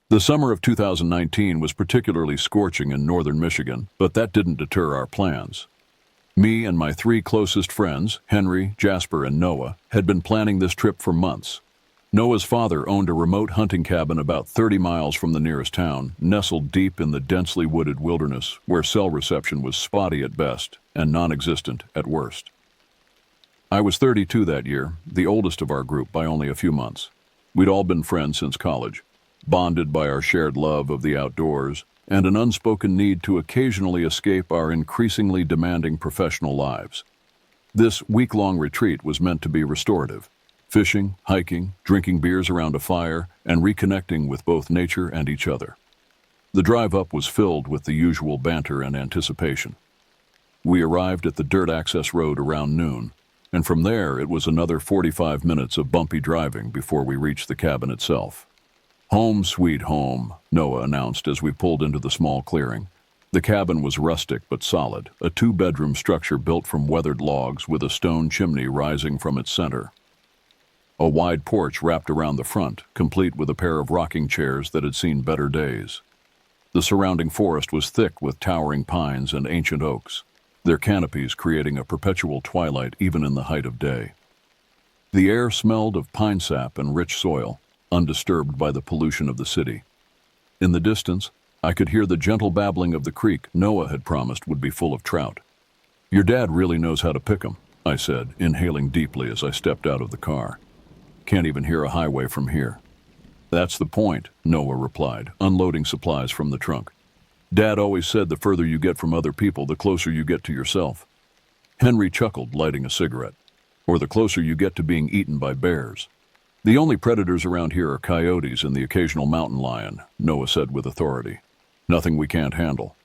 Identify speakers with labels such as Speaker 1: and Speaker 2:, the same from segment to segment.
Speaker 1: The summer of 2019 was particularly scorching in northern Michigan, but that didn't deter our plans. Me and my three closest friends, Henry, Jasper, and Noah, had been planning this trip for months. Noah's father owned a remote hunting cabin about 30 miles from the nearest town, nestled deep in the densely wooded wilderness where cell reception was spotty at best and non-existent at worst. I was 32 that year, the oldest of our group by only a few months. We'd all been friends since college, bonded by our shared love of the outdoors and an unspoken need to occasionally escape our increasingly demanding professional lives. This week-long retreat was meant to be restorative. Fishing, hiking, drinking beers around a fire, and reconnecting with both nature and each other. The drive up was filled with the usual banter and anticipation. We arrived at the dirt access road around noon, and from there it was another 45 minutes of bumpy driving before we reached the cabin itself. "Home sweet home," Noah announced as we pulled into the small clearing. The cabin was rustic but solid, a two-bedroom structure built from weathered logs with a stone chimney rising from its center. A wide porch wrapped around the front, complete with a pair of rocking chairs that had seen better days. The surrounding forest was thick with towering pines and ancient oaks, their canopies creating a perpetual twilight even in the height of day. The air smelled of pine sap and rich soil, undisturbed by the pollution of the city. In the distance, I could hear the gentle babbling of the creek Noah had promised would be full of trout. "Your dad really knows how to pick 'em," I said, inhaling deeply as I stepped out of the car. "Can't even hear a highway from here." "That's the point," Noah replied, unloading supplies from the trunk. "Dad always said the further you get from other people, the closer you get to yourself." Henry chuckled, lighting a cigarette. "Or the closer you get to being eaten by bears." "The only predators around here are coyotes and the occasional mountain lion," Noah said with authority. "Nothing we can't handle."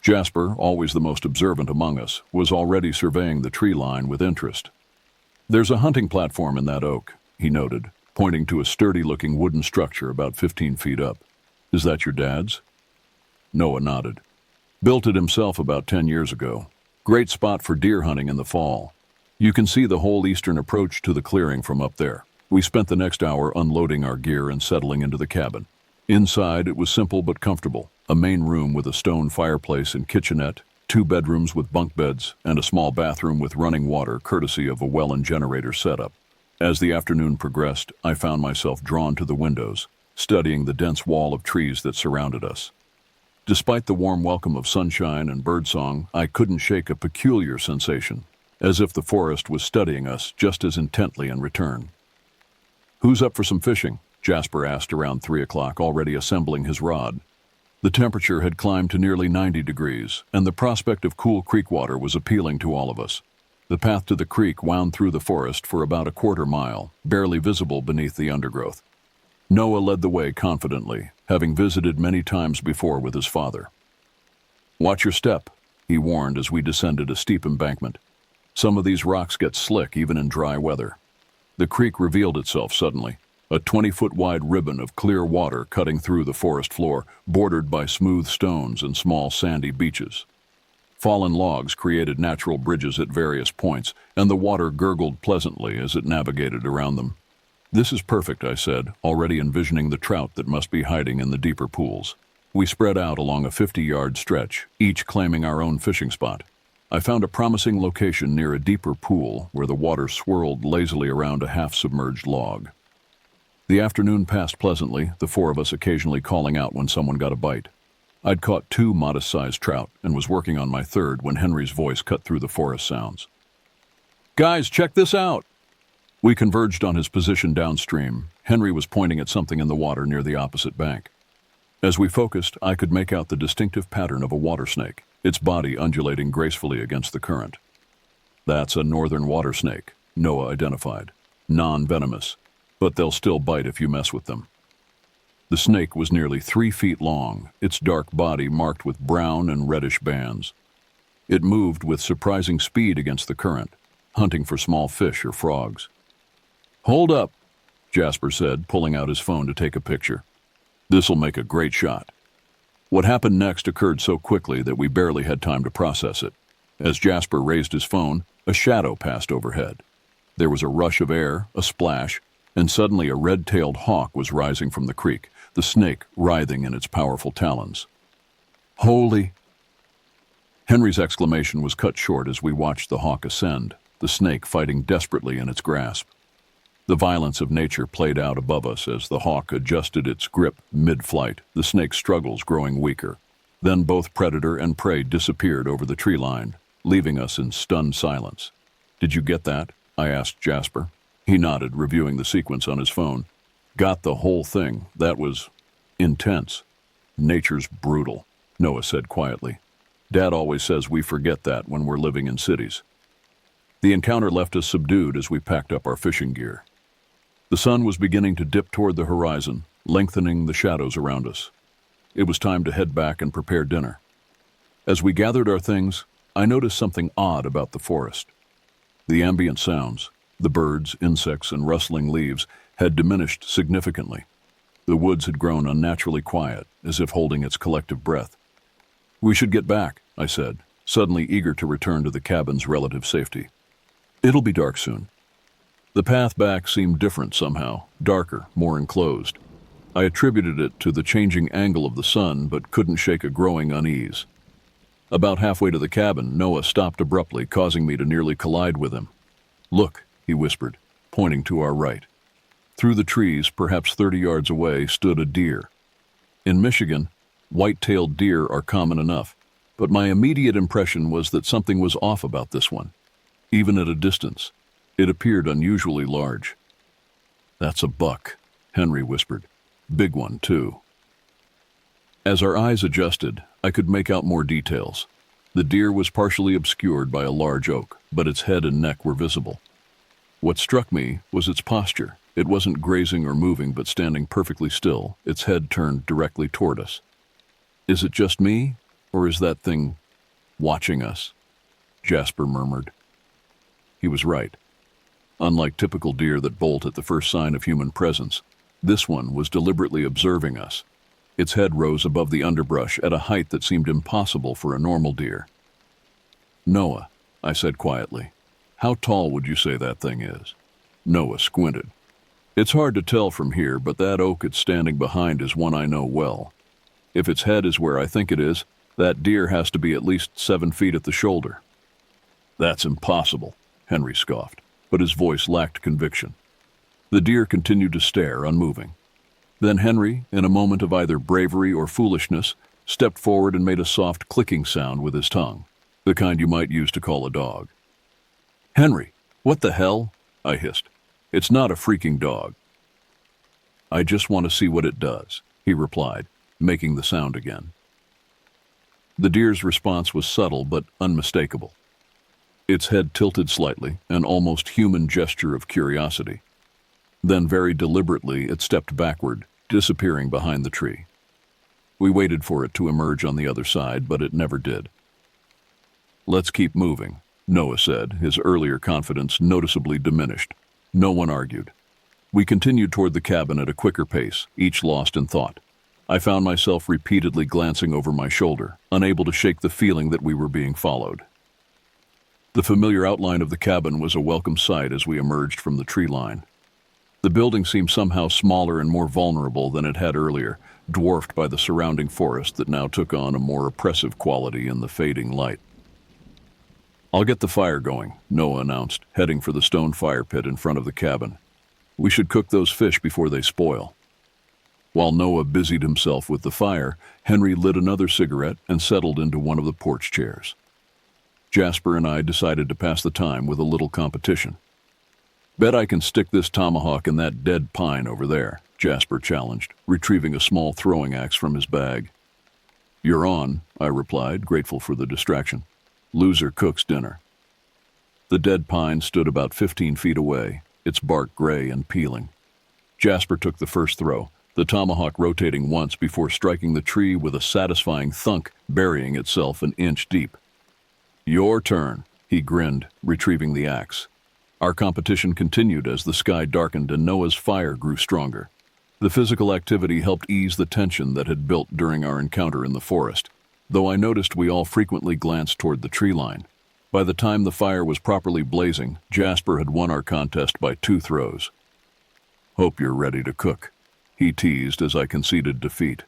Speaker 1: Jasper, always the most observant among us, was already surveying the tree line with interest. "There's a hunting platform in that oak," he noted, pointing to a sturdy-looking wooden structure about 15 feet up. "Is that your dad's?" Noah nodded. "Built it himself about 10 years ago. Great spot for deer hunting in the fall. You can see the whole eastern approach to the clearing from up there." We spent the next hour unloading our gear and settling into the cabin. Inside, it was simple but comfortable. A main room with a stone fireplace and kitchenette, 2 bedrooms with bunk beds, and a small bathroom with running water courtesy of a well and generator setup. As the afternoon progressed, I found myself drawn to the windows, studying the dense wall of trees that surrounded us. Despite the warm welcome of sunshine and birdsong, I couldn't shake a peculiar sensation, as if the forest was studying us just as intently in return. "Who's up for some fishing?" Jasper asked around 3 o'clock, already assembling his rod. The temperature had climbed to nearly 90 degrees, and the prospect of cool creek water was appealing to all of us. The path to the creek wound through the forest for about a quarter mile, barely visible beneath the undergrowth. Noah led the way confidently, having visited many times before with his father. "Watch your step," he warned as we descended a steep embankment. "Some of these rocks get slick even in dry weather." The creek revealed itself suddenly, a 20-foot-wide ribbon of clear water cutting through the forest floor, bordered by smooth stones and small sandy beaches. Fallen logs created natural bridges at various points, and the water gurgled pleasantly as it navigated around them. "This is perfect," I said, already envisioning the trout that must be hiding in the deeper pools. We spread out along a 50-yard stretch, each claiming our own fishing spot. I found a promising location near a deeper pool where the water swirled lazily around a half-submerged log. The afternoon passed pleasantly, the 4 of us occasionally calling out when someone got a bite. I'd caught 2 modest-sized trout and was working on my third when Henry's voice cut through the forest sounds. "Guys, check this out!" We converged on his position downstream. Henry was pointing at something in the water near the opposite bank. As we focused, I could make out the distinctive pattern of a water snake, its body undulating gracefully against the current. "That's a northern water snake," Noah identified. "Non-venomous, but they'll still bite if you mess with them." The snake was nearly 3 feet long, its dark body marked with brown and reddish bands. It moved with surprising speed against the current, hunting for small fish or frogs. "Hold up," Jasper said, pulling out his phone to take a picture. "This'll make a great shot." What happened next occurred so quickly that we barely had time to process it. As Jasper raised his phone, a shadow passed overhead. There was a rush of air, a splash, and suddenly a red-tailed hawk was rising from the creek, the snake writhing in its powerful talons. Holy! Henry's exclamation was cut short as we watched the hawk ascend, the snake fighting desperately in its grasp. The violence of nature played out above us as the hawk adjusted its grip mid-flight, the snake's struggles growing weaker. Then both predator and prey disappeared over the tree line, leaving us in stunned silence. "Did you get that?" I asked Jasper. He nodded, reviewing the sequence on his phone. "Got the whole thing. That was intense." "Nature's brutal," Noah said quietly. "Dad always says we forget that when we're living in cities." The encounter left us subdued as we packed up our fishing gear. The sun was beginning to dip toward the horizon, lengthening the shadows around us. It was time to head back and prepare dinner. As we gathered our things, I noticed something odd about the forest. The ambient sounds, the birds, insects, and rustling leaves, had diminished significantly. The woods had grown unnaturally quiet, as if holding its collective breath. "We should get back," I said, suddenly eager to return to the cabin's relative safety. "It'll be dark soon." The path back seemed different somehow, darker, more enclosed. I attributed it to the changing angle of the sun, but couldn't shake a growing unease. About halfway to the cabin, Noah stopped abruptly, causing me to nearly collide with him. "Look," he whispered, pointing to our right. Through the trees, perhaps 30 yards away, stood a deer. In Michigan, white-tailed deer are common enough, but my immediate impression was that something was off about this one. Even at a distance, it appeared unusually large. "That's a buck," Henry whispered. "Big one, too." As our eyes adjusted, I could make out more details. The deer was partially obscured by a large oak, but its head and neck were visible. What struck me was its posture. It wasn't grazing or moving, but standing perfectly still, its head turned directly toward us. "Is it just me, or is that thing watching us?" Jasper murmured. He was right. Unlike typical deer that bolt at the first sign of human presence, this one was deliberately observing us. Its head rose above the underbrush at a height that seemed impossible for a normal deer. "Noah," I said quietly, "how tall would you say that thing is?" Noah squinted. "It's hard to tell from here, but that oak it's standing behind is one I know well. If its head is where I think it is, that deer has to be at least 7 feet at the shoulder." "That's impossible," Henry scoffed, but his voice lacked conviction. The deer continued to stare, unmoving. Then Henry, in a moment of either bravery or foolishness, stepped forward and made a soft clicking sound with his tongue, the kind you might use to call a dog. "Henry, what the hell?" I hissed. "It's not a freaking dog." "I just want to see what it does," he replied, making the sound again. The deer's response was subtle but unmistakable. Its head tilted slightly, an almost human gesture of curiosity. Then very deliberately it stepped backward, disappearing behind the tree. We waited for it to emerge on the other side, but it never did. "Let's keep moving," Noah said, his earlier confidence noticeably diminished. No one argued. We continued toward the cabin at a quicker pace, each lost in thought. I found myself repeatedly glancing over my shoulder, unable to shake the feeling that we were being followed. The familiar outline of the cabin was a welcome sight as we emerged from the tree line. The building seemed somehow smaller and more vulnerable than it had earlier, dwarfed by the surrounding forest that now took on a more oppressive quality in the fading light. "I'll get the fire going," Noah announced, heading for the stone fire pit in front of the cabin. "We should cook those fish before they spoil." While Noah busied himself with the fire, Henry lit another cigarette and settled into one of the porch chairs. Jasper and I decided to pass the time with a little competition. "Bet I can stick this tomahawk in that dead pine over there," Jasper challenged, retrieving a small throwing axe from his bag. "You're on," I replied, grateful for the distraction. "Loser cooks dinner." The dead pine stood about 15 feet away, its bark gray and peeling. Jasper took the first throw, the tomahawk rotating once before striking the tree with a satisfying thunk, burying itself an inch deep. "Your turn," he grinned, retrieving the axe. Our competition continued as the sky darkened and Noah's fire grew stronger. The physical activity helped ease the tension that had built during our encounter in the forest, though I noticed we all frequently glanced toward the tree line. By the time the fire was properly blazing, Jasper had won our contest by 2 throws. "Hope you're ready to cook." he teased as I conceded defeat.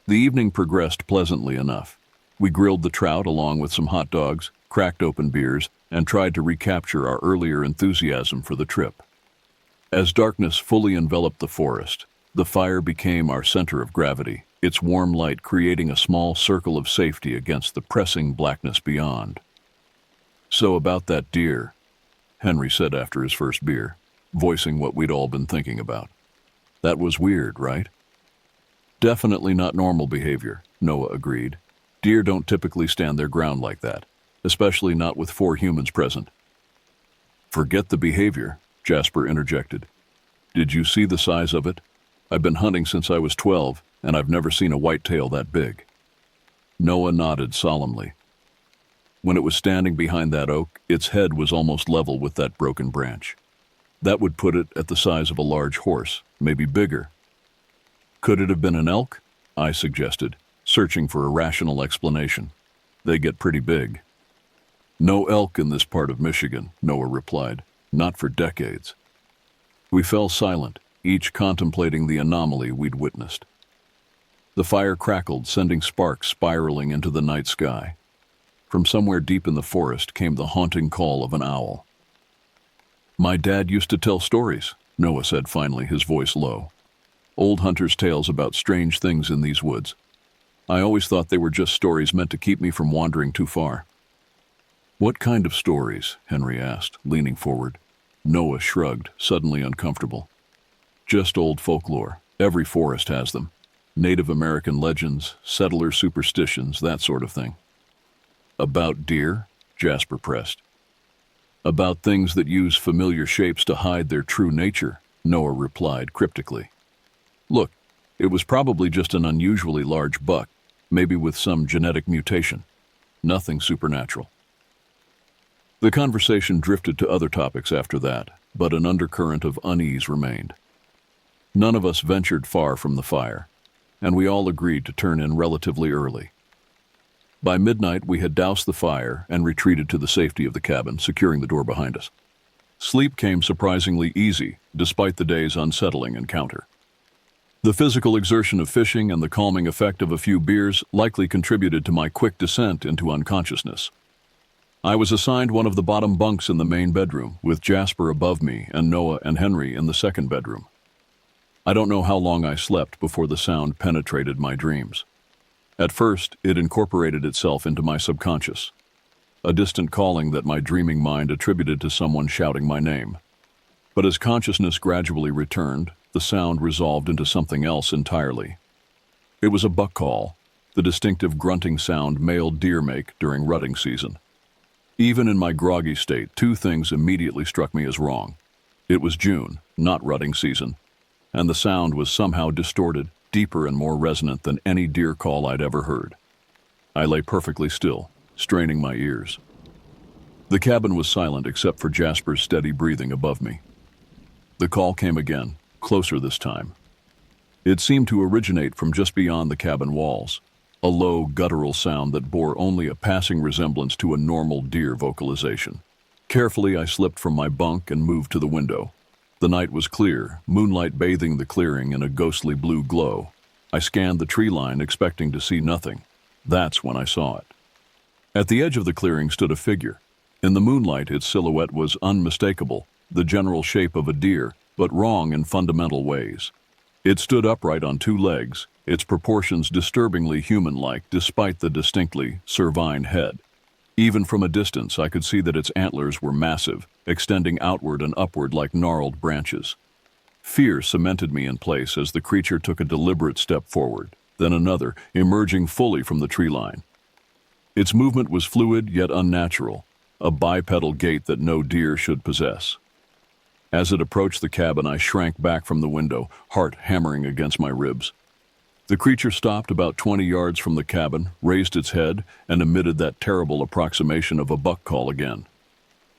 Speaker 1: The evening progressed pleasantly enough. We grilled the trout along with some hot dogs, cracked open beers, and tried to recapture our earlier enthusiasm for the trip. As darkness fully enveloped the forest, the fire became our center of gravity, its warm light creating a small circle of safety against the pressing blackness beyond. "So about that deer," Henry said after his first beer, voicing what we'd all been thinking about. "That was weird, right?" "Definitely not normal behavior," Noah agreed. "Deer don't typically stand their ground like that, especially not with 4 humans present." "Forget the behavior," Jasper interjected. "Did you see the size of it? I've been hunting since I was 12, and I've never seen a whitetail that big." Noah nodded solemnly. "When it was standing behind that oak, its head was almost level with that broken branch. That would put it at the size of a large horse, maybe bigger." "Could it have been an elk?" I suggested, searching for a rational explanation. "They get pretty big." "No elk in this part of Michigan," Noah replied. "Not for decades." We fell silent, each contemplating the anomaly we'd witnessed. The fire crackled, sending sparks spiraling into the night sky. From somewhere deep in the forest came the haunting call of an owl. "My dad used to tell stories," Noah said finally, his voice low. "Old hunters' tales about strange things in these woods. I always thought they were just stories meant to keep me from wandering too far." "What kind of stories?" Henry asked, leaning forward. Noah shrugged, suddenly uncomfortable. "Just old folklore. Every forest has them. Native American legends, settler superstitions, that sort of thing." "About deer?" Jasper pressed. "About things that use familiar shapes to hide their true nature," Noah replied cryptically. "Look, it was probably just an unusually large buck, maybe with some genetic mutation. Nothing supernatural." The conversation drifted to other topics after that, but an undercurrent of unease remained. None of us ventured far from the fire, and we all agreed to turn in relatively early. By midnight, we had doused the fire and retreated to the safety of the cabin, securing the door behind us. Sleep came surprisingly easy, despite the day's unsettling encounter. The physical exertion of fishing and the calming effect of a few beers likely contributed to my quick descent into unconsciousness. I was assigned one of the bottom bunks in the main bedroom, with Jasper above me and Noah and Henry in the second bedroom. I don't know how long I slept before the sound penetrated my dreams. At first, it incorporated itself into my subconscious, a distant calling that my dreaming mind attributed to someone shouting my name. But as consciousness gradually returned, the sound resolved into something else entirely. It was a buck call, the distinctive grunting sound male deer make during rutting season. Even in my groggy state, 2 things immediately struck me as wrong. It was June, not rutting season, and the sound was somehow distorted, deeper and more resonant than any deer call I'd ever heard. I lay perfectly still, straining my ears. The cabin was silent except for Jasper's steady breathing above me. The call came again, closer this time. It seemed to originate from just beyond the cabin walls, a low, guttural sound that bore only a passing resemblance to a normal deer vocalization. Carefully, I slipped from my bunk and moved to the window. The night was clear, moonlight bathing the clearing in a ghostly blue glow. I scanned the tree line, expecting to see nothing. That's when I saw it. At the edge of the clearing stood a figure. In the moonlight, its silhouette was unmistakable, the general shape of a deer, but wrong in fundamental ways. It stood upright on 2 legs, its proportions disturbingly human-like despite the distinctly cervine head. Even from a distance, I could see that its antlers were massive, extending outward and upward like gnarled branches. Fear cemented me in place as the creature took a deliberate step forward, then another, emerging fully from the tree line. Its movement was fluid yet unnatural, a bipedal gait that no deer should possess. As it approached the cabin, I shrank back from the window, heart hammering against my ribs. The creature stopped about 20 yards from the cabin, raised its head, and emitted that terrible approximation of a buck call again.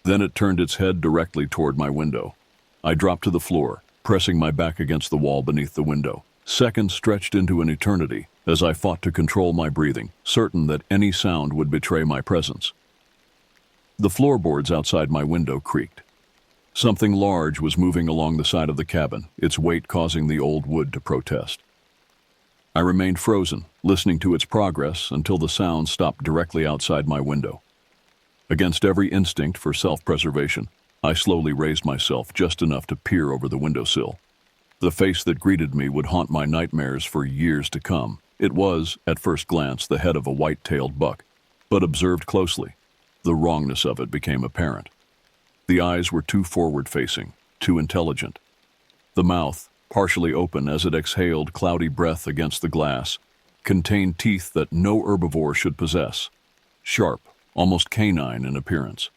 Speaker 1: Then it turned its head directly toward my window. I dropped to the floor, pressing my back against the wall beneath the window. Seconds stretched into an eternity as I fought to control my breathing, certain that any sound would betray my presence. The floorboards outside my window creaked. Something large was moving along the side of the cabin, its weight causing the old wood to protest. I remained frozen, listening to its progress until the sound stopped directly outside my window. Against every instinct for self-preservation, I slowly raised myself just enough to peer over the windowsill. The face that greeted me would haunt my nightmares for years to come. It was, at first glance, the head of a white-tailed buck, but observed closely, the wrongness of it became apparent. The eyes were too forward-facing, too intelligent. The mouth, partially open as it exhaled cloudy breath against the glass, contained teeth that no herbivore should possess, sharp, almost canine in appearance.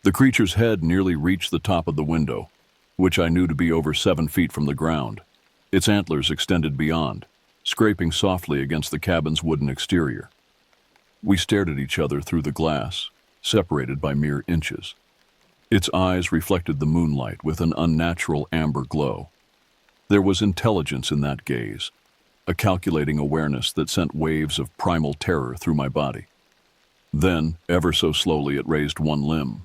Speaker 1: The creature's head nearly reached the top of the window, which I knew to be over 7 feet from the ground. Its antlers extended beyond, scraping softly against the cabin's wooden exterior. We stared at each other through the glass, separated by mere inches. Its eyes reflected the moonlight with an unnatural amber glow. There was intelligence in that gaze, a calculating awareness that sent waves of primal terror through my body. Then, ever so slowly, it raised one limb.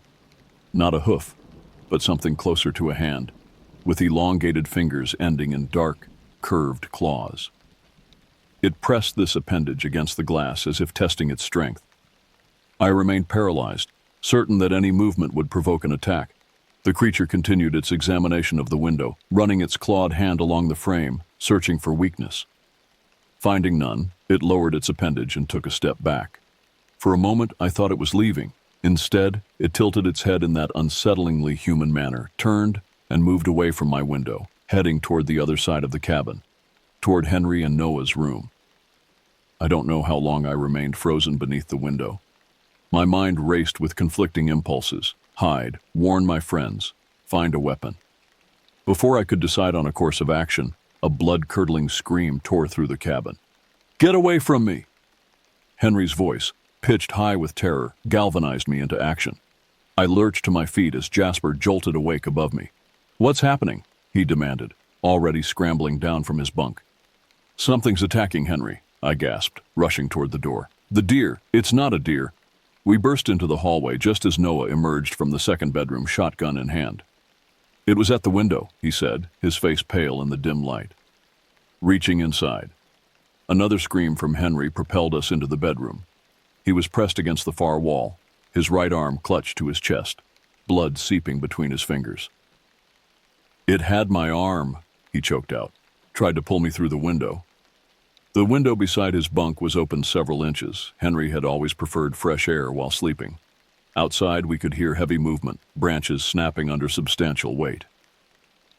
Speaker 1: Not a hoof, but something closer to a hand, with elongated fingers ending in dark, curved claws. It pressed this appendage against the glass as if testing its strength. I remained paralyzed, certain that any movement would provoke an attack. The creature continued its examination of the window, running its clawed hand along the frame, searching for weakness. Finding none, it lowered its appendage and took a step back. For a moment, I thought it was leaving. Instead, it tilted its head in that unsettlingly human manner, turned, and moved away from my window, heading toward the other side of the cabin, toward Henry and Noah's room. I don't know how long I remained frozen beneath the window. My mind raced with conflicting impulses: hide, warn my friends, find a weapon. Before I could decide on a course of action, a blood-curdling scream tore through the cabin. "Get away from me!" Henry's voice, pitched high with terror, galvanized me into action. I lurched to my feet as Jasper jolted awake above me. "What's happening?" he demanded, already scrambling down from his bunk. "Something's attacking Henry," I gasped, rushing toward the door. "The deer! It's not a deer!" We burst into the hallway just as Noah emerged from the second bedroom, shotgun in hand. "It was at the window," he said, his face pale in the dim light. Reaching inside. Another scream from Henry propelled us into the bedroom. He was pressed against the far wall, his right arm clutched to his chest, blood seeping between his fingers. "It had my arm," he choked out, tried to pull me through the window. The window beside his bunk was open several inches. Henry had always preferred fresh air while sleeping. Outside, we could hear heavy movement, branches snapping under substantial weight.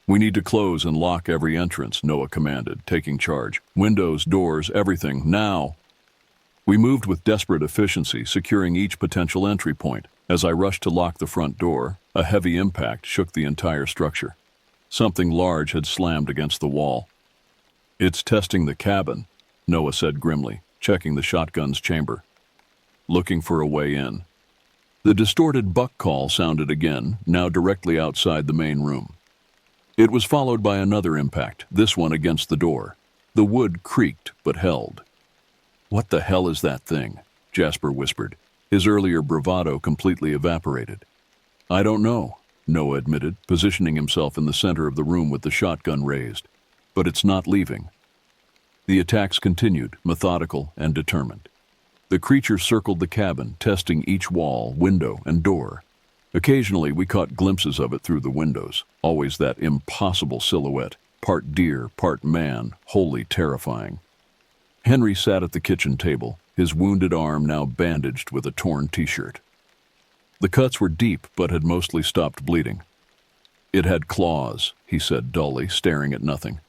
Speaker 1: "We need to close and lock every entrance," Noah commanded, taking charge. "Windows, doors, everything, now!" We moved with desperate efficiency, securing each potential entry point. As I rushed to lock the front door, a heavy impact shook the entire structure. Something large had slammed against the wall. "It's testing the cabin," Noah said grimly, checking the shotgun's chamber, looking for a way in. The distorted buck call sounded again, now directly outside the main room. It was followed by another impact, this one against the door. The wood creaked but held. "What the hell is that thing?" Jasper whispered, his earlier bravado completely evaporated. "I don't know," Noah admitted, positioning himself in the center of the room with the shotgun raised. "But it's not leaving." The attacks continued, methodical and determined. The creature circled the cabin, testing each wall, window, and door. Occasionally, we caught glimpses of it through the windows, always that impossible silhouette, part deer, part man, wholly terrifying. Henry sat at the kitchen table, his wounded arm now bandaged with a torn t-shirt. The cuts were deep, but had mostly stopped bleeding. "It had claws," he said dully, staring at nothing.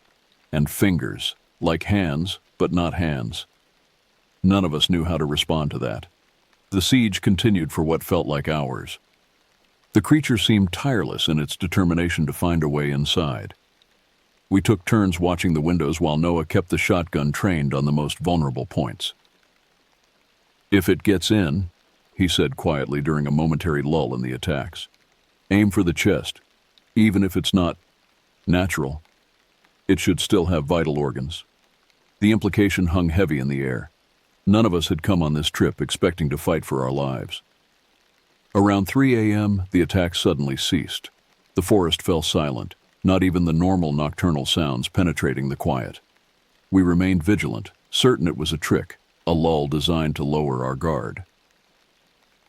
Speaker 1: "And fingers, like hands, but not hands." None of us knew how to respond to that. The siege continued for what felt like hours. The creature seemed tireless in its determination to find a way inside. We took turns watching the windows while Noah kept the shotgun trained on the most vulnerable points. "If it gets in," he said quietly during a momentary lull in the attacks, "aim for the chest. Even if it's not natural, it should still have vital organs." The implication hung heavy in the air. None of us had come on this trip expecting to fight for our lives. Around 3 a.m., the attack suddenly ceased. The forest fell silent, not even the normal nocturnal sounds penetrating the quiet. We remained vigilant, certain it was a trick, a lull designed to lower our guard.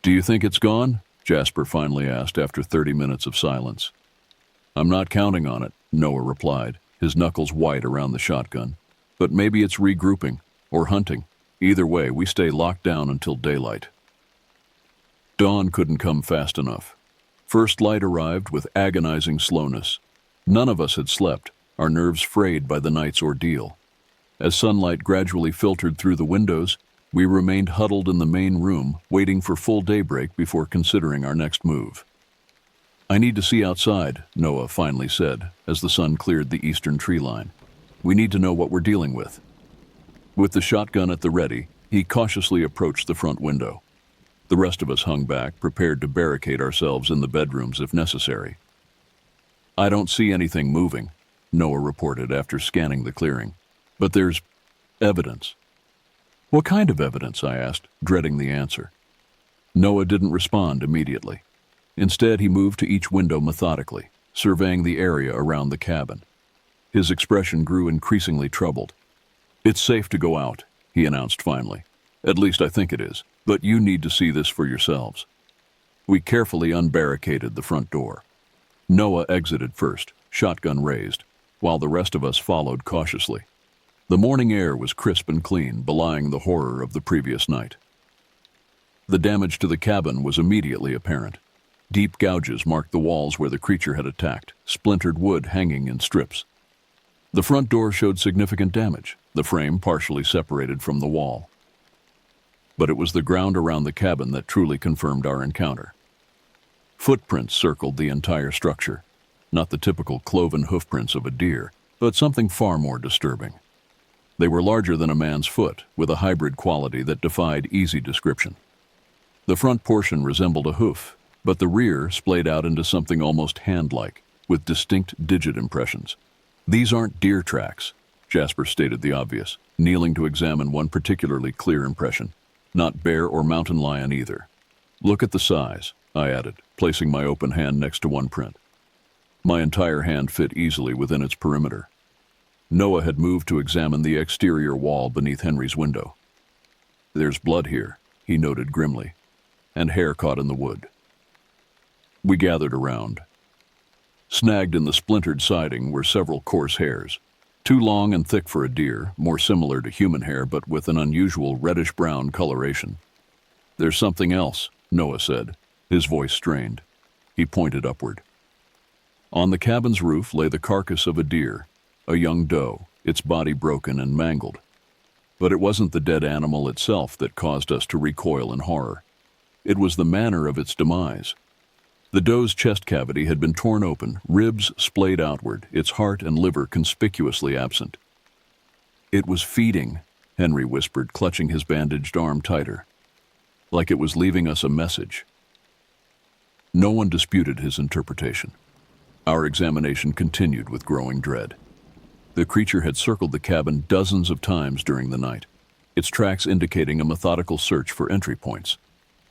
Speaker 1: "Do you think it's gone?" Jasper finally asked after 30 minutes of silence. "I'm not counting on it," Noah replied, his knuckles white around the shotgun. "But maybe it's regrouping, or hunting. Either way, we stay locked down until daylight." Dawn couldn't come fast enough. First light arrived with agonizing slowness. None of us had slept, our nerves frayed by the night's ordeal. As sunlight gradually filtered through the windows, we remained huddled in the main room, waiting for full daybreak before considering our next move. "I need to see outside," Noah finally said, as the sun cleared the eastern tree line. "We need to know what we're dealing with." With the shotgun at the ready, he cautiously approached the front window. The rest of us hung back, prepared to barricade ourselves in the bedrooms if necessary. "I don't see anything moving," Noah reported after scanning the clearing. "But there's evidence." "What kind of evidence?" I asked, dreading the answer. Noah didn't respond immediately. Instead, he moved to each window methodically, surveying the area around the cabin. His expression grew increasingly troubled. "It's safe to go out," he announced finally. "At least I think it is, but you need to see this for yourselves." We carefully unbarricaded the front door. Noah exited first, shotgun raised, while the rest of us followed cautiously. The morning air was crisp and clean, belying the horror of the previous night. The damage to the cabin was immediately apparent. Deep gouges marked the walls where the creature had attacked, splintered wood hanging in strips. The front door showed significant damage, the frame partially separated from the wall. But it was the ground around the cabin that truly confirmed our encounter. Footprints circled the entire structure, not the typical cloven hoofprints of a deer, but something far more disturbing. They were larger than a man's foot, with a hybrid quality that defied easy description. The front portion resembled a hoof, but the rear splayed out into something almost hand-like, with distinct digit impressions. "These aren't deer tracks," Jasper stated the obvious, kneeling to examine one particularly clear impression. "Not bear or mountain lion either." "Look at the size," I added, placing my open hand next to one print. My entire hand fit easily within its perimeter. Noah had moved to examine the exterior wall beneath Henry's window. "There's blood here," he noted grimly, "and hair caught in the wood." We gathered around. Snagged in the splintered siding were several coarse hairs, too long and thick for a deer, more similar to human hair but with an unusual reddish-brown coloration. "There's something else," Noah said, his voice strained. He pointed upward. On the cabin's roof lay the carcass of a deer, a young doe, its body broken and mangled. But it wasn't the dead animal itself that caused us to recoil in horror. It was the manner of its demise. The doe's chest cavity had been torn open, ribs splayed outward, its heart and liver conspicuously absent. "It was feeding," Henry whispered, clutching his bandaged arm tighter, like it was leaving us a message. No one disputed his interpretation. Our examination continued with growing dread. The creature had circled the cabin dozens of times during the night, its tracks indicating a methodical search for entry points.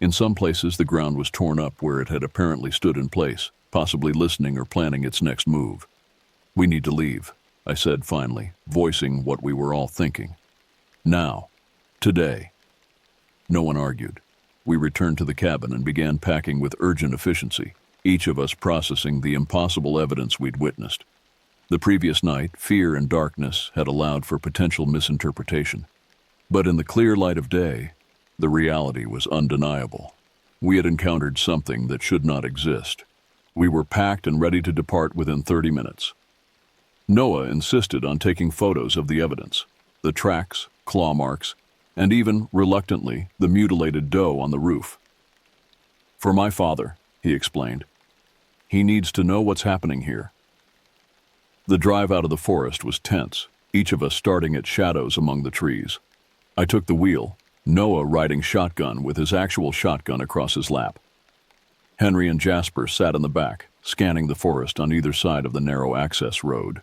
Speaker 1: In some places, the ground was torn up where it had apparently stood in place, possibly listening or planning its next move. "We need to leave," I said finally, voicing what we were all thinking. "Now. Today." No one argued. We returned to the cabin and began packing with urgent efficiency, each of us processing the impossible evidence we'd witnessed. The previous night, fear and darkness had allowed for potential misinterpretation. But in the clear light of day, the reality was undeniable. We had encountered something that should not exist. We were packed and ready to depart within 30 minutes. Noah insisted on taking photos of the evidence, the tracks, claw marks, and even, reluctantly, the mutilated doe on the roof. "For my father," he explained. "He needs to know what's happening here." The drive out of the forest was tense, each of us starting at shadows among the trees. I took the wheel, Noah riding shotgun with his actual shotgun across his lap. Henry and Jasper sat in the back, scanning the forest on either side of the narrow access road.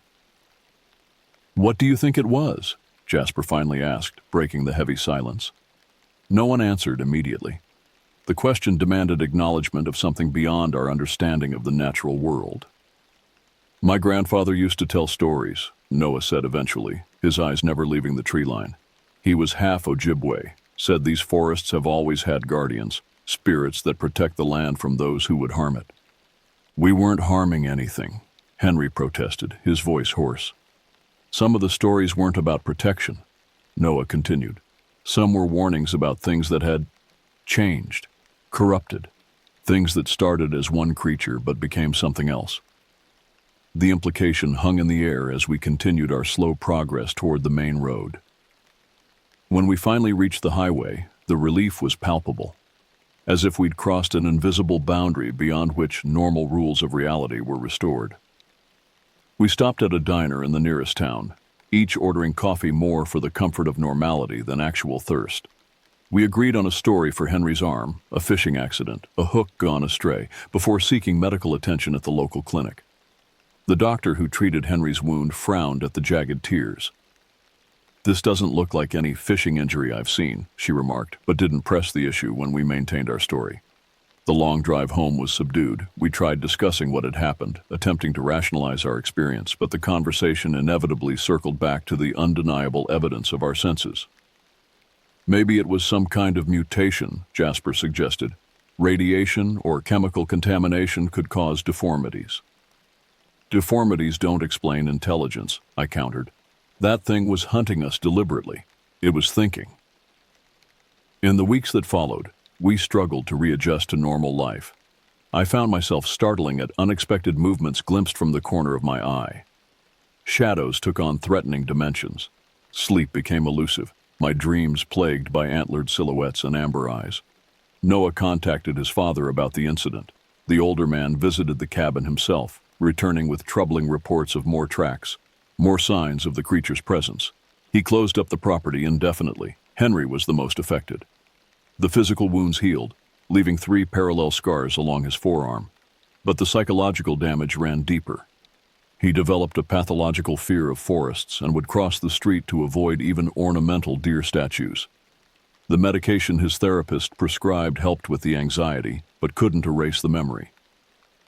Speaker 1: "What do you think it was?" Jasper finally asked, breaking the heavy silence. No one answered immediately. The question demanded acknowledgement of something beyond our understanding of the natural world. My grandfather used to tell stories, Noah said eventually, his eyes never leaving the tree line. He was half Ojibwe, said these forests have always had guardians, spirits that protect the land from those who would harm it. We weren't harming anything, Henry protested, his voice hoarse. Some of the stories weren't about protection, Noah continued. Some were warnings about things that had changed, corrupted, things that started as one creature but became something else. The implication hung in the air as we continued our slow progress toward the main road. When we finally reached the highway, the relief was palpable, as if we'd crossed an invisible boundary beyond which normal rules of reality were restored. We stopped at a diner in the nearest town, each ordering coffee more for the comfort of normality than actual thirst. We agreed on a story for Henry's arm, a fishing accident, a hook gone astray, before seeking medical attention at the local clinic. The doctor who treated Henry's wound frowned at the jagged tears. "This doesn't look like any fishing injury I've seen," she remarked, but didn't press the issue when we maintained our story. The long drive home was subdued. We tried discussing what had happened, attempting to rationalize our experience, but the conversation inevitably circled back to the undeniable evidence of our senses. "Maybe it was some kind of mutation," Jasper suggested. "Radiation or chemical contamination could cause deformities." "Deformities don't explain intelligence," I countered. "That thing was hunting us deliberately. It was thinking." In the weeks that followed, we struggled to readjust to normal life. I found myself startling at unexpected movements glimpsed from the corner of my eye. Shadows took on threatening dimensions. Sleep became elusive, my dreams plagued by antlered silhouettes and amber eyes. Noah contacted his father about the incident. The older man visited the cabin himself, returning with troubling reports of more tracks, more signs of the creature's presence. He closed up the property indefinitely. Henry was the most affected. The physical wounds healed, leaving 3 parallel scars along his forearm. But the psychological damage ran deeper. He developed a pathological fear of forests and would cross the street to avoid even ornamental deer statues. The medication his therapist prescribed helped with the anxiety, but couldn't erase the memory.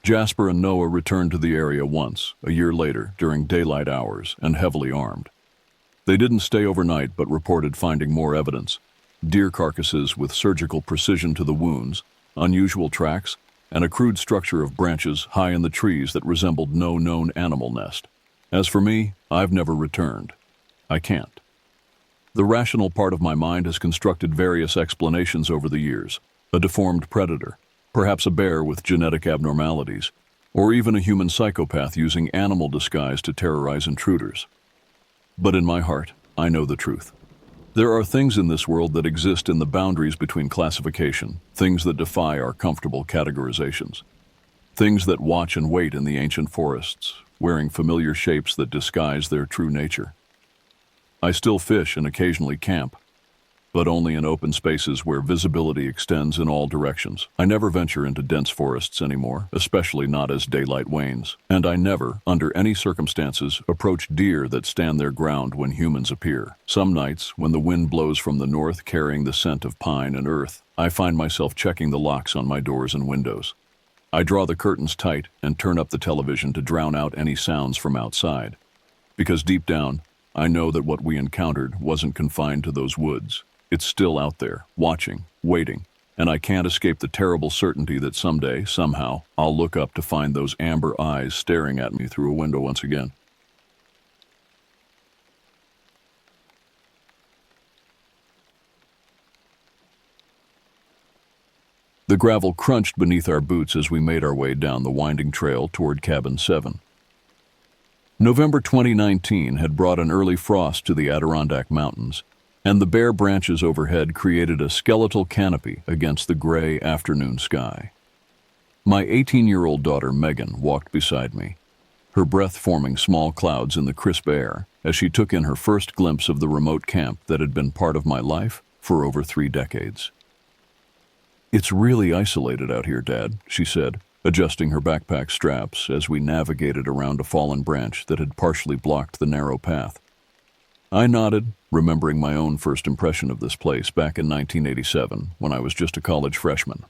Speaker 1: Jasper and Noah returned to the area once, a year later, during daylight hours and heavily armed. They didn't stay overnight but reported finding more evidence: deer carcasses with surgical precision to the wounds, unusual tracks, and a crude structure of branches high in the trees that resembled no known animal nest. As for me, I've never returned. I can't. The rational part of my mind has constructed various explanations over the years: a deformed predator, perhaps a bear with genetic abnormalities, or even a human psychopath using animal disguise to terrorize intruders. But in my heart, I know the truth. There are things in this world that exist in the boundaries between classification, things that defy our comfortable categorizations. Things that watch and wait in the ancient forests, wearing familiar shapes that disguise their true nature. I still fish and occasionally camp, but only in open spaces where visibility extends in all directions. I never venture into dense forests anymore, especially not as daylight wanes. And I never, under any circumstances, approach deer that stand their ground when humans appear. Some nights, when the wind blows from the north carrying the scent of pine and earth, I find myself checking the locks on my doors and windows. I draw the curtains tight and turn up the television to drown out any sounds from outside. Because deep down, I know that what we encountered wasn't confined to those woods. It's still out there, watching, waiting, and I can't escape the terrible certainty that someday, somehow, I'll look up to find those amber eyes staring at me through a window once again. The gravel crunched beneath our boots as we made our way down the winding trail toward Cabin 7. November 2019 had brought an early frost to the Adirondack Mountains, and the bare branches overhead created a skeletal canopy against the gray afternoon sky. My 18-year-old daughter Megan walked beside me, her breath forming small clouds in the crisp air as she took in her first glimpse of the remote camp that had been part of my life for over 3 decades. "It's really isolated out here, Dad," she said, adjusting her backpack straps as we navigated around a fallen branch that had partially blocked the narrow path. I nodded, remembering my own first impression of this place back in 1987 when I was just a college freshman.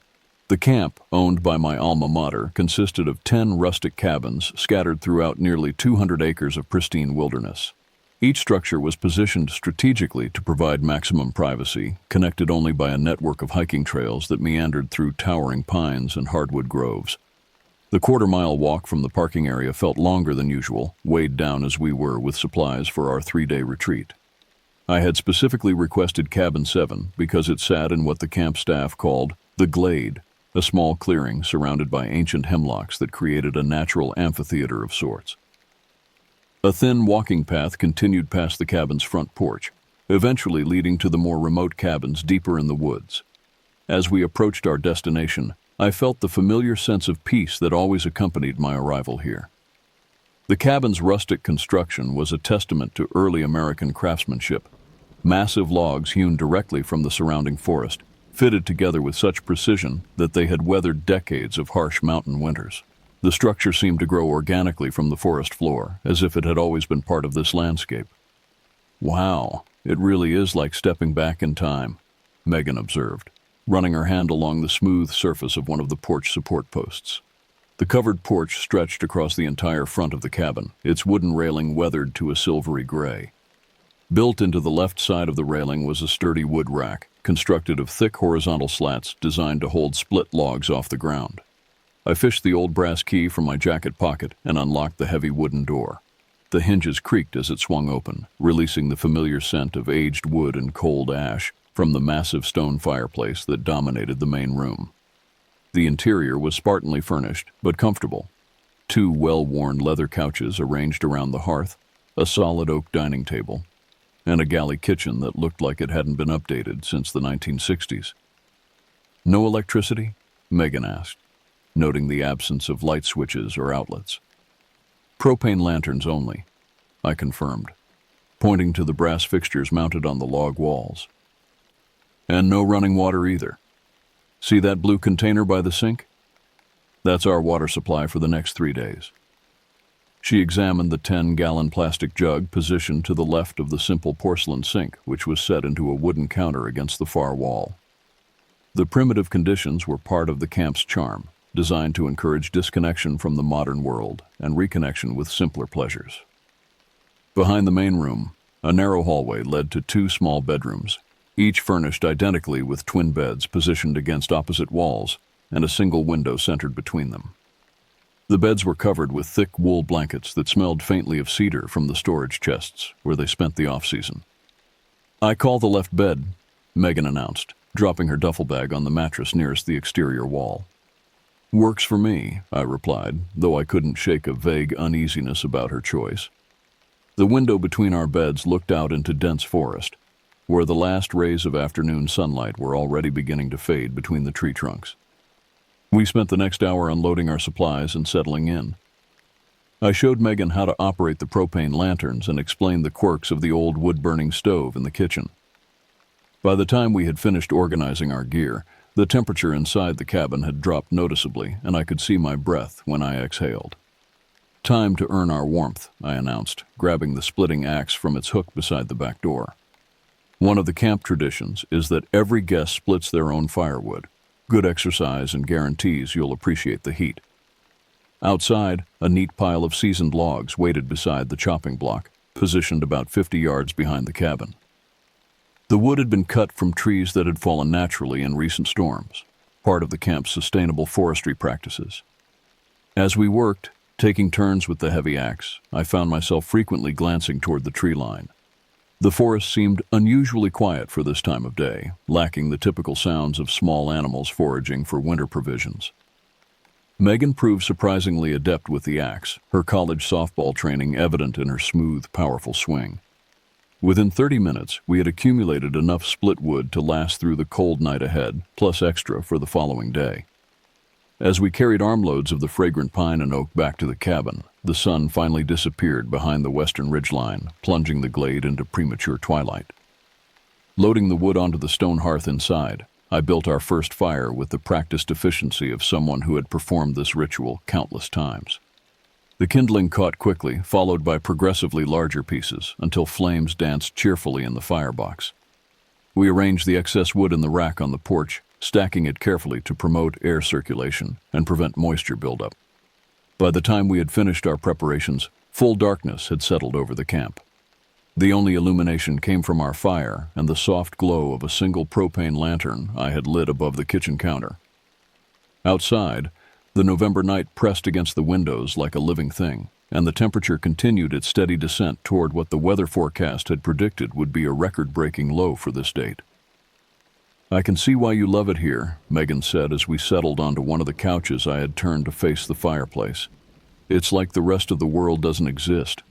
Speaker 1: The camp, owned by my alma mater, consisted of 10 rustic cabins scattered throughout nearly 200 acres of pristine wilderness. Each structure was positioned strategically to provide maximum privacy, connected only by a network of hiking trails that meandered through towering pines and hardwood groves. The quarter-mile walk from the parking area felt longer than usual, weighed down as we were with supplies for our 3-day retreat. I had specifically requested Cabin 7 because it sat in what the camp staff called the glade, a small clearing surrounded by ancient hemlocks that created a natural amphitheater of sorts. A thin walking path continued past the cabin's front porch, eventually leading to the more remote cabins deeper in the woods. As we approached our destination, I felt the familiar sense of peace that always accompanied my arrival here. The cabin's rustic construction was a testament to early American craftsmanship. Massive logs hewn directly from the surrounding forest, fitted together with such precision that they had weathered decades of harsh mountain winters. The structure seemed to grow organically from the forest floor, as if it had always been part of this landscape. "Wow, it really is like stepping back in time," Megan observed, running her hand along the smooth surface of one of the porch support posts. The covered porch stretched across the entire front of the cabin, its wooden railing weathered to a silvery gray. Built into the left side of the railing was a sturdy wood rack, constructed of thick horizontal slats designed to hold split logs off the ground. I fished the old brass key from my jacket pocket and unlocked the heavy wooden door. The hinges creaked as it swung open, releasing the familiar scent of aged wood and cold ash from the massive stone fireplace that dominated the main room. The interior was spartanly furnished, but comfortable. 2 well-worn leather couches arranged around the hearth, a solid oak dining table, and a galley kitchen that looked like it hadn't been updated since the 1960s. "No electricity?" Megan asked, noting the absence of light switches or outlets. "Propane lanterns only," I confirmed, pointing to the brass fixtures mounted on the log walls. "And no running water either. See that blue container by the sink? That's our water supply for the next 3 days." She examined the 10-gallon plastic jug positioned to the left of the simple porcelain sink, which was set into a wooden counter against the far wall. The primitive conditions were part of the camp's charm, designed to encourage disconnection from the modern world and reconnection with simpler pleasures. Behind the main room, a narrow hallway led to 2 small bedrooms, each furnished identically with twin beds positioned against opposite walls and a single window centered between them. The beds were covered with thick wool blankets that smelled faintly of cedar from the storage chests where they spent the off-season. "I call the left bed," Megan announced, dropping her duffel bag on the mattress nearest the exterior wall. "Works for me," I replied, though I couldn't shake a vague uneasiness about her choice. The window between our beds looked out into dense forest, where the last rays of afternoon sunlight were already beginning to fade between the tree trunks. We spent the next hour unloading our supplies and settling in. I showed Megan how to operate the propane lanterns and explained the quirks of the old wood-burning stove in the kitchen. By the time we had finished organizing our gear, the temperature inside the cabin had dropped noticeably, and I could see my breath when I exhaled. "Time to earn our warmth," I announced, grabbing the splitting axe from its hook beside the back door. "One of the camp traditions is that every guest splits their own firewood. Good exercise and guarantees you'll appreciate the heat." Outside, a neat pile of seasoned logs waited beside the chopping block, positioned about 50 yards behind the cabin. The wood had been cut from trees that had fallen naturally in recent storms, part of the camp's sustainable forestry practices. As we worked, taking turns with the heavy axe, I found myself frequently glancing toward the tree line. The forest seemed unusually quiet for this time of day, lacking the typical sounds of small animals foraging for winter provisions. Megan proved surprisingly adept with the axe, her college softball training evident in her smooth, powerful swing. Within 30 minutes, we had accumulated enough split wood to last through the cold night ahead, plus extra for the following day. As we carried armloads of the fragrant pine and oak back to the cabin, the sun finally disappeared behind the western ridgeline, plunging the glade into premature twilight. Loading the wood onto the stone hearth inside, I built our first fire with the practiced efficiency of someone who had performed this ritual countless times. The kindling caught quickly, followed by progressively larger pieces, until flames danced cheerfully in the firebox. We arranged the excess wood in the rack on the porch, stacking it carefully to promote air circulation and prevent moisture buildup. By the time we had finished our preparations, full darkness had settled over the camp. The only illumination came from our fire and the soft glow of a single propane lantern I had lit above the kitchen counter. Outside, the November night pressed against the windows like a living thing, and the temperature continued its steady descent toward what the weather forecast had predicted would be a record-breaking low for this date. "I can see why you love it here," Megan said as we settled onto one of the couches I had turned to face the fireplace. "It's like the rest of the world doesn't exist."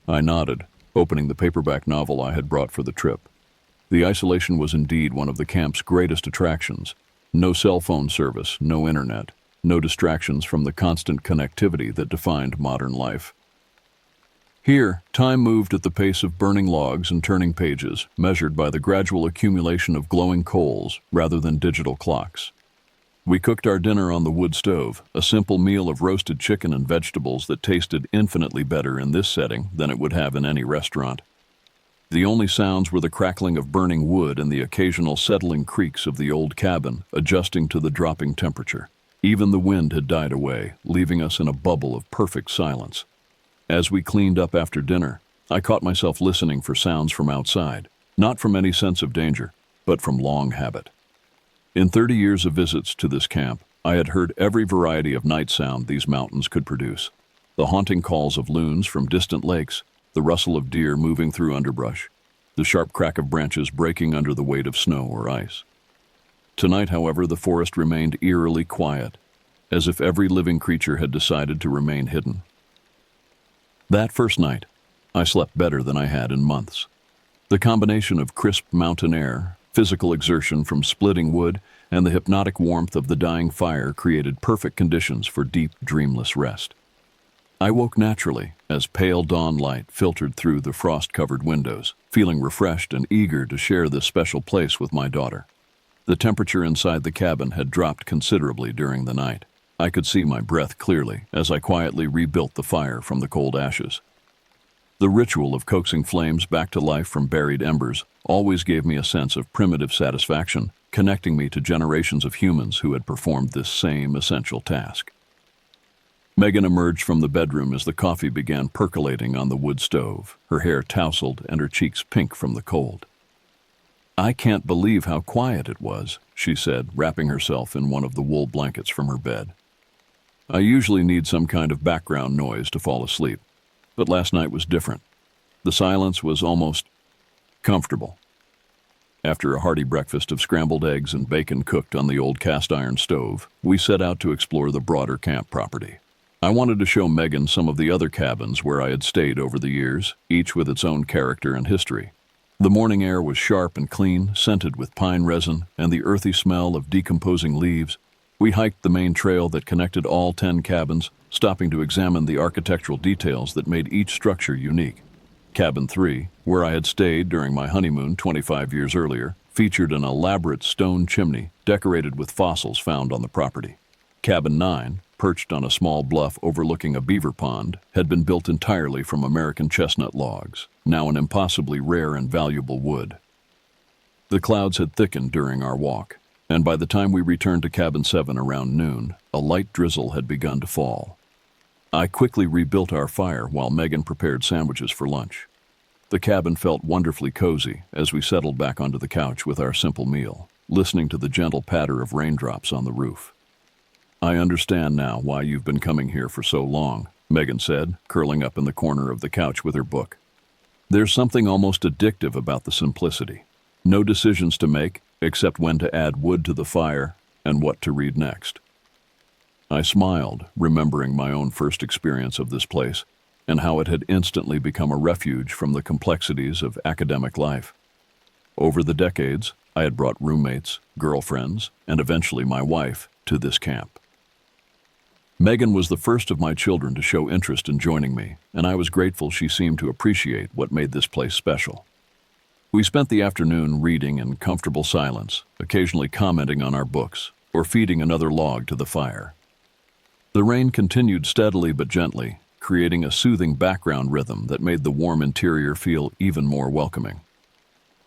Speaker 1: I nodded, opening the paperback novel I had brought for the trip. The isolation was indeed one of the camp's greatest attractions. No cell phone service, no internet, no distractions from the constant connectivity that defined modern life. Here, time moved at the pace of burning logs and turning pages, measured by the gradual accumulation of glowing coals rather than digital clocks. We cooked our dinner on the wood stove, a simple meal of roasted chicken and vegetables that tasted infinitely better in this setting than it would have in any restaurant. The only sounds were the crackling of burning wood and the occasional settling creaks of the old cabin, adjusting to the dropping temperature. Even the wind had died away, leaving us in a bubble of perfect silence. As we cleaned up after dinner, I caught myself listening for sounds from outside, not from any sense of danger, but from long habit. In 30 years of visits to this camp, I had heard every variety of night sound these mountains could produce. The haunting calls of loons from distant lakes, the rustle of deer moving through underbrush, the sharp crack of branches breaking under the weight of snow or ice. Tonight, however, the forest remained eerily quiet, as if every living creature had decided to remain hidden. That first night, I slept better than I had in months. The combination of crisp mountain air, physical exertion from splitting wood, and the hypnotic warmth of the dying fire created perfect conditions for deep, dreamless rest. I woke naturally as pale dawn light filtered through the frost-covered windows, feeling refreshed and eager to share this special place with my daughter. The temperature inside the cabin had dropped considerably during the night. I could see my breath clearly as I quietly rebuilt the fire from the cold ashes. The ritual of coaxing flames back to life from buried embers always gave me a sense of primitive satisfaction, connecting me to generations of humans who had performed this same essential task. Megan emerged from the bedroom as the coffee began percolating on the wood stove, her hair tousled and her cheeks pink from the cold. "I can't believe how quiet it was," she said, wrapping herself in one of the wool blankets from her bed. "I usually need some kind of background noise to fall asleep, but last night was different. The silence was almost comfortable." After a hearty breakfast of scrambled eggs and bacon cooked on the old cast-iron stove, we set out to explore the broader camp property. I wanted to show Megan some of the other cabins where I had stayed over the years, each with its own character and history. The morning air was sharp and clean, scented with pine resin and the earthy smell of decomposing leaves. We hiked the main trail that connected all 10 cabins, stopping to examine the architectural details that made each structure unique. Cabin 3, where I had stayed during my honeymoon 25 years earlier, featured an elaborate stone chimney decorated with fossils found on the property. Cabin 9, perched on a small bluff overlooking a beaver pond, had been built entirely from American chestnut logs, now an impossibly rare and valuable wood. The clouds had thickened during our walk, and by the time we returned to Cabin 7 around noon, a light drizzle had begun to fall. I quickly rebuilt our fire while Megan prepared sandwiches for lunch. The cabin felt wonderfully cozy as we settled back onto the couch with our simple meal, listening to the gentle patter of raindrops on the roof. "I understand now why you've been coming here for so long," Megan said, curling up in the corner of the couch with her book. "There's something almost addictive about the simplicity. No decisions to make, except when to add wood to the fire and what to read next." I smiled, remembering my own first experience of this place and how it had instantly become a refuge from the complexities of academic life. Over the decades, I had brought roommates, girlfriends, and eventually my wife to this camp. Megan was the first of my children to show interest in joining me, and I was grateful she seemed to appreciate what made this place special. We spent the afternoon reading in comfortable silence, occasionally commenting on our books or feeding another log to the fire. The rain continued steadily but gently, creating a soothing background rhythm that made the warm interior feel even more welcoming.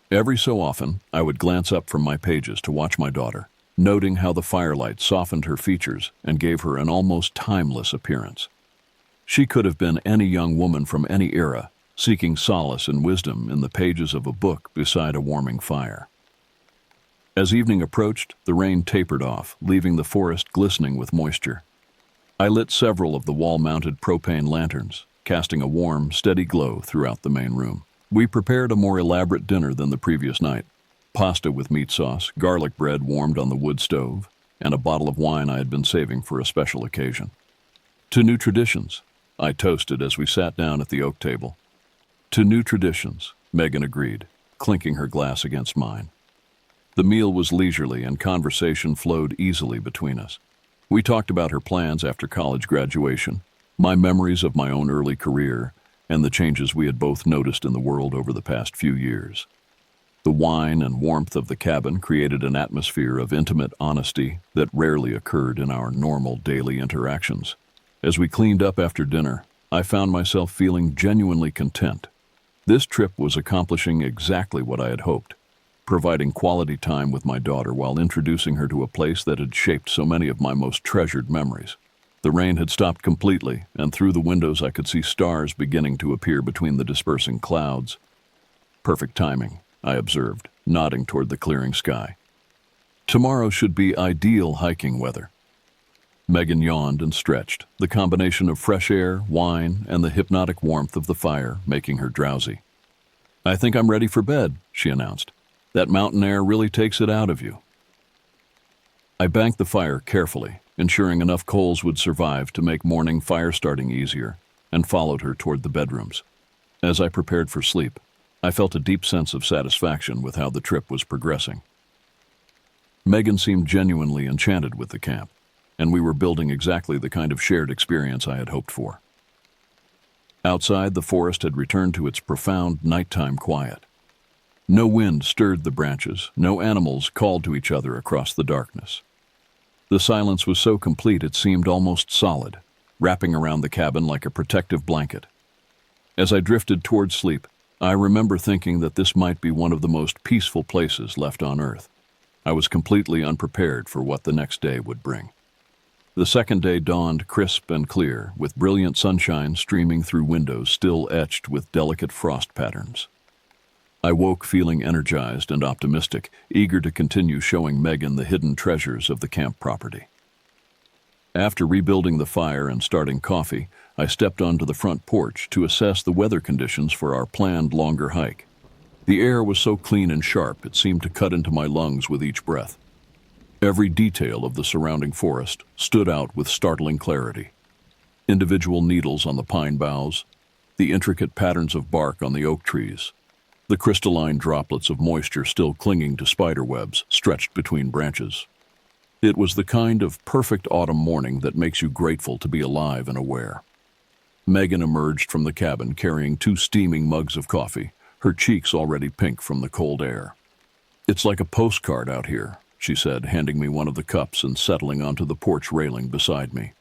Speaker 1: Every so often, I would glance up from my pages to watch my daughter. noting how the firelight softened her features and gave her an almost timeless appearance. She could have been any young woman from any era, seeking solace and wisdom in the pages of a book beside a warming fire. As evening approached, the rain tapered off, leaving the forest glistening with moisture. I lit several of the wall-mounted propane lanterns, casting a warm, steady glow throughout the main room. We prepared a more elaborate dinner than the previous night. Pasta with meat sauce, garlic bread warmed on the wood stove, and a bottle of wine I had been saving for a special occasion. To new traditions, I toasted as we sat down at the oak table. To new traditions, Megan agreed, clinking her glass against mine. The meal was leisurely and conversation flowed easily between us. We talked about her plans after college graduation, my memories of my own early career, and the changes we had both noticed in the world over the past few years. The wine and warmth of the cabin created an atmosphere of intimate honesty that rarely occurred in our normal daily interactions. As we cleaned up after dinner, I found myself feeling genuinely content. This trip was accomplishing exactly what I had hoped, providing quality time with my daughter while introducing her to a place that had shaped so many of my most treasured memories. The rain had stopped completely, and through the windows I could see stars beginning to appear between the dispersing clouds. Perfect timing, I observed, nodding toward the clearing sky. Tomorrow should be ideal hiking weather. Megan yawned and stretched, the combination of fresh air, wine, and the hypnotic warmth of the fire making her drowsy. "I think I'm ready for bed," she announced. "That mountain air really takes it out of you." I banked the fire carefully, ensuring enough coals would survive to make morning fire starting easier, and followed her toward the bedrooms. As I prepared for sleep, I felt a deep sense of satisfaction with how the trip was progressing. Megan seemed genuinely enchanted with the camp, and we were building exactly the kind of shared experience I had hoped for. Outside, the forest had returned to its profound nighttime quiet. No wind stirred the branches, no animals called to each other across the darkness. The silence was so complete it seemed almost solid, wrapping around the cabin like a protective blanket. As I drifted toward sleep, I remember thinking that this might be one of the most peaceful places left on Earth. I was completely unprepared for what the next day would bring. The second day dawned crisp and clear, with brilliant sunshine streaming through windows still etched with delicate frost patterns. I woke feeling energized and optimistic, eager to continue showing Megan the hidden treasures of the camp property. After rebuilding the fire and starting coffee, I stepped onto the front porch to assess the weather conditions for our planned longer hike. The air was so clean and sharp it seemed to cut into my lungs with each breath. Every detail of the surrounding forest stood out with startling clarity. Individual needles on the pine boughs, the intricate patterns of bark on the oak trees, the crystalline droplets of moisture still clinging to spider webs stretched between branches. It was the kind of perfect autumn morning that makes you grateful to be alive and aware. Megan emerged from the cabin carrying 2 steaming mugs of coffee, her cheeks already pink from the cold air. "It's like a postcard out here," she said, handing me one of the cups and settling onto the porch railing beside me.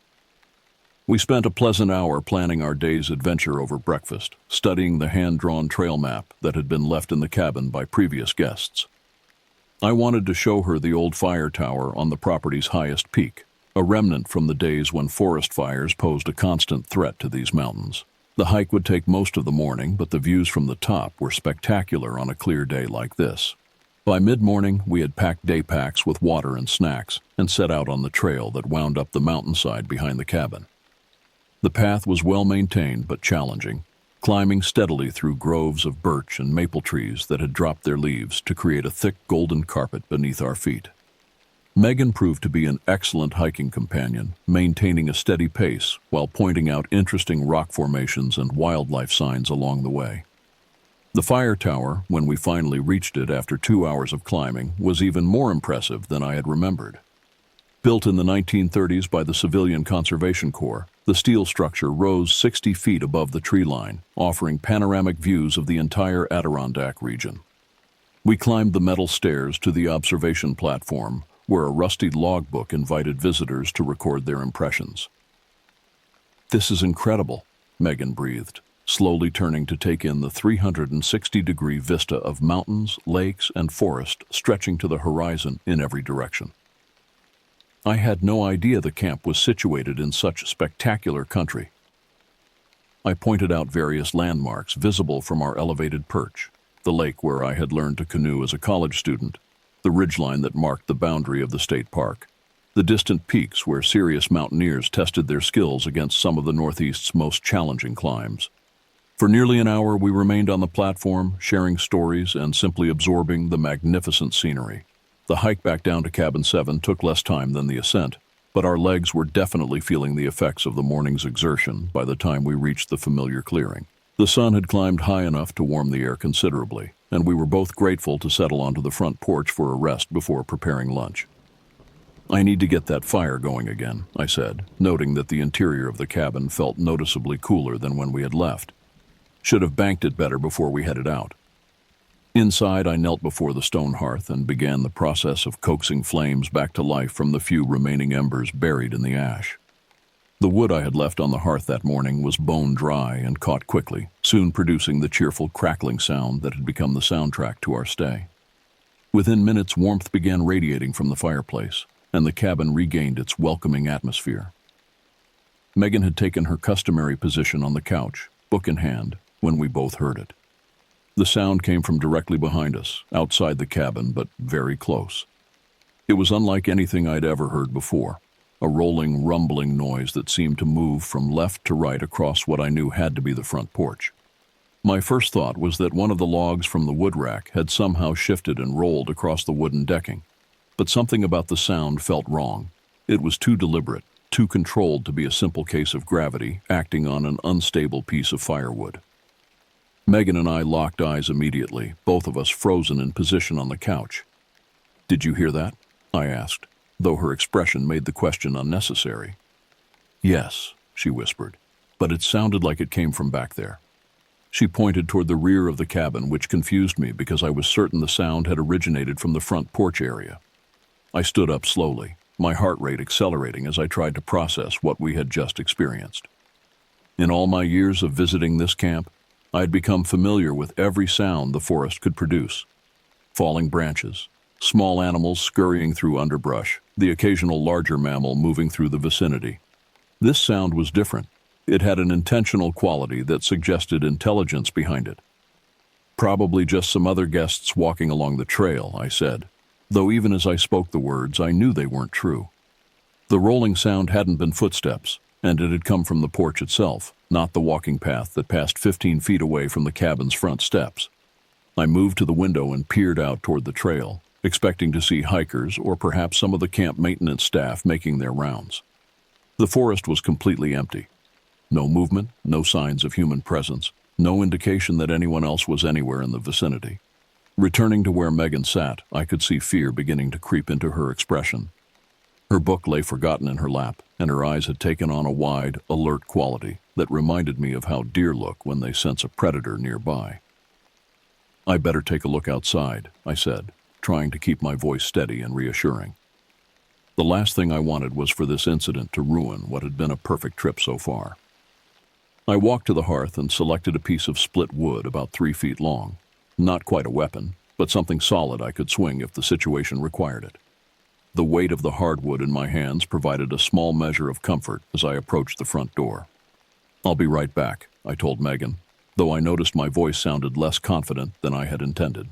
Speaker 1: We spent a pleasant hour planning our day's adventure over breakfast, studying the hand-drawn trail map that had been left in the cabin by previous guests. I wanted to show her the old fire tower on the property's highest peak, a remnant from the days when forest fires posed a constant threat to these mountains. The hike would take most of the morning, but the views from the top were spectacular on a clear day like this. By mid-morning, we had packed day packs with water and snacks and set out on the trail that wound up the mountainside behind the cabin. The path was well maintained but challenging, climbing steadily through groves of birch and maple trees that had dropped their leaves to create a thick golden carpet beneath our feet. Megan proved to be an excellent hiking companion, maintaining a steady pace while pointing out interesting rock formations and wildlife signs along the way. The fire tower, when we finally reached it after 2 hours of climbing, was even more impressive than I had remembered. Built in the 1930s by the Civilian Conservation Corps, the steel structure rose 60 feet above the tree line, offering panoramic views of the entire Adirondack region. We climbed the metal stairs to the observation platform, where a rusty logbook invited visitors to record their impressions. "This is incredible," Megan breathed, slowly turning to take in the 360-degree vista of mountains, lakes, and forest stretching to the horizon in every direction. I had no idea the camp was situated in such spectacular country. I pointed out various landmarks visible from our elevated perch: the lake where I had learned to canoe as a college student, the ridgeline that marked the boundary of the state park, the distant peaks where serious mountaineers tested their skills against some of the Northeast's most challenging climbs. For nearly an hour we remained on the platform, sharing stories and simply absorbing the magnificent scenery. The hike back down to Cabin 7 took less time than the ascent, but our legs were definitely feeling the effects of the morning's exertion by the time we reached the familiar clearing. The sun had climbed high enough to warm the air considerably, and we were both grateful to settle onto the front porch for a rest before preparing lunch. "I need to get that fire going again," I said, noting that the interior of the cabin felt noticeably cooler than when we had left. "Should have banked it better before we headed out." Inside, I knelt before the stone hearth and began the process of coaxing flames back to life from the few remaining embers buried in the ash. The wood I had left on the hearth that morning was bone dry and caught quickly, soon producing the cheerful crackling sound that had become the soundtrack to our stay. Within minutes, warmth began radiating from the fireplace, and the cabin regained its welcoming atmosphere. Megan had taken her customary position on the couch, book in hand, when we both heard it. The sound came from directly behind us, outside the cabin, but very close. It was unlike anything I'd ever heard before, a rolling, rumbling noise that seemed to move from left to right across what I knew had to be the front porch. My first thought was that one of the logs from the wood rack had somehow shifted and rolled across the wooden decking, but something about the sound felt wrong. It was too deliberate, too controlled to be a simple case of gravity acting on an unstable piece of firewood. Megan and I locked eyes immediately, both of us frozen in position on the couch. "Did you hear that?" I asked, though her expression made the question unnecessary. "Yes," she whispered, "but it sounded like it came from back there." She pointed toward the rear of the cabin, which confused me because I was certain the sound had originated from the front porch area. I stood up slowly, my heart rate accelerating as I tried to process what we had just experienced. In all my years of visiting this camp, I had become familiar with every sound the forest could produce: falling branches, small animals scurrying through underbrush, the occasional larger mammal moving through the vicinity. This sound was different. It had an intentional quality that suggested intelligence behind it. "Probably just some other guests walking along the trail," I said, though even as I spoke the words, I knew they weren't true. The rolling sound hadn't been footsteps, and it had come from the porch itself, not the walking path that passed 15 feet away from the cabin's front steps. I moved to the window and peered out toward the trail, expecting to see hikers or perhaps some of the camp maintenance staff making their rounds. The forest was completely empty. No movement, no signs of human presence, no indication that anyone else was anywhere in the vicinity. Returning to where Megan sat, I could see fear beginning to creep into her expression. Her book lay forgotten in her lap, and her eyes had taken on a wide, alert quality that reminded me of how deer look when they sense a predator nearby. "I better take a look outside," I said, trying to keep my voice steady and reassuring. The last thing I wanted was for this incident to ruin what had been a perfect trip so far. I walked to the hearth and selected a piece of split wood about 3 feet long. Not quite a weapon, but something solid I could swing if the situation required it. The weight of the hardwood in my hands provided a small measure of comfort as I approached the front door. "I'll be right back," I told Megan, though I noticed my voice sounded less confident than I had intended.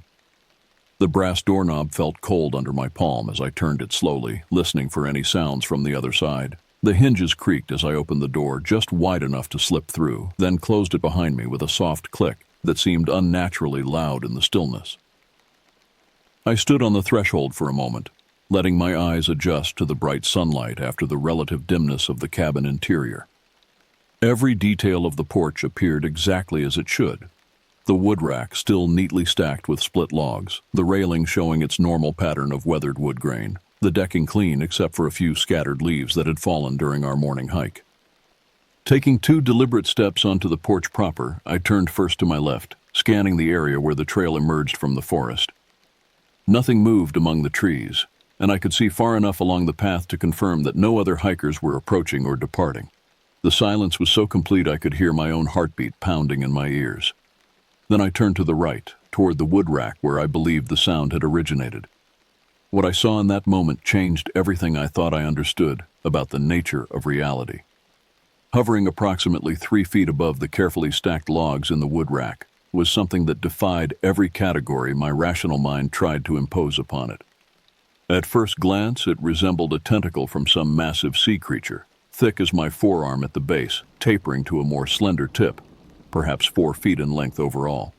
Speaker 1: The brass doorknob felt cold under my palm as I turned it slowly, listening for any sounds from the other side. The hinges creaked as I opened the door just wide enough to slip through, then closed it behind me with a soft click that seemed unnaturally loud in the stillness. I stood on the threshold for a moment, letting my eyes adjust to the bright sunlight after the relative dimness of the cabin interior. Every detail of the porch appeared exactly as it should. The wood rack still neatly stacked with split logs, the railing showing its normal pattern of weathered wood grain, the decking clean except for a few scattered leaves that had fallen during our morning hike. Taking 2 deliberate steps onto the porch proper, I turned first to my left, scanning the area where the trail emerged from the forest. Nothing moved among the trees, and I could see far enough along the path to confirm that no other hikers were approaching or departing. The silence was so complete I could hear my own heartbeat pounding in my ears. Then I turned to the right, toward the wood rack where I believed the sound had originated. What I saw in that moment changed everything I thought I understood about the nature of reality. Hovering approximately 3 feet above the carefully stacked logs in the wood rack was something that defied every category my rational mind tried to impose upon it. At first glance, it resembled a tentacle from some massive sea creature, thick as my forearm at the base, tapering to a more slender tip, perhaps 4 feet in length overall.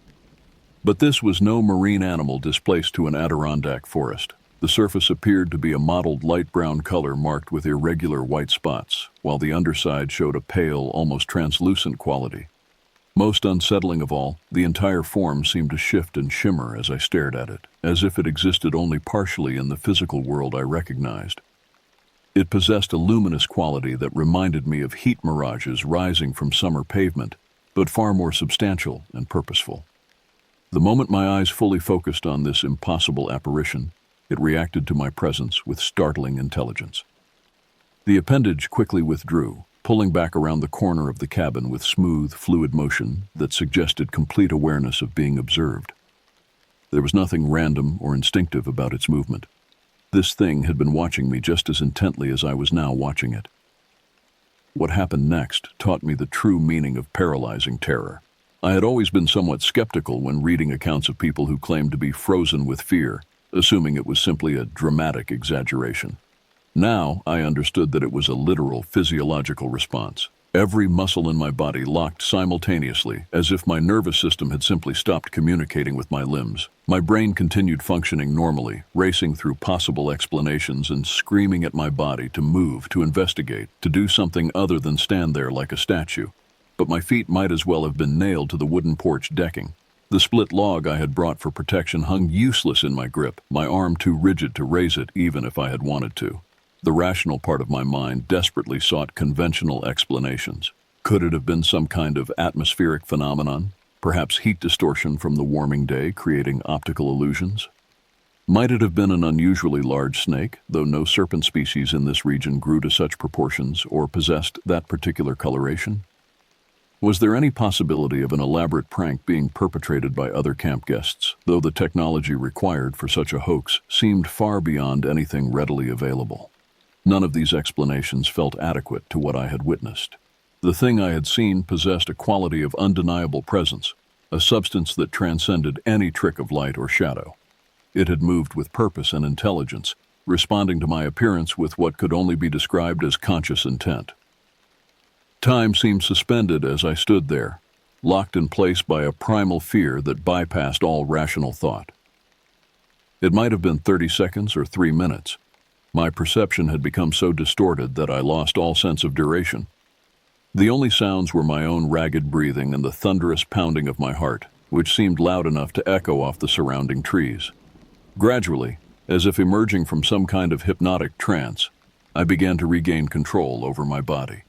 Speaker 1: But this was no marine animal displaced to an Adirondack forest. The surface appeared to be a mottled light brown color marked with irregular white spots, while the underside showed a pale, almost translucent quality. Most unsettling of all, the entire form seemed to shift and shimmer as I stared at it, as if it existed only partially in the physical world I recognized. It possessed a luminous quality that reminded me of heat mirages rising from summer pavement, but far more substantial and purposeful. The moment my eyes fully focused on this impossible apparition, it reacted to my presence with startling intelligence. The appendage quickly withdrew, pulling back around the corner of the cabin with smooth, fluid motion that suggested complete awareness of being observed. There was nothing random or instinctive about its movement. This thing had been watching me just as intently as I was now watching it. What happened next taught me the true meaning of paralyzing terror. I had always been somewhat skeptical when reading accounts of people who claimed to be frozen with fear, assuming it was simply a dramatic exaggeration. Now, I understood that it was a literal physiological response. Every muscle in my body locked simultaneously, as if my nervous system had simply stopped communicating with my limbs. My brain continued functioning normally, racing through possible explanations and screaming at my body to move, to investigate, to do something other than stand there like a statue. But my feet might as well have been nailed to the wooden porch decking. The split log I had brought for protection hung useless in my grip, my arm too rigid to raise it even if I had wanted to. The rational part of my mind desperately sought conventional explanations. Could it have been some kind of atmospheric phenomenon? Perhaps heat distortion from the warming day creating optical illusions? Might it have been an unusually large snake, though no serpent species in this region grew to such proportions or possessed that particular coloration? Was there any possibility of an elaborate prank being perpetrated by other camp guests, though the technology required for such a hoax seemed far beyond anything readily available? None of these explanations felt adequate to what I had witnessed. The thing I had seen possessed a quality of undeniable presence, a substance that transcended any trick of light or shadow. It had moved with purpose and intelligence, responding to my appearance with what could only be described as conscious intent. Time seemed suspended as I stood there, locked in place by a primal fear that bypassed all rational thought. It might have been 30 seconds or 3 minutes. My perception had become so distorted that I lost all sense of duration. The only sounds were my own ragged breathing and the thunderous pounding of my heart, which seemed loud enough to echo off the surrounding trees. Gradually, as if emerging from some kind of hypnotic trance, I began to regain control over my body.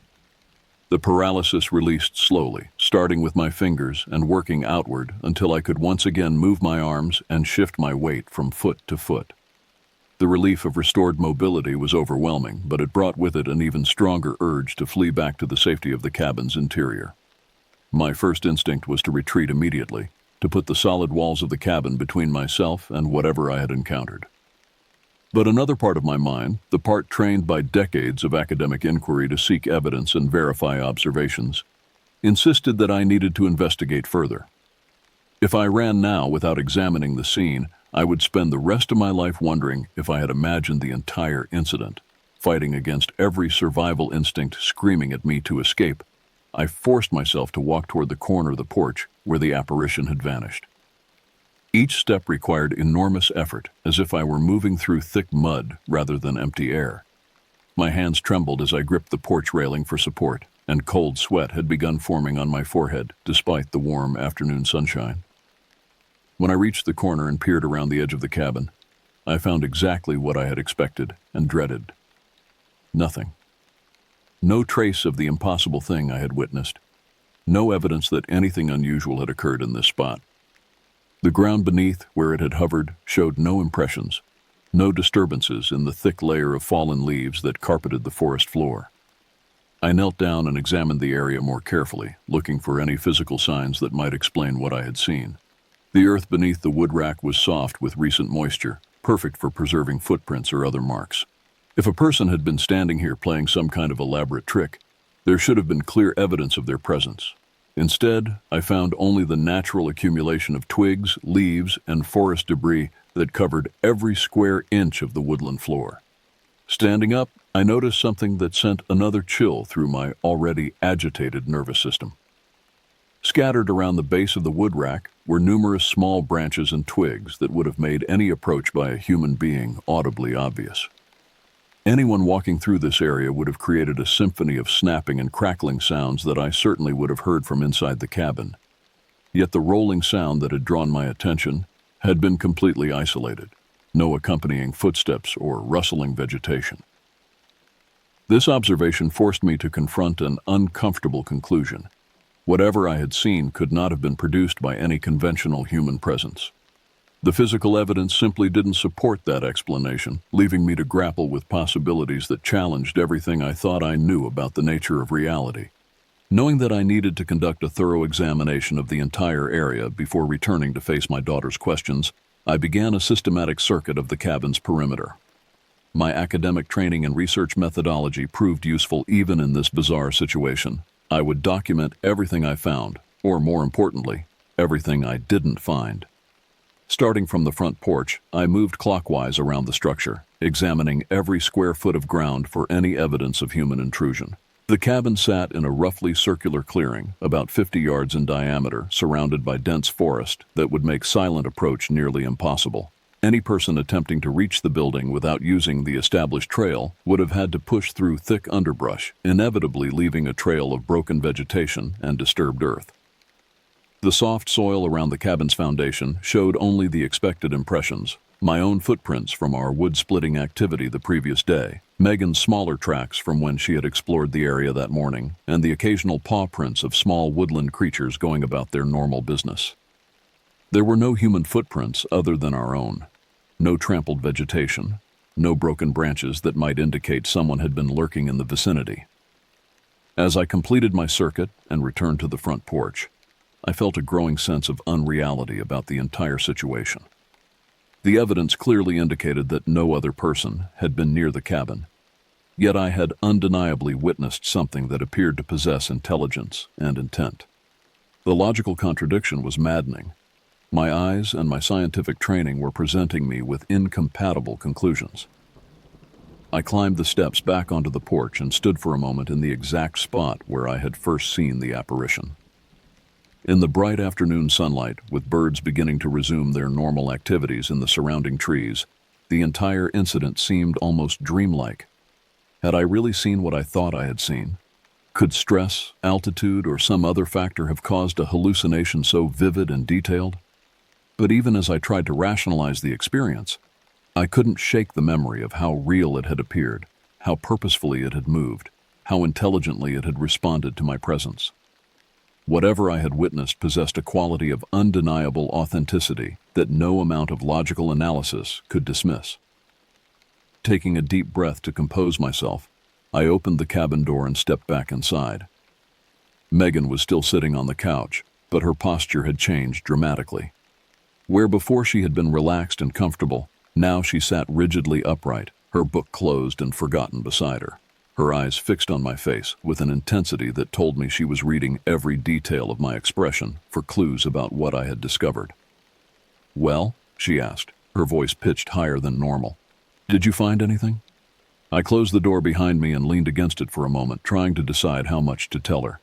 Speaker 1: The paralysis released slowly, starting with my fingers and working outward until I could once again move my arms and shift my weight from foot to foot. The relief of restored mobility was overwhelming, but it brought with it an even stronger urge to flee back to the safety of the cabin's interior. My first instinct was to retreat immediately, to put the solid walls of the cabin between myself and whatever I had encountered. But another part of my mind, the part trained by decades of academic inquiry to seek evidence and verify observations, insisted that I needed to investigate further. If I ran now without examining the scene, I would spend the rest of my life wondering if I had imagined the entire incident. Fighting against every survival instinct screaming at me to escape, I forced myself to walk toward the corner of the porch where the apparition had vanished. Each step required enormous effort, as if I were moving through thick mud rather than empty air. My hands trembled as I gripped the porch railing for support, and cold sweat had begun forming on my forehead despite the warm afternoon sunshine. When I reached the corner and peered around the edge of the cabin, I found exactly what I had expected and dreaded. Nothing. No trace of the impossible thing I had witnessed. No evidence that anything unusual had occurred in this spot. The ground beneath, where it had hovered, showed no impressions, no disturbances in the thick layer of fallen leaves that carpeted the forest floor. I knelt down and examined the area more carefully, looking for any physical signs that might explain what I had seen. The earth beneath the wood rack was soft with recent moisture, perfect for preserving footprints or other marks. If a person had been standing here playing some kind of elaborate trick, there should have been clear evidence of their presence. Instead, I found only the natural accumulation of twigs, leaves, and forest debris that covered every square inch of the woodland floor. Standing up, I noticed something that sent another chill through my already agitated nervous system. Scattered around the base of the wood rack were numerous small branches and twigs that would have made any approach by a human being audibly obvious. Anyone walking through this area would have created a symphony of snapping and crackling sounds that I certainly would have heard from inside the cabin. Yet the rolling sound that had drawn my attention had been completely isolated, no accompanying footsteps or rustling vegetation. This observation forced me to confront an uncomfortable conclusion. Whatever I had seen could not have been produced by any conventional human presence. The physical evidence simply didn't support that explanation, leaving me to grapple with possibilities that challenged everything I thought I knew about the nature of reality. Knowing that I needed to conduct a thorough examination of the entire area before returning to face my daughter's questions, I began a systematic circuit of the cabin's perimeter. My academic training and research methodology proved useful even in this bizarre situation. I would document everything I found, or more importantly, everything I didn't find. Starting from the front porch, I moved clockwise around the structure, examining every square foot of ground for any evidence of human intrusion. The cabin sat in a roughly circular clearing, about 50 yards in diameter, surrounded by dense forest that would make silent approach nearly impossible. Any person attempting to reach the building without using the established trail would have had to push through thick underbrush, inevitably leaving a trail of broken vegetation and disturbed earth. The soft soil around the cabin's foundation showed only the expected impressions: my own footprints from our wood-splitting activity the previous day, Megan's smaller tracks from when she had explored the area that morning, and the occasional paw prints of small woodland creatures going about their normal business. There were no human footprints other than our own. No trampled vegetation, no broken branches that might indicate someone had been lurking in the vicinity. As I completed my circuit and returned to the front porch, I felt a growing sense of unreality about the entire situation. The evidence clearly indicated that no other person had been near the cabin, yet I had undeniably witnessed something that appeared to possess intelligence and intent. The logical contradiction was maddening. My eyes and my scientific training were presenting me with incompatible conclusions. I climbed the steps back onto the porch and stood for a moment in the exact spot where I had first seen the apparition. In the bright afternoon sunlight, with birds beginning to resume their normal activities in the surrounding trees, the entire incident seemed almost dreamlike. Had I really seen what I thought I had seen? Could stress, altitude, or some other factor have caused a hallucination so vivid and detailed? But even as I tried to rationalize the experience, I couldn't shake the memory of how real it had appeared, how purposefully it had moved, how intelligently it had responded to my presence. Whatever I had witnessed possessed a quality of undeniable authenticity that no amount of logical analysis could dismiss. Taking a deep breath to compose myself, I opened the cabin door and stepped back inside. Megan was still sitting on the couch, but her posture had changed dramatically. Where before she had been relaxed and comfortable, now she sat rigidly upright, her book closed and forgotten beside her. Her eyes fixed on my face with an intensity that told me she was reading every detail of my expression for clues about what I had discovered. "Well?" she asked, her voice pitched higher than normal. "Did you find anything?" I closed the door behind me and leaned against it for a moment, trying to decide how much to tell her.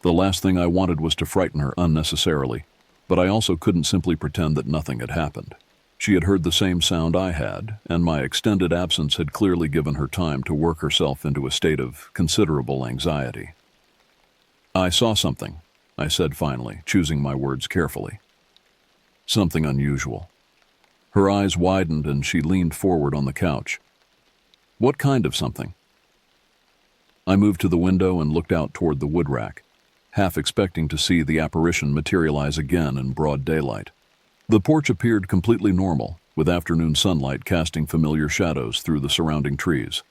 Speaker 1: The last thing I wanted was to frighten her unnecessarily, but I also couldn't simply pretend that nothing had happened. She had heard the same sound I had, and my extended absence had clearly given her time to work herself into a state of considerable anxiety. "I saw something," I said finally, choosing my words carefully. "Something unusual." Her eyes widened and she leaned forward on the couch. "What kind of something?" I moved to the window and looked out toward the wood rack, half expecting to see the apparition materialize again in broad daylight. The porch appeared completely normal, with afternoon sunlight casting familiar shadows through the surrounding trees.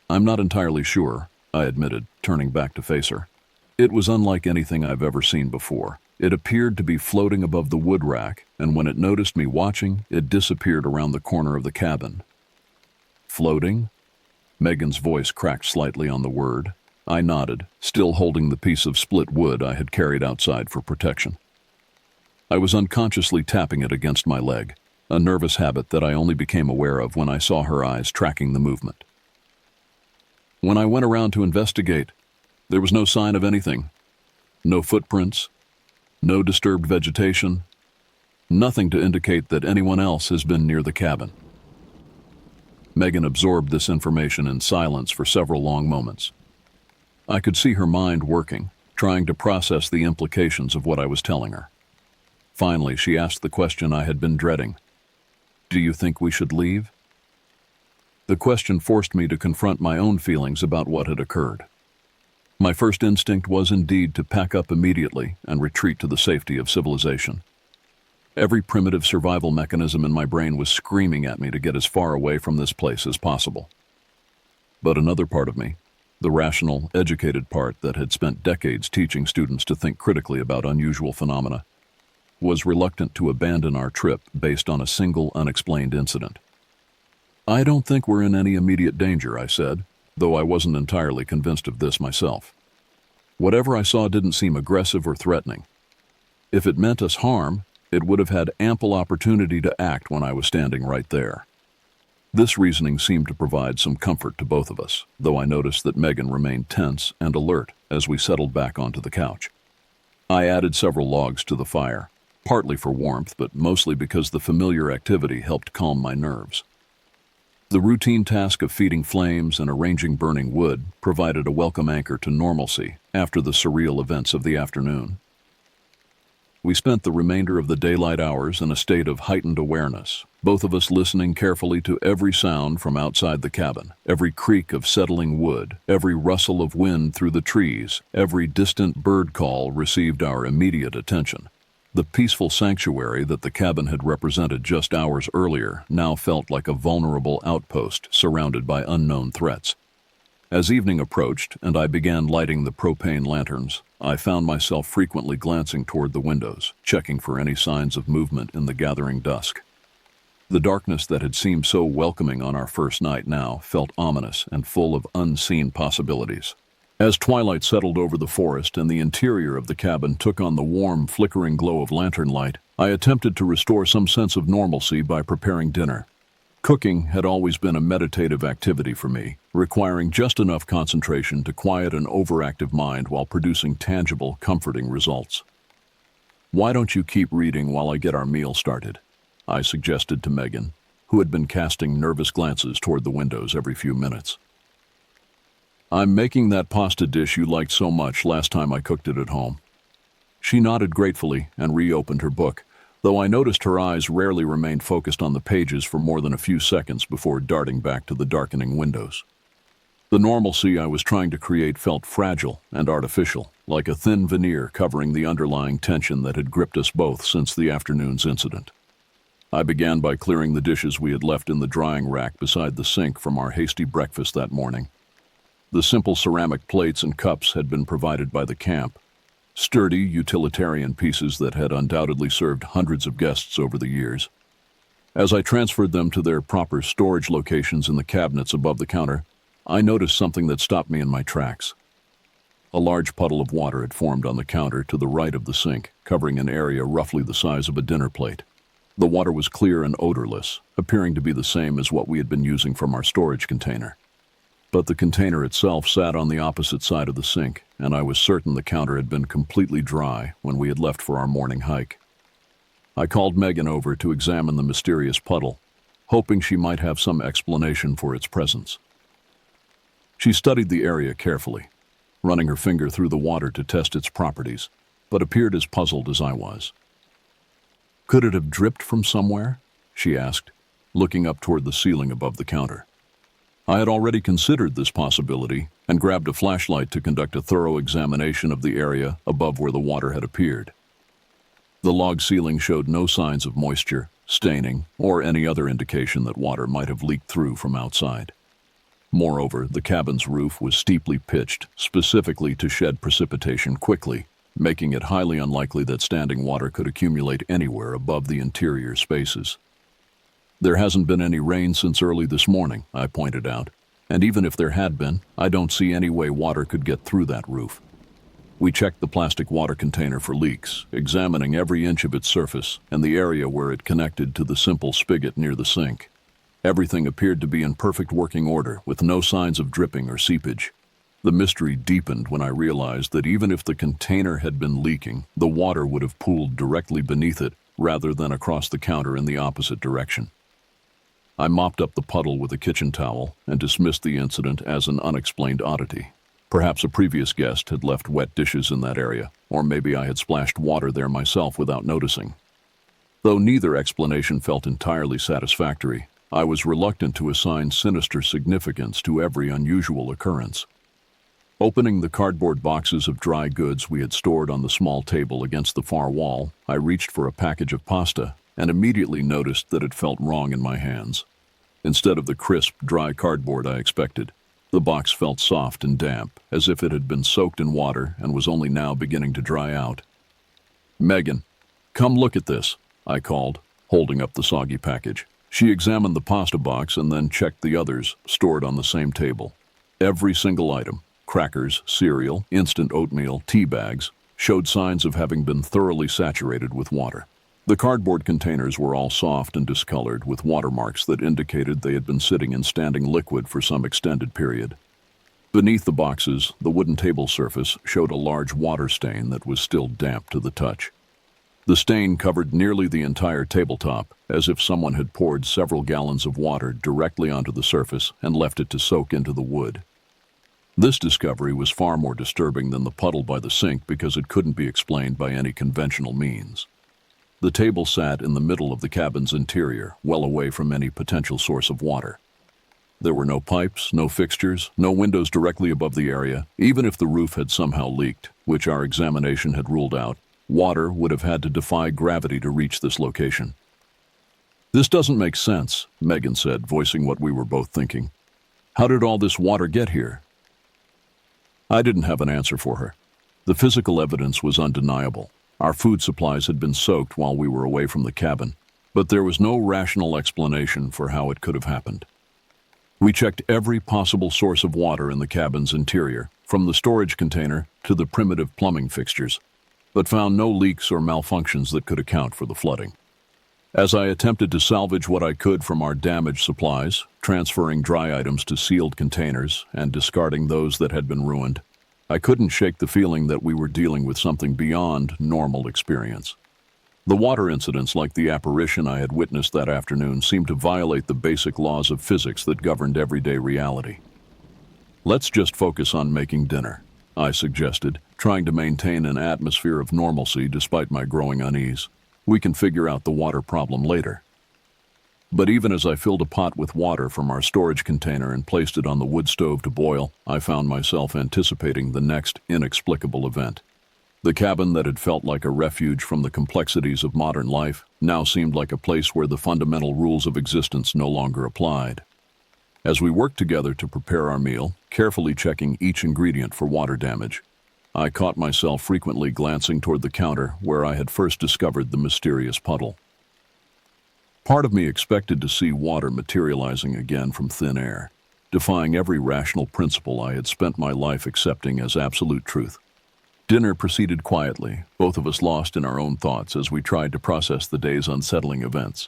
Speaker 1: "I'm not entirely sure," I admitted, turning back to face her. "It was unlike anything I've ever seen before. It appeared to be floating above the wood rack, and when it noticed me watching, it disappeared around the corner of the cabin. Floating? Megan's voice cracked slightly on the word. I nodded, still holding the piece of split wood I had carried outside for protection. I was unconsciously tapping it against my leg, a nervous habit that I only became aware of when I saw her eyes tracking the movement. When I went around to investigate, there was no sign of anything. No footprints, no disturbed vegetation, nothing to indicate that anyone else has been near the cabin. Megan absorbed this information in silence for several long moments. I could see her mind working, trying to process the implications of what I was telling her. Finally, she asked the question I had been dreading. "Do you think we should leave?" The question forced me to confront my own feelings about what had occurred. My first instinct was indeed to pack up immediately and retreat to the safety of civilization. Every primitive survival mechanism in my brain was screaming at me to get as far away from this place as possible. But another part of me, the rational, educated part that had spent decades teaching students to think critically about unusual phenomena, was reluctant to abandon our trip based on a single unexplained incident. "I don't think we're in any immediate danger," I said, though I wasn't entirely convinced of this myself. Whatever I saw didn't seem aggressive or threatening. If it meant us harm, it would have had ample opportunity to act when I was standing right there. This reasoning seemed to provide some comfort to both of us, though I noticed that Megan remained tense and alert as we settled back onto the couch. I added several logs to the fire, partly for warmth, but mostly because the familiar activity helped calm my nerves. The routine task of feeding flames and arranging burning wood provided a welcome anchor to normalcy after the surreal events of the afternoon. We spent the remainder of the daylight hours in a state of heightened awareness, both of us listening carefully to every sound from outside the cabin, every creak of settling wood, every rustle of wind through the trees, every distant bird call received our immediate attention. The peaceful sanctuary that the cabin had represented just hours earlier now felt like a vulnerable outpost surrounded by unknown threats. As evening approached and I began lighting the propane lanterns, I found myself frequently glancing toward the windows, checking for any signs of movement in the gathering dusk. The darkness that had seemed so welcoming on our first night now felt ominous and full of unseen possibilities. As twilight settled over the forest and the interior of the cabin took on the warm, flickering glow of lantern light, I attempted to restore some sense of normalcy by preparing dinner. Cooking had always been a meditative activity for me, requiring just enough concentration to quiet an overactive mind while producing tangible, comforting results. "Why don't you keep reading while I get our meal started?" I suggested to Megan, who had been casting nervous glances toward the windows every few minutes. "I'm making that pasta dish you liked so much last time I cooked it at home." She nodded gratefully and reopened her book, though I noticed her eyes rarely remained focused on the pages for more than a few seconds before darting back to the darkening windows. The normalcy I was trying to create felt fragile and artificial, like a thin veneer covering the underlying tension that had gripped us both since the afternoon's incident. I began by clearing the dishes we had left in the drying rack beside the sink from our hasty breakfast that morning. The simple ceramic plates and cups had been provided by the camp, sturdy, utilitarian pieces that had undoubtedly served hundreds of guests over the years. As I transferred them to their proper storage locations in the cabinets above the counter, I noticed something that stopped me in my tracks. A large puddle of water had formed on the counter to the right of the sink, covering an area roughly the size of a dinner plate. The water was clear and odorless, appearing to be the same as what we had been using from our storage container. But the container itself sat on the opposite side of the sink, and I was certain the counter had been completely dry when we had left for our morning hike. I called Megan over to examine the mysterious puddle, hoping she might have some explanation for its presence. She studied the area carefully, running her finger through the water to test its properties, but appeared as puzzled as I was. "Could it have dripped from somewhere?" she asked, looking up toward the ceiling above the counter. I had already considered this possibility and grabbed a flashlight to conduct a thorough examination of the area above where the water had appeared. The log ceiling showed no signs of moisture, staining, or any other indication that water might have leaked through from outside. Moreover, the cabin's roof was steeply pitched, specifically to shed precipitation quickly, making it highly unlikely that standing water could accumulate anywhere above the interior spaces. "There hasn't been any rain since early this morning," I pointed out, "and even if there had been, I don't see any way water could get through that roof." We checked the plastic water container for leaks, examining every inch of its surface and the area where it connected to the simple spigot near the sink. Everything appeared to be in perfect working order, with no signs of dripping or seepage. The mystery deepened when I realized that even if the container had been leaking, the water would have pooled directly beneath it rather than across the counter in the opposite direction. I mopped up the puddle with a kitchen towel and dismissed the incident as an unexplained oddity. Perhaps a previous guest had left wet dishes in that area, or maybe I had splashed water there myself without noticing. Though neither explanation felt entirely satisfactory, I was reluctant to assign sinister significance to every unusual occurrence. Opening the cardboard boxes of dry goods we had stored on the small table against the far wall, I reached for a package of pasta and immediately noticed that it felt wrong in my hands. Instead of the crisp, dry cardboard I expected, the box felt soft and damp, as if it had been soaked in water and was only now beginning to dry out. "Megan, come look at this," I called, holding up the soggy package. She examined the pasta box and then checked the others stored on the same table. Every single item, crackers, cereal, instant oatmeal, tea bags, showed signs of having been thoroughly saturated with water. The cardboard containers were all soft and discolored, with watermarks that indicated they had been sitting in standing liquid for some extended period. Beneath the boxes, the wooden table surface showed a large water stain that was still damp to the touch. The stain covered nearly the entire tabletop, as if someone had poured several gallons of water directly onto the surface and left it to soak into the wood. This discovery was far more disturbing than the puddle by the sink because it couldn't be explained by any conventional means. The table sat in the middle of the cabin's interior, well away from any potential source of water. There were no pipes, no fixtures, no windows directly above the area. Even if the roof had somehow leaked, which our examination had ruled out, water would have had to defy gravity to reach this location. "This doesn't make sense," Megan said, voicing what we were both thinking. "How did all this water get here?" I didn't have an answer for her. The physical evidence was undeniable. Our food supplies had been soaked while we were away from the cabin, but there was no rational explanation for how it could have happened. We checked every possible source of water in the cabin's interior, from the storage container to the primitive plumbing fixtures, but found no leaks or malfunctions that could account for the flooding. As I attempted to salvage what I could from our damaged supplies, transferring dry items to sealed containers and discarding those that had been ruined, I couldn't shake the feeling that we were dealing with something beyond normal experience. The water incidents, like the apparition I had witnessed that afternoon, seemed to violate the basic laws of physics that governed everyday reality. "Let's just focus on making dinner," I suggested, trying to maintain an atmosphere of normalcy despite my growing unease. "We can figure out the water problem later." But even as I filled a pot with water from our storage container and placed it on the wood stove to boil, I found myself anticipating the next inexplicable event. The cabin that had felt like a refuge from the complexities of modern life now seemed like a place where the fundamental rules of existence no longer applied. As we worked together to prepare our meal, carefully checking each ingredient for water damage, I caught myself frequently glancing toward the counter where I had first discovered the mysterious puddle. Part of me expected to see water materializing again from thin air, defying every rational principle I had spent my life accepting as absolute truth. Dinner proceeded quietly, both of us lost in our own thoughts as we tried to process the day's unsettling events.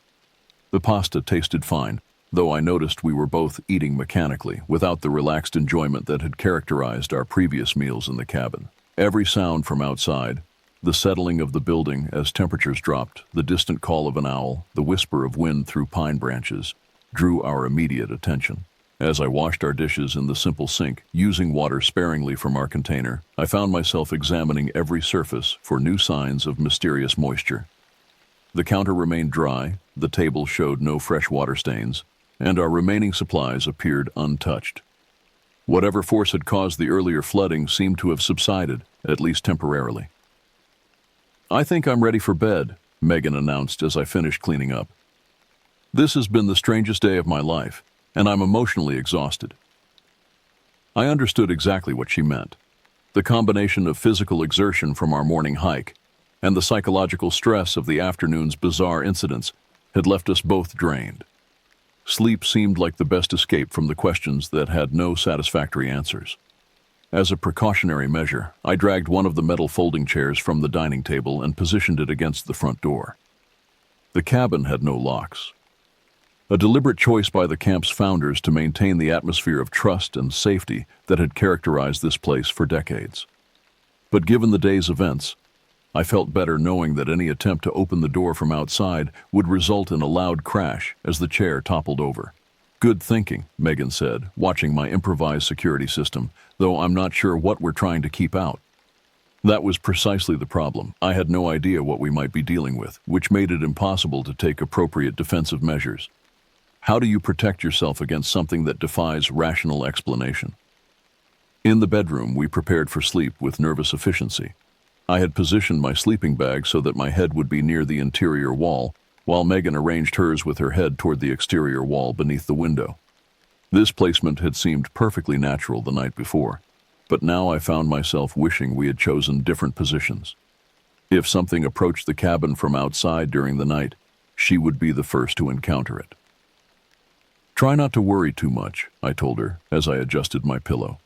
Speaker 1: The pasta tasted fine, though I noticed we were both eating mechanically, without the relaxed enjoyment that had characterized our previous meals in the cabin. Every sound from outside, the settling of the building as temperatures dropped, the distant call of an owl, the whisper of wind through pine branches, drew our immediate attention. As I washed our dishes in the simple sink, using water sparingly from our container, I found myself examining every surface for new signs of mysterious moisture. The counter remained dry, the table showed no fresh water stains, and our remaining supplies appeared untouched. Whatever force had caused the earlier flooding seemed to have subsided, at least temporarily. "I think I'm ready for bed," Megan announced as I finished cleaning up. "This has been the strangest day of my life, and I'm emotionally exhausted." I understood exactly what she meant. The combination of physical exertion from our morning hike and the psychological stress of the afternoon's bizarre incidents had left us both drained. Sleep seemed like the best escape from the questions that had no satisfactory answers. As a precautionary measure, I dragged one of the metal folding chairs from the dining table and positioned it against the front door. The cabin had no locks. A deliberate choice by the camp's founders to maintain the atmosphere of trust and safety that had characterized this place for decades. But given the day's events, I felt better knowing that any attempt to open the door from outside would result in a loud crash as the chair toppled over. "Good thinking," Megan said, watching my improvised security system, though I'm not sure what we're trying to keep out. That was precisely the problem. I had no idea what we might be dealing with, which made it impossible to take appropriate defensive measures. How do you protect yourself against something that defies rational explanation? In the bedroom, we prepared for sleep with nervous efficiency. I had positioned my sleeping bag so that my head would be near the interior wall, while Megan arranged hers with her head toward the exterior wall beneath the window. This placement had seemed perfectly natural the night before, but now I found myself wishing we had chosen different positions. If something approached the cabin from outside during the night, she would be the first to encounter it. "Try not to worry too much," I told her as I adjusted my pillow.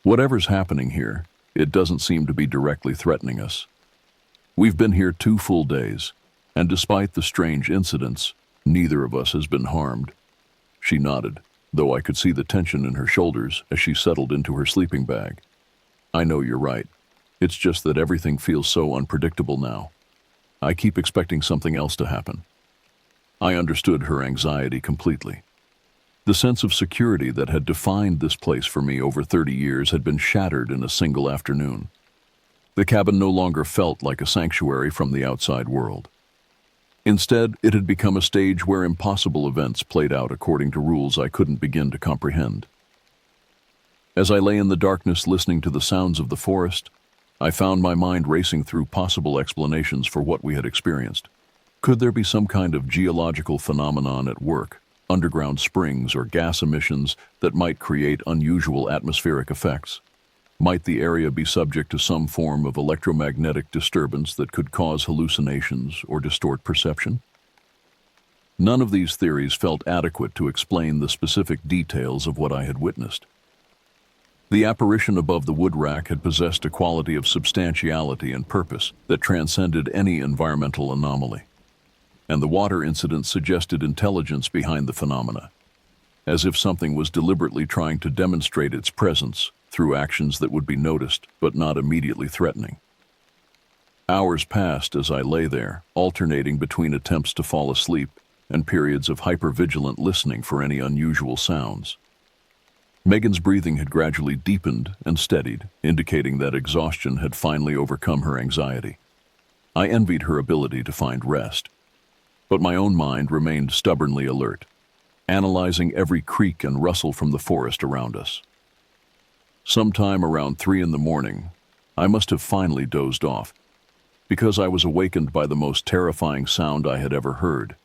Speaker 1: "Whatever's happening here, it doesn't seem to be directly threatening us. We've been here 2 full days, and despite the strange incidents, neither of us has been harmed." She nodded, though I could see the tension in her shoulders as she settled into her sleeping bag. "I know you're right. It's just that everything feels so unpredictable now. I keep expecting something else to happen." I understood her anxiety completely. The sense of security that had defined this place for me over 30 years had been shattered in a single afternoon. The cabin no longer felt like a sanctuary from the outside world. Instead, it had become a stage where impossible events played out according to rules I couldn't begin to comprehend. As I lay in the darkness listening to the sounds of the forest, I found my mind racing through possible explanations for what we had experienced. Could there be some kind of geological phenomenon at work, underground springs or gas emissions that might create unusual atmospheric effects? Might the area be subject to some form of electromagnetic disturbance that could cause hallucinations or distort perception? None of these theories felt adequate to explain the specific details of what I had witnessed. The apparition above the wood rack had possessed a quality of substantiality and purpose that transcended any environmental anomaly. And the water incident suggested intelligence behind the phenomena, as if something was deliberately trying to demonstrate its presence through actions that would be noticed but not immediately threatening. Hours passed as I lay there, alternating between attempts to fall asleep and periods of hypervigilant listening for any unusual sounds. Megan's breathing had gradually deepened and steadied, indicating that exhaustion had finally overcome her anxiety. I envied her ability to find rest. But my own mind remained stubbornly alert, analyzing every creak and rustle from the forest around us. Sometime around 3 a.m, I must have finally dozed off, because I was awakened by the most terrifying sound I had ever heard.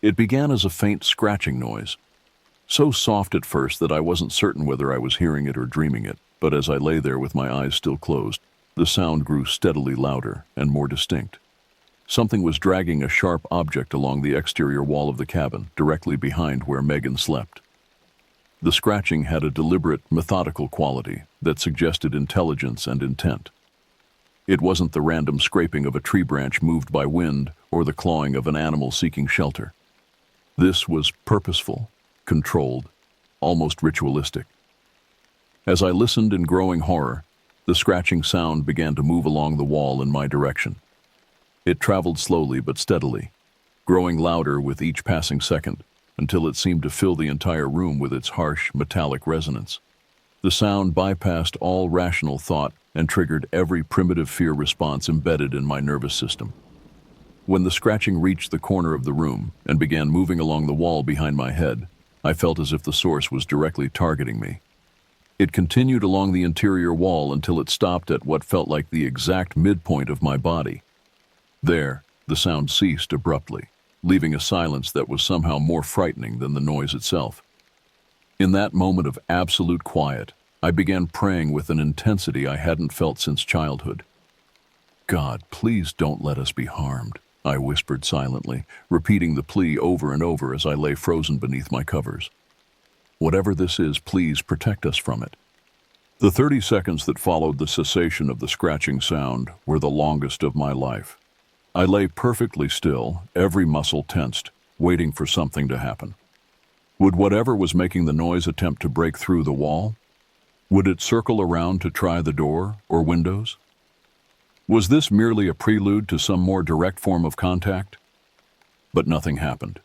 Speaker 1: It began as a faint scratching noise, so soft at first that I wasn't certain whether I was hearing it or dreaming it, but as I lay there with my eyes still closed, the sound grew steadily louder and more distinct. Something was dragging a sharp object along the exterior wall of the cabin, directly behind where Megan slept. The scratching had a deliberate, methodical quality that suggested intelligence and intent. It wasn't the random scraping of a tree branch moved by wind or the clawing of an animal seeking shelter. This was purposeful, controlled, almost ritualistic. As I listened in growing horror, the scratching sound began to move along the wall in my direction. It traveled slowly but steadily, growing louder with each passing second, until it seemed to fill the entire room with its harsh, metallic resonance. The sound bypassed all rational thought and triggered every primitive fear response embedded in my nervous system. When the scratching reached the corner of the room and began moving along the wall behind my head, I felt as if the source was directly targeting me. It continued along the interior wall until it stopped at what felt like the exact midpoint of my body. There, the sound ceased abruptly, leaving a silence that was somehow more frightening than the noise itself. In that moment of absolute quiet, I began praying with an intensity I hadn't felt since childhood. "God, please don't let us be harmed," I whispered silently, repeating the plea over and over as I lay frozen beneath my covers. "Whatever this is, please protect us from it." The 30 seconds that followed the cessation of the scratching sound were the longest of my life. I lay perfectly still, every muscle tensed, waiting for something to happen. Would whatever was making the noise attempt to break through the wall? Would it circle around to try the door or windows? Was this merely a prelude to some more direct form of contact? But nothing happened.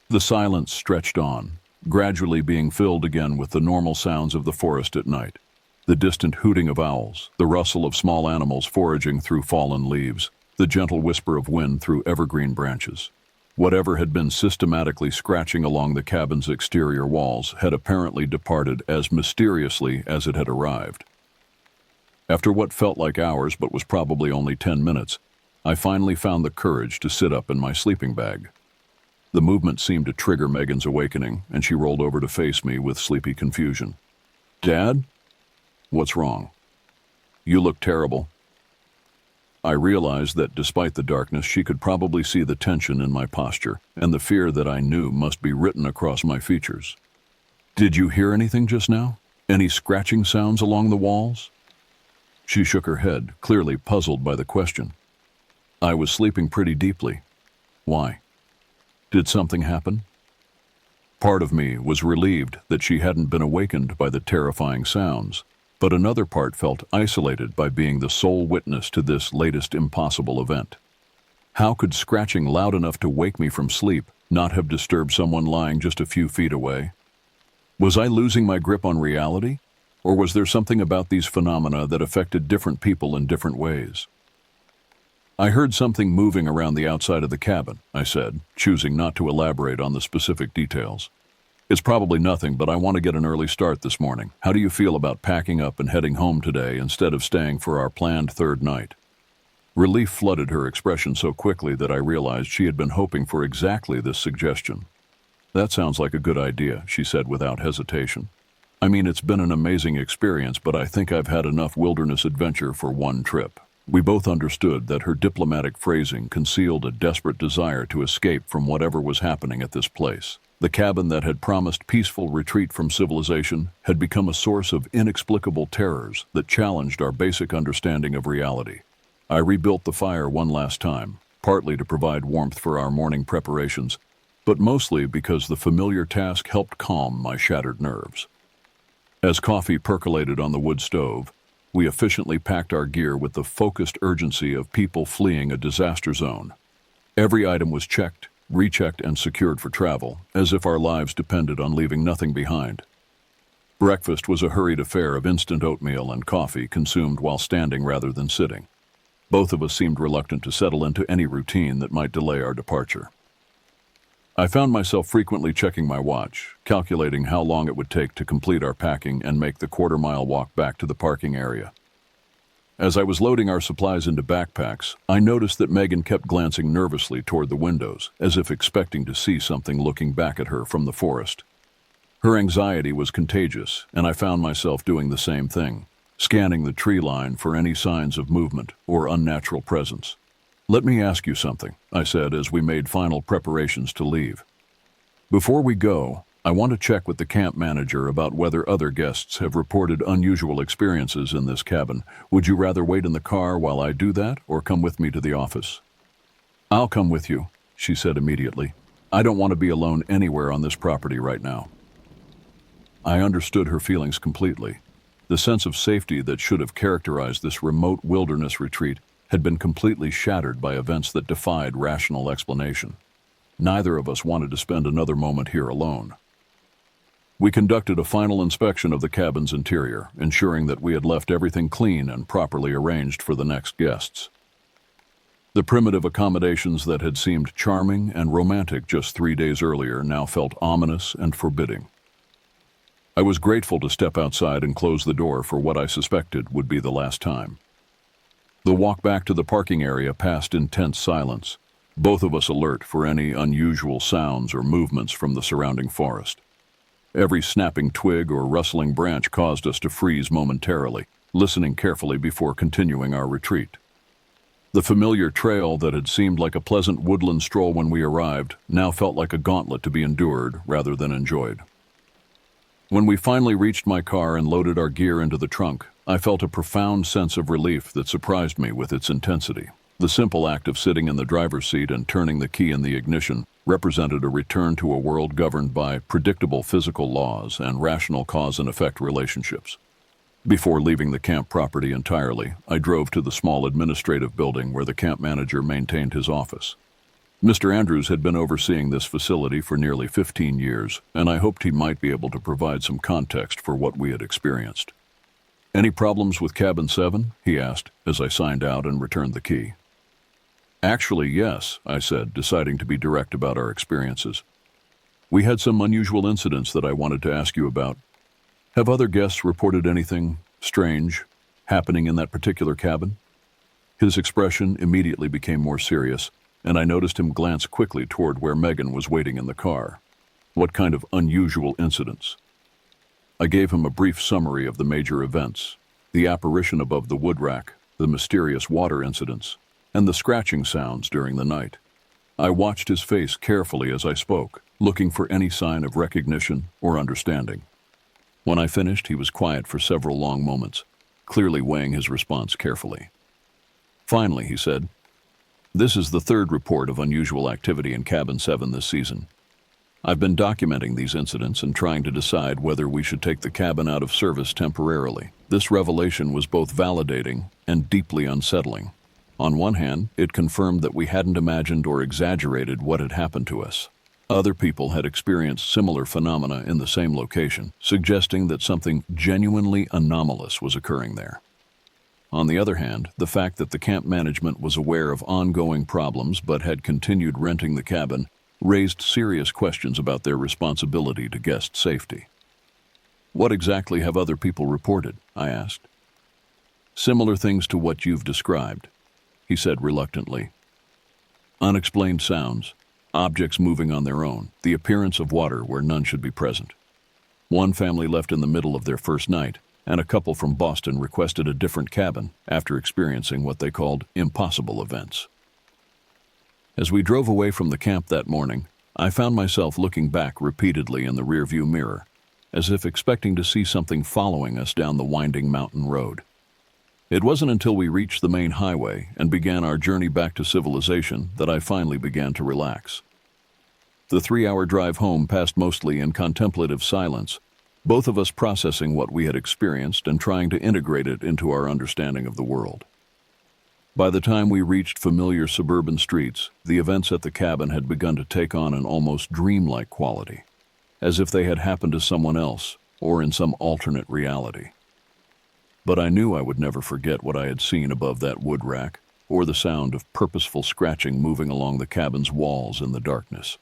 Speaker 1: The silence stretched on, gradually being filled again with the normal sounds of the forest at night. The distant hooting of owls, the rustle of small animals foraging through fallen leaves, the gentle whisper of wind through evergreen branches. Whatever had been systematically scratching along the cabin's exterior walls had apparently departed as mysteriously as it had arrived. After what felt like hours but was probably only 10 minutes, I finally found the courage to sit up in my sleeping bag. The movement seemed to trigger Megan's awakening, and she rolled over to face me with sleepy confusion. "Dad? What's wrong? You look terrible." I realized that despite the darkness, she could probably see the tension in my posture and the fear that I knew must be written across my features. "Did you hear anything just now? Any scratching sounds along the walls?" She shook her head, clearly puzzled by the question. "I was sleeping pretty deeply. Why? Did something happen?" Part of me was relieved that she hadn't been awakened by the terrifying sounds, but another part felt isolated by being the sole witness to this latest impossible event. How could scratching loud enough to wake me from sleep not have disturbed someone lying just a few feet away? Was I losing my grip on reality, or was there something about these phenomena that affected different people in different ways? "I heard something moving around the outside of the cabin," I said, choosing not to elaborate on the specific details. "It's probably nothing, but I want to get an early start this morning. How do you feel about packing up and heading home today instead of staying for our planned third night?" Relief flooded her expression so quickly that I realized she had been hoping for exactly this suggestion. "That sounds like a good idea," she said without hesitation. "I mean, it's been an amazing experience, but I think I've had enough wilderness adventure for one trip." We both understood that her diplomatic phrasing concealed a desperate desire to escape from whatever was happening at this place. The cabin that had promised peaceful retreat from civilization had become a source of inexplicable terrors that challenged our basic understanding of reality. I rebuilt the fire one last time, partly to provide warmth for our morning preparations, but mostly because the familiar task helped calm my shattered nerves. As coffee percolated on the wood stove, we efficiently packed our gear with the focused urgency of people fleeing a disaster zone. Every item was checked, rechecked, and secured for travel, as if our lives depended on leaving nothing behind. Breakfast was a hurried affair of instant oatmeal and coffee consumed while standing rather than sitting. Both of us seemed reluctant to settle into any routine that might delay our departure. I found myself frequently checking my watch, calculating how long it would take to complete our packing and make the quarter-mile walk back to the parking area. As I was loading our supplies into backpacks, I noticed that Megan kept glancing nervously toward the windows, as if expecting to see something looking back at her from the forest. Her anxiety was contagious, and I found myself doing the same thing, scanning the tree line for any signs of movement or unnatural presence. "Let me ask you something," I said as we made final preparations to leave. "Before we go, I want to check with the camp manager about whether other guests have reported unusual experiences in this cabin. Would you rather wait in the car while I do that, or come with me to the office?" "I'll come with you," she said immediately. "I don't want to be alone anywhere on this property right now." I understood her feelings completely. The sense of safety that should have characterized this remote wilderness retreat had been completely shattered by events that defied rational explanation. Neither of us wanted to spend another moment here alone. We conducted a final inspection of the cabin's interior, ensuring that we had left everything clean and properly arranged for the next guests. The primitive accommodations that had seemed charming and romantic just 3 days earlier now felt ominous and forbidding. I was grateful to step outside and close the door for what I suspected would be the last time. The walk back to the parking area passed in tense silence, both of us alert for any unusual sounds or movements from the surrounding forest. Every snapping twig or rustling branch caused us to freeze momentarily, listening carefully before continuing our retreat. The familiar trail that had seemed like a pleasant woodland stroll when we arrived now felt like a gauntlet to be endured rather than enjoyed. When we finally reached my car and loaded our gear into the trunk, I felt a profound sense of relief that surprised me with its intensity. The simple act of sitting in the driver's seat and turning the key in the ignition represented a return to a world governed by predictable physical laws and rational cause and effect relationships. Before leaving the camp property entirely, I drove to the small administrative building where the camp manager maintained his office. Mr. Andrews had been overseeing this facility for nearly 15 years, and I hoped he might be able to provide some context for what we had experienced. "Any problems with Cabin 7?" he asked as I signed out and returned the key. "Actually, yes," I said, deciding to be direct about our experiences. "We had some unusual incidents that I wanted to ask you about. Have other guests reported anything strange happening in that particular cabin?" His expression immediately became more serious, and I noticed him glance quickly toward where Megan was waiting in the car. "What kind of unusual incidents?" I gave him a brief summary of the major events: the apparition above the wood rack, the mysterious water incidents, and the scratching sounds during the night. I watched his face carefully as I spoke, looking for any sign of recognition or understanding. When I finished, he was quiet for several long moments, clearly weighing his response carefully. Finally, he said, "This is the third report of unusual activity in Cabin 7 this season. I've been documenting these incidents and trying to decide whether we should take the cabin out of service temporarily. This revelation was both validating and deeply unsettling. On one hand, it confirmed that we hadn't imagined or exaggerated what had happened to us. Other people had experienced similar phenomena in the same location, suggesting that something genuinely anomalous was occurring there. On the other hand, the fact that the camp management was aware of ongoing problems but had continued renting the cabin raised serious questions about their responsibility to guest safety." "What exactly have other people reported?" I asked. "Similar things to what you've described," he said reluctantly. "Unexplained sounds, objects moving on their own, the appearance of water where none should be present. One family left in the middle of their first night, and a couple from Boston requested a different cabin after experiencing what they called impossible events." As we drove away from the camp that morning, I found myself looking back repeatedly in the rearview mirror, as if expecting to see something following us down the winding mountain road. It wasn't until we reached the main highway and began our journey back to civilization that I finally began to relax. The 3-hour drive home passed mostly in contemplative silence, both of us processing what we had experienced and trying to integrate it into our understanding of the world. By the time we reached familiar suburban streets, the events at the cabin had begun to take on an almost dreamlike quality, as if they had happened to someone else or in some alternate reality. But I knew I would never forget what I had seen above that wood rack, or the sound of purposeful scratching moving along the cabin's walls in the darkness.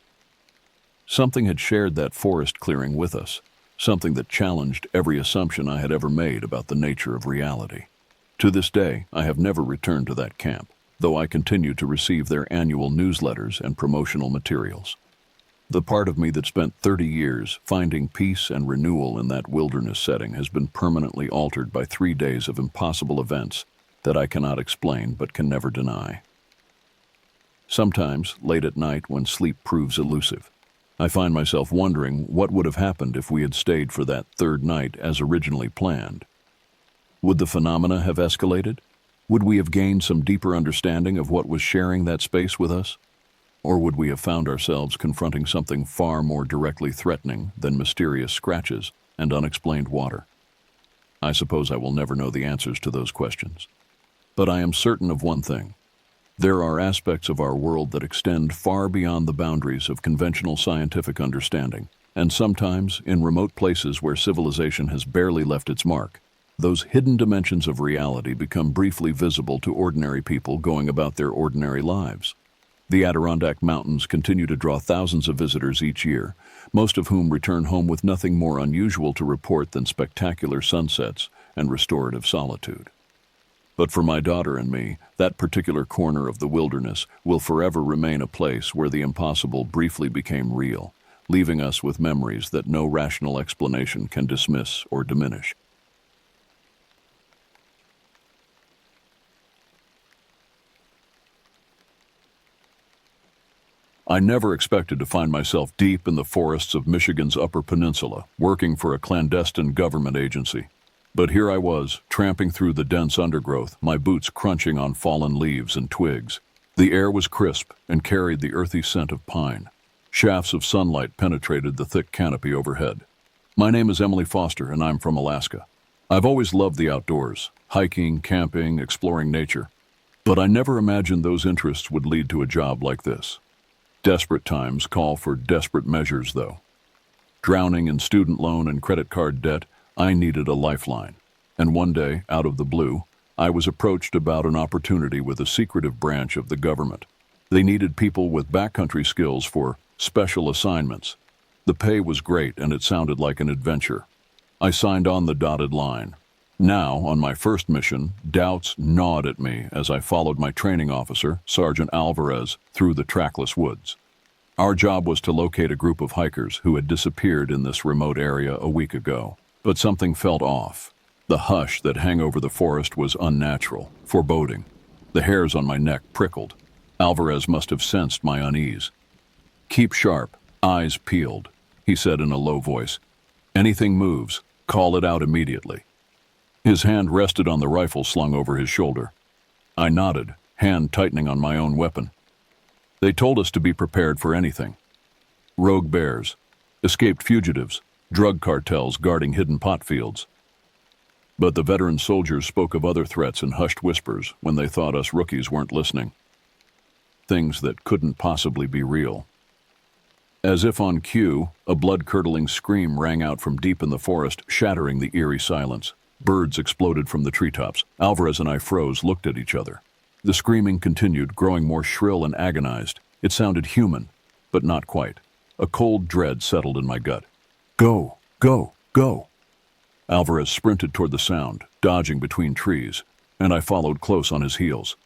Speaker 1: Something had shared that forest clearing with us, something that challenged every assumption I had ever made about the nature of reality. To this day, I have never returned to that camp, though I continue to receive their annual newsletters and promotional materials. The part of me that spent 30 years finding peace and renewal in that wilderness setting has been permanently altered by 3 days of impossible events that I cannot explain but can never deny. Sometimes, late at night when sleep proves elusive, I find myself wondering what would have happened if we had stayed for that third night as originally planned. Would the phenomena have escalated? Would we have gained some deeper understanding of what was sharing that space with us? Or would we have found ourselves confronting something far more directly threatening than mysterious scratches and unexplained water? I suppose I will never know the answers to those questions. But I am certain of one thing. There are aspects of our world that extend far beyond the boundaries of conventional scientific understanding, and sometimes, in remote places where civilization has barely left its mark, those hidden dimensions of reality become briefly visible to ordinary people going about their ordinary lives. The Adirondack Mountains continue to draw thousands of visitors each year, most of whom return home with nothing more unusual to report than spectacular sunsets and restorative solitude. But for my daughter and me, that particular corner of the wilderness will forever remain a place where the impossible briefly became real, leaving us with memories that no rational explanation can dismiss or diminish. I never expected to find myself deep in the forests of Michigan's Upper Peninsula, working for a clandestine government agency. But here I was, tramping through the dense undergrowth, my boots crunching on fallen leaves and twigs. The air was crisp and carried the earthy scent of pine. Shafts of sunlight penetrated the thick canopy overhead. My name is Emily Foster, and I'm from Alaska. I've always loved the outdoors, hiking, camping, exploring nature. But I never imagined those interests would lead to a job like this. Desperate times call for desperate measures, though. Drowning in student loan and credit card debt, I needed a lifeline. And one day, out of the blue, I was approached about an opportunity with a secretive branch of the government. They needed people with backcountry skills for special assignments. The pay was great, and it sounded like an adventure. I signed on the dotted line. Now, on my first mission, doubts gnawed at me as I followed my training officer, Sergeant Alvarez, through the trackless woods. Our job was to locate a group of hikers who had disappeared in this remote area a week ago. But something felt off. The hush that hung over the forest was unnatural, foreboding. The hairs on my neck prickled. Alvarez must have sensed my unease. "Keep sharp, eyes peeled," he said in a low voice. "Anything moves, call it out immediately." His hand rested on the rifle slung over his shoulder. I nodded, hand tightening on my own weapon. They told us to be prepared for anything. Rogue bears, escaped fugitives, drug cartels guarding hidden pot fields. But the veteran soldiers spoke of other threats in hushed whispers when they thought us rookies weren't listening. Things that couldn't possibly be real. As if on cue, a blood-curdling scream rang out from deep in the forest, shattering the eerie silence. Birds exploded from the treetops. Alvarez and I froze, looked at each other. The screaming continued, growing more shrill and agonized. It sounded human, but not quite. A cold dread settled in my gut. "Go, go, go!" Alvarez sprinted toward the sound, dodging between trees, and I followed close on his heels.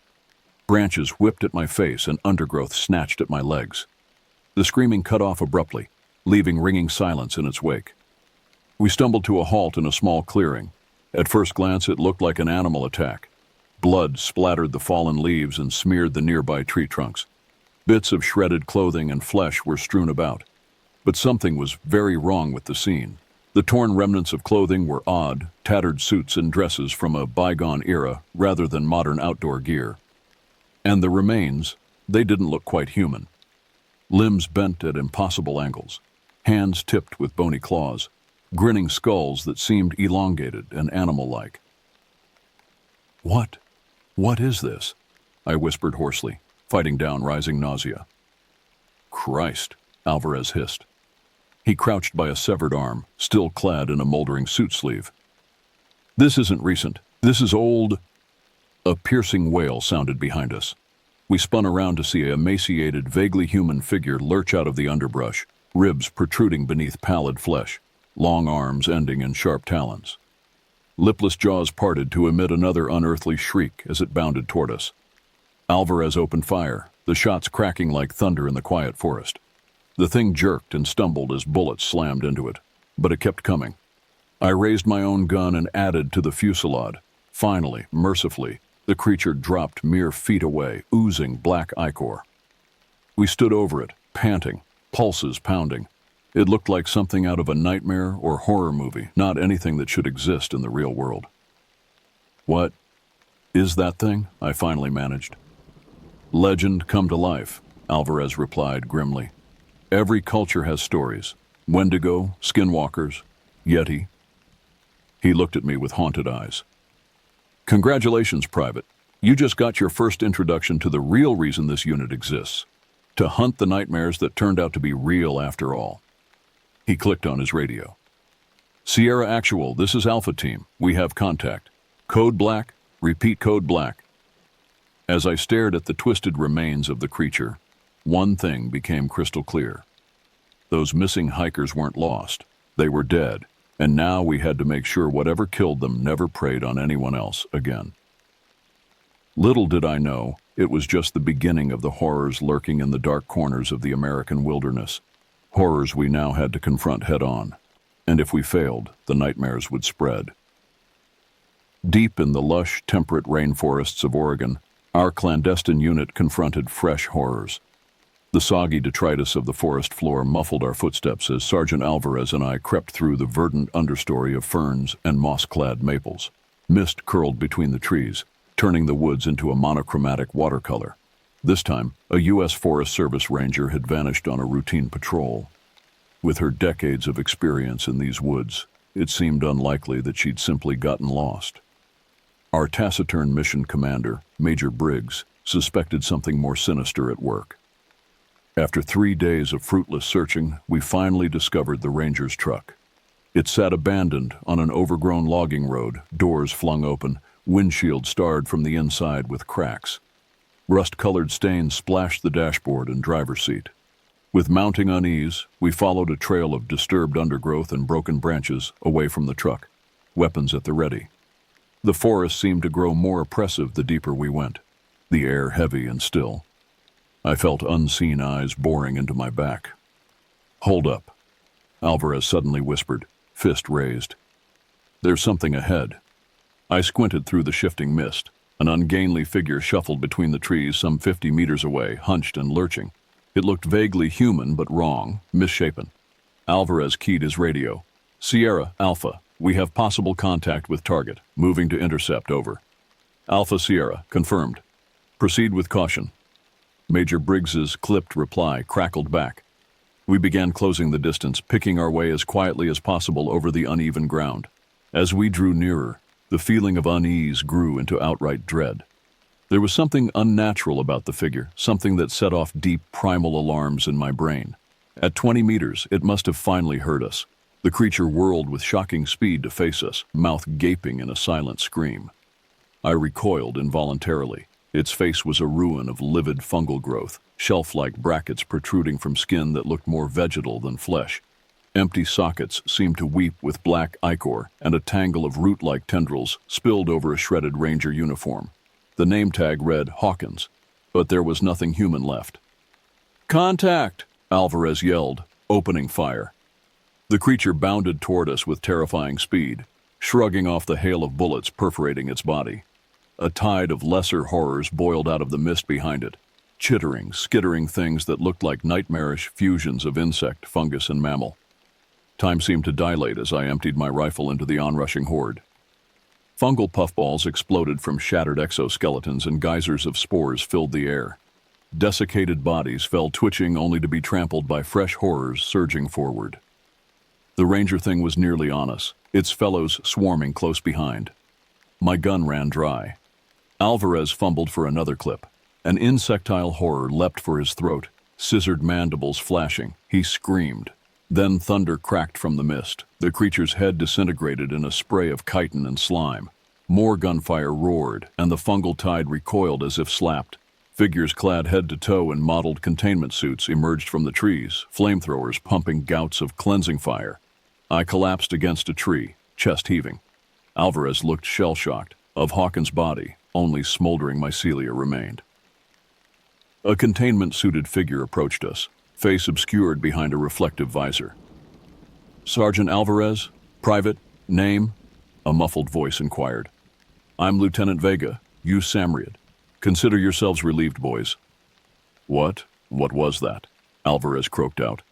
Speaker 1: Branches whipped at my face and undergrowth snatched at my legs. The screaming cut off abruptly, leaving ringing silence in its wake. We stumbled to a halt in a small clearing. At first glance, it looked like an animal attack. Blood splattered the fallen leaves and smeared the nearby tree trunks. Bits of shredded clothing and flesh were strewn about. But something was very wrong with the scene. The torn remnants of clothing were odd, tattered suits and dresses from a bygone era rather than modern outdoor gear. And the remains, they didn't look quite human. Limbs bent at impossible angles, hands tipped with bony claws, grinning skulls that seemed elongated and animal-like. What is this?" I whispered hoarsely, fighting down rising nausea. "Christ," Alvarez hissed. He crouched by a severed arm, still clad in a moldering suit sleeve. "This isn't recent. This is old." A piercing wail sounded behind us. We spun around to see a emaciated, vaguely human figure lurch out of the underbrush, ribs protruding beneath pallid flesh, long arms ending in sharp talons. Lipless jaws parted to emit another unearthly shriek as it bounded toward us. Alvarez opened fire, the shots cracking like thunder in the quiet forest. The thing jerked and stumbled as bullets slammed into it, but it kept coming. I raised my own gun and added to the fusillade. Finally, mercifully, the creature dropped mere feet away, oozing black ichor. We stood over it, panting, pulses pounding. It looked like something out of a nightmare or horror movie, not anything that should exist in the real world. "What is that thing?" I finally managed. "Legend come to life," Alvarez replied grimly. "Every culture has stories. Wendigo, skinwalkers, Yeti." He looked at me with haunted eyes. "Congratulations, Private. You just got your first introduction to the real reason this unit exists. To hunt the nightmares that turned out to be real after all." He clicked on his radio. "Sierra Actual, this is Alpha Team. We have contact. Code Black, repeat code Black." As I stared at the twisted remains of the creature, one thing became crystal clear. Those missing hikers weren't lost. They were dead, and now we had to make sure whatever killed them never preyed on anyone else again. Little did I know, it was just the beginning of the horrors lurking in the dark corners of the American wilderness. horrors we now had to confront head-on. And if we failed, the nightmares would spread. Deep in the lush, temperate rainforests of Oregon, our clandestine unit confronted fresh horrors. The soggy detritus of the forest floor muffled our footsteps as Sergeant Alvarez and I crept through the verdant understory of ferns and moss-clad maples. Mist curled between the trees, turning the woods into a monochromatic watercolor. This time, a U.S. Forest Service ranger had vanished on a routine patrol. With her decades of experience in these woods, it seemed unlikely that she'd simply gotten lost. Our taciturn mission commander, Major Briggs, suspected something more sinister at work. After 3 days of fruitless searching, we finally discovered the ranger's truck. It sat abandoned on an overgrown logging road, doors flung open, windshield starred from the inside with cracks. Rust-colored stains splashed the dashboard and driver's seat. With mounting unease, we followed a trail of disturbed undergrowth and broken branches away from the truck, weapons at the ready. The forest seemed to grow more oppressive the deeper we went, the air heavy and still. I felt unseen eyes boring into my back. "Hold up," Alvarez suddenly whispered, fist raised. "There's something ahead." I squinted through the shifting mist. An ungainly figure shuffled between the trees some 50 meters away, hunched and lurching. It looked vaguely human but wrong, misshapen. Alvarez keyed his radio. "Sierra, Alpha, we have possible contact with target. Moving to intercept, over." "Alpha Sierra, confirmed. Proceed with caution." Major Briggs's clipped reply crackled back. We began closing the distance, picking our way as quietly as possible over the uneven ground. As we drew nearer, the feeling of unease grew into outright dread. There was something unnatural about the figure, something that set off deep primal alarms in my brain. At 20 meters, it must have finally heard us. The creature whirled with shocking speed to face us, mouth gaping in a silent scream. I recoiled involuntarily. Its face was a ruin of livid fungal growth, shelf-like brackets protruding from skin that looked more vegetal than flesh. Empty sockets seemed to weep with black ichor, and a tangle of root-like tendrils spilled over a shredded ranger uniform. The name tag read Hawkins, but there was nothing human left. "Contact!" Alvarez yelled, opening fire. The creature bounded toward us with terrifying speed, shrugging off the hail of bullets perforating its body. A tide of lesser horrors boiled out of the mist behind it, chittering, skittering things that looked like nightmarish fusions of insect, fungus, and mammal. Time seemed to dilate as I emptied my rifle into the onrushing horde. Fungal puffballs exploded from shattered exoskeletons and geysers of spores filled the air. Desiccated bodies fell twitching only to be trampled by fresh horrors surging forward. The ranger thing was nearly on us, its fellows swarming close behind. My gun ran dry. Alvarez fumbled for another clip. An insectile horror leapt for his throat, scissored mandibles flashing. He screamed. Then thunder cracked from the mist. The creature's head disintegrated in a spray of chitin and slime. More gunfire roared, and the fungal tide recoiled as if slapped. Figures clad head to toe in mottled containment suits emerged from the trees, flamethrowers pumping gouts of cleansing fire. I collapsed against a tree, chest heaving. Alvarez looked shell-shocked. Of Hawkins' body, only smoldering mycelia remained. A containment-suited figure approached us, face obscured behind a reflective visor. "Sergeant Alvarez? Private? Name?" a muffled voice inquired. "I'm Lieutenant Vega, U. Samriad. Consider yourselves relieved, boys." What was that?" Alvarez croaked out.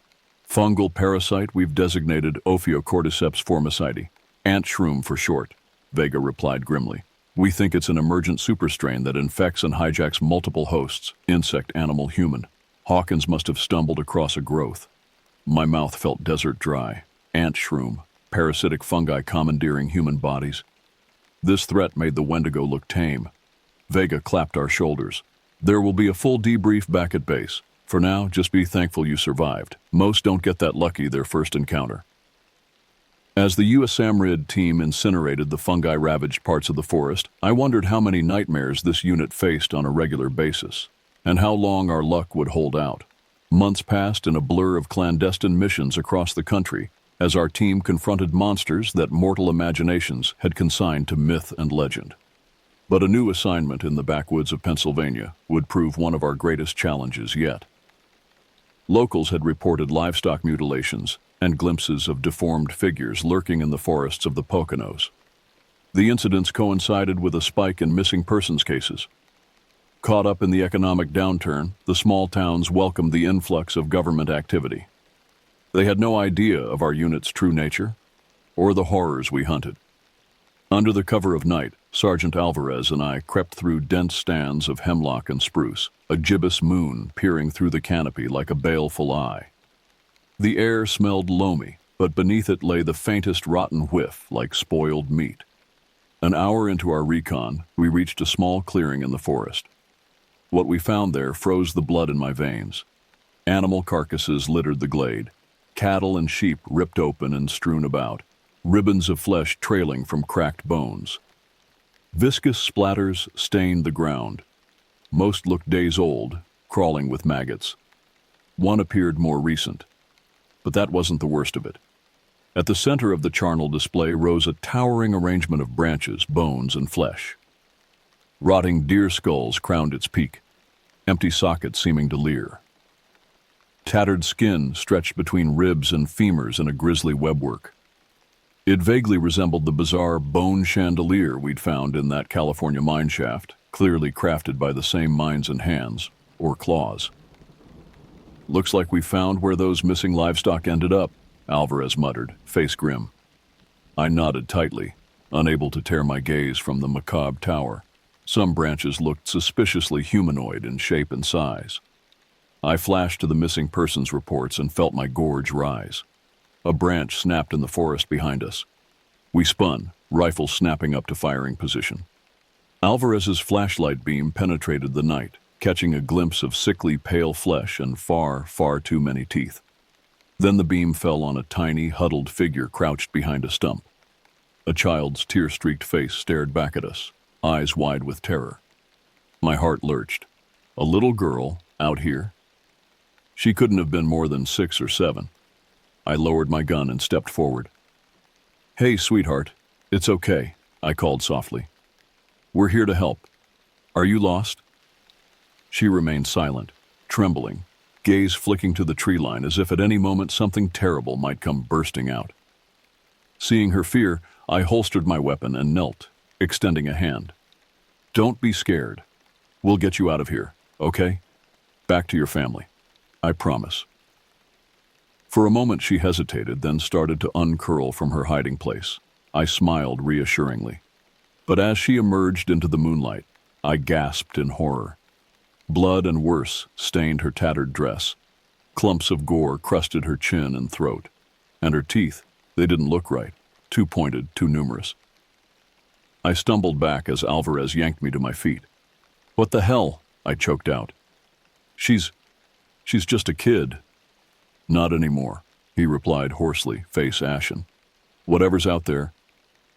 Speaker 1: "Fungal parasite we've designated Ophiocordyceps formicide, ant shroom for short," Vega replied grimly. "We think it's an emergent superstrain that infects and hijacks multiple hosts, insect, animal, human. Hawkins must have stumbled across a growth." My mouth felt desert dry. Ant shroom, parasitic fungi commandeering human bodies. This threat made the Wendigo look tame. Vega clapped our shoulders. "There will be a full debrief back at base. For now, just be thankful you survived. Most don't get that lucky their first encounter." As the U.S. Samrid team incinerated the fungi-ravaged parts of the forest, I wondered how many nightmares this unit faced on a regular basis, and how long our luck would hold out. Months passed in a blur of clandestine missions across the country as our team confronted monsters that mortal imaginations had consigned to myth and legend. But a new assignment in the backwoods of Pennsylvania would prove one of our greatest challenges yet. Locals had reported livestock mutilations and glimpses of deformed figures lurking in the forests of the Poconos. The incidents coincided with a spike in missing persons cases. Caught up in the economic downturn, the small towns welcomed the influx of government activity. They had no idea of our unit's true nature or the horrors we hunted. Under the cover of night, Sergeant Alvarez and I crept through dense stands of hemlock and spruce, a gibbous moon peering through the canopy like a baleful eye. The air smelled loamy, but beneath it lay the faintest rotten whiff like spoiled meat. An hour into our recon, we reached a small clearing in the forest. What we found there froze the blood in my veins. Animal carcasses littered the glade, cattle and sheep ripped open and strewn about, ribbons of flesh trailing from cracked bones. Viscous splatters stained the ground. Most looked days old, crawling with maggots. One appeared more recent. But that wasn't the worst of it. At the center of the charnel display rose a towering arrangement of branches, bones, and flesh. Rotting deer skulls crowned its peak, empty sockets seeming to leer. Tattered skin stretched between ribs and femurs in a grisly webwork. It vaguely resembled the bizarre bone chandelier we'd found in that California mine shaft, clearly crafted by the same minds and hands, or claws. "Looks like we found where those missing livestock ended up," Alvarez muttered, face grim. I nodded tightly, unable to tear my gaze from the macabre tower. Some branches looked suspiciously humanoid in shape and size. I flashed to the missing persons reports and felt my gorge rise. A branch snapped in the forest behind us. We spun, rifle snapping up to firing position. Alvarez's flashlight beam penetrated the night, catching a glimpse of sickly pale flesh and far, far too many teeth. Then the beam fell on a tiny, huddled figure crouched behind a stump. A child's tear-streaked face stared back at us, eyes wide with terror. My heart lurched. A little girl, out here? She couldn't have been more than 6 or 7. I lowered my gun and stepped forward. "Hey, sweetheart, it's okay," I called softly. "We're here to help. Are you lost?" She remained silent, trembling, gaze flicking to the tree line as if at any moment something terrible might come bursting out. Seeing her fear, I holstered my weapon and knelt, extending a hand. "Don't be scared. We'll get you out of here, okay? Back to your family. I promise." For a moment she hesitated, then started to uncurl from her hiding place. I smiled reassuringly. But as she emerged into the moonlight, I gasped in horror. Blood and worse stained her tattered dress. Clumps of gore crusted her chin and throat. And her teeth, they didn't look right. Too pointed, too numerous. I stumbled back as Alvarez yanked me to my feet. "What the hell?" I choked out. She's just a kid." "Not anymore," he replied hoarsely, face ashen. "Whatever's out there,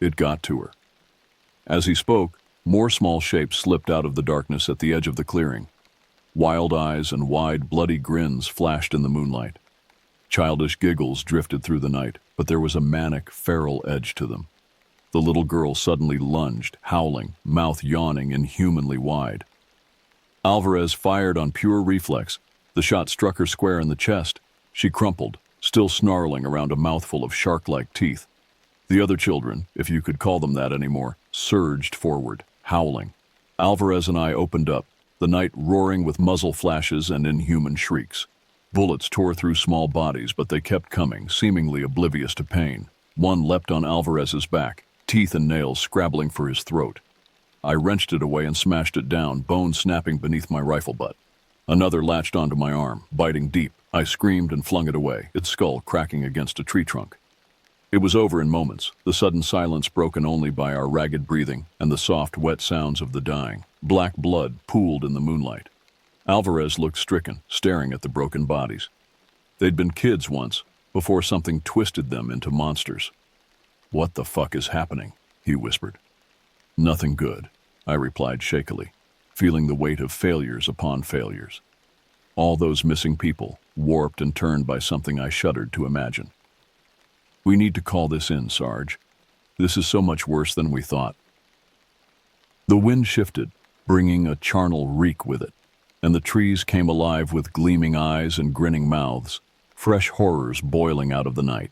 Speaker 1: it got to her." As he spoke, more small shapes slipped out of the darkness at the edge of the clearing. Wild eyes and wide, bloody grins flashed in the moonlight. Childish giggles drifted through the night, but there was a manic, feral edge to them. The little girl suddenly lunged, howling, mouth yawning inhumanly wide. Alvarez fired on pure reflex. The shot struck her square in the chest. She crumpled, still snarling around a mouthful of shark-like teeth. The other children, if you could call them that anymore, surged forward, howling. Alvarez and I opened up, the night roaring with muzzle flashes and inhuman shrieks. Bullets tore through small bodies, but they kept coming, seemingly oblivious to pain. One leapt on Alvarez's back, teeth and nails scrabbling for his throat. I wrenched it away and smashed it down, bone snapping beneath my rifle butt. Another latched onto my arm, biting deep. I screamed and flung it away, its skull cracking against a tree trunk. It was over in moments, the sudden silence broken only by our ragged breathing and the soft, wet sounds of the dying. Black blood pooled in the moonlight. Alvarez looked stricken, staring at the broken bodies. They'd been kids once, before something twisted them into monsters. "What the fuck is happening?" he whispered. "Nothing good," I replied shakily, feeling the weight of failures upon failures. All those missing people, warped and turned by something I shuddered to imagine. "We need to call this in, Sarge. This is so much worse than we thought." The wind shifted, bringing a charnel reek with it. and the trees came alive with gleaming eyes and grinning mouths, fresh horrors boiling out of the night.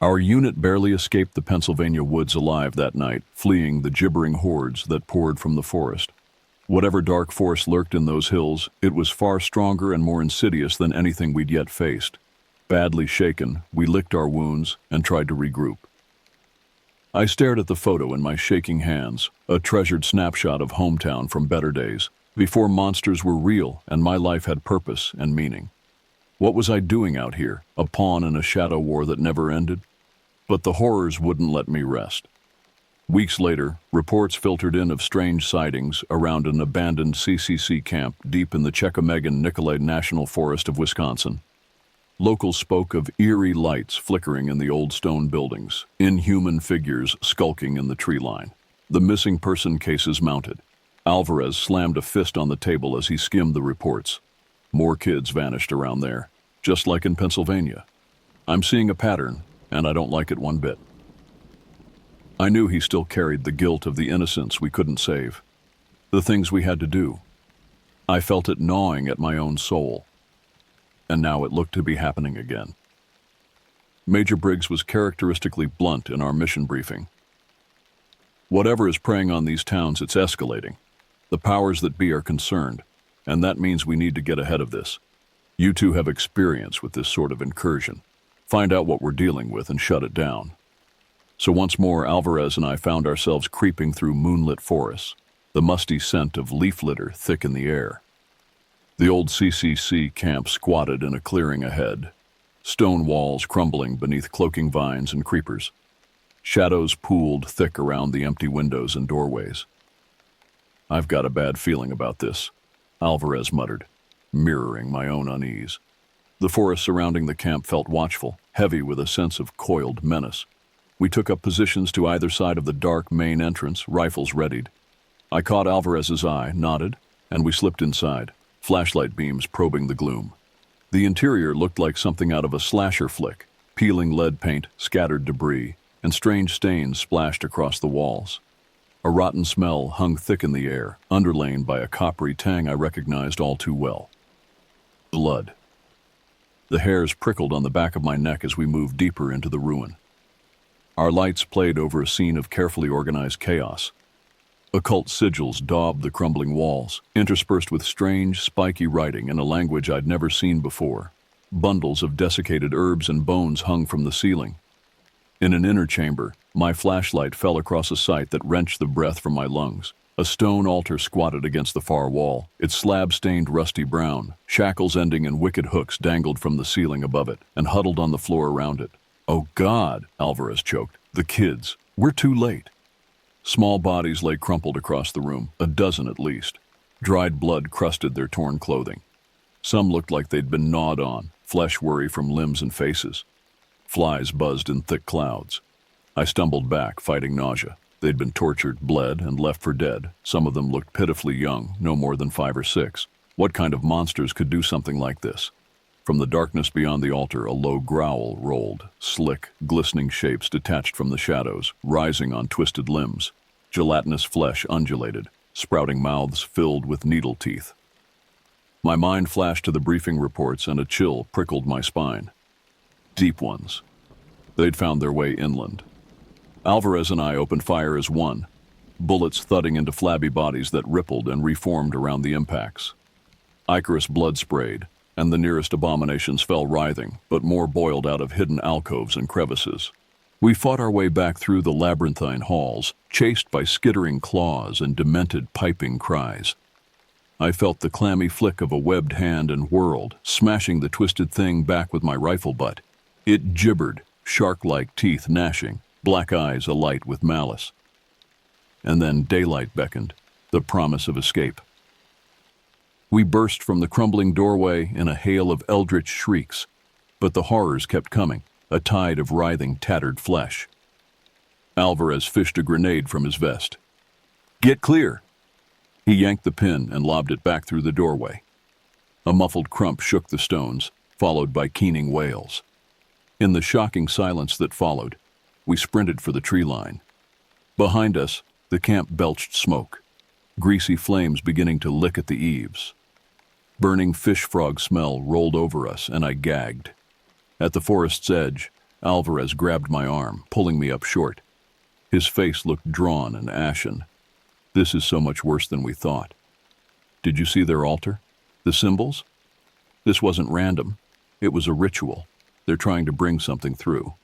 Speaker 1: Our unit barely escaped the Pennsylvania woods alive that night, fleeing the gibbering hordes that poured from the forest. Whatever dark force lurked in those hills, it was far stronger and more insidious than anything we'd yet faced. Badly shaken, we licked our wounds and tried to regroup. I stared at the photo in my shaking hands, a treasured snapshot of hometown from better days, before monsters were real and my life had purpose and meaning. What was I doing out here, a pawn in a shadow war that never ended? But the horrors wouldn't let me rest. Weeks later, reports filtered in of strange sightings around an abandoned CCC camp deep in the Chequamegon-Nicolet National Forest of Wisconsin. Locals spoke of eerie lights flickering in the old stone buildings, inhuman figures skulking in the tree line. The missing person cases mounted. Alvarez slammed a fist on the table as he skimmed the reports. More kids vanished around there, just like in Pennsylvania. I'm seeing a pattern, and I don't like it one bit. I knew he still carried the guilt of the innocents we couldn't save, the things we had to do. I felt it gnawing at my own soul. And now it looked to be happening again. Major Briggs was characteristically blunt in our mission briefing. Whatever is preying on these towns, it's escalating. The powers that be are concerned, and that means we need to get ahead of this. You two have experience with this sort of incursion. Find out what we're dealing with and shut it down. So once more, Alvarez and I found ourselves creeping through moonlit forests, the musty scent of leaf litter thick in the air. The old CCC camp squatted in a clearing ahead, stone walls crumbling beneath cloaking vines and creepers. Shadows pooled thick around the empty windows and doorways. I've got a bad feeling about this, Alvarez muttered, mirroring my own unease. The forest surrounding the camp felt watchful, heavy with a sense of coiled menace. We took up positions to either side of the dark main entrance, rifles readied. I caught Alvarez's eye, nodded, and we slipped inside, flashlight beams probing the gloom. The interior looked like something out of a slasher flick, peeling lead paint, scattered debris, and strange stains splashed across the walls. A rotten smell hung thick in the air, underlain by a coppery tang I recognized all too well. Blood. The hairs prickled on the back of my neck as we moved deeper into the ruin. Our lights played over a scene of carefully organized chaos. Occult sigils daubed the crumbling walls, interspersed with strange, spiky writing in a language I'd never seen before. Bundles of desiccated herbs and bones hung from the ceiling. In an inner chamber, my flashlight fell across a sight that wrenched the breath from my lungs. A stone altar squatted against the far wall, its slab stained rusty brown. Shackles ending in wicked hooks dangled from the ceiling above it and huddled on the floor around it. "Oh God," Alvarez choked. "The kids. We're too late." Small bodies lay crumpled across the room, a dozen at least. Dried blood crusted their torn clothing. Some looked like they'd been gnawed on, flesh worry from limbs and faces. Flies buzzed in thick clouds. I stumbled back, fighting nausea. They'd been tortured, bled, and left for dead. Some of them looked pitifully young, no more than 5 or 6. What kind of monsters could do something like this? From the darkness beyond the altar, a low growl rolled. Slick, glistening shapes detached from the shadows, rising on twisted limbs. Gelatinous flesh undulated, sprouting mouths filled with needle teeth. My mind flashed to the briefing reports and a chill prickled my spine. Deep ones. They'd found their way inland. Alvarez and I opened fire as one, bullets thudding into flabby bodies that rippled and reformed around the impacts. Icarus blood sprayed, and the nearest abominations fell writhing, but more boiled out of hidden alcoves and crevices. We fought our way back through the labyrinthine halls, chased by skittering claws and demented piping cries. I felt the clammy flick of a webbed hand and whirled, smashing the twisted thing back with my rifle butt. It gibbered, shark-like teeth gnashing, black eyes alight with malice. And then daylight beckoned, the promise of escape. We burst from the crumbling doorway in a hail of eldritch shrieks, but the horrors kept coming, a tide of writhing, tattered flesh. Alvarez fished a grenade from his vest. "Get clear!" He yanked the pin and lobbed it back through the doorway. A muffled crump shook the stones, followed by keening wails. In the shocking silence that followed, we sprinted for the tree line. Behind us, the camp belched smoke, greasy flames beginning to lick at the eaves. Burning fish frog smell rolled over us, and I gagged. At the forest's edge, Alvarez grabbed my arm, pulling me up short. His face looked drawn and ashen. This is so much worse than we thought. Did you see their altar? The symbols? This wasn't random. It was a ritual. They're trying to bring something through.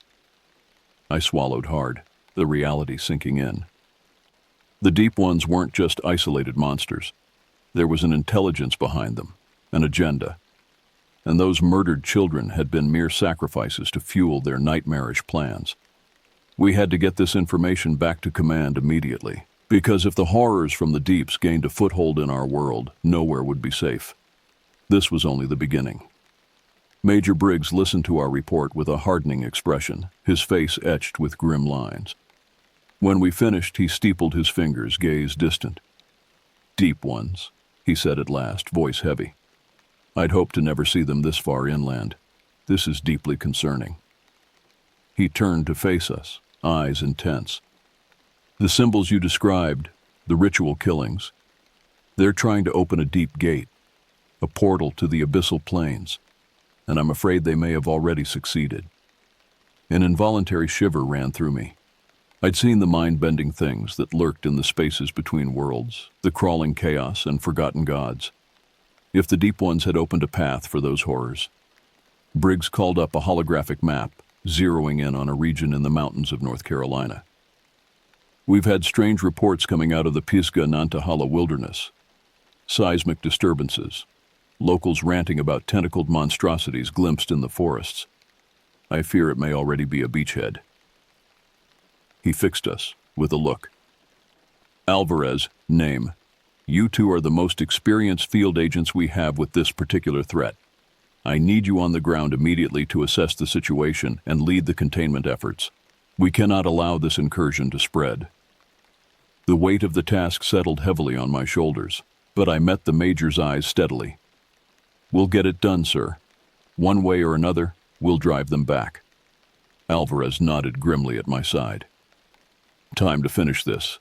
Speaker 1: I swallowed hard, the reality sinking in. The deep ones weren't just isolated monsters. There was an intelligence behind them, an agenda. And those murdered children had been mere sacrifices to fuel their nightmarish plans. We had to get this information back to command immediately, because if the horrors from the deeps gained a foothold in our world, nowhere would be safe. This was only the beginning. Major Briggs listened to our report with a hardening expression, his face etched with grim lines. When we finished, he steepled his fingers, gaze distant. "Deep ones," he said at last, voice heavy. "I'd hoped to never see them this far inland. This is deeply concerning." He turned to face us, eyes intense. "The symbols you described, the ritual killings, they're trying to open a deep gate, a portal to the abyssal plains, and I'm afraid they may have already succeeded." An involuntary shiver ran through me. I'd seen the mind-bending things that lurked in the spaces between worlds, the crawling chaos and forgotten gods. If the deep ones had opened a path for those horrors. Briggs called up a holographic map, zeroing in on a region in the mountains of North Carolina. "We've had strange reports coming out of the Pisgah-Nantahala wilderness. Seismic disturbances. Locals ranting about tentacled monstrosities glimpsed in the forests. I fear it may already be a beachhead." He fixed us with a look. "Alvarez, name. You two are the most experienced field agents we have with this particular threat. I need you on the ground immediately to assess the situation and lead the containment efforts. We cannot allow this incursion to spread." The weight of the task settled heavily on my shoulders, but I met the Major's eyes steadily. "We'll get it done, sir. One way or another, we'll drive them back." Alvarez nodded grimly at my side. "Time to finish this,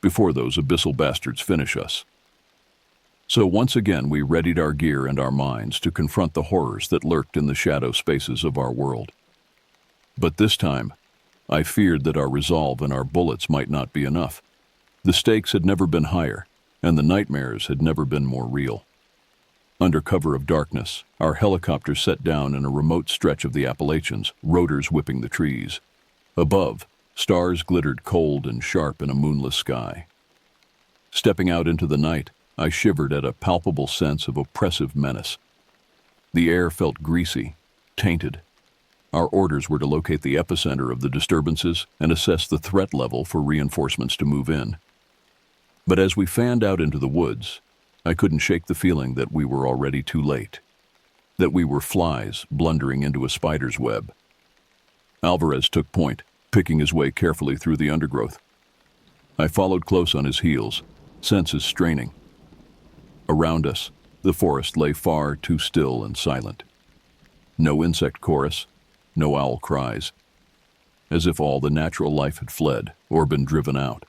Speaker 1: before those abyssal bastards finish us." So once again we readied our gear and our minds to confront the horrors that lurked in the shadow spaces of our world. But this time, I feared that our resolve and our bullets might not be enough. The stakes had never been higher, and the nightmares had never been more real. Under cover of darkness, our helicopter set down in a remote stretch of the Appalachians, rotors whipping the trees. Above, stars glittered cold and sharp in a moonless sky. Stepping out into the night, I shivered at a palpable sense of oppressive menace. The air felt greasy, tainted. Our orders were to locate the epicenter of the disturbances and assess the threat level for reinforcements to move in. But as we fanned out into the woods, I couldn't shake the feeling that we were already too late, that we were flies blundering into a spider's web. Alvarez took point, picking his way carefully through the undergrowth. I followed close on his heels, senses straining. Around us, the forest lay far too still and silent. No insect chorus, no owl cries, as if all the natural life had fled or been driven out.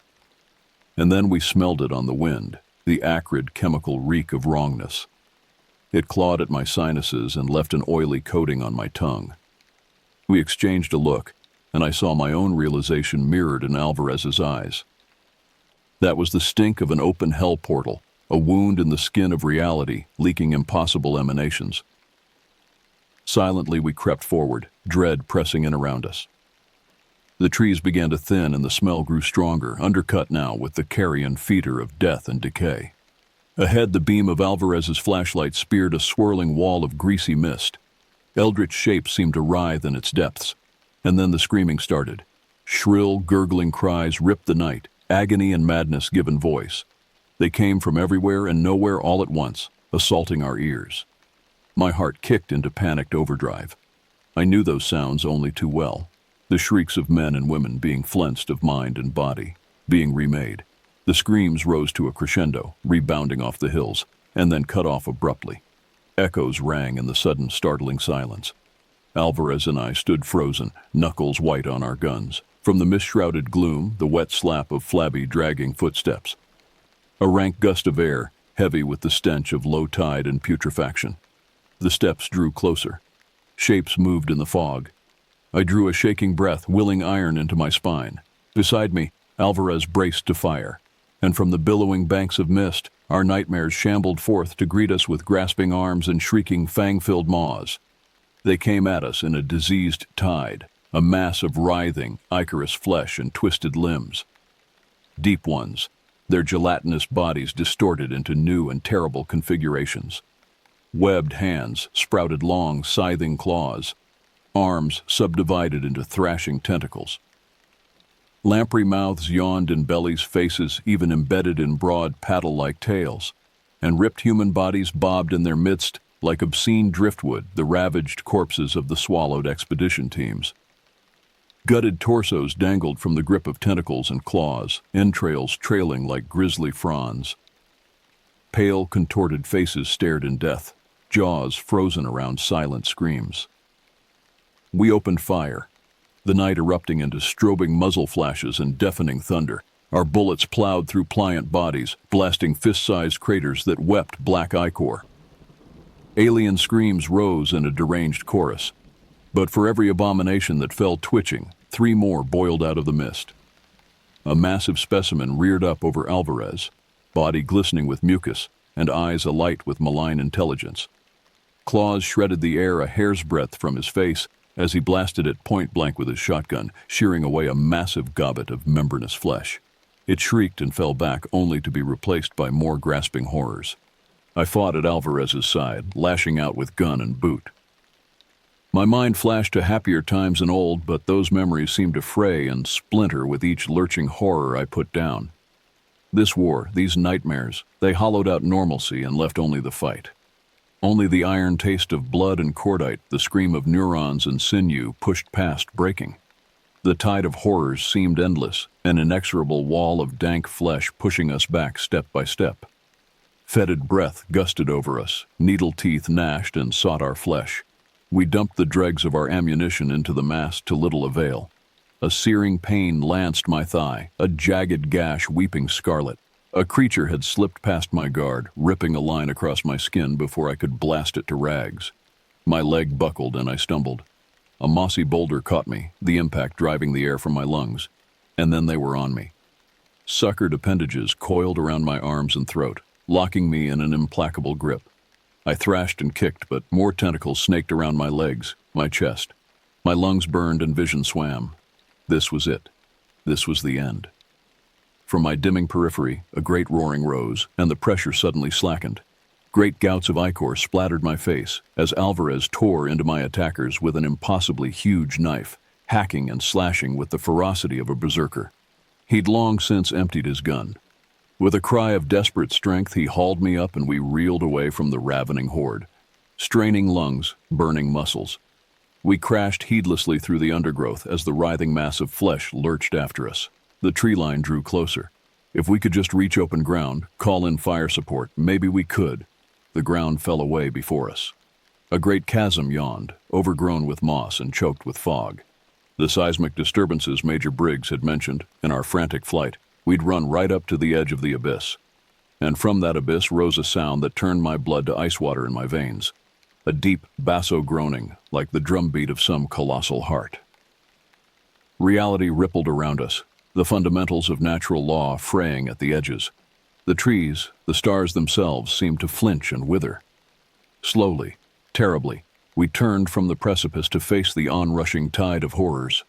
Speaker 1: And then we smelled it on the wind, the acrid chemical reek of wrongness. It clawed at my sinuses and left an oily coating on my tongue. We exchanged a look, and I saw my own realization mirrored in Alvarez's eyes. That was the stink of an open hell portal, a wound in the skin of reality, leaking impossible emanations. Silently we crept forward, dread pressing in around us. The trees began to thin and the smell grew stronger, undercut now with the carrion fetor of death and decay. Ahead, the beam of Alvarez's flashlight speared a swirling wall of greasy mist. Eldritch shapes seemed to writhe in its depths. And then the screaming started. Shrill, gurgling cries ripped the night, agony and madness given voice. They came from everywhere and nowhere all at once, assaulting our ears. My heart kicked into panicked overdrive. I knew those sounds only too well. The shrieks of men and women being flensed of mind and body, being remade. The screams rose to a crescendo, rebounding off the hills, and then cut off abruptly. Echoes rang in the sudden, startling silence. Alvarez and I stood frozen, knuckles white on our guns. From the mist-shrouded gloom, the wet slap of flabby, dragging footsteps. A rank gust of air, heavy with the stench of low tide and putrefaction. The steps drew closer. Shapes moved in the fog. I drew a shaking breath, willing iron into my spine. Beside me, Alvarez braced to fire, and from the billowing banks of mist, our nightmares shambled forth to greet us with grasping arms and shrieking fang-filled maws. They came at us in a diseased tide, a mass of writhing, ichorous flesh and twisted limbs. Deep ones, their gelatinous bodies distorted into new and terrible configurations. Webbed hands sprouted long, scything claws, arms subdivided into thrashing tentacles. Lamprey mouths yawned in bellies, faces even embedded in broad paddle-like tails, and ripped human bodies bobbed in their midst like obscene driftwood, the ravaged corpses of the swallowed expedition teams. Gutted torsos dangled from the grip of tentacles and claws, entrails trailing like grisly fronds. Pale, contorted faces stared in death, jaws frozen around silent screams. We opened fire, the night erupting into strobing muzzle flashes and deafening thunder. Our bullets plowed through pliant bodies, blasting fist-sized craters that wept black ichor. Alien screams rose in a deranged chorus, but for every abomination that fell twitching, 3 more boiled out of the mist. A massive specimen reared up over Alvarez, body glistening with mucus and eyes alight with malign intelligence. Claws shredded the air a hair's breadth from his face as he blasted it point blank with his shotgun, shearing away a massive gobbet of membranous flesh. It shrieked and fell back, only to be replaced by more grasping horrors. I fought at Alvarez's side, lashing out with gun and boot. My mind flashed to happier times than old, but those memories seemed to fray and splinter with each lurching horror I put down. This war, these nightmares, they hollowed out normalcy and left only the fight. Only the iron taste of blood and cordite, the scream of neurons and sinew pushed past breaking. The tide of horrors seemed endless, an inexorable wall of dank flesh pushing us back step by step. Fetid breath gusted over us, needle teeth gnashed and sought our flesh. We dumped the dregs of our ammunition into the mass to little avail. A searing pain lanced my thigh, a jagged gash weeping scarlet. A creature had slipped past my guard, ripping a line across my skin before I could blast it to rags. My leg buckled and I stumbled. A mossy boulder caught me, the impact driving the air from my lungs, and then they were on me. Suckered appendages coiled around my arms and throat, locking me in an implacable grip. I thrashed and kicked, but more tentacles snaked around my legs, my chest. My lungs burned and vision swam. This was it. This was the end. From my dimming periphery, a great roaring rose, and the pressure suddenly slackened. Great gouts of ichor splattered my face as Alvarez tore into my attackers with an impossibly huge knife, hacking and slashing with the ferocity of a berserker. He'd long since emptied his gun. With a cry of desperate strength, he hauled me up and we reeled away from the ravening horde. Straining lungs, burning muscles. We crashed heedlessly through the undergrowth as the writhing mass of flesh lurched after us. The tree line drew closer. If we could just reach open ground, call in fire support, maybe we could. The ground fell away before us. A great chasm yawned, overgrown with moss and choked with fog. The seismic disturbances Major Briggs had mentioned in our frantic flight, we'd run right up to the edge of the abyss. And from that abyss rose a sound that turned my blood to ice water in my veins. A deep, basso groaning, like the drumbeat of some colossal heart. Reality rippled around us, the fundamentals of natural law fraying at the edges. The trees, the stars themselves, seemed to flinch and wither. Slowly, terribly, we turned from the precipice to face the onrushing tide of horrors.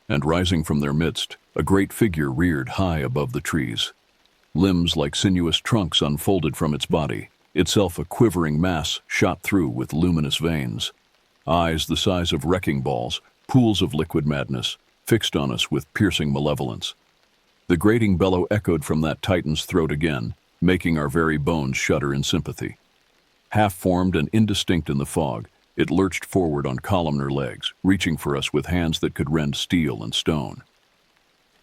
Speaker 1: And rising from their midst, a great figure reared high above the trees. Limbs like sinuous trunks unfolded from its body, itself a quivering mass shot through with luminous veins. Eyes the size of wrecking balls, pools of liquid madness, fixed on us with piercing malevolence. The grating bellow echoed from that titan's throat again, making our very bones shudder in sympathy. Half-formed and indistinct in the fog, it lurched forward on columnar legs, reaching for us with hands that could rend steel and stone.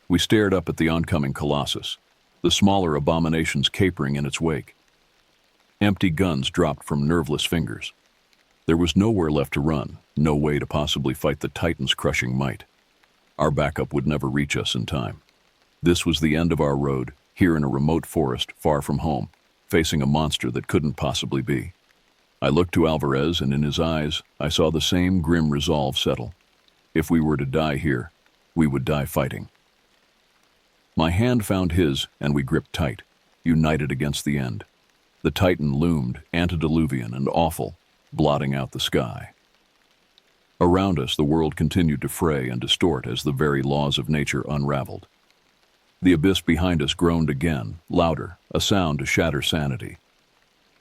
Speaker 1: We stared up at the oncoming colossus, the smaller abominations capering in its wake. Empty guns dropped from nerveless fingers. There was nowhere left to run, no way to possibly fight the titan's crushing might. Our backup would never reach us in time. This was the end of our road, here in a remote forest far from home, facing a monster that couldn't possibly be. I looked to Alvarez, and in his eyes, I saw the same grim resolve settle. If we were to die here, we would die fighting. My hand found his, and we gripped tight, united against the end. The Titan loomed, antediluvian and awful, blotting out the sky. Around us, the world continued to fray and distort as the very laws of nature unraveled. The abyss behind us groaned again, louder, a sound to shatter sanity.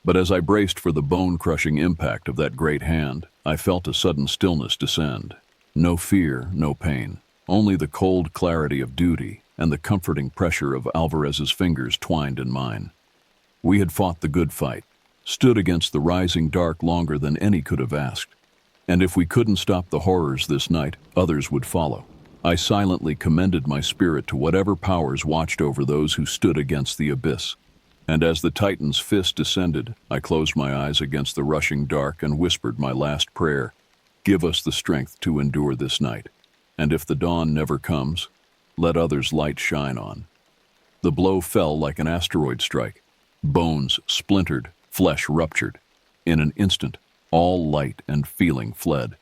Speaker 1: But as I braced for the bone-crushing impact of that great hand, I felt a sudden stillness descend. No fear, no pain, only the cold clarity of duty and the comforting pressure of Alvarez's fingers twined in mine. We had fought the good fight, stood against the rising dark longer than any could have asked. And if we couldn't stop the horrors this night, others would follow. I silently commended my spirit to whatever powers watched over those who stood against the abyss. And as the Titan's fist descended, I closed my eyes against the rushing dark and whispered my last prayer. Give us the strength to endure this night. And if the dawn never comes, let others' light shine on. The blow fell like an asteroid strike. Bones splintered, flesh ruptured. In an instant, all light and feeling fled.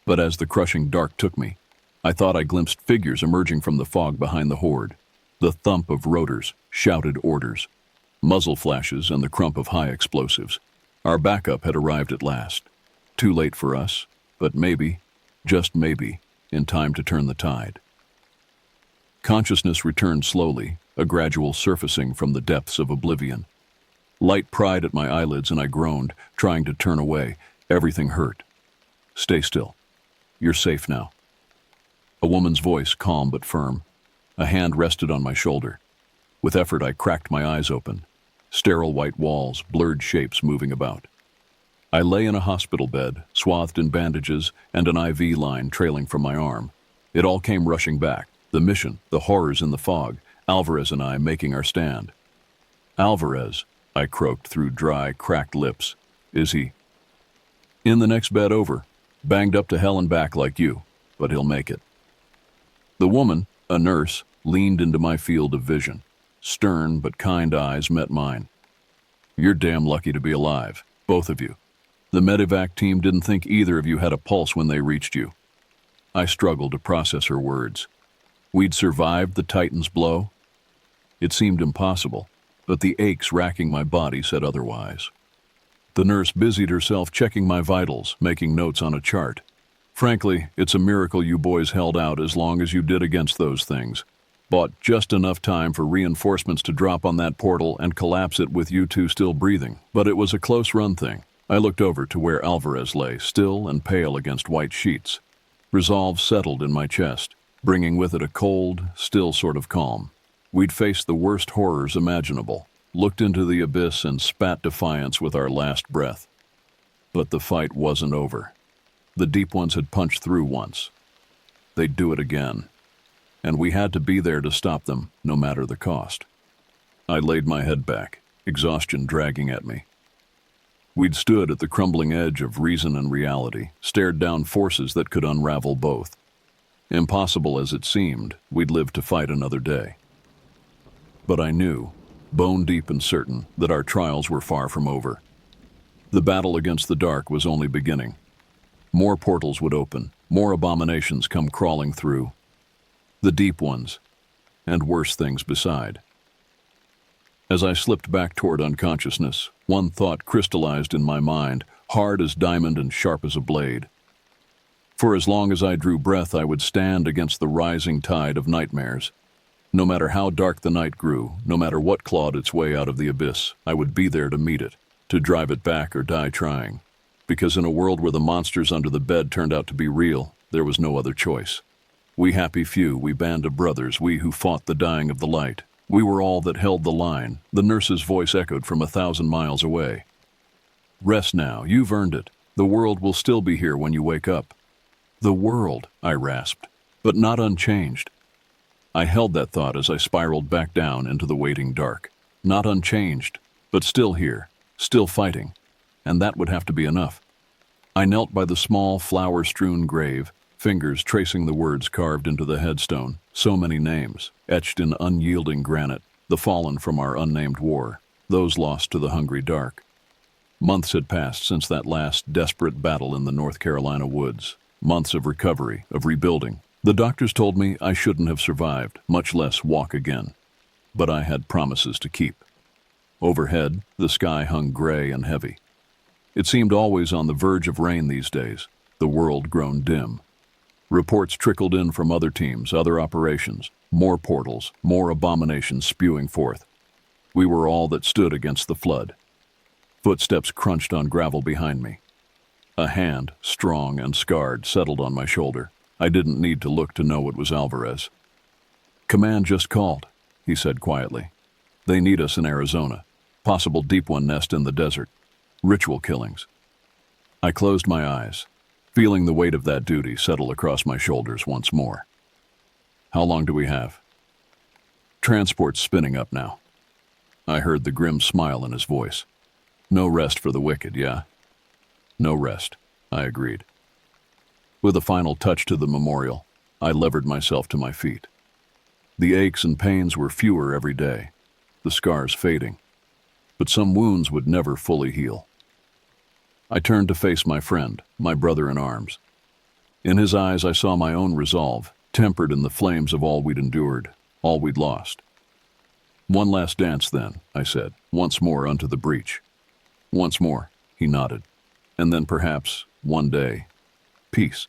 Speaker 1: But as the crushing dark took me, I thought I glimpsed figures emerging from the fog behind the horde. The thump of rotors, shouted orders, muzzle flashes, and the crump of high explosives. Our backup had arrived at last. Too late for us, but maybe, just maybe, in time to turn the tide. Consciousness returned slowly, a gradual surfacing from the depths of oblivion. Light pried at my eyelids and I groaned, trying to turn away. Everything hurt. Stay still. You're safe now. A woman's voice, calm but firm. A hand rested on my shoulder. With effort, I cracked my eyes open. Sterile white walls, blurred shapes moving about. I lay in a hospital bed, swathed in bandages, and an IV line trailing from my arm. It all came rushing back. The mission, the horrors in the fog, Alvarez and I making our stand. Alvarez, I croaked through dry, cracked lips. Is he? In the next bed over. Banged up to hell and back like you, but he'll make it. The woman, a nurse, leaned into my field of vision. Stern but kind eyes met mine. You're damn lucky to be alive, both of you. The medevac team didn't think either of you had a pulse when they reached you. I struggled to process her words. We'd survived the Titan's blow? It seemed impossible, but the aches racking my body said otherwise. The nurse busied herself checking my vitals, making notes on a chart. Frankly, it's a miracle you boys held out as long as you did against those things. Bought just enough time for reinforcements to drop on that portal and collapse it with you two still breathing. But it was a close run thing. I looked over to where Alvarez lay, still and pale against white sheets. Resolve settled in my chest, bringing with it a cold, still sort of calm. We'd faced the worst horrors imaginable, looked into the abyss and spat defiance with our last breath. But the fight wasn't over. The deep ones had punched through once. They'd do it again. And we had to be there to stop them, no matter the cost. I laid my head back, exhaustion dragging at me. We'd stood at the crumbling edge of reason and reality, stared down forces that could unravel both. Impossible as it seemed, we'd live to fight another day. But I knew, bone deep and certain, that our trials were far from over. The battle against the dark was only beginning. More portals would open, more abominations come crawling through. The deep ones, and worse things beside. As I slipped back toward unconsciousness, one thought crystallized in my mind, hard as diamond and sharp as a blade. For as long as I drew breath, I would stand against the rising tide of nightmares. No matter how dark the night grew, no matter what clawed its way out of the abyss, I would be there to meet it, to drive it back or die trying. Because in a world where the monsters under the bed turned out to be real, there was no other choice. We happy few, we band of brothers, we who fought the dying of the light. We were all that held the line, the nurse's voice echoed from 1,000 miles away. Rest now, you've earned it. The world will still be here when you wake up. The world, I rasped, but not unchanged. I held that thought as I spiraled back down into the waiting dark. Not unchanged, but still here, still fighting. And that would have to be enough. I knelt by the small, flower-strewn grave, fingers tracing the words carved into the headstone. So many names, etched in unyielding granite, the fallen from our unnamed war. those lost to the hungry dark. Months had passed since that last desperate battle in the North Carolina woods. Months of recovery, of rebuilding. The doctors told me I shouldn't have survived, much less walk again. But I had promises to keep. Overhead, the sky hung gray and heavy. It seemed always on the verge of rain these days, the world grown dim. Reports trickled in from other teams, other operations, more portals, more abominations spewing forth. We were all that stood against the flood. Footsteps crunched on gravel behind me. A hand, strong and scarred, settled on my shoulder. I didn't need to look to know it was Alvarez. "Command just called," he said quietly. "They need us in Arizona. Possible deep one nest in the desert. Ritual killings." I closed my eyes, feeling the weight of that duty settle across my shoulders once more. "How long do we have?" "Transport's spinning up now." I heard the grim smile in his voice. "No rest for the wicked, yeah?" "No rest," I agreed. With a final touch to the memorial, I levered myself to my feet. The aches and pains were fewer every day, the scars fading. But some wounds would never fully heal. I turned to face my friend, my brother in arms. In his eyes I saw my own resolve, tempered in the flames of all we'd endured, all we'd lost. "One last dance then," I said, "once more unto the breach." "Once more," he nodded. "And then perhaps, one day, peace."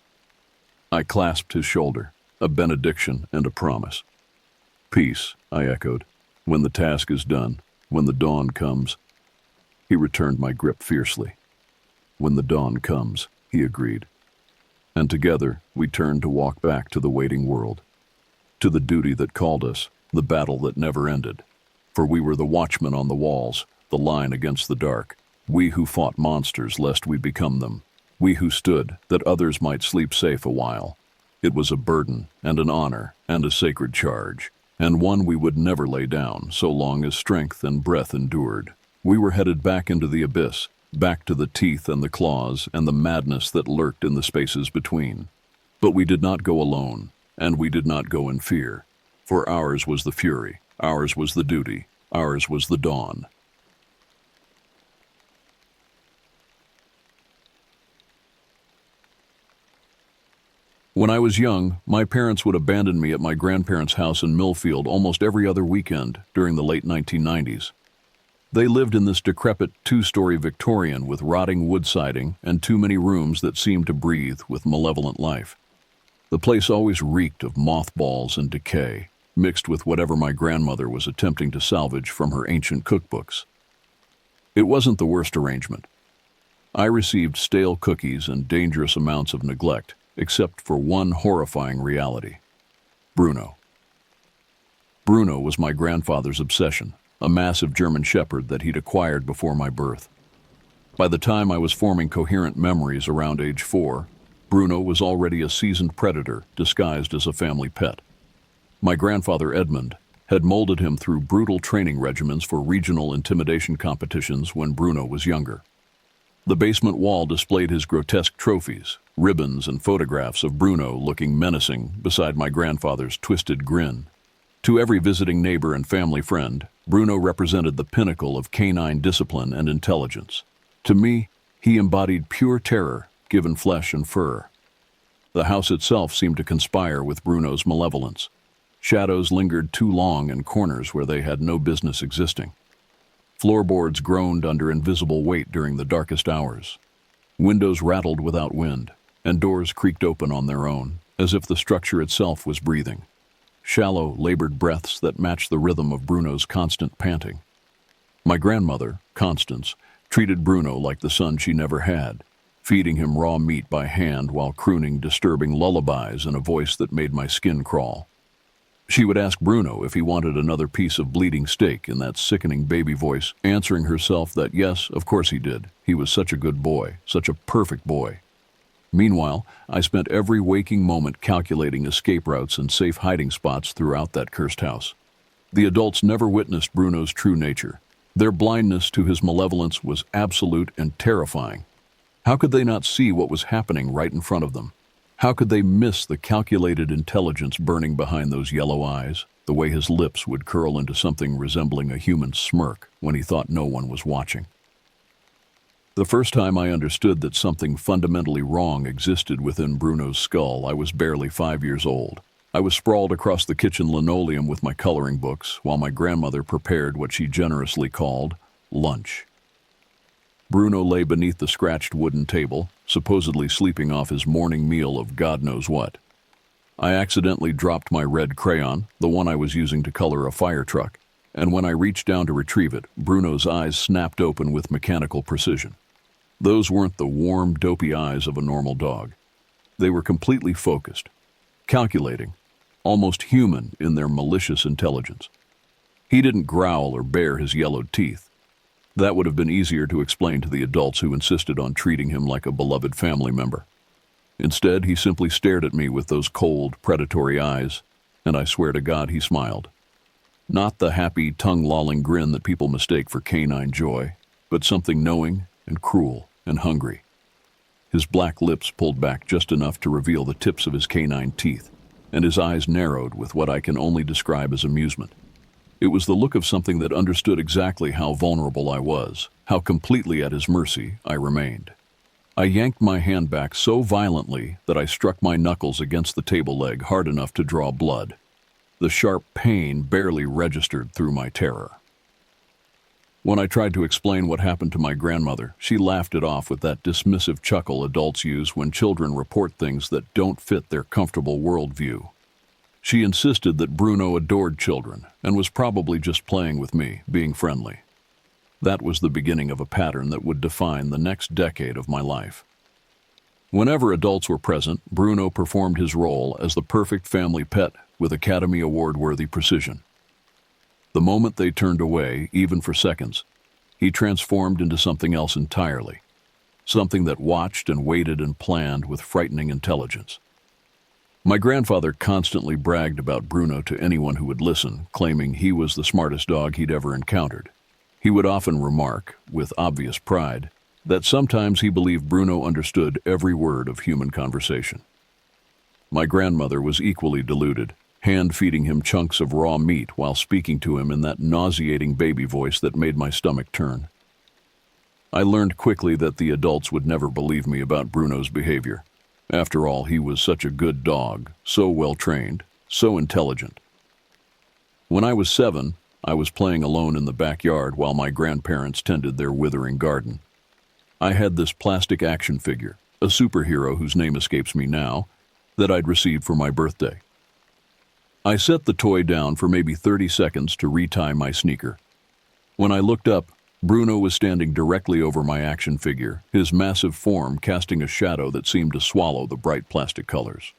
Speaker 1: I clasped his shoulder, a benediction and a promise. "Peace," I echoed, "when the task is done, when the dawn comes." He returned my grip fiercely. "When the dawn comes," he agreed. And together we turned to walk back to the waiting world, to the duty that called us, the battle that never ended. For we were the watchmen on the walls, the line against the dark, we who fought monsters lest we become them, we who stood that others might sleep safe a while. It was a burden and an honor and a sacred charge, and one we would never lay down so long as strength and breath endured. We were headed back into the abyss, back to the teeth and the claws and the madness that lurked in the spaces between. But we did not go alone, and we did not go in fear, for ours was the fury, ours was the duty, ours was the dawn. When I was young, my parents would abandon me at my grandparents' house in Millfield almost every other weekend during the late 1990s. They lived in this decrepit two-story Victorian with rotting wood siding and too many rooms that seemed to breathe with malevolent life. The place always reeked of mothballs and decay, mixed with whatever my grandmother was attempting to salvage from her ancient cookbooks. It wasn't the worst arrangement. I received stale cookies and dangerous amounts of neglect, except for one horrifying reality. Bruno. Bruno was my grandfather's obsession, a massive German shepherd that he'd acquired before my birth. By the time I was forming coherent memories around age 4, Bruno was already a seasoned predator disguised as a family pet. My grandfather Edmund had molded him through brutal training regimens for regional intimidation competitions when Bruno was younger. The basement wall displayed his grotesque trophies, ribbons and photographs of Bruno looking menacing beside my grandfather's twisted grin. To every visiting neighbor and family friend, Bruno represented the pinnacle of canine discipline and intelligence. To me, he embodied pure terror, given flesh and fur. The house itself seemed to conspire with Bruno's malevolence. Shadows lingered too long in corners where they had no business existing. Floorboards groaned under invisible weight during the darkest hours. Windows rattled without wind, and doors creaked open on their own, as if the structure itself was breathing. Shallow, labored breaths that matched the rhythm of Bruno's constant panting. My grandmother, Constance, treated Bruno like the son she never had, feeding him raw meat by hand while crooning disturbing lullabies in a voice that made my skin crawl. She would ask Bruno if he wanted another piece of bleeding steak in that sickening baby voice, answering herself that yes, of course he did. He was such a good boy, such a perfect boy. Meanwhile, I spent every waking moment calculating escape routes and safe hiding spots throughout that cursed house. The adults never witnessed Bruno's true nature. Their blindness to his malevolence was absolute and terrifying. How could they not see what was happening right in front of them? How could they miss the calculated intelligence burning behind those yellow eyes, the way his lips would curl into something resembling a human smirk when he thought no one was watching? The first time I understood that something fundamentally wrong existed within Bruno's skull, I was barely 5 years old. I was sprawled across the kitchen linoleum with my coloring books while my grandmother prepared what she generously called lunch. Bruno lay beneath the scratched wooden table, supposedly sleeping off his morning meal of God knows what. I accidentally dropped my red crayon, the one I was using to color a fire truck, and when I reached down to retrieve it, Bruno's eyes snapped open with mechanical precision. Those weren't the warm, dopey eyes of a normal dog. They were completely focused, calculating, almost human in their malicious intelligence. He didn't growl or bare his yellowed teeth. That would have been easier to explain to the adults who insisted on treating him like a beloved family member. Instead, he simply stared at me with those cold, predatory eyes, and I swear to God he smiled. Not the happy, tongue-lolling grin that people mistake for canine joy, but something knowing and cruel and hungry. His black lips pulled back just enough to reveal the tips of his canine teeth, and his eyes narrowed with what I can only describe as amusement. It was the look of something that understood exactly how vulnerable I was, how completely at his mercy I remained. I yanked my hand back so violently that I struck my knuckles against the table leg hard enough to draw blood. The sharp pain barely registered through my terror. When I tried to explain what happened to my grandmother, she laughed it off with that dismissive chuckle adults use when children report things that don't fit their comfortable worldview. She insisted that Bruno adored children and was probably just playing with me, being friendly. That was the beginning of a pattern that would define the next decade of my life. Whenever adults were present, Bruno performed his role as the perfect family pet with Academy Award-worthy precision. The moment they turned away, even for seconds, he transformed into something else entirely, something that watched and waited and planned with frightening intelligence. My grandfather constantly bragged about Bruno to anyone who would listen, claiming he was the smartest dog he'd ever encountered. He would often remark, with obvious pride, that sometimes he believed Bruno understood every word of human conversation. My grandmother was equally deluded, hand-feeding him chunks of raw meat while speaking to him in that nauseating baby voice that made my stomach turn. I learned quickly that the adults would never believe me about Bruno's behavior. After all, he was such a good dog, so well-trained, so intelligent. When I was 7, I was playing alone in the backyard while my grandparents tended their withering garden. I had this plastic action figure, a superhero whose name escapes me now, that I'd received for my birthday. I set the toy down for maybe 30 seconds to retie my sneaker. When I looked up, Bruno was standing directly over my action figure, his massive form casting a shadow that seemed to swallow the bright plastic colors.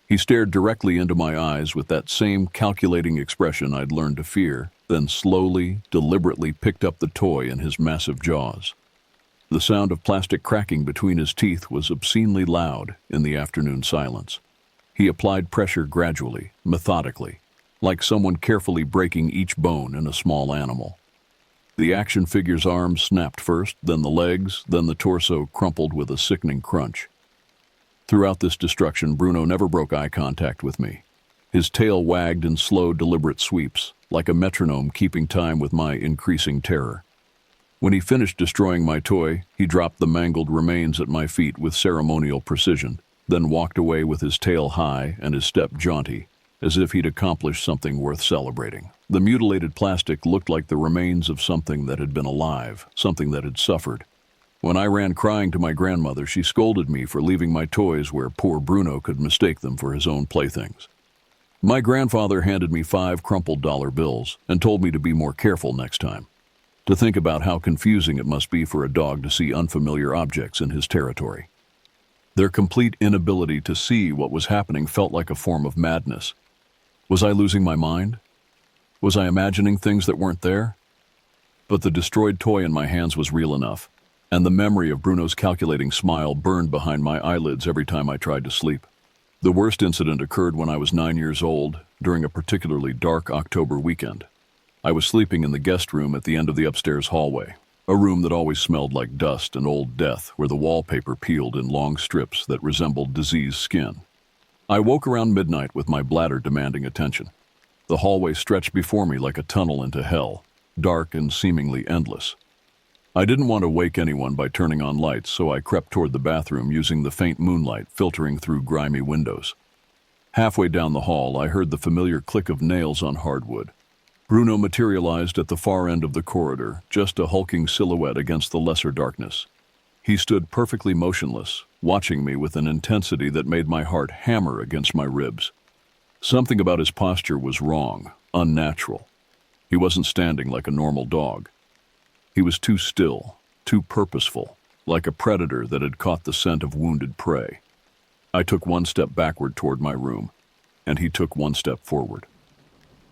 Speaker 1: He stared directly into my eyes with that same calculating expression I'd learned to fear, then slowly, deliberately picked up the toy in his massive jaws. The sound of plastic cracking between his teeth was obscenely loud in the afternoon silence. He applied pressure gradually, methodically, like someone carefully breaking each bone in a small animal. The action figure's arms snapped first, then the legs, then the torso crumpled with a sickening crunch. Throughout this destruction, Bruno never broke eye contact with me. His tail wagged in slow, deliberate sweeps, like a metronome keeping time with my increasing terror. When he finished destroying my toy, he dropped the mangled remains at my feet with ceremonial precision, then walked away with his tail high and his step jaunty, as if he'd accomplished something worth celebrating. The mutilated plastic looked like the remains of something that had been alive, something that had suffered. When I ran crying to my grandmother, she scolded me for leaving my toys where poor Bruno could mistake them for his own playthings. My grandfather handed me 5 crumpled dollar bills and told me to be more careful next time, to think about how confusing it must be for a dog to see unfamiliar objects in his territory. Their complete inability to see what was happening felt like a form of madness. Was I losing my mind? Was I imagining things that weren't there? But the destroyed toy in my hands was real enough, and the memory of Bruno's calculating smile burned behind my eyelids every time I tried to sleep. The worst incident occurred when I was 9 years old, during a particularly dark October weekend. I was sleeping in the guest room at the end of the upstairs hallway. A room that always smelled like dust and old death, where the wallpaper peeled in long strips that resembled diseased skin. I woke around midnight with my bladder demanding attention. The hallway stretched before me like a tunnel into hell, dark and seemingly endless. I didn't want to wake anyone by turning on lights, so I crept toward the bathroom using the faint moonlight filtering through grimy windows. Halfway down the hall, I heard the familiar click of nails on hardwood. Bruno materialized at the far end of the corridor, just a hulking silhouette against the lesser darkness. He stood perfectly motionless, watching me with an intensity that made my heart hammer against my ribs. Something about his posture was wrong, unnatural. He wasn't standing like a normal dog. He was too still, too purposeful, like a predator that had caught the scent of wounded prey. I took one step backward toward my room, and he took one step forward.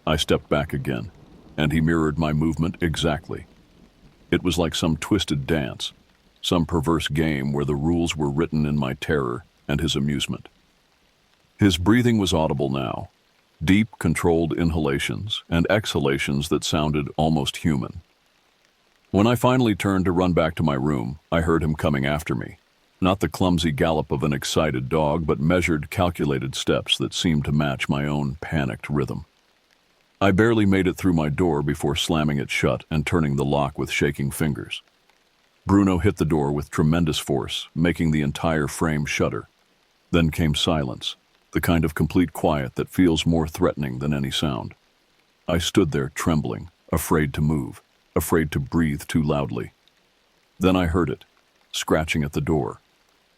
Speaker 1: I stepped back again, and he mirrored my movement exactly. It was like some twisted dance, some perverse game where the rules were written in my terror and his amusement. His breathing was audible now, deep, controlled inhalations and exhalations that sounded almost human. When I finally turned to run back to my room, I heard him coming after me. Not the clumsy gallop of an excited dog, but measured, calculated steps that seemed to match my own panicked rhythm. I barely made it through my door before slamming it shut and turning the lock with shaking fingers. Bruno hit the door with tremendous force, making the entire frame shudder. Then came silence, the kind of complete quiet that feels more threatening than any sound. I stood there trembling, afraid to move, afraid to breathe too loudly. Then I heard it, scratching at the door.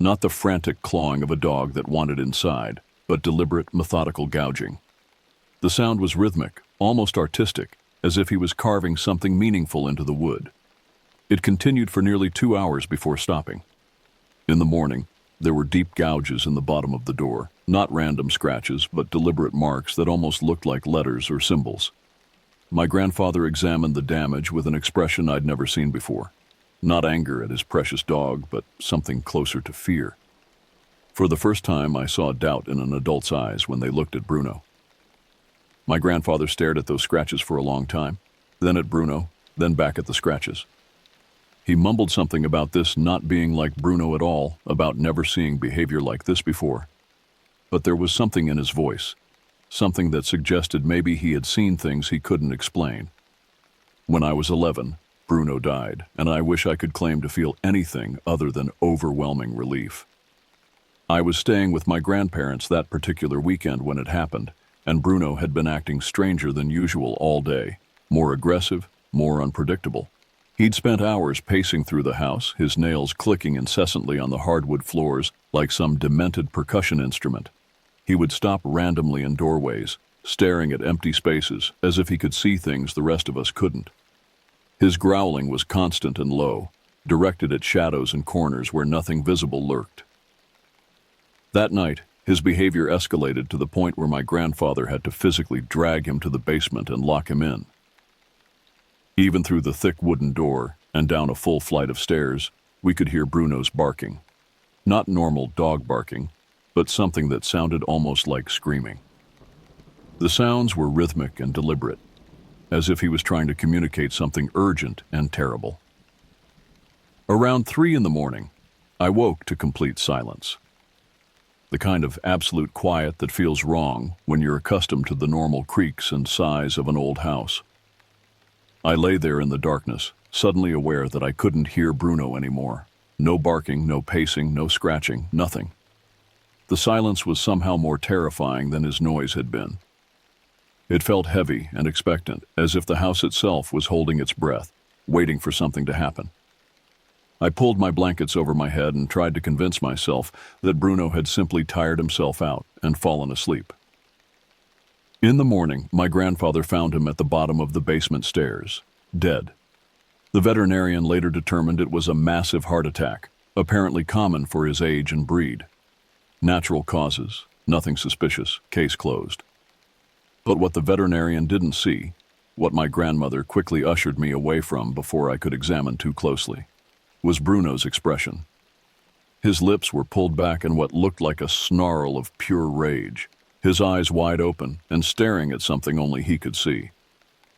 Speaker 1: Not the frantic clawing of a dog that wanted inside, but deliberate, methodical gouging. The sound was rhythmic, almost artistic, as if he was carving something meaningful into the wood. It continued for nearly 2 hours before stopping. In the morning, there were deep gouges in the bottom of the door, not random scratches, but deliberate marks that almost looked like letters or symbols. My grandfather examined the damage with an expression I'd never seen before. Not anger at his precious dog, but something closer to fear. For the first time, I saw doubt in an adult's eyes when they looked at Bruno. My grandfather stared at those scratches for a long time, then at Bruno, then back at the scratches. He mumbled something about this not being like Bruno at all, about never seeing behavior like this before. But there was something in his voice, something that suggested maybe he had seen things he couldn't explain. When I was 11, Bruno died, and I wish I could claim to feel anything other than overwhelming relief. I was staying with my grandparents that particular weekend when it happened, and Bruno had been acting stranger than usual all day, more aggressive, more unpredictable. He'd spent hours pacing through the house, his nails clicking incessantly on the hardwood floors like some demented percussion instrument. He would stop randomly in doorways, staring at empty spaces as if he could see things the rest of us couldn't. His growling was constant and low, directed at shadows and corners where nothing visible lurked. That night, his behavior escalated to the point where my grandfather had to physically drag him to the basement and lock him in. Even through the thick wooden door and down a full flight of stairs, we could hear Bruno's barking. Not normal dog barking, but something that sounded almost like screaming. The sounds were rhythmic and deliberate, as if he was trying to communicate something urgent and terrible. Around 3 a.m, I woke to complete silence. The kind of absolute quiet that feels wrong when you're accustomed to the normal creaks and sighs of an old house. I lay there in the darkness, suddenly aware that I couldn't hear Bruno anymore. No barking, no pacing, no scratching, nothing. The silence was somehow more terrifying than his noise had been. It felt heavy and expectant, as if the house itself was holding its breath, waiting for something to happen. I pulled my blankets over my head and tried to convince myself that Bruno had simply tired himself out and fallen asleep. In the morning, my grandfather found him at the bottom of the basement stairs, dead. The veterinarian later determined it was a massive heart attack, apparently common for his age and breed. Natural causes, nothing suspicious, case closed. But what the veterinarian didn't see, what my grandmother quickly ushered me away from before I could examine too closely, was Bruno's expression. His lips were pulled back in what looked like a snarl of pure rage, his eyes wide open and staring at something only he could see.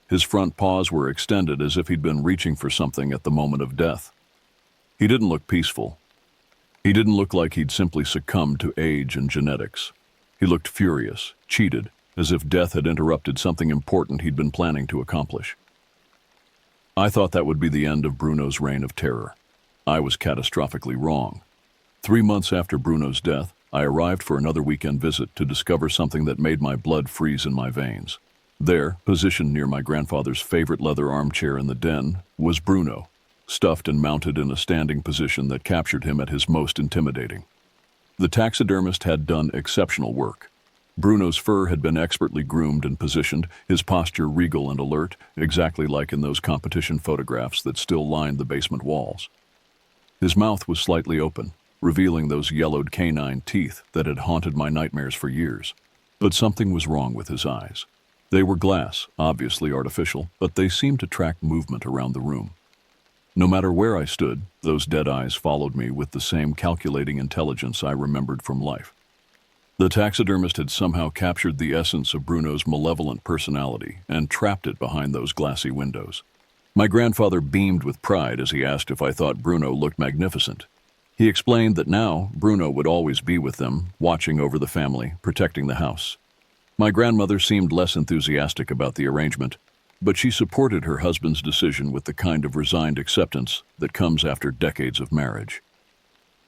Speaker 1: His front paws were extended as if he'd been reaching for something at the moment of death. He didn't look peaceful. He didn't look like he'd simply succumbed to age and genetics. He looked furious, cheated, as if death had interrupted something important he'd been planning to accomplish. I thought that would be the end of Bruno's reign of terror. I was catastrophically wrong. 3 months after Bruno's death, I arrived for another weekend visit to discover something that made my blood freeze in my veins. There, positioned near my grandfather's favorite leather armchair in the den, was Bruno, stuffed and mounted in a standing position that captured him at his most intimidating. The taxidermist had done exceptional work. Bruno's fur had been expertly groomed and positioned, his posture regal and alert, exactly like in those competition photographs that still lined the basement walls. His mouth was slightly open, revealing those yellowed canine teeth that had haunted my nightmares for years. But something was wrong with his eyes. They were glass, obviously artificial, but they seemed to track movement around the room. No matter where I stood, those dead eyes followed me with the same calculating intelligence I remembered from life. The taxidermist had somehow captured the essence of Bruno's malevolent personality and trapped it behind those glassy windows. My grandfather beamed with pride as he asked if I thought Bruno looked magnificent. He explained that now Bruno would always be with them, watching over the family, protecting the house. My grandmother seemed less enthusiastic about the arrangement, but she supported her husband's decision with the kind of resigned acceptance that comes after decades of marriage.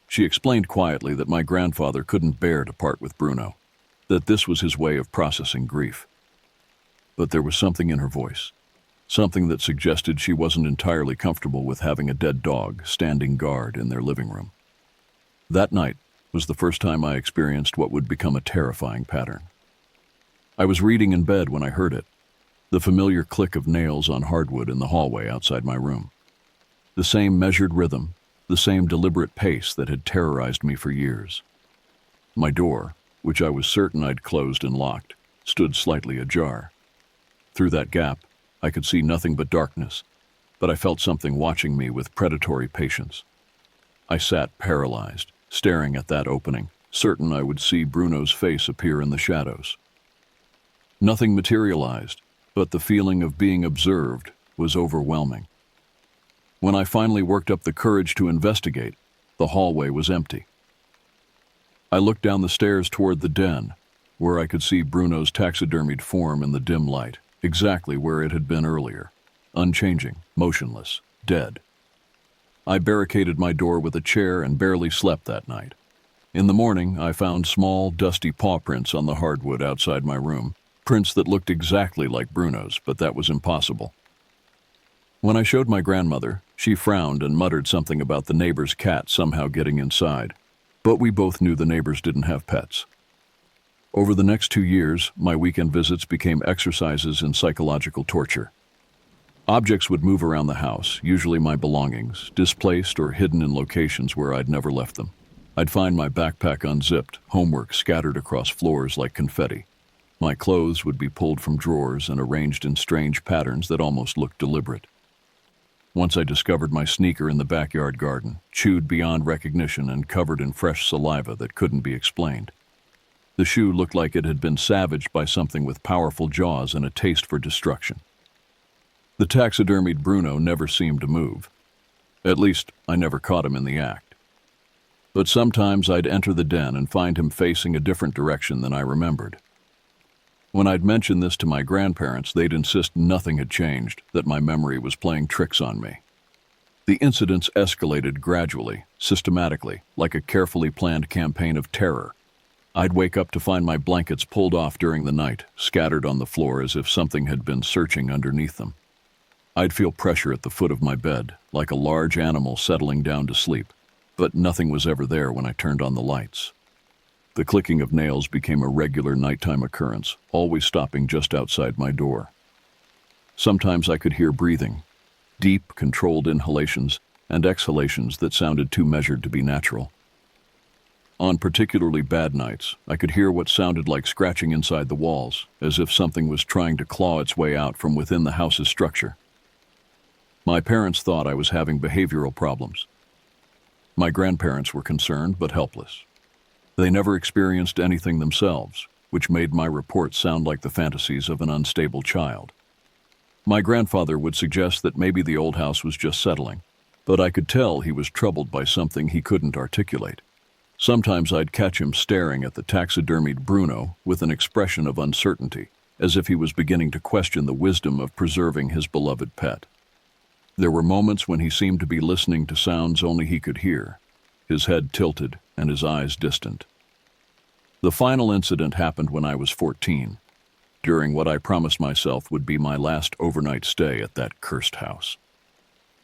Speaker 1: She explained quietly that my grandfather couldn't bear to part with Bruno, that this was his way of processing grief. But there was something in her voice, something that suggested she wasn't entirely comfortable with having a dead dog standing guard in their living room. That night was the first time I experienced what would become a terrifying pattern. I was reading in bed when I heard it, the familiar click of nails on hardwood in the hallway outside my room. The same measured rhythm, the same deliberate pace that had terrorized me for years. My door, which I was certain I'd closed and locked, stood slightly ajar. Through that gap, I could see nothing but darkness, but I felt something watching me with predatory patience. I sat paralyzed, staring at that opening, certain I would see Bruno's face appear in the shadows. Nothing materialized, but the feeling of being observed was overwhelming. When I finally worked up the courage to investigate, the hallway was empty. I looked down the stairs toward the den, where I could see Bruno's taxidermied form in the dim light, exactly where it had been earlier, unchanging, motionless, dead. I barricaded my door with a chair and barely slept that night. In the morning, I found small, dusty paw prints on the hardwood outside my room, prints that looked exactly like Bruno's, but that was impossible. When I showed my grandmother, she frowned and muttered something about the neighbor's cat somehow getting inside, but we both knew the neighbors didn't have pets. Over the next 2 years, my weekend visits became exercises in psychological torture. Objects would move around the house, usually my belongings, displaced or hidden in locations where I'd never left them. I'd find my backpack unzipped, homework scattered across floors like confetti. My clothes would be pulled from drawers and arranged in strange patterns that almost looked deliberate. Once I discovered my sneaker in the backyard garden, chewed beyond recognition and covered in fresh saliva that couldn't be explained. The shoe looked like it had been savaged by something with powerful jaws and a taste for destruction. The taxidermied Bruno never seemed to move. At least, I never caught him in the act. But sometimes I'd enter the den and find him facing a different direction than I remembered. When I'd mention this to my grandparents, they'd insist nothing had changed, that my memory was playing tricks on me. The incidents escalated gradually, systematically, like a carefully planned campaign of terror. I'd wake up to find my blankets pulled off during the night, scattered on the floor as if something had been searching underneath them. I'd feel pressure at the foot of my bed, like a large animal settling down to sleep, but nothing was ever there when I turned on the lights. The clicking of nails became a regular nighttime occurrence, always stopping just outside my door. Sometimes I could hear breathing, deep, controlled inhalations and exhalations that sounded too measured to be natural. On particularly bad nights, I could hear what sounded like scratching inside the walls, as if something was trying to claw its way out from within the house's structure. My parents thought I was having behavioral problems. My grandparents were concerned but helpless. They never experienced anything themselves, which made my reports sound like the fantasies of an unstable child. My grandfather would suggest that maybe the old house was just settling, but I could tell he was troubled by something he couldn't articulate. Sometimes I'd catch him staring at the taxidermied Bruno with an expression of uncertainty, as if he was beginning to question the wisdom of preserving his beloved pet. There were moments when he seemed to be listening to sounds only he could hear, his head tilted and his eyes distant. The final incident happened when I was 14, during what I promised myself would be my last overnight stay at that cursed house.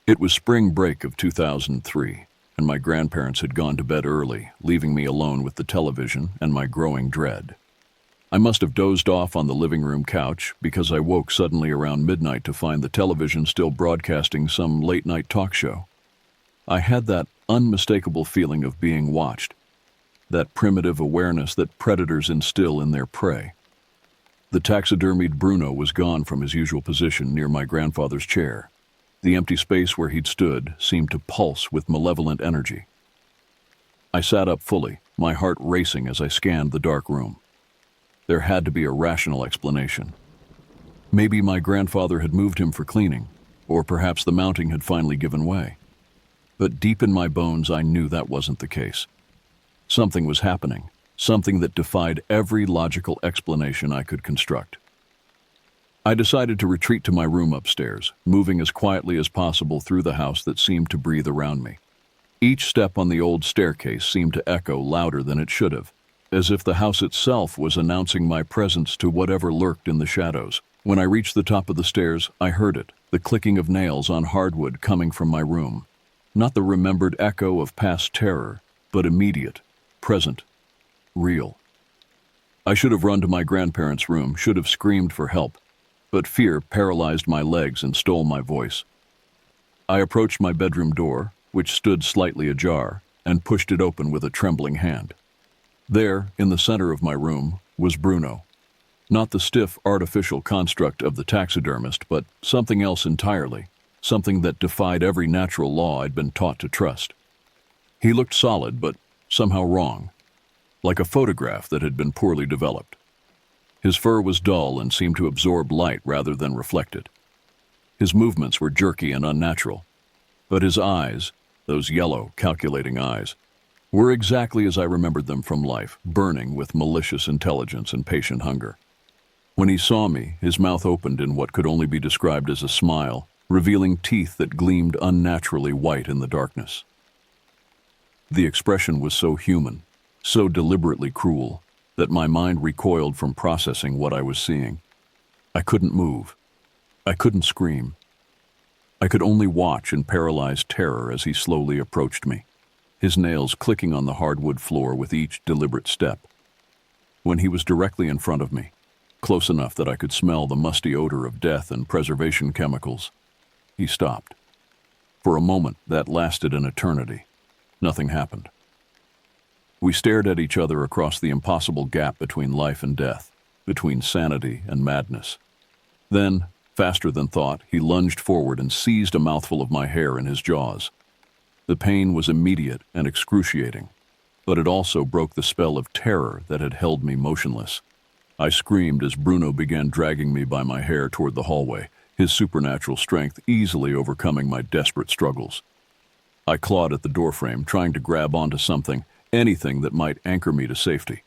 Speaker 1: It was spring break of 2003, and my grandparents had gone to bed early, leaving me alone with the television and my growing dread. I must have dozed off on the living room couch because I woke suddenly around midnight to find the television still broadcasting some late-night talk show. I had that unmistakable feeling of being watched, that primitive awareness that predators instill in their prey. The taxidermied Bruno was gone from his usual position near my grandfather's chair. The empty space where he'd stood seemed to pulse with malevolent energy. I sat up fully, my heart racing as I scanned the dark room. There had to be a rational explanation. Maybe my grandfather had moved him for cleaning, or perhaps the mounting had finally given way. But deep in my bones, I knew that wasn't the case. Something was happening, something that defied every logical explanation I could construct. I decided to retreat to my room upstairs, moving as quietly as possible through the house that seemed to breathe around me. Each step on the old staircase seemed to echo louder than it should have, as if the house itself was announcing my presence to whatever lurked in the shadows. When I reached the top of the stairs, I heard it, the clicking of nails on hardwood coming from my room. Not the remembered echo of past terror, but immediate, present, real. I should have run to my grandparents' room, should have screamed for help, but fear paralyzed my legs and stole my voice. I approached my bedroom door, which stood slightly ajar, and pushed it open with a trembling hand. There, in the center of my room, was Bruno. Not the stiff, artificial construct of the taxidermist, but something else entirely, something that defied every natural law I'd been taught to trust. He looked solid, but somehow wrong, like a photograph that had been poorly developed. His fur was dull and seemed to absorb light rather than reflect it. His movements were jerky and unnatural, but his eyes, those yellow, calculating eyes, were exactly as I remembered them from life, burning with malicious intelligence and patient hunger. When he saw me, his mouth opened in what could only be described as a smile, revealing teeth that gleamed unnaturally white in the darkness. The expression was so human, so deliberately cruel, that my mind recoiled from processing what I was seeing. I couldn't move. I couldn't scream. I could only watch in paralyzed terror as he slowly approached me, his nails clicking on the hardwood floor with each deliberate step. When he was directly in front of me, close enough that I could smell the musty odor of death and preservation chemicals, he stopped. For a moment that lasted an eternity. Nothing happened. We stared at each other across the impossible gap between life and death, between sanity and madness. Then, faster than thought, he lunged forward and seized a mouthful of my hair in his jaws. The pain was immediate and excruciating, but it also broke the spell of terror that had held me motionless. I screamed as Bruno began dragging me by my hair toward the hallway, his supernatural strength easily overcoming my desperate struggles. I clawed at the doorframe, trying to grab onto something, anything that might anchor me to safety.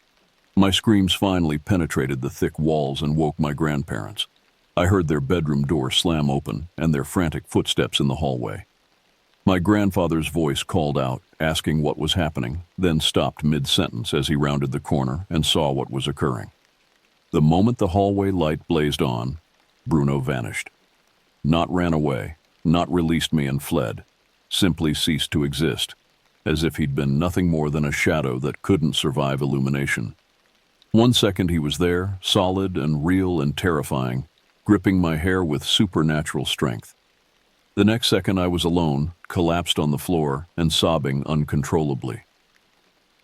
Speaker 1: My screams finally penetrated the thick walls and woke my grandparents. I heard their bedroom door slam open and their frantic footsteps in the hallway. My grandfather's voice called out, asking what was happening, then stopped mid-sentence as he rounded the corner and saw what was occurring. The moment the hallway light blazed on, Bruno vanished. Not ran away, not released me and fled, simply ceased to exist, as if he'd been nothing more than a shadow that couldn't survive illumination. 1 second he was there, solid and real and terrifying, gripping my hair with supernatural strength. The next second I was alone, collapsed on the floor, and sobbing uncontrollably.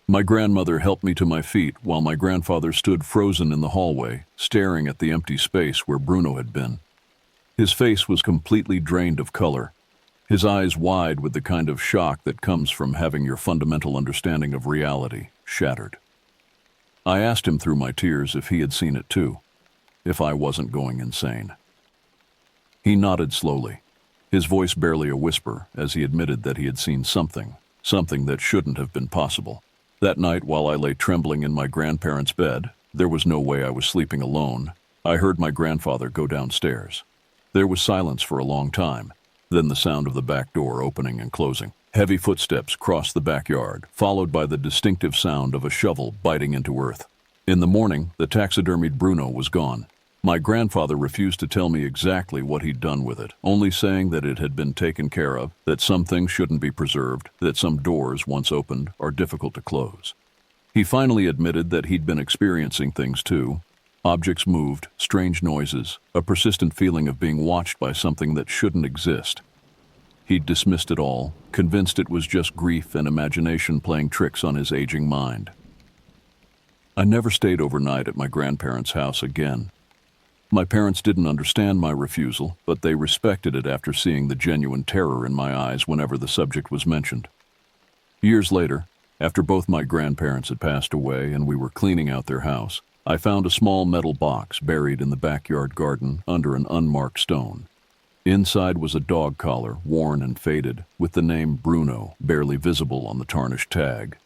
Speaker 1: My grandmother helped me to my feet while my grandfather stood frozen in the hallway, staring at the empty space where Bruno had been. His face was completely drained of color, his eyes wide with the kind of shock that comes from having your fundamental understanding of reality shattered. I asked him through my tears if he had seen it too, if I wasn't going insane. He nodded slowly, his voice barely a whisper as he admitted that he had seen something that shouldn't have been possible. That night, while I lay trembling in my grandparents' bed, there was no way I was sleeping alone. I heard my grandfather go downstairs. There was silence for a long time, then the sound of the back door opening and closing. Heavy footsteps crossed the backyard, followed by the distinctive sound of a shovel biting into earth. In the morning, the taxidermied Bruno was gone. My grandfather refused to tell me exactly what he'd done with it, only saying that it had been taken care of, that some things shouldn't be preserved, that some doors, once opened, are difficult to close. He finally admitted that he'd been experiencing things too. Objects moved, strange noises, a persistent feeling of being watched by something that shouldn't exist. He'd dismissed it all, convinced it was just grief and imagination playing tricks on his aging mind. I never stayed overnight at my grandparents' house again. My parents didn't understand my refusal, but they respected it after seeing the genuine terror in my eyes whenever the subject was mentioned. Years later, after both my grandparents had passed away and we were cleaning out their house, I found a small metal box buried in the backyard garden under an unmarked stone. Inside was a dog collar, worn and faded, with the name Bruno barely visible on the tarnished tag.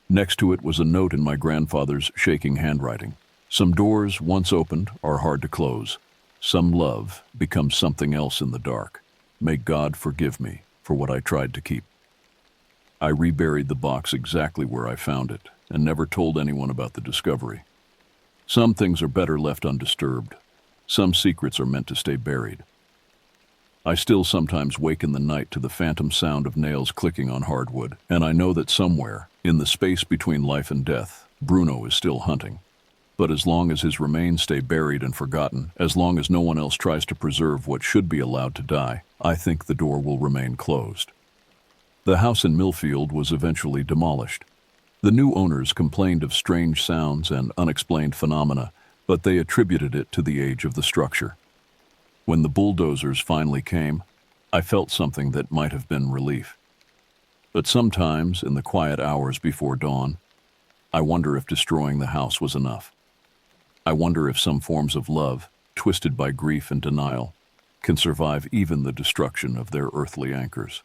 Speaker 1: Next to it was a note in my grandfather's shaking handwriting. Some doors, once opened, are hard to close. Some love becomes something else in the dark. May God forgive me for what I tried to keep. I reburied the box exactly where I found it and never told anyone about the discovery. Some things are better left undisturbed. Some secrets are meant to stay buried. I still sometimes wake in the night to the phantom sound of nails clicking on hardwood, and I know that somewhere, in the space between life and death, Bruno is still hunting. But as long as his remains stay buried and forgotten, as long as no one else tries to preserve what should be allowed to die, I think the door will remain closed. The house in Millfield was eventually demolished. The new owners complained of strange sounds and unexplained phenomena, but they attributed it to the age of the structure. When the bulldozers finally came, I felt something that might have been relief. But sometimes, in the quiet hours before dawn, I wonder if destroying the house was enough. I wonder if some forms of love, twisted by grief and denial, can survive even the destruction of their earthly anchors.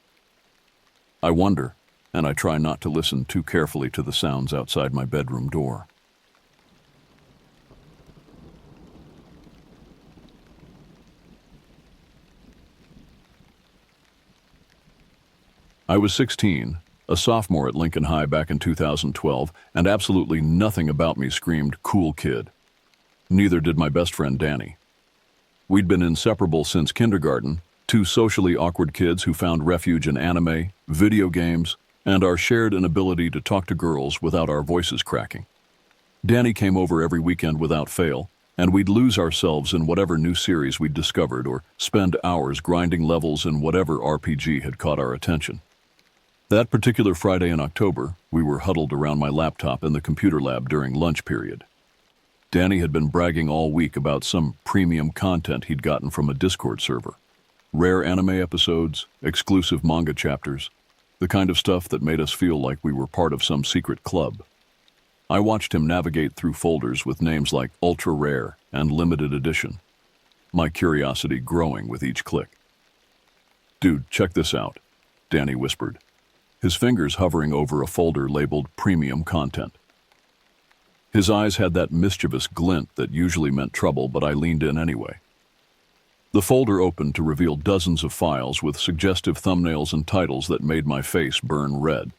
Speaker 1: I wonder, and I try not to listen too carefully to the sounds outside my bedroom door. I was 16, a sophomore at Lincoln High back in 2012, and absolutely nothing about me screamed, "cool kid." Neither did my best friend Danny. We'd been inseparable since kindergarten, two socially awkward kids who found refuge in anime, video games, and our shared inability to talk to girls without our voices cracking. Danny came over every weekend without fail, and we'd lose ourselves in whatever new series we'd discovered or spend hours grinding levels in whatever RPG had caught our attention. That particular Friday in October, we were huddled around my laptop in the computer lab during lunch period. Danny had been bragging all week about some premium content he'd gotten from a Discord server. Rare anime episodes, exclusive manga chapters, the kind of stuff that made us feel like we were part of some secret club. I watched him navigate through folders with names like Ultra Rare and Limited Edition, my curiosity growing with each click. "Dude, check this out," Danny whispered, his fingers hovering over a folder labeled Premium Content. His eyes had that mischievous glint that usually meant trouble, but I leaned in anyway. The folder opened to reveal dozens of files with suggestive thumbnails and titles that made my face burn red.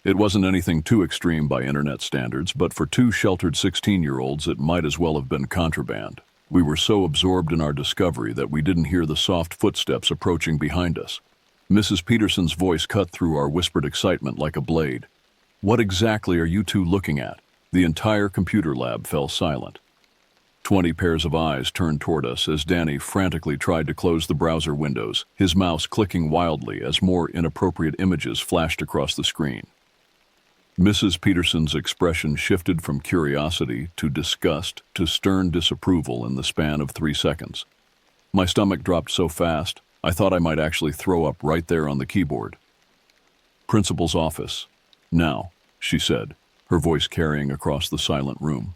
Speaker 1: It wasn't anything too extreme by internet standards, but for two sheltered 16-year-olds, it might as well have been contraband. We were so absorbed in our discovery that we didn't hear the soft footsteps approaching behind us. Mrs. Peterson's voice cut through our whispered excitement like a blade. "What exactly are you two looking at?" The entire computer lab fell silent. 20 pairs of eyes turned toward us as Danny frantically tried to close the browser windows, his mouse clicking wildly as more inappropriate images flashed across the screen. Mrs. Peterson's expression shifted from curiosity to disgust to stern disapproval in the span of 3 seconds. My stomach dropped so fast, I thought I might actually throw up right there on the keyboard. "Principal's office. Now," she said, her voice carrying across the silent room.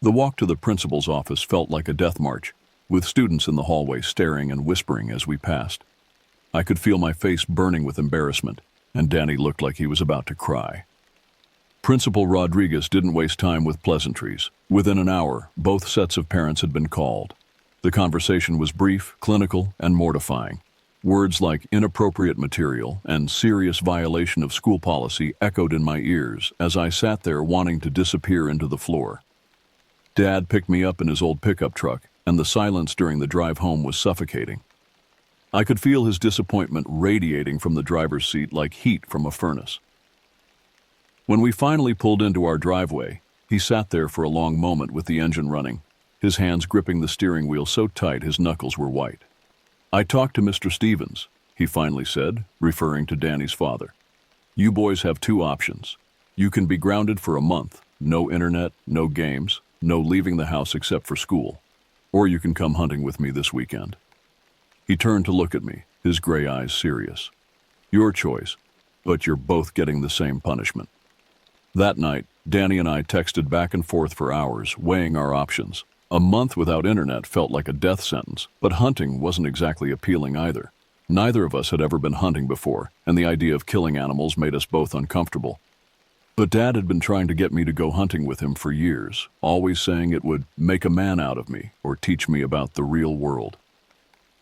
Speaker 1: The walk to the principal's office felt like a death march. with students in the hallway staring and whispering as we passed. I could feel my face burning with embarrassment, and Danny looked like he was about to cry. Principal Rodriguez didn't waste time with pleasantries. Within an hour, both sets of parents had been called. The conversation was brief, clinical, and mortifying. Words like inappropriate material and serious violation of school policy echoed in my ears as I sat there wanting to disappear into the floor. Dad picked me up in his old pickup truck, and the silence during the drive home was suffocating. I could feel his disappointment radiating from the driver's seat like heat from a furnace. When we finally pulled into our driveway, he sat there for a long moment with the engine running, his hands gripping the steering wheel so tight his knuckles were white. "I talked to Mr. Stevens," he finally said, referring to Danny's father. "You boys have two options. You can be grounded for a month, no internet, no games, no leaving the house except for school. Or you can come hunting with me this weekend." He turned to look at me, his gray eyes serious. "Your choice, but you're both getting the same punishment." That night, Danny and I texted back and forth for hours, weighing our options. A month without internet felt like a death sentence, but hunting wasn't exactly appealing either. Neither of us had ever been hunting before, and the idea of killing animals made us both uncomfortable. But Dad had been trying to get me to go hunting with him for years, always saying it would make a man out of me or teach me about the real world.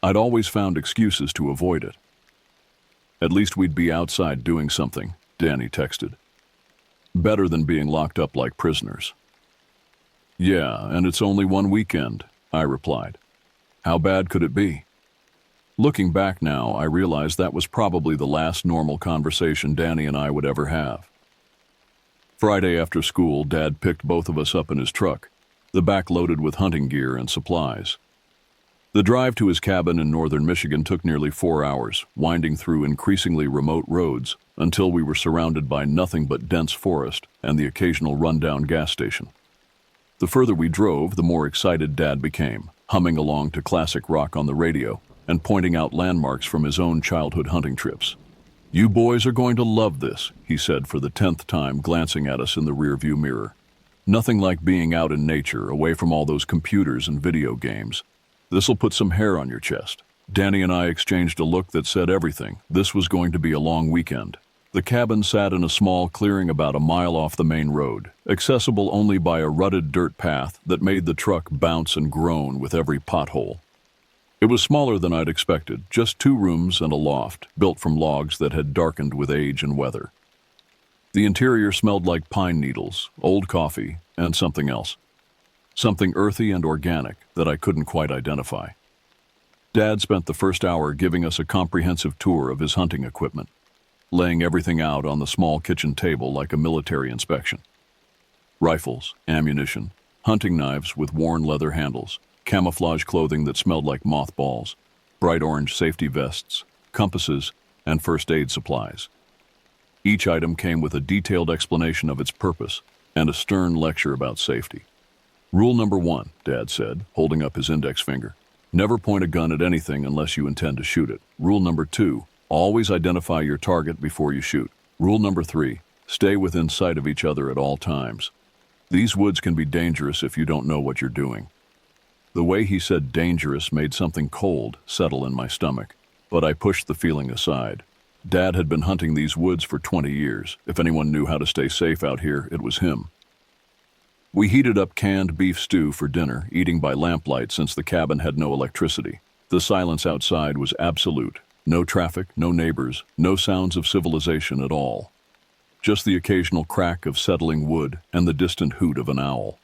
Speaker 1: I'd always found excuses to avoid it. "At least we'd be outside doing something," Danny texted. "Better than being locked up like prisoners." "Yeah, and it's only one weekend," I replied. "How bad could it be?" Looking back now, I realized that was probably the last normal conversation Danny and I would ever have. Friday after school, Dad picked both of us up in his truck, the back loaded with hunting gear and supplies. The drive to his cabin in northern Michigan took nearly 4 hours, winding through increasingly remote roads until we were surrounded by nothing but dense forest and the occasional rundown gas station. The further we drove, the more excited Dad became, humming along to classic rock on the radio and pointing out landmarks from his own childhood hunting trips. "You boys are going to love this," he said for the 10th time, glancing at us in the rearview mirror. "Nothing like being out in nature, away from all those computers and video games. This'll put some hair on your chest." Danny and I exchanged a look that said everything. This was going to be a long weekend. The cabin sat in a small clearing about a mile off the main road, accessible only by a rutted dirt path that made the truck bounce and groan with every pothole. It was smaller than I'd expected, just 2 rooms and a loft, built from logs that had darkened with age and weather. The interior smelled like pine needles, old coffee, and something else. Something earthy and organic that I couldn't quite identify. Dad spent the first hour giving us a comprehensive tour of his hunting equipment, laying everything out on the small kitchen table like a military inspection. Rifles, ammunition, hunting knives with worn leather handles, camouflage clothing that smelled like mothballs, bright orange safety vests, compasses, and first aid supplies. Each item came with a detailed explanation of its purpose and a stern lecture about safety. "Rule number 1, Dad said, holding up his index finger. Never point a gun at anything unless you intend to shoot it. Rule number 2, always identify your target before you shoot. Rule number 3, stay within sight of each other at all times. These woods can be dangerous if you don't know what you're doing." The way he said dangerous made something cold settle in my stomach, but I pushed the feeling aside. Dad had been hunting these woods for 20 years. If anyone knew how to stay safe out here, it was him. We heated up canned beef stew for dinner, eating by lamplight since the cabin had no electricity. The silence outside was absolute. No traffic, no neighbors, no sounds of civilization at all. Just the occasional crack of settling wood and the distant hoot of an owl.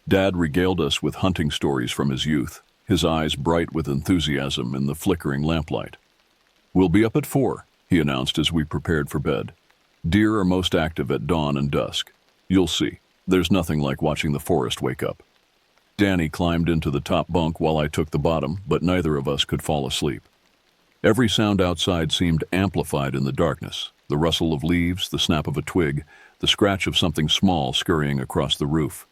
Speaker 1: Dad regaled us with hunting stories from his youth, his eyes bright with enthusiasm in the flickering lamplight. "We'll be up at 4, he announced as we prepared for bed. "Deer are most active at dawn and dusk. You'll see. There's nothing like watching the forest wake up." Danny climbed into the top bunk while I took the bottom, but neither of us could fall asleep. Every sound outside seemed amplified in the darkness. The rustle of leaves, the snap of a twig, the scratch of something small scurrying across the roof.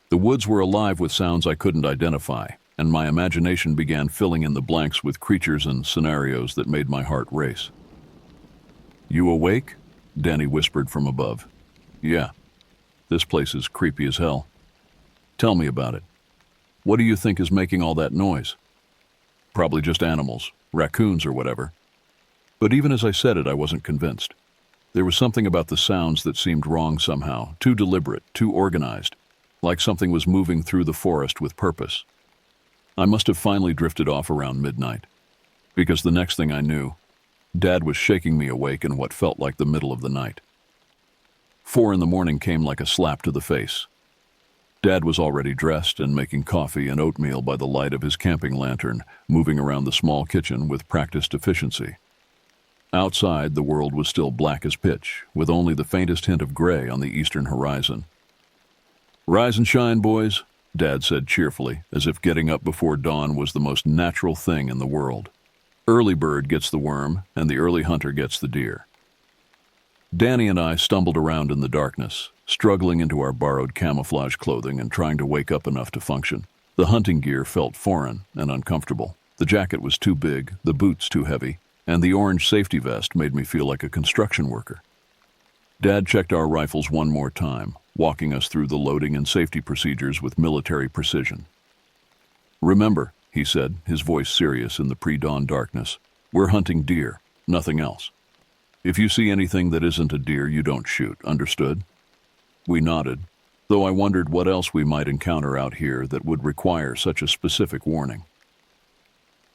Speaker 1: The woods were alive with sounds I couldn't identify, and my imagination began filling in the blanks with creatures and scenarios that made my heart race. "You awake?" Danny whispered from above. "Yeah. This place is creepy as hell." "Tell me about it." What do you think is making all that noise? Probably just animals, raccoons or whatever. But even as I said it, I wasn't convinced. There was something about the sounds that seemed wrong somehow, too deliberate, too organized, like something was moving through the forest with purpose. I must have finally drifted off around midnight, because the next thing I knew, Dad was shaking me awake in what felt like the middle of the night. 4 in the morning came like a slap to the face. Dad was already dressed and making coffee and oatmeal by the light of his camping lantern, moving around the small kitchen with practiced efficiency. Outside, the world was still black as pitch, with only the faintest hint of gray on the eastern horizon. "Rise and shine, boys," Dad said cheerfully, as if getting up before dawn was the most natural thing in the world. Early bird gets the worm, and the early hunter gets the deer. Danny and I stumbled around in the darkness, struggling into our borrowed camouflage clothing and trying to wake up enough to function. The hunting gear felt foreign and uncomfortable. The jacket was too big, the boots too heavy, and the orange safety vest made me feel like a construction worker. Dad checked our rifles one more time, walking us through the loading and safety procedures with military precision. "Remember," he said, his voice serious in the pre-dawn darkness, "we're hunting deer, nothing else. If you see anything that isn't a deer, you don't shoot, understood?" We nodded, though I wondered what else we might encounter out here that would require such a specific warning.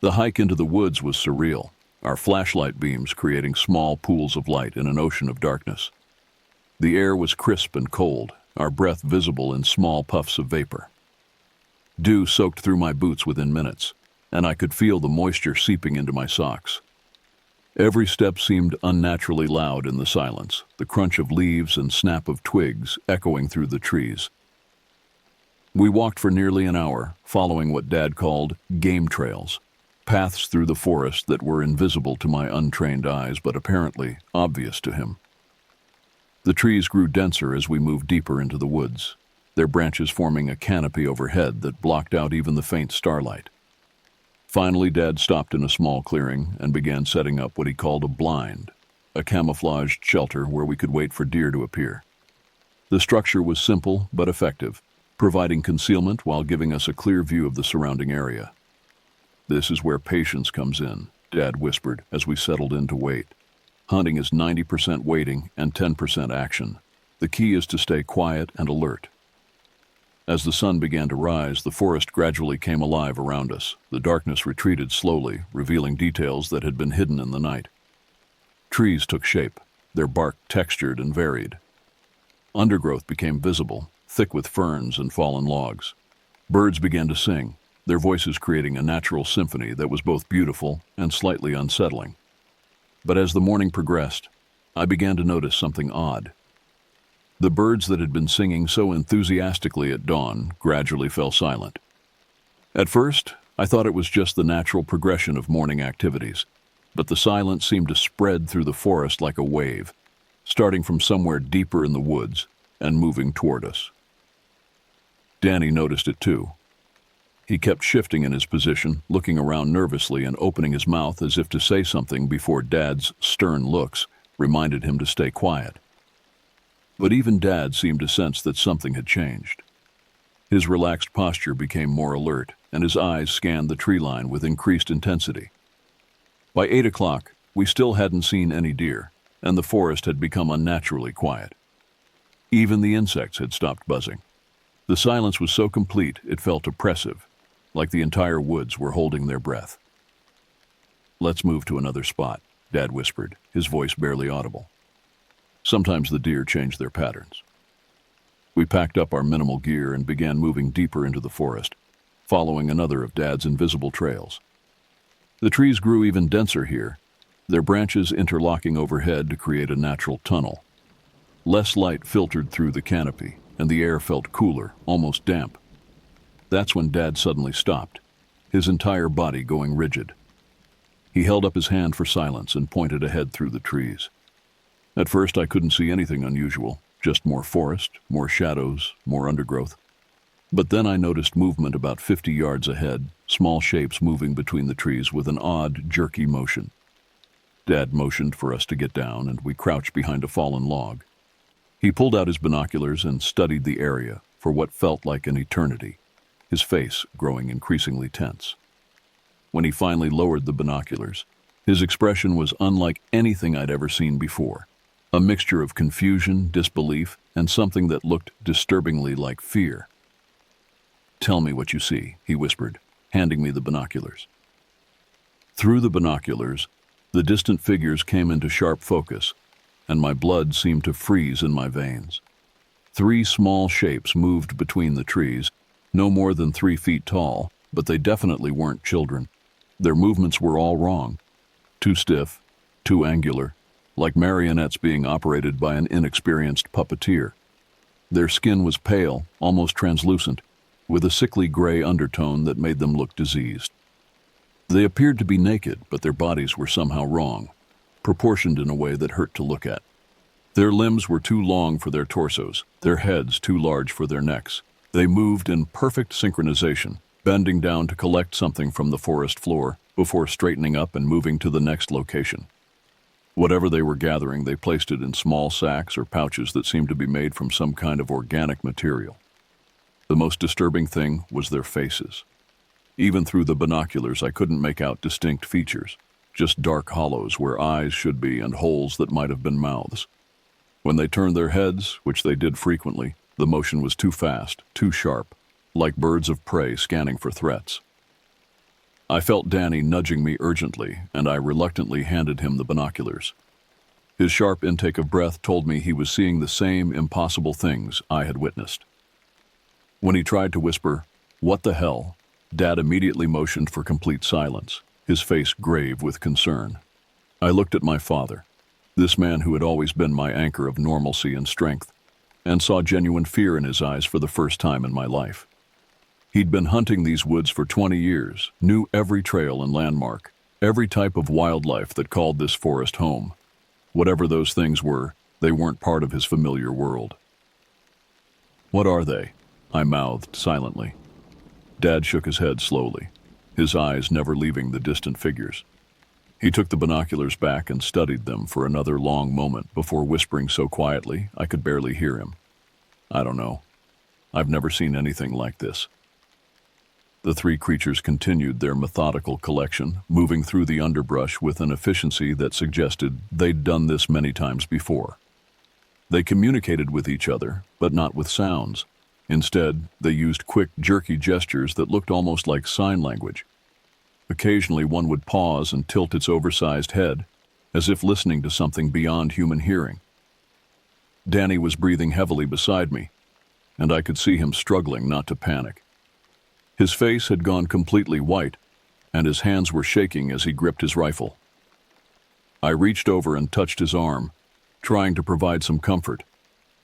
Speaker 1: The hike into the woods was surreal, our flashlight beams creating small pools of light in an ocean of darkness. The air was crisp and cold, our breath visible in small puffs of vapor. Dew soaked through my boots within minutes, and I could feel the moisture seeping into my socks. Every step seemed unnaturally loud in the silence, the crunch of leaves and snap of twigs echoing through the trees. We walked for nearly an hour, following what Dad called game trails, paths through the forest that were invisible to my untrained eyes but apparently obvious to him. The trees grew denser as we moved deeper into the woods, their branches forming a canopy overhead that blocked out even the faint starlight. Finally, Dad stopped in a small clearing and began setting up what he called a blind, a camouflaged shelter where we could wait for deer to appear. The structure was simple but effective, providing concealment while giving us a clear view of the surrounding area. "This is where patience comes in," Dad whispered as we settled in to wait. "Hunting is 90% waiting and 10% action. The key is to stay quiet and alert." As the sun began to rise, the forest gradually came alive around us. The darkness retreated slowly, revealing details that had been hidden in the night. Trees took shape, their bark textured and varied. Undergrowth became visible, thick with ferns and fallen logs. Birds began to sing, their voices creating a natural symphony that was both beautiful and slightly unsettling. But as the morning progressed, I began to notice something odd. The birds that had been singing so enthusiastically at dawn gradually fell silent. At first, I thought it was just the natural progression of morning activities, but the silence seemed to spread through the forest like a wave, starting from somewhere deeper in the woods and moving toward us. Danny noticed it too. He kept shifting in his position, looking around nervously and opening his mouth as if to say something before Dad's stern looks reminded him to stay quiet. But even Dad seemed to sense that something had changed. His relaxed posture became more alert, and his eyes scanned the tree line with increased intensity. By 8 o'clock, we still hadn't seen any deer, and the forest had become unnaturally quiet. Even the insects had stopped buzzing. The silence was so complete it felt oppressive, like the entire woods were holding their breath. "Let's move to another spot," Dad whispered, his voice barely audible. Sometimes the deer change their patterns. We packed up our minimal gear and began moving deeper into the forest, following another of Dad's invisible trails. The trees grew even denser here, their branches interlocking overhead to create a natural tunnel. Less light filtered through the canopy, and the air felt cooler, almost damp. That's when Dad suddenly stopped, his entire body going rigid. He held up his hand for silence and pointed ahead through the trees. At first I couldn't see anything unusual, just more forest, more shadows, more undergrowth. But then I noticed movement about 50 yards ahead, small shapes moving between the trees with an odd, jerky motion. Dad motioned for us to get down, and we crouched behind a fallen log. He pulled out his binoculars and studied the area for what felt like an eternity. his face growing increasingly tense. When he finally lowered the binoculars, his expression was unlike anything I'd ever seen before. A mixture of confusion, disbelief, and something that looked disturbingly like fear. "Tell me what you see," he whispered, handing me the binoculars. Through the binoculars, the distant figures came into sharp focus, and my blood seemed to freeze in my veins. 3 small shapes moved between the trees, no more than 3 feet tall, but they definitely weren't children. Their movements were all wrong. Too stiff, too angular, like marionettes being operated by an inexperienced puppeteer. Their skin was pale, almost translucent, with a sickly gray undertone that made them look diseased. They appeared to be naked, but their bodies were somehow wrong, proportioned in a way that hurt to look at. Their limbs were too long for their torsos, their heads too large for their necks. They moved in perfect synchronization, bending down to collect something from the forest floor before straightening up and moving to the next location. Whatever they were gathering, they placed it in small sacks or pouches that seemed to be made from some kind of organic material. The most disturbing thing was their faces. Even through the binoculars, I couldn't make out distinct features, just dark hollows where eyes should be and holes that might have been mouths. When they turned their heads, which they did frequently, the motion was too fast, too sharp, like birds of prey scanning for threats. I felt Danny nudging me urgently, and I reluctantly handed him the binoculars. His sharp intake of breath told me he was seeing the same impossible things I had witnessed. When he tried to whisper, "What the hell?" Dad immediately motioned for complete silence, his face grave with concern. I looked at my father, this man who had always been my anchor of normalcy and strength, and saw genuine fear in his eyes for the first time in my life. He'd been hunting these woods for 20 years, knew every trail and landmark, every type of wildlife that called this forest home. Whatever those things were, they weren't part of his familiar world. "What are they?" I mouthed silently. Dad shook his head slowly, his eyes never leaving the distant figures. He took the binoculars back and studied them for another long moment before whispering so quietly I could barely hear him. "I don't know. I've never seen anything like this." The 3 creatures continued their methodical collection, moving through the underbrush with an efficiency that suggested they'd done this many times before. They communicated with each other, but not with sounds. Instead, they used quick, jerky gestures that looked almost like sign language. Occasionally, one would pause and tilt its oversized head, as if listening to something beyond human hearing. Danny was breathing heavily beside me, and I could see him struggling not to panic. His face had gone completely white, and his hands were shaking as he gripped his rifle. I reached over and touched his arm, trying to provide some comfort,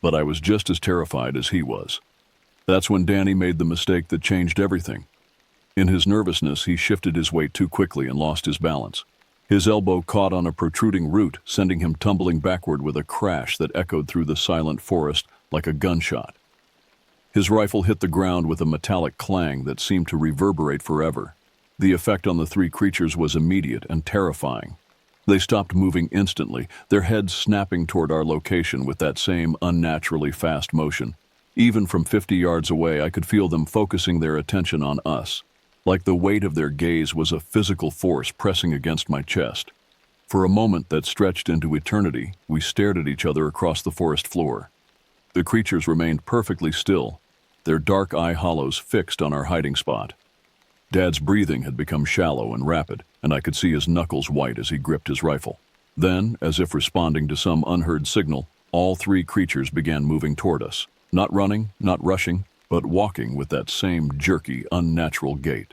Speaker 1: but I was just as terrified as he was. That's when Danny made the mistake that changed everything. In his nervousness, he shifted his weight too quickly and lost his balance. His elbow caught on a protruding root, sending him tumbling backward with a crash that echoed through the silent forest like a gunshot. His rifle hit the ground with a metallic clang that seemed to reverberate forever. The effect on the 3 creatures was immediate and terrifying. They stopped moving instantly, their heads snapping toward our location with that same unnaturally fast motion. Even from 50 yards away, I could feel them focusing their attention on us, like the weight of their gaze was a physical force pressing against my chest. For a moment that stretched into eternity, we stared at each other across the forest floor. The creatures remained perfectly still, their dark eye hollows fixed on our hiding spot. Dad's breathing had become shallow and rapid, and I could see his knuckles white as he gripped his rifle. Then, as if responding to some unheard signal, all 3 creatures began moving toward us. Not running, not rushing, but walking with that same jerky, unnatural gait.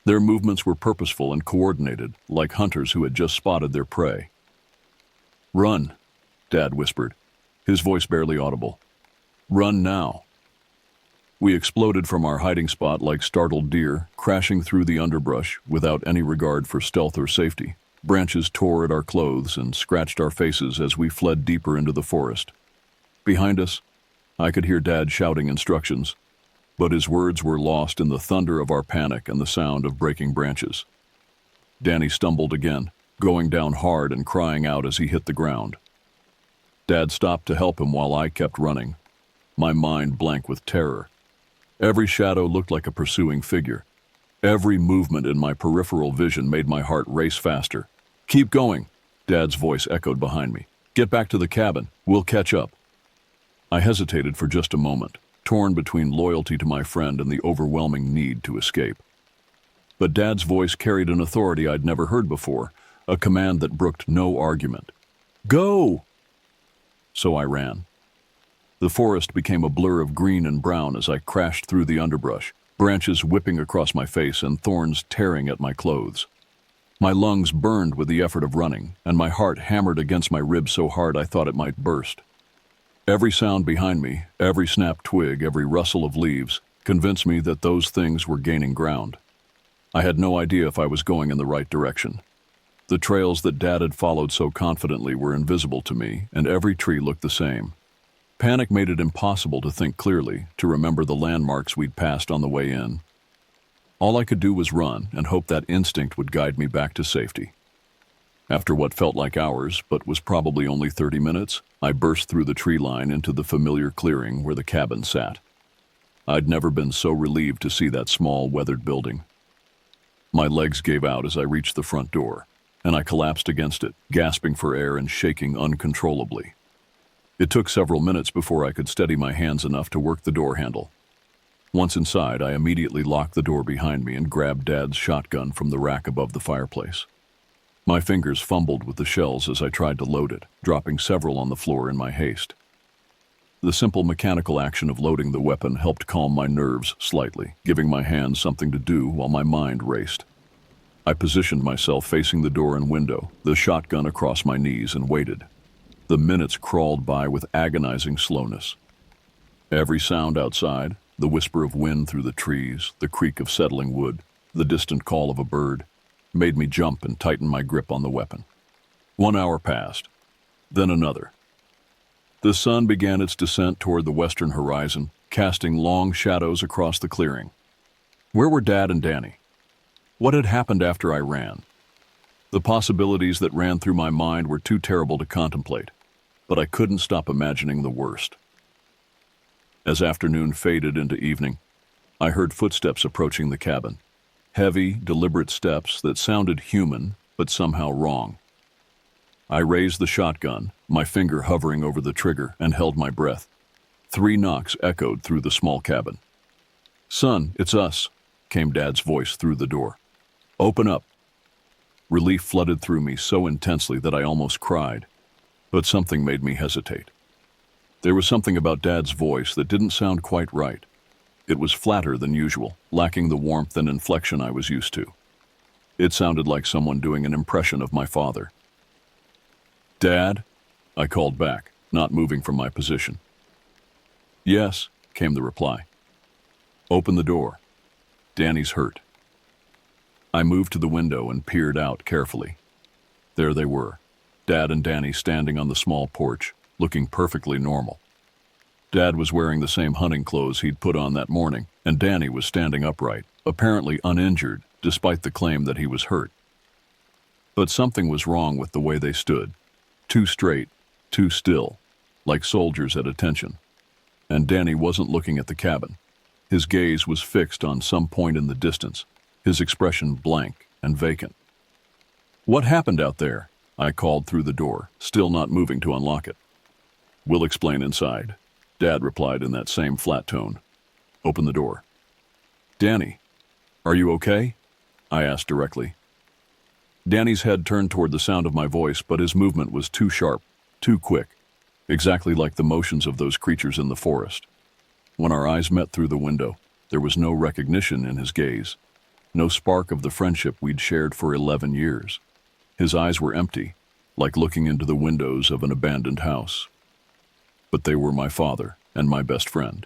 Speaker 1: Their movements were purposeful and coordinated, like hunters who had just spotted their prey. "Run," Dad whispered, his voice barely audible. "Run now." We exploded from our hiding spot like startled deer, crashing through the underbrush without any regard for stealth or safety. Branches tore at our clothes and scratched our faces as we fled deeper into the forest. Behind us, I could hear Dad shouting instructions, but his words were lost in the thunder of our panic and the sound of breaking branches. Danny stumbled again, going down hard and crying out as he hit the ground. Dad stopped to help him while I kept running, my mind blank with terror. Every shadow looked like a pursuing figure. Every movement in my peripheral vision made my heart race faster. "Keep going," Dad's voice echoed behind me. "Get back to the cabin. We'll catch up." I hesitated for just a moment, torn between loyalty to my friend and the overwhelming need to escape. But Dad's voice carried an authority I'd never heard before, a command that brooked no argument. "Go!" So I ran. The forest became a blur of green and brown as I crashed through the underbrush, branches whipping across my face and thorns tearing at my clothes. My lungs burned with the effort of running, and my heart hammered against my ribs so hard I thought it might burst. Every sound behind me, every snapped twig, every rustle of leaves, convinced me that those things were gaining ground. I had no idea if I was going in the right direction. The trails that Dad had followed so confidently were invisible to me, and every tree looked the same. Panic made it impossible to think clearly, to remember the landmarks we'd passed on the way in. All I could do was run and hope that instinct would guide me back to safety. After what felt like hours, but was probably only 30 minutes, I burst through the tree line into the familiar clearing where the cabin sat. I'd never been so relieved to see that small, weathered building. My legs gave out as I reached the front door, and I collapsed against it, gasping for air and shaking uncontrollably. It took several minutes before I could steady my hands enough to work the door handle. Once inside, I immediately locked the door behind me and grabbed Dad's shotgun from the rack above the fireplace. My fingers fumbled with the shells as I tried to load it, dropping several on the floor in my haste. The simple mechanical action of loading the weapon helped calm my nerves slightly, giving my hands something to do while my mind raced. I positioned myself facing the door and window, the shotgun across my knees, and waited. The minutes crawled by with agonizing slowness. Every sound outside, the whisper of wind through the trees, the creak of settling wood, the distant call of a bird, made me jump and tighten my grip on the weapon. 1 hour passed, then another. The sun began its descent toward the western horizon, casting long shadows across the clearing. Where were Dad and Danny? What had happened after I ran? The possibilities that ran through my mind were too terrible to contemplate, but I couldn't stop imagining the worst. As afternoon faded into evening, I heard footsteps approaching the cabin. Heavy, deliberate steps that sounded human, but somehow wrong. I raised the shotgun, my finger hovering over the trigger, and held my breath. 3 knocks echoed through the small cabin. "Son, it's us," came Dad's voice through the door. "Open up." Relief flooded through me so intensely that I almost cried, but something made me hesitate. There was something about Dad's voice that didn't sound quite right. It was flatter than usual, lacking the warmth and inflection I was used to. It sounded like someone doing an impression of my father. "Dad?" I called back, not moving from my position. "Yes," came the reply. "Open the door. Danny's hurt." I moved to the window and peered out carefully. There they were, Dad and Danny standing on the small porch, looking perfectly normal. Dad was wearing the same hunting clothes he'd put on that morning, and Danny was standing upright, apparently uninjured, despite the claim that he was hurt. But something was wrong with the way they stood. Too straight, too still, like soldiers at attention. And Danny wasn't looking at the cabin. His gaze was fixed on some point in the distance, his expression blank and vacant. "What happened out there?" I called through the door, still not moving to unlock it. "We'll explain inside," Dad replied in that same flat tone. "Open the door." "Danny, are you okay?" I asked directly. Danny's head turned toward the sound of my voice, but his movement was too sharp, too quick, exactly like the motions of those creatures in the forest. When our eyes met through the window, there was no recognition in his gaze, no spark of the friendship we'd shared for 11 years. His eyes were empty, like looking into the windows of an abandoned house. But they were my father and my best friend.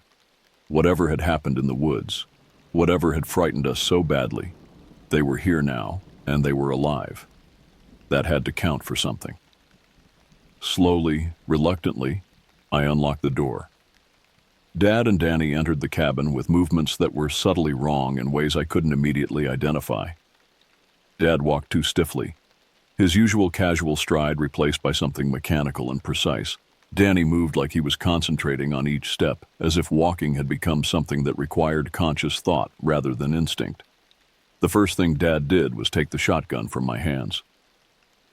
Speaker 1: Whatever had happened in the woods, whatever had frightened us so badly, they were here now, and they were alive. That had to count for something. Slowly, reluctantly, I unlocked the door. Dad and Danny entered the cabin with movements that were subtly wrong in ways I couldn't immediately identify. Dad walked too stiffly, his usual casual stride replaced by something mechanical and precise, Danny moved like he was concentrating on each step, as if walking had become something that required conscious thought rather than instinct. The first thing Dad did was take the shotgun from my hands.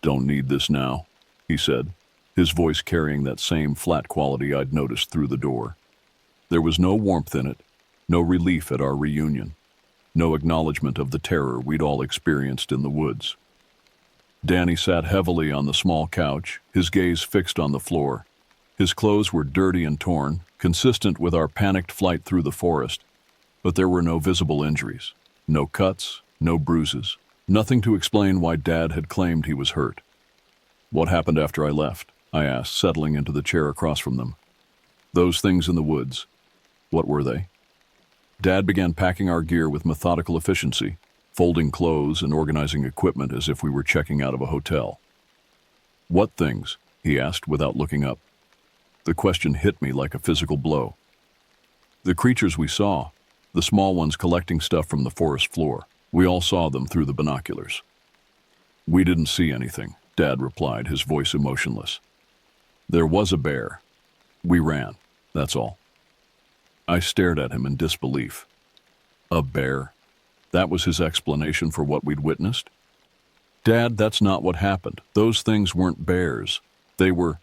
Speaker 1: "Don't need this now," he said, his voice carrying that same flat quality I'd noticed through the door. There was no warmth in it, no relief at our reunion, no acknowledgement of the terror we'd all experienced in the woods. Danny sat heavily on the small couch, his gaze fixed on the floor. His clothes were dirty and torn, consistent with our panicked flight through the forest, but there were no visible injuries, no cuts, no bruises, nothing to explain why Dad had claimed he was hurt. "What happened after I left?" I asked, settling into the chair across from them. "Those things in the woods, what were they?" Dad began packing our gear with methodical efficiency, folding clothes and organizing equipment as if we were checking out of a hotel. "What things?" he asked without looking up. The question hit me like a physical blow. "The creatures we saw, the small ones collecting stuff from the forest floor. We all saw them through the binoculars." "We didn't see anything," Dad replied, his voice emotionless. "There was a bear. We ran, that's all." I stared at him in disbelief. A bear? That was his explanation for what we'd witnessed? "Dad, that's not what happened. Those things weren't bears. They were—"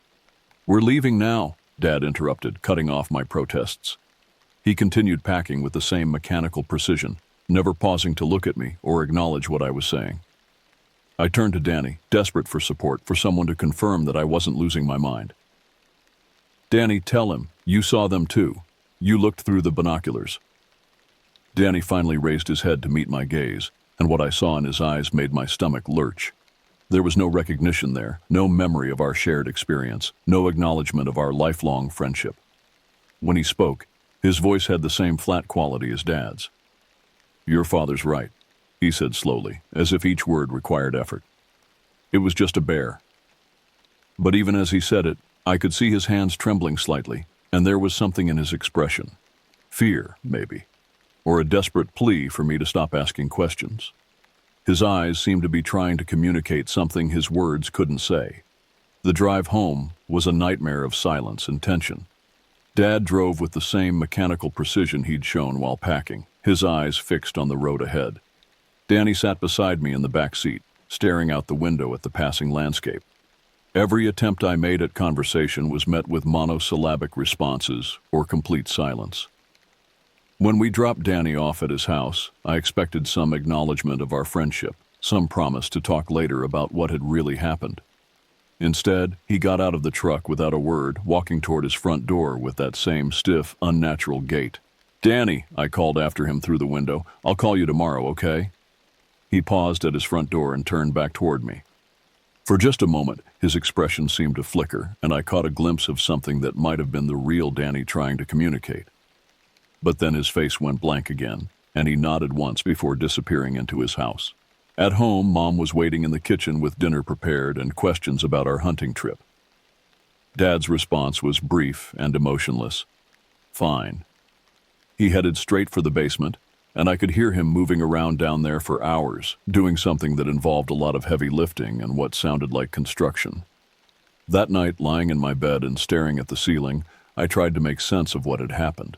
Speaker 1: "We're leaving now," Dad interrupted, cutting off my protests. He continued packing with the same mechanical precision, never pausing to look at me or acknowledge what I was saying. I turned to Danny, desperate for support, for someone to confirm that I wasn't losing my mind. "Danny, tell him. You saw them too. You looked through the binoculars." Danny finally raised his head to meet my gaze, and what I saw in his eyes made my stomach lurch. There was no recognition there, no memory of our shared experience, no acknowledgement of our lifelong friendship. When he spoke, his voice had the same flat quality as Dad's. "Your father's right," he said slowly, as if each word required effort. "It was just a bear." But even as he said it, I could see his hands trembling slightly, and there was something in his expression. Fear, maybe, or a desperate plea for me to stop asking questions. His eyes seemed to be trying to communicate something his words couldn't say. The drive home was a nightmare of silence and tension. Dad drove with the same mechanical precision he'd shown while packing, his eyes fixed on the road ahead. Danny sat beside me in the back seat, staring out the window at the passing landscape. Every attempt I made at conversation was met with monosyllabic responses or complete silence. When we dropped Danny off at his house, I expected some acknowledgement of our friendship, some promise to talk later about what had really happened. Instead, he got out of the truck without a word, walking toward his front door with that same stiff, unnatural gait. "Danny," I called after him through the window, "I'll call you tomorrow, okay?" He paused at his front door and turned back toward me. For just a moment, his expression seemed to flicker, and I caught a glimpse of something that might have been the real Danny trying to communicate. But then his face went blank again, and he nodded once before disappearing into his house. At home, Mom was waiting in the kitchen with dinner prepared and questions about our hunting trip. Dad's response was brief and emotionless. "Fine." He headed straight for the basement, and I could hear him moving around down there for hours, doing something that involved a lot of heavy lifting and what sounded like construction. That night, lying in my bed and staring at the ceiling, I tried to make sense of what had happened.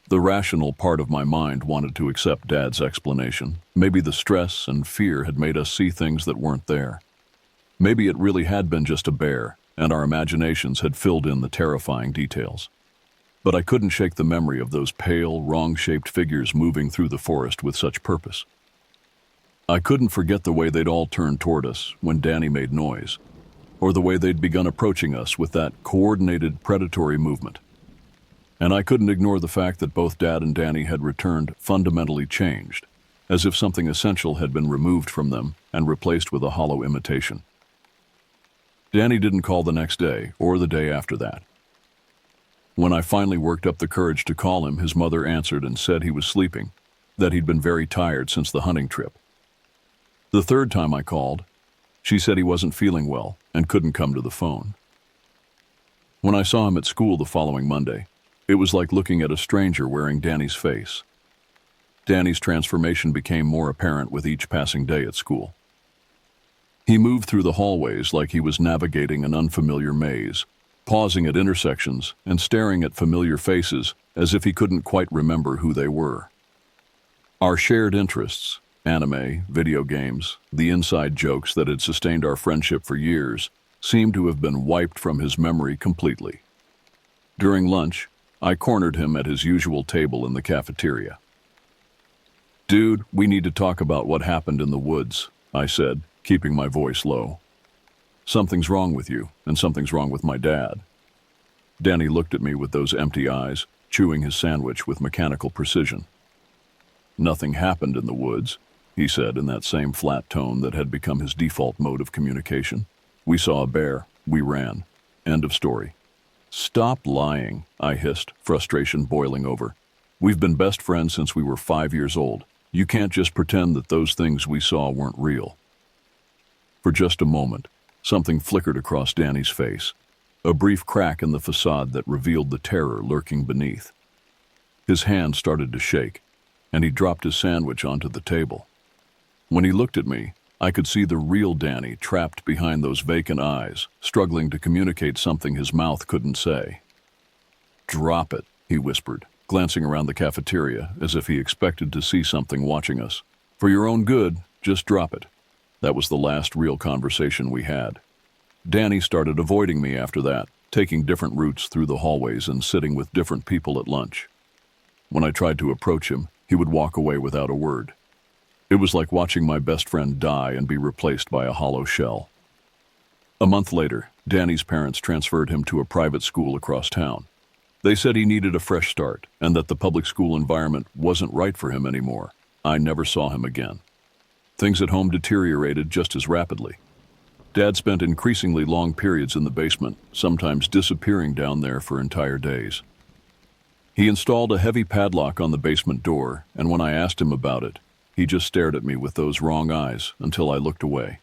Speaker 1: The rational part of my mind wanted to accept Dad's explanation. Maybe the stress and fear had made us see things that weren't there. Maybe it really had been just a bear, and our imaginations had filled in the terrifying details. But I couldn't shake the memory of those pale, wrong-shaped figures moving through the forest with such purpose. I couldn't forget the way they'd all turned toward us when Danny made noise, or the way they'd begun approaching us with that coordinated, predatory movement. And I couldn't ignore the fact that both Dad and Danny had returned fundamentally changed, as if something essential had been removed from them and replaced with a hollow imitation. Danny didn't call the next day or the day after that. When I finally worked up the courage to call him, his mother answered and said he was sleeping, that he'd been very tired since the hunting trip. The third time I called, she said he wasn't feeling well and couldn't come to the phone. When I saw him at school the following Monday, it was like looking at a stranger wearing Danny's face. Danny's transformation became more apparent with each passing day at school. He moved through the hallways like he was navigating an unfamiliar maze, pausing at intersections and staring at familiar faces as if he couldn't quite remember who they were. Our shared interests, anime, video games, the inside jokes that had sustained our friendship for years, seemed to have been wiped from his memory completely. During lunch, I cornered him at his usual table in the cafeteria. "Dude, we need to talk about what happened in the woods," I said, keeping my voice low. "Something's wrong with you, and something's wrong with my dad." Danny looked at me with those empty eyes, chewing his sandwich with mechanical precision. "Nothing happened in the woods," he said in that same flat tone that had become his default mode of communication. "We saw a bear. We ran. End of story." "Stop lying," I hissed, frustration boiling over. "We've been best friends since we were 5 years old. You can't just pretend that those things we saw weren't real." For just a moment, something flickered across Danny's face, a brief crack in the facade that revealed the terror lurking beneath. His hand started to shake, and he dropped his sandwich onto the table. When he looked at me, I could see the real Danny trapped behind those vacant eyes, struggling to communicate something his mouth couldn't say. "Drop it," he whispered, glancing around the cafeteria as if he expected to see something watching us. "For your own good, just drop it." That was the last real conversation we had. Danny started avoiding me after that, taking different routes through the hallways and sitting with different people at lunch. When I tried to approach him, he would walk away without a word. It was like watching my best friend die and be replaced by a hollow shell. A month later, Danny's parents transferred him to a private school across town. They said he needed a fresh start and that the public school environment wasn't right for him anymore. I never saw him again. Things at home deteriorated just as rapidly. Dad spent increasingly long periods in the basement, sometimes disappearing down there for entire days. He installed a heavy padlock on the basement door, and when I asked him about it, he just stared at me with those wrong eyes until I looked away.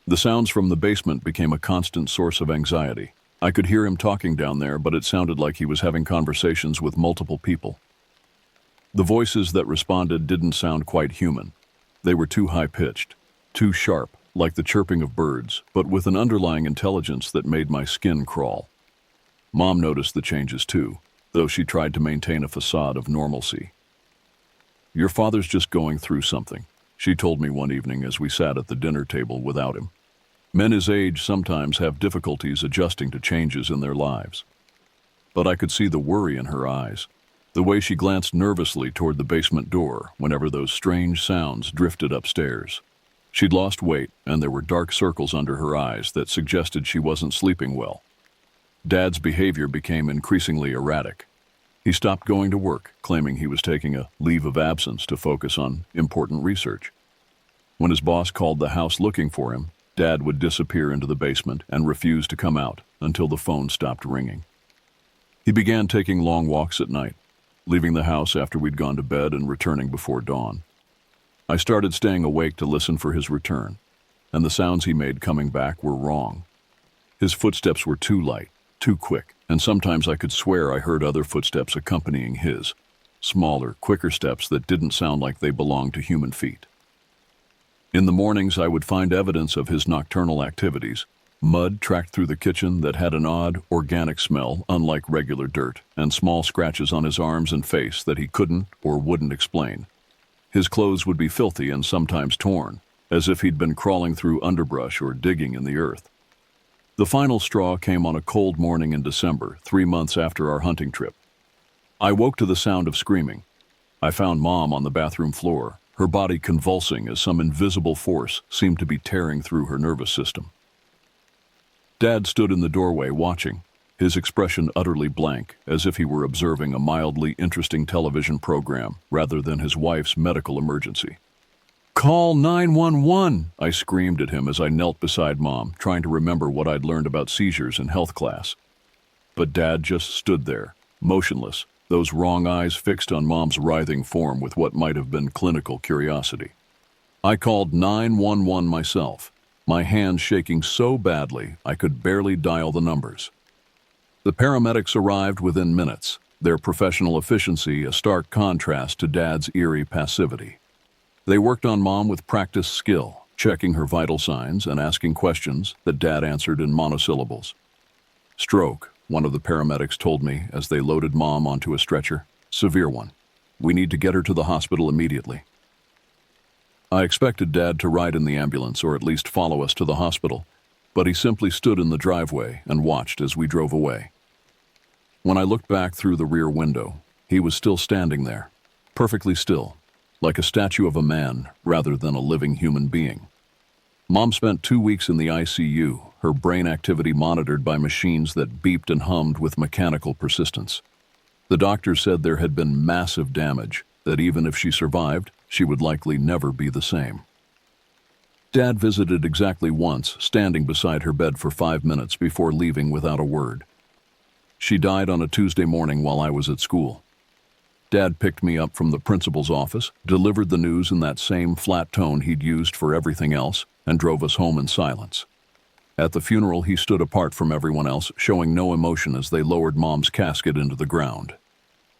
Speaker 1: The sounds from the basement became a constant source of anxiety. I could hear him talking down there, but it sounded like he was having conversations with multiple people. The voices that responded didn't sound quite human. They were too high-pitched, too sharp, like the chirping of birds, but with an underlying intelligence that made my skin crawl. Mom noticed the changes too, though she tried to maintain a facade of normalcy. "Your father's just going through something," she told me one evening as we sat at the dinner table without him. "Men his age sometimes have difficulties adjusting to changes in their lives." But I could see the worry in her eyes, the way she glanced nervously toward the basement door whenever those strange sounds drifted upstairs. She'd lost weight, and there were dark circles under her eyes that suggested she wasn't sleeping well. Dad's behavior became increasingly erratic. He stopped going to work, claiming he was taking a leave of absence to focus on important research. When his boss called the house looking for him, Dad would disappear into the basement and refuse to come out until the phone stopped ringing. He began taking long walks at night, leaving the house after we'd gone to bed and returning before dawn. I started staying awake to listen for his return, and the sounds he made coming back were wrong. His footsteps were too light, too quick, and sometimes I could swear I heard other footsteps accompanying his, smaller, quicker steps that didn't sound like they belonged to human feet. In the mornings, I would find evidence of his nocturnal activities, mud tracked through the kitchen that had an odd, organic smell, unlike regular dirt, and small scratches on his arms and face that he couldn't or wouldn't explain. His clothes would be filthy and sometimes torn, as if he'd been crawling through underbrush or digging in the earth. The final straw came on a cold morning in December, 3 months after our hunting trip. I woke to the sound of screaming. I found Mom on the bathroom floor, her body convulsing as some invisible force seemed to be tearing through her nervous system. Dad stood in the doorway watching, his expression utterly blank, as if he were observing a mildly interesting television program rather than his wife's medical emergency. "Call 911!" I screamed at him as I knelt beside Mom, trying to remember what I'd learned about seizures in health class. But Dad just stood there, motionless, those wrong eyes fixed on Mom's writhing form with what might have been clinical curiosity. I called 911 myself, my hands shaking so badly I could barely dial the numbers. The paramedics arrived within minutes, their professional efficiency a stark contrast to Dad's eerie passivity. They worked on Mom with practiced skill, checking her vital signs and asking questions that Dad answered in monosyllables. Stroke, one of the paramedics told me as they loaded Mom onto a stretcher. Severe one. We need to get her to the hospital immediately. I expected Dad to ride in the ambulance or at least follow us to the hospital, but he simply stood in the driveway and watched as we drove away. When I looked back through the rear window, he was still standing there, perfectly still, like a statue of a man rather than a living human being. Mom spent 2 weeks in the ICU, her brain activity monitored by machines that beeped and hummed with mechanical persistence. The doctors said there had been massive damage, that even if she survived, she would likely never be the same. Dad visited exactly once, standing beside her bed for 5 minutes before leaving without a word. She died on a Tuesday morning while I was at school. Dad picked me up from the principal's office, delivered the news in that same flat tone he'd used for everything else, and drove us home in silence. At the funeral, he stood apart from everyone else, showing no emotion as they lowered Mom's casket into the ground.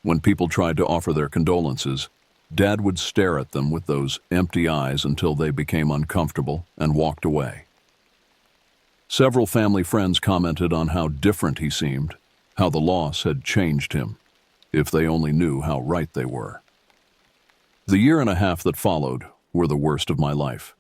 Speaker 1: When people tried to offer their condolences, Dad would stare at them with those empty eyes until they became uncomfortable and walked away. Several family friends commented on how different he seemed, how the loss had changed him, if they only knew how right they were. The year and a half that followed were the worst of my life.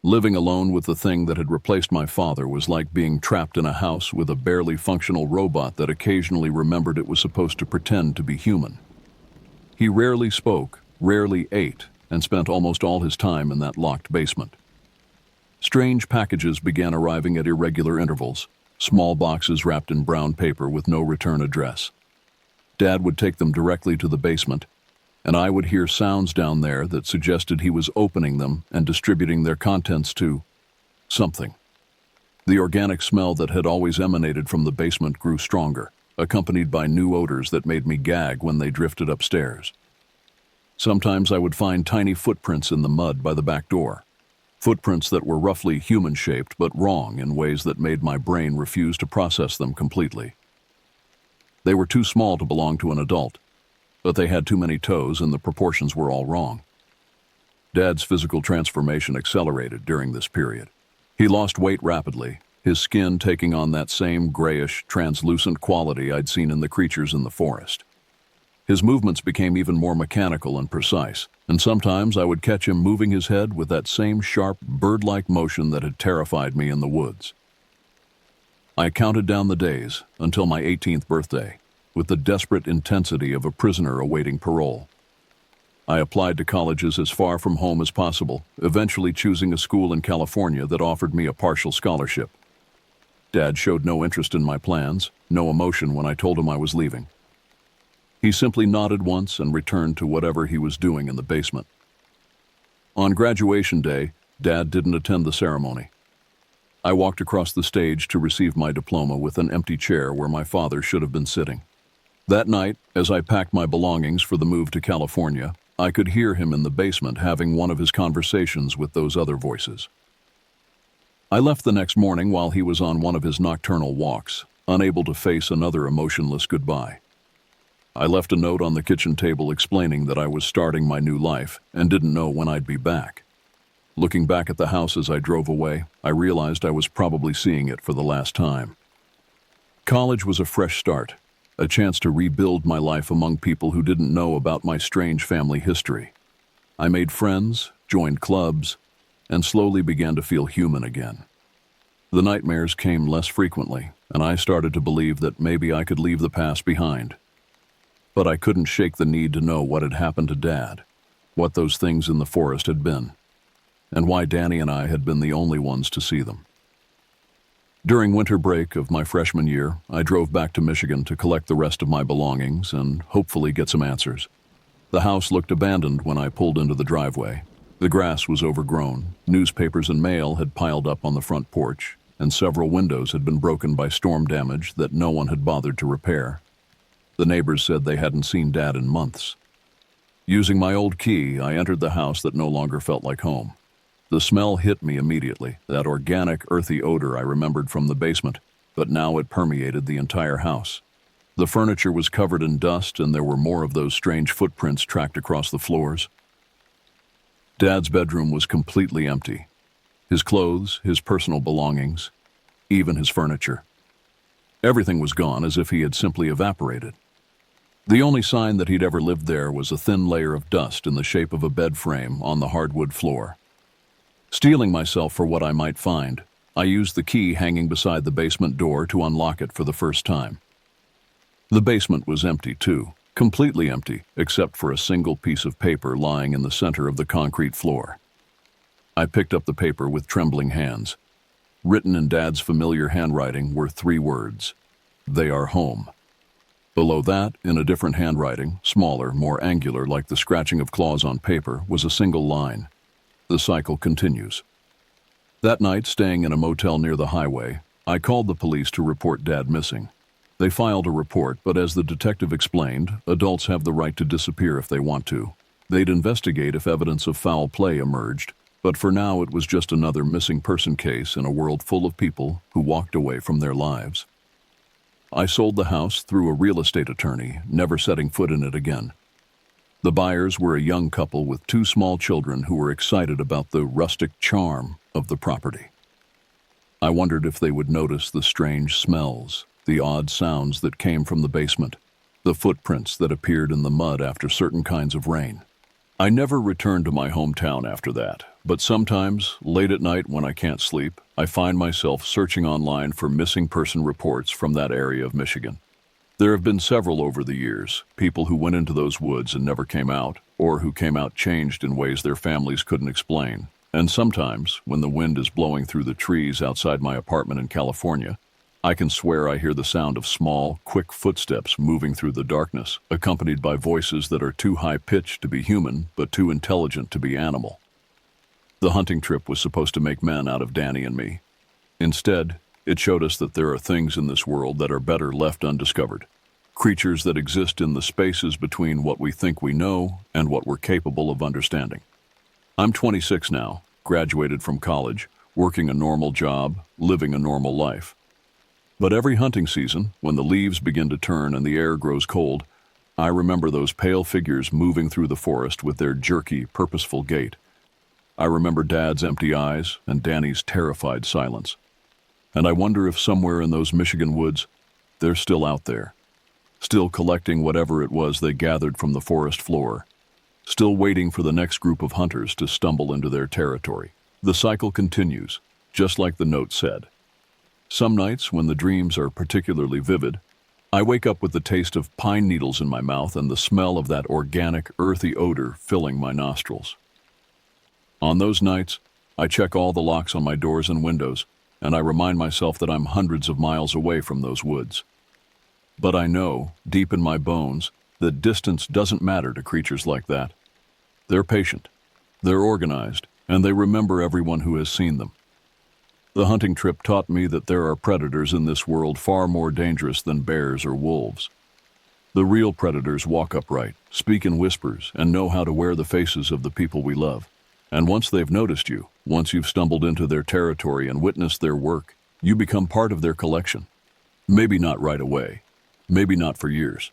Speaker 1: Living alone with the thing that had replaced my father was like being trapped in a house with a barely functional robot that occasionally remembered it was supposed to pretend to be human. He rarely spoke, rarely ate, and spent almost all his time in that locked basement. Strange packages began arriving at irregular intervals, small boxes wrapped in brown paper with no return address. Dad would take them directly to the basement, and I would hear sounds down there that suggested he was opening them and distributing their contents to something. The organic smell that had always emanated from the basement grew stronger, accompanied by new odors that made me gag when they drifted upstairs. Sometimes I would find tiny footprints in the mud by the back door, footprints that were roughly human-shaped but wrong in ways that made my brain refuse to process them completely. They were too small to belong to an adult, but they had too many toes and the proportions were all wrong. Dad's physical transformation accelerated during this period. He lost weight rapidly, his skin taking on that same grayish, translucent quality I'd seen in the creatures in the forest. His movements became even more mechanical and precise, and sometimes I would catch him moving his head with that same sharp, bird-like motion that had terrified me in the woods. I counted down the days until my 18th birthday, with the desperate intensity of a prisoner awaiting parole. I applied to colleges as far from home as possible, eventually choosing a school in California that offered me a partial scholarship. Dad showed no interest in my plans, no emotion when I told him I was leaving. He simply nodded once and returned to whatever he was doing in the basement. On graduation day, Dad didn't attend the ceremony. I walked across the stage to receive my diploma with an empty chair where my father should have been sitting. That night, as I packed my belongings for the move to California, I could hear him in the basement having one of his conversations with those other voices. I left the next morning while he was on one of his nocturnal walks, unable to face another emotionless goodbye. I left a note on the kitchen table explaining that I was starting my new life and didn't know when I'd be back. Looking back at the house as I drove away, I realized I was probably seeing it for the last time. College was a fresh start, a chance to rebuild my life among people who didn't know about my strange family history. I made friends, joined clubs, and slowly began to feel human again. The nightmares came less frequently, and I started to believe that maybe I could leave the past behind. But I couldn't shake the need to know what had happened to Dad, what those things in the forest had been, and why Danny and I had been the only ones to see them. During winter break of my freshman year, I drove back to Michigan to collect the rest of my belongings and hopefully get some answers. The house looked abandoned when I pulled into the driveway. The grass was overgrown, newspapers and mail had piled up on the front porch, and several windows had been broken by storm damage that no one had bothered to repair. The neighbors said they hadn't seen Dad in months. Using my old key, I entered the house that no longer felt like home. The smell hit me immediately, that organic, earthy odor I remembered from the basement, but now it permeated the entire house. The furniture was covered in dust, and there were more of those strange footprints tracked across the floors. Dad's bedroom was completely empty. His clothes, his personal belongings, even his furniture. Everything was gone, as if he had simply evaporated. The only sign that he'd ever lived there was a thin layer of dust in the shape of a bed frame on the hardwood floor. Steeling myself for what I might find, I used the key hanging beside the basement door to unlock it for the first time. The basement was empty too, completely empty, except for a single piece of paper lying in the center of the concrete floor. I picked up the paper with trembling hands. Written in Dad's familiar handwriting were 3 words: "They are home." Below that, in a different handwriting, smaller, more angular, like the scratching of claws on paper, was a single line: "The cycle continues." That night, staying in a motel near the highway, I called the police to report Dad missing. They filed a report, but as the detective explained, adults have the right to disappear if they want to. They'd investigate if evidence of foul play emerged, but for now it was just another missing person case in a world full of people who walked away from their lives. I sold the house through a real estate attorney, never setting foot in it again. The buyers were a young couple with 2 small children who were excited about the rustic charm of the property. I wondered if they would notice the strange smells, the odd sounds that came from the basement, the footprints that appeared in the mud after certain kinds of rain. I never returned to my hometown after that, but sometimes, late at night when I can't sleep, I find myself searching online for missing person reports from that area of Michigan. There have been several over the years, people who went into those woods and never came out, or who came out changed in ways their families couldn't explain. And sometimes, when the wind is blowing through the trees outside my apartment in California, I can swear I hear the sound of small, quick footsteps moving through the darkness, accompanied by voices that are too high-pitched to be human, but too intelligent to be animal. The hunting trip was supposed to make men out of Danny and me. Instead, it showed us that there are things in this world that are better left undiscovered. Creatures that exist in the spaces between what we think we know and what we're capable of understanding. I'm 26 now, graduated from college, working a normal job, living a normal life. But every hunting season, when the leaves begin to turn and the air grows cold, I remember those pale figures moving through the forest with their jerky, purposeful gait. I remember Dad's empty eyes and Danny's terrified silence. And I wonder if somewhere in those Michigan woods, they're still out there, still collecting whatever it was they gathered from the forest floor, still waiting for the next group of hunters to stumble into their territory. The cycle continues, just like the note said. Some nights, when the dreams are particularly vivid, I wake up with the taste of pine needles in my mouth and the smell of that organic, earthy odor filling my nostrils. On those nights, I check all the locks on my doors and windows, and I remind myself that I'm hundreds of miles away from those woods. But I know, deep in my bones, that distance doesn't matter to creatures like that. They're patient, they're organized, and they remember everyone who has seen them. The hunting trip taught me that there are predators in this world far more dangerous than bears or wolves. The real predators walk upright, speak in whispers, and know how to wear the faces of the people we love. And once they've noticed you, once you've stumbled into their territory and witnessed their work, you become part of their collection. Maybe not right away, maybe not for years,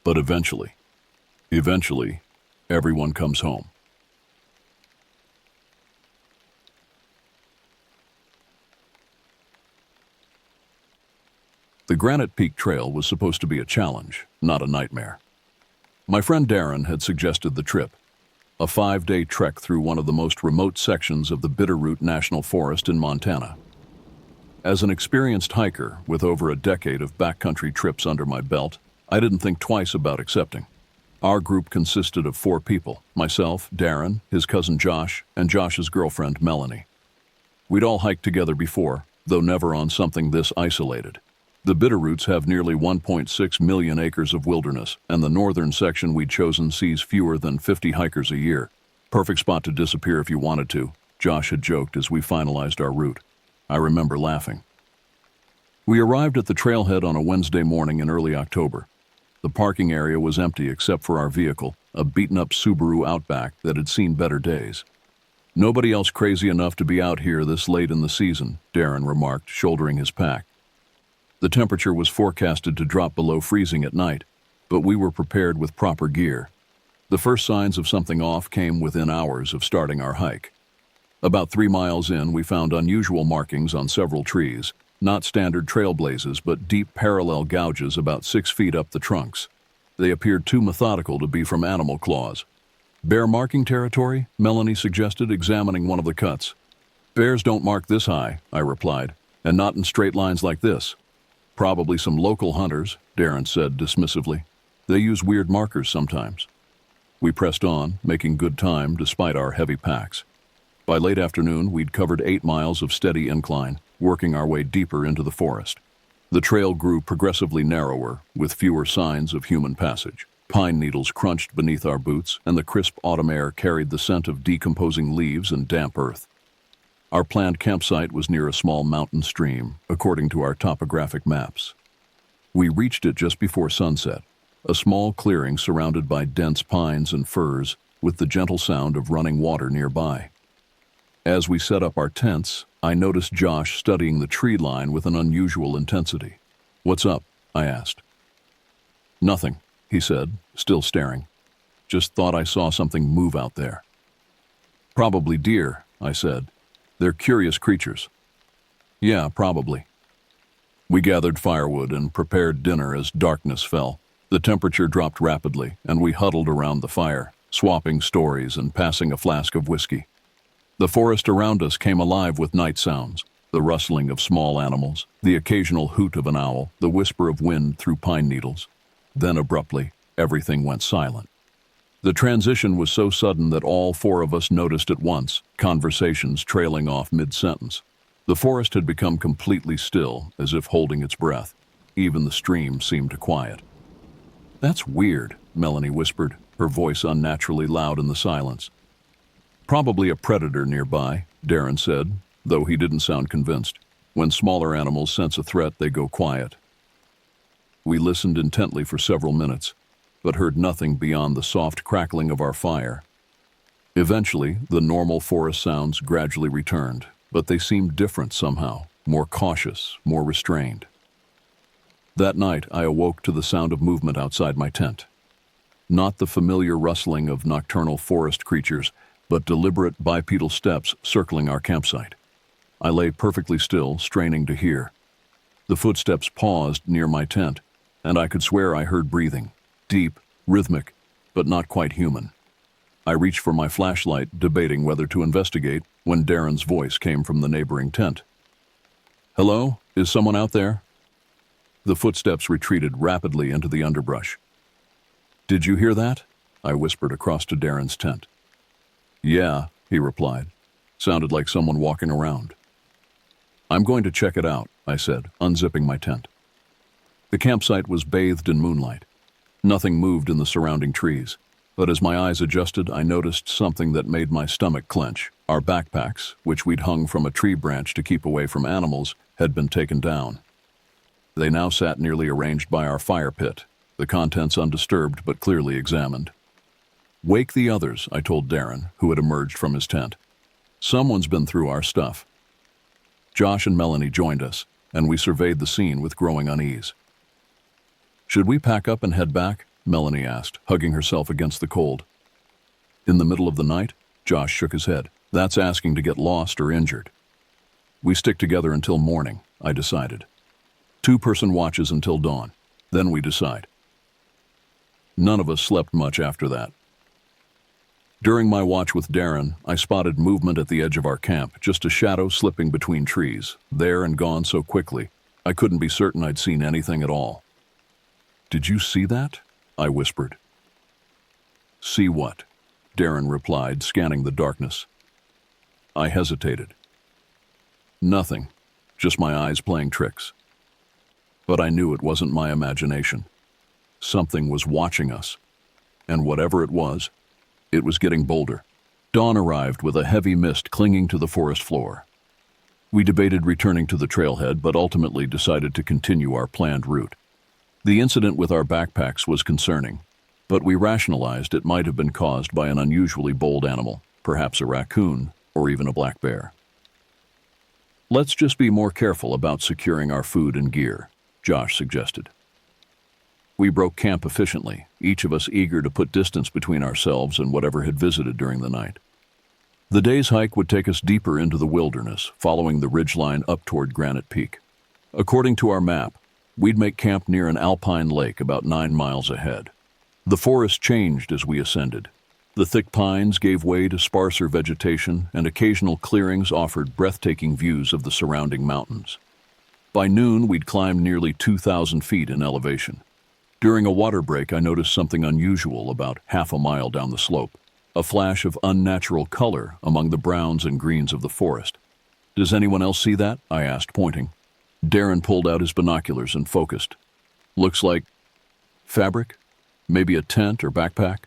Speaker 1: but eventually, everyone comes home. The Granite Peak Trail was supposed to be a challenge, not a nightmare. My friend Darren had suggested the trip, a 5-day trek through one of the most remote sections of the Bitterroot National Forest in Montana. As an experienced hiker with over a decade of backcountry trips under my belt, I didn't think twice about accepting. Our group consisted of 4 people: myself, Darren, his cousin Josh, and Josh's girlfriend Melanie. We'd all hiked together before, though never on something this isolated. The Bitterroots have nearly 1.6 million acres of wilderness, and the northern section we'd chosen sees fewer than 50 hikers a year. Perfect spot to disappear if you wanted to, Josh had joked as we finalized our route. I remember laughing. We arrived at the trailhead on a Wednesday morning in early October. The parking area was empty except for our vehicle, a beaten-up Subaru Outback that had seen better days. Nobody else crazy enough to be out here this late in the season, Darren remarked, shouldering his pack. The temperature was forecasted to drop below freezing at night, but we were prepared with proper gear. The first signs of something off came within hours of starting our hike. About 3 miles in, we found unusual markings on several trees, not standard trailblazes, but deep parallel gouges about 6 feet up the trunks. They appeared too methodical to be from animal claws. Bear marking territory? Melanie suggested, examining one of the cuts. Bears don't mark this high, I replied, and not in straight lines like this. Probably some local hunters, Darren said dismissively. They use weird markers sometimes. We pressed on, making good time despite our heavy packs. By late afternoon, we'd covered 8 miles of steady incline, working our way deeper into the forest. The trail grew progressively narrower, with fewer signs of human passage. Pine needles crunched beneath our boots, and the crisp autumn air carried the scent of decomposing leaves and damp earth. Our planned campsite was near a small mountain stream, according to our topographic maps. We reached it just before sunset, a small clearing surrounded by dense pines and firs, with the gentle sound of running water nearby. As we set up our tents, I noticed Josh studying the tree line with an unusual intensity. "What's up?" I asked. "Nothing," he said, still staring. "Just thought I saw something move out there." "Probably deer," I said. "They're curious creatures." "Yeah, probably." We gathered firewood and prepared dinner as darkness fell. The temperature dropped rapidly, and we huddled around the fire, swapping stories and passing a flask of whiskey. The forest around us came alive with night sounds, the rustling of small animals, the occasional hoot of an owl, the whisper of wind through pine needles. Then abruptly, everything went silent. The transition was so sudden that all 4 of us noticed at once, conversations trailing off mid-sentence. The forest had become completely still, as if holding its breath. Even the stream seemed to quiet. "That's weird," Melanie whispered, her voice unnaturally loud in the silence. "Probably a predator nearby," Darren said, though he didn't sound convinced. "When smaller animals sense a threat, they go quiet." We listened intently for several minutes, but heard nothing beyond the soft crackling of our fire. Eventually, the normal forest sounds gradually returned, but they seemed different somehow, more cautious, more restrained. That night, I awoke to the sound of movement outside my tent. Not the familiar rustling of nocturnal forest creatures, but deliberate bipedal steps circling our campsite. I lay perfectly still, straining to hear. The footsteps paused near my tent, and I could swear I heard breathing, deep, rhythmic, but not quite human. I reached for my flashlight, debating whether to investigate, when Darren's voice came from the neighboring tent. "Hello? Is someone out there?" The footsteps retreated rapidly into the underbrush. "Did you hear that?" I whispered across to Darren's tent. "Yeah," he replied. "Sounded like someone walking around." "I'm going to check it out," I said, unzipping my tent. The campsite was bathed in moonlight. Nothing moved in the surrounding trees, but as my eyes adjusted, I noticed something that made my stomach clench. Our backpacks, which we'd hung from a tree branch to keep away from animals, had been taken down. They now sat nearly arranged by our fire pit, the contents undisturbed but clearly examined. "Wake the others," I told Darren, who had emerged from his tent. "Someone's been through our stuff." Josh and Melanie joined us, and we surveyed the scene with growing unease. "Should we pack up and head back?" Melanie asked, hugging herself against the cold. "In the middle of the night?" Josh shook his head. "That's asking to get lost or injured." "We stick together until morning," I decided. 2-person watches until dawn. Then we decide. None of us slept much after that. During my watch with Darren, I spotted movement at the edge of our camp, just a shadow slipping between trees, there and gone so quickly, I couldn't be certain I'd seen anything at all. "Did you see that?" I whispered. "See what?" Darren replied, scanning the darkness. I hesitated. "Nothing, just my eyes playing tricks." But I knew it wasn't my imagination. Something was watching us, and whatever it was getting bolder. Dawn arrived with a heavy mist clinging to the forest floor. We debated returning to the trailhead, but ultimately decided to continue our planned route. The incident with our backpacks was concerning, but we rationalized it might have been caused by an unusually bold animal, perhaps a raccoon or even a black bear. "Let's just be more careful about securing our food and gear," Josh suggested. We broke camp efficiently, each of us eager to put distance between ourselves and whatever had visited during the night. The day's hike would take us deeper into the wilderness, following the ridgeline up toward Granite Peak. According to our map, we'd make camp near an alpine lake about 9 miles ahead. The forest changed as we ascended. The thick pines gave way to sparser vegetation, and occasional clearings offered breathtaking views of the surrounding mountains. By noon, we'd climbed nearly 2,000 feet in elevation. During a water break, I noticed something unusual about half a mile down the slope, a flash of unnatural color among the browns and greens of the forest. "Does anyone else see that?" I asked, pointing. Darren pulled out his binoculars and focused. "Looks like fabric? Maybe a tent or backpack?"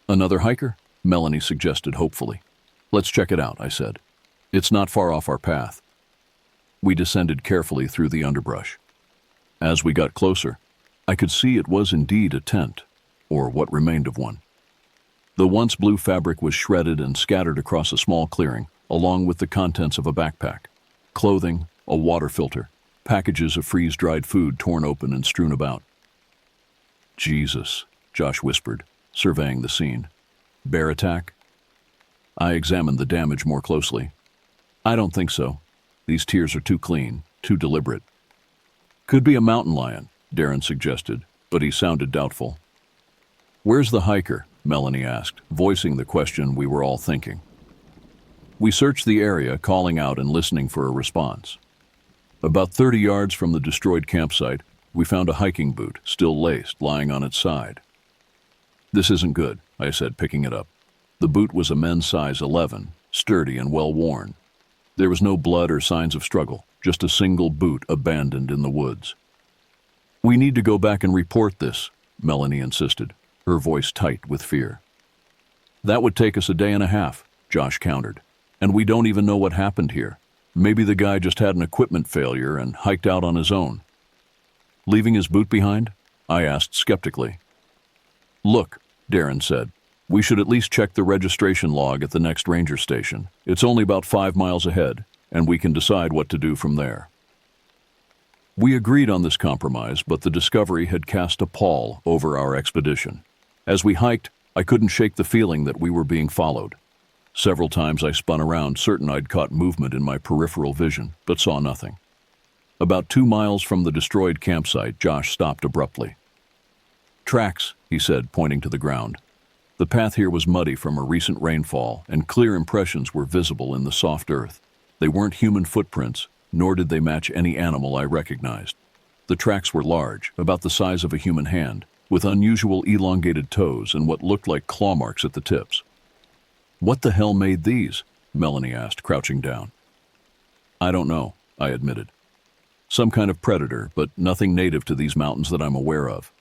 Speaker 1: "Another hiker?" Melanie suggested hopefully. "Let's check it out," I said. "It's not far off our path." We descended carefully through the underbrush. As we got closer, I could see it was indeed a tent, or what remained of one. The once blue fabric was shredded and scattered across a small clearing, along with the contents of a backpack, clothing, a water filter, packages of freeze-dried food torn open and strewn about. "Jesus," Josh whispered, surveying the scene. "Bear attack?" I examined the damage more closely. "I don't think so. These tears are too clean, too deliberate." "Could be a mountain lion," Darren suggested, but he sounded doubtful. "Where's the hiker?" Melanie asked, voicing the question we were all thinking. We searched the area, calling out and listening for a response. About 30 yards from the destroyed campsite, we found a hiking boot, still laced, lying on its side. "This isn't good," I said, picking it up. The boot was a men's size 11, sturdy and well-worn. There was no blood or signs of struggle, just a single boot abandoned in the woods. "We need to go back and report this," Melanie insisted, her voice tight with fear. "That would take us a day and a half," Josh countered. "And we don't even know what happened here. Maybe the guy just had an equipment failure and hiked out on his own." "Leaving his boot behind?" I asked skeptically. "Look," Darren said, "we should at least check the registration log at the next ranger station. It's only about 5 miles ahead, and we can decide what to do from there." We agreed on this compromise, but the discovery had cast a pall over our expedition. As we hiked, I couldn't shake the feeling that we were being followed. Several times I spun around, certain I'd caught movement in my peripheral vision, but saw nothing. About 2 miles from the destroyed campsite, Josh stopped abruptly. "Tracks," he said, pointing to the ground. The path here was muddy from a recent rainfall, and clear impressions were visible in the soft earth. They weren't human footprints, nor did they match any animal I recognized. The tracks were large, about the size of a human hand, with unusual elongated toes and what looked like claw marks at the tips. "What the hell made these?" Melanie asked, crouching down. "I don't know," I admitted. "Some kind of predator, but nothing native to these mountains that I'm aware of."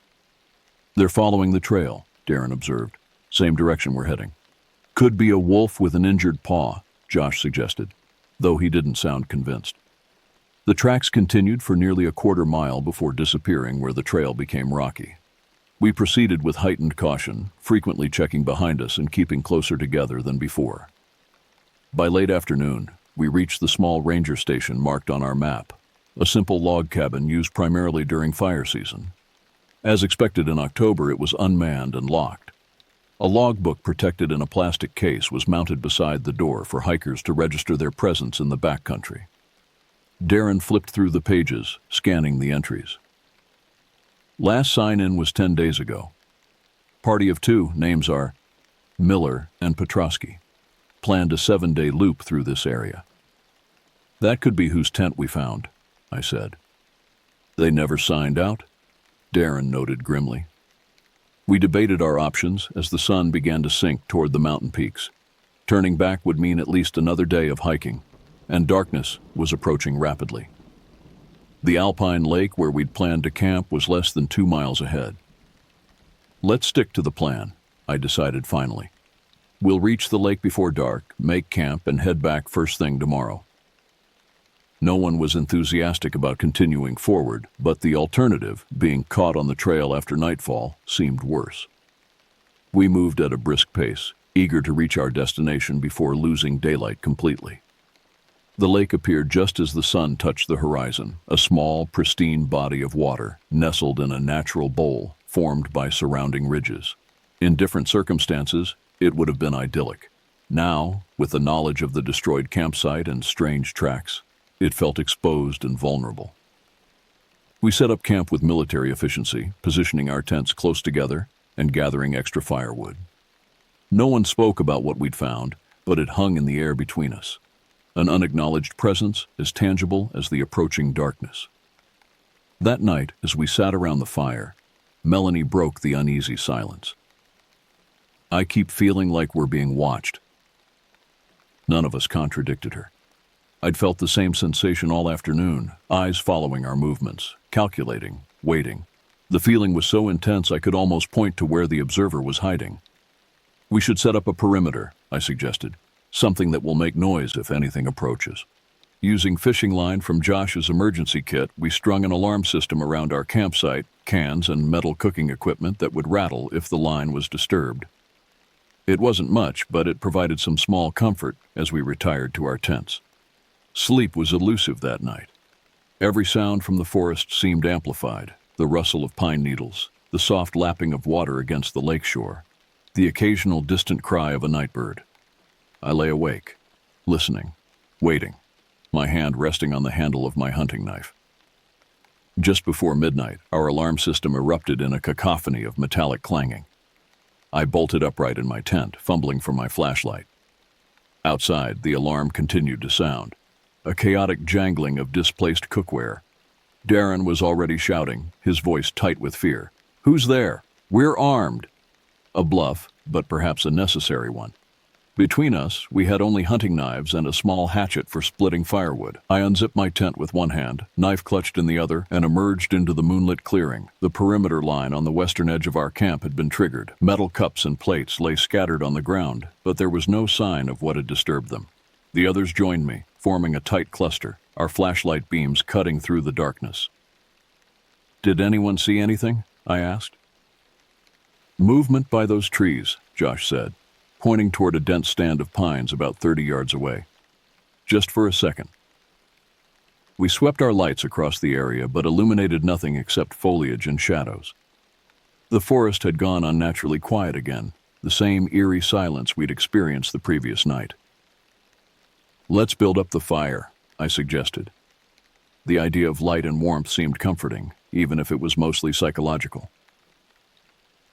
Speaker 1: "They're following the trail," Darren observed. "Same direction we're heading." "Could be a wolf with an injured paw," Josh suggested, though he didn't sound convinced. The tracks continued for nearly a quarter mile before disappearing where the trail became rocky. We proceeded with heightened caution, frequently checking behind us and keeping closer together than before. By late afternoon, we reached the small ranger station marked on our map, a simple log cabin used primarily during fire season. As expected in October, it was unmanned and locked. A logbook protected in a plastic case was mounted beside the door for hikers to register their presence in the backcountry. Darren flipped through the pages, scanning the entries. Last sign-in was 10 days ago. Party of 2, names are Miller and Petrosky. Planned a 7-day loop through this area. "That could be whose tent we found," I said. "They never signed out?" Darren noted grimly. We debated our options as the sun began to sink toward the mountain peaks. Turning back would mean at least another day of hiking, and darkness was approaching rapidly. The alpine lake where we'd planned to camp was less than 2 miles ahead. "Let's stick to the plan," I decided finally. "We'll reach the lake before dark, make camp, and head back first thing tomorrow." No one was enthusiastic about continuing forward, but the alternative, being caught on the trail after nightfall, seemed worse. We moved at a brisk pace, eager to reach our destination before losing daylight completely. The lake appeared just as the sun touched the horizon, a small, pristine body of water nestled in a natural bowl formed by surrounding ridges. In different circumstances, it would have been idyllic. Now, with the knowledge of the destroyed campsite and strange tracks, it felt exposed and vulnerable. We set up camp with military efficiency, positioning our tents close together and gathering extra firewood. No one spoke about what we'd found, but it hung in the air between us. An unacknowledged presence as tangible as the approaching darkness. That night, as we sat around the fire, Melanie broke the uneasy silence. "I keep feeling like we're being watched." None of us contradicted her. I'd felt the same sensation all afternoon, eyes following our movements, calculating, waiting. The feeling was so intense I could almost point to where the observer was hiding. "We should set up a perimeter," I suggested. "Something that will make noise if anything approaches." Using fishing line from Josh's emergency kit, we strung an alarm system around our campsite, cans and metal cooking equipment that would rattle if the line was disturbed. It wasn't much, but it provided some small comfort as we retired to our tents. Sleep was elusive that night. Every sound from the forest seemed amplified: the rustle of pine needles, the soft lapping of water against the lake shore, the occasional distant cry of a night bird. I lay awake, listening, waiting, my hand resting on the handle of my hunting knife. Just before midnight, our alarm system erupted in a cacophony of metallic clanging. I bolted upright in my tent, fumbling for my flashlight. Outside, the alarm continued to sound, a chaotic jangling of displaced cookware. Darren was already shouting, his voice tight with fear. "Who's there? We're armed!" A bluff, but perhaps a necessary one. Between us, we had only hunting knives and a small hatchet for splitting firewood. I unzipped my tent with one hand, knife clutched in the other, and emerged into the moonlit clearing. The perimeter line on the western edge of our camp had been triggered. Metal cups and plates lay scattered on the ground, but there was no sign of what had disturbed them. The others joined me, forming a tight cluster, our flashlight beams cutting through the darkness. "Did anyone see anything?" I asked. "Movement by those trees," Josh said, pointing toward a dense stand of pines about 30 yards away. "Just for a second." We swept our lights across the area, but illuminated nothing except foliage and shadows. The forest had gone unnaturally quiet again, the same eerie silence we'd experienced the previous night. "Let's build up the fire," I suggested. The idea of light and warmth seemed comforting, even if it was mostly psychological.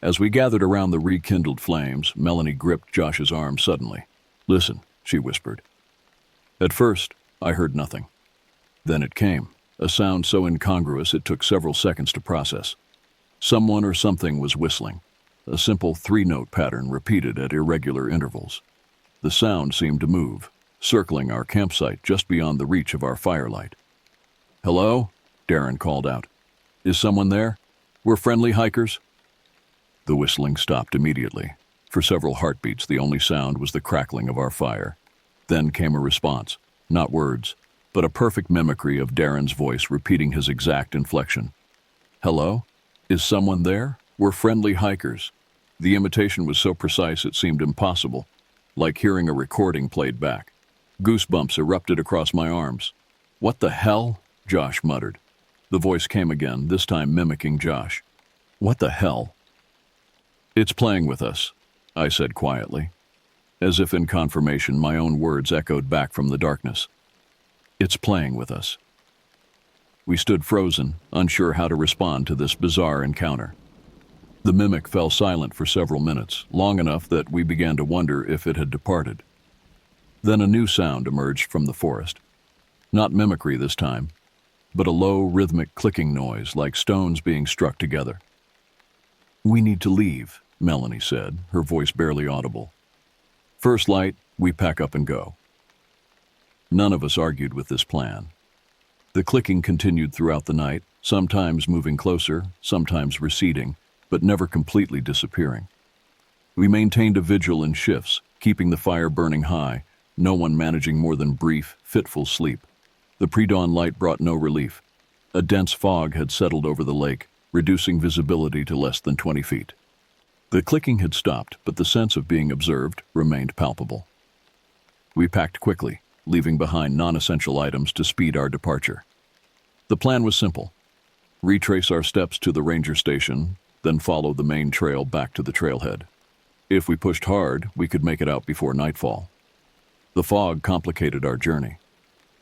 Speaker 1: As we gathered around the rekindled flames, Melanie gripped Josh's arm suddenly. "Listen," she whispered. At first, I heard nothing. Then it came, a sound so incongruous it took several seconds to process. Someone or something was whistling, a simple three-note pattern repeated at irregular intervals. The sound seemed to move, circling our campsite just beyond the reach of our firelight. "Hello?" Darren called out. "Is someone there? We're friendly hikers." The whistling stopped immediately. For several heartbeats, the only sound was the crackling of our fire. Then came a response, not words, but a perfect mimicry of Darren's voice repeating his exact inflection. "Hello? Is someone there? We're friendly hikers." The imitation was so precise it seemed impossible, like hearing a recording played back. Goosebumps erupted across my arms. "What the hell?" Josh muttered. The voice came again, this time mimicking Josh. "What the hell?" "It's playing with us," I said quietly. As if in confirmation, my own words echoed back from the darkness. "It's playing with us." We stood frozen, unsure how to respond to this bizarre encounter. The mimic fell silent for several minutes, long enough that we began to wonder if it had departed. Then a new sound emerged from the forest. Not mimicry this time, but a low, rhythmic clicking noise like stones being struck together. "We need to leave," Melanie said, her voice barely audible. "First light, we pack up and go." None of us argued with this plan. The clicking continued throughout the night, sometimes moving closer, sometimes receding, but never completely disappearing. We maintained a vigil in shifts, keeping the fire burning high, no one managing more than brief, fitful sleep. The pre-dawn light brought no relief. A dense fog had settled over the lake, reducing visibility to less than 20 feet. The clicking had stopped, but the sense of being observed remained palpable. We packed quickly, leaving behind non-essential items to speed our departure. The plan was simple: retrace our steps to the ranger station, then follow the main trail back to the trailhead. If we pushed hard, we could make it out before nightfall. The fog complicated our journey.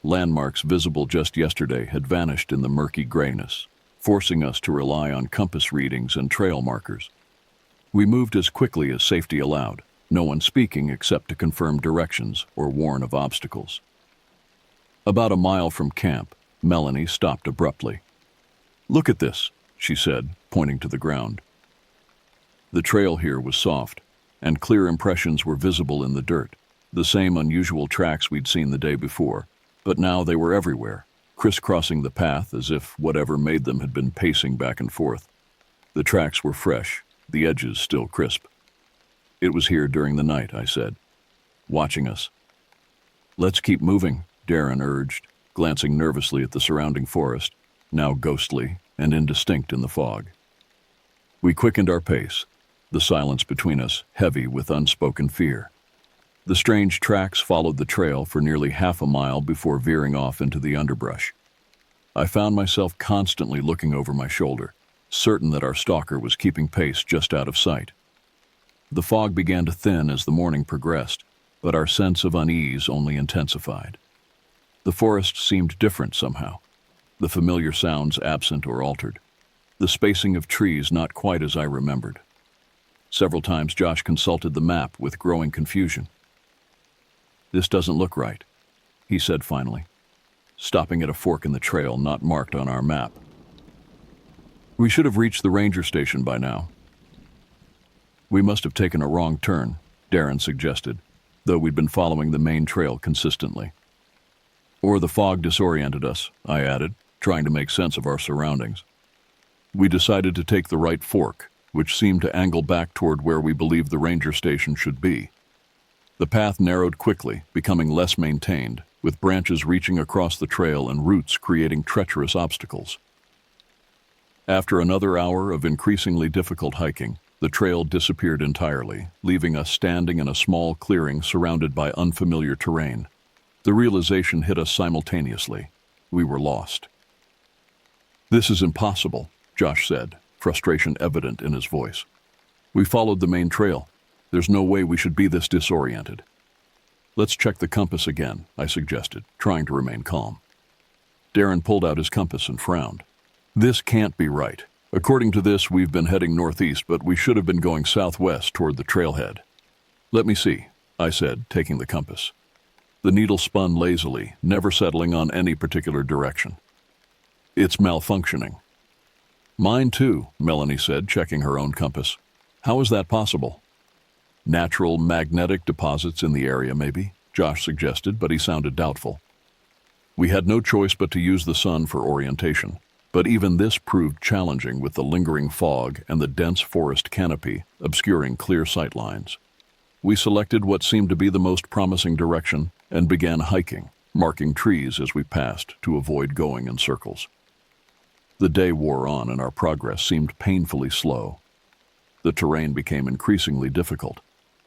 Speaker 1: Landmarks visible just yesterday had vanished in the murky grayness. forcing us to rely on compass readings and trail markers. We moved as quickly as safety allowed, no one speaking except to confirm directions or warn of obstacles. About a mile from camp, Melanie stopped abruptly. "Look at this," she said, pointing to the ground. The trail here was soft, and clear impressions were visible in the dirt, the same unusual tracks we'd seen the day before, but now they were everywhere, crisscrossing the path as if whatever made them had been pacing back and forth. The tracks were fresh, the edges still crisp. "It was here during the night," I said, watching us. "Let's keep moving," Darren urged, glancing nervously at the surrounding forest, now ghostly and indistinct in the fog. We quickened our pace, the silence between us heavy with unspoken fear. The strange tracks followed the trail for nearly half a mile before veering off into the underbrush. I found myself constantly looking over my shoulder, certain that our stalker was keeping pace just out of sight. The fog began to thin as the morning progressed, but our sense of unease only intensified. The forest seemed different somehow, the familiar sounds absent or altered, the spacing of trees not quite as I remembered. Several times Josh consulted the map with growing confusion. "This doesn't look right," he said finally, stopping at a fork in the trail not marked on our map. "We should have reached the ranger station by now." "We must have taken a wrong turn," Darren suggested, though we'd been following the main trail consistently. "Or the fog disoriented us," I added, trying to make sense of our surroundings. We decided to take the right fork, which seemed to angle back toward where we believed the ranger station should be. The path narrowed quickly, becoming less maintained, with branches reaching across the trail and roots creating treacherous obstacles. After another hour of increasingly difficult hiking, the trail disappeared entirely, leaving us standing in a small clearing surrounded by unfamiliar terrain. The realization hit us simultaneously. We were lost. "This is impossible," Josh said, frustration evident in his voice. "We followed the main trail. There's no way we should be this disoriented." "Let's check the compass again," I suggested, trying to remain calm. Darren pulled out his compass and frowned. "This can't be right. According to this, we've been heading northeast, but we should have been going southwest toward the trailhead." "Let me see," I said, taking the compass. The needle spun lazily, never settling on any particular direction. "It's malfunctioning." "Mine too," Melanie said, checking her own compass. "How is that possible?" "Natural magnetic deposits in the area, maybe," Josh suggested, but he sounded doubtful. We had no choice but to use the sun for orientation, but even this proved challenging with the lingering fog and the dense forest canopy obscuring clear sight lines. We selected what seemed to be the most promising direction and began hiking, marking trees as we passed to avoid going in circles. The day wore on and our progress seemed painfully slow. The terrain became increasingly difficult.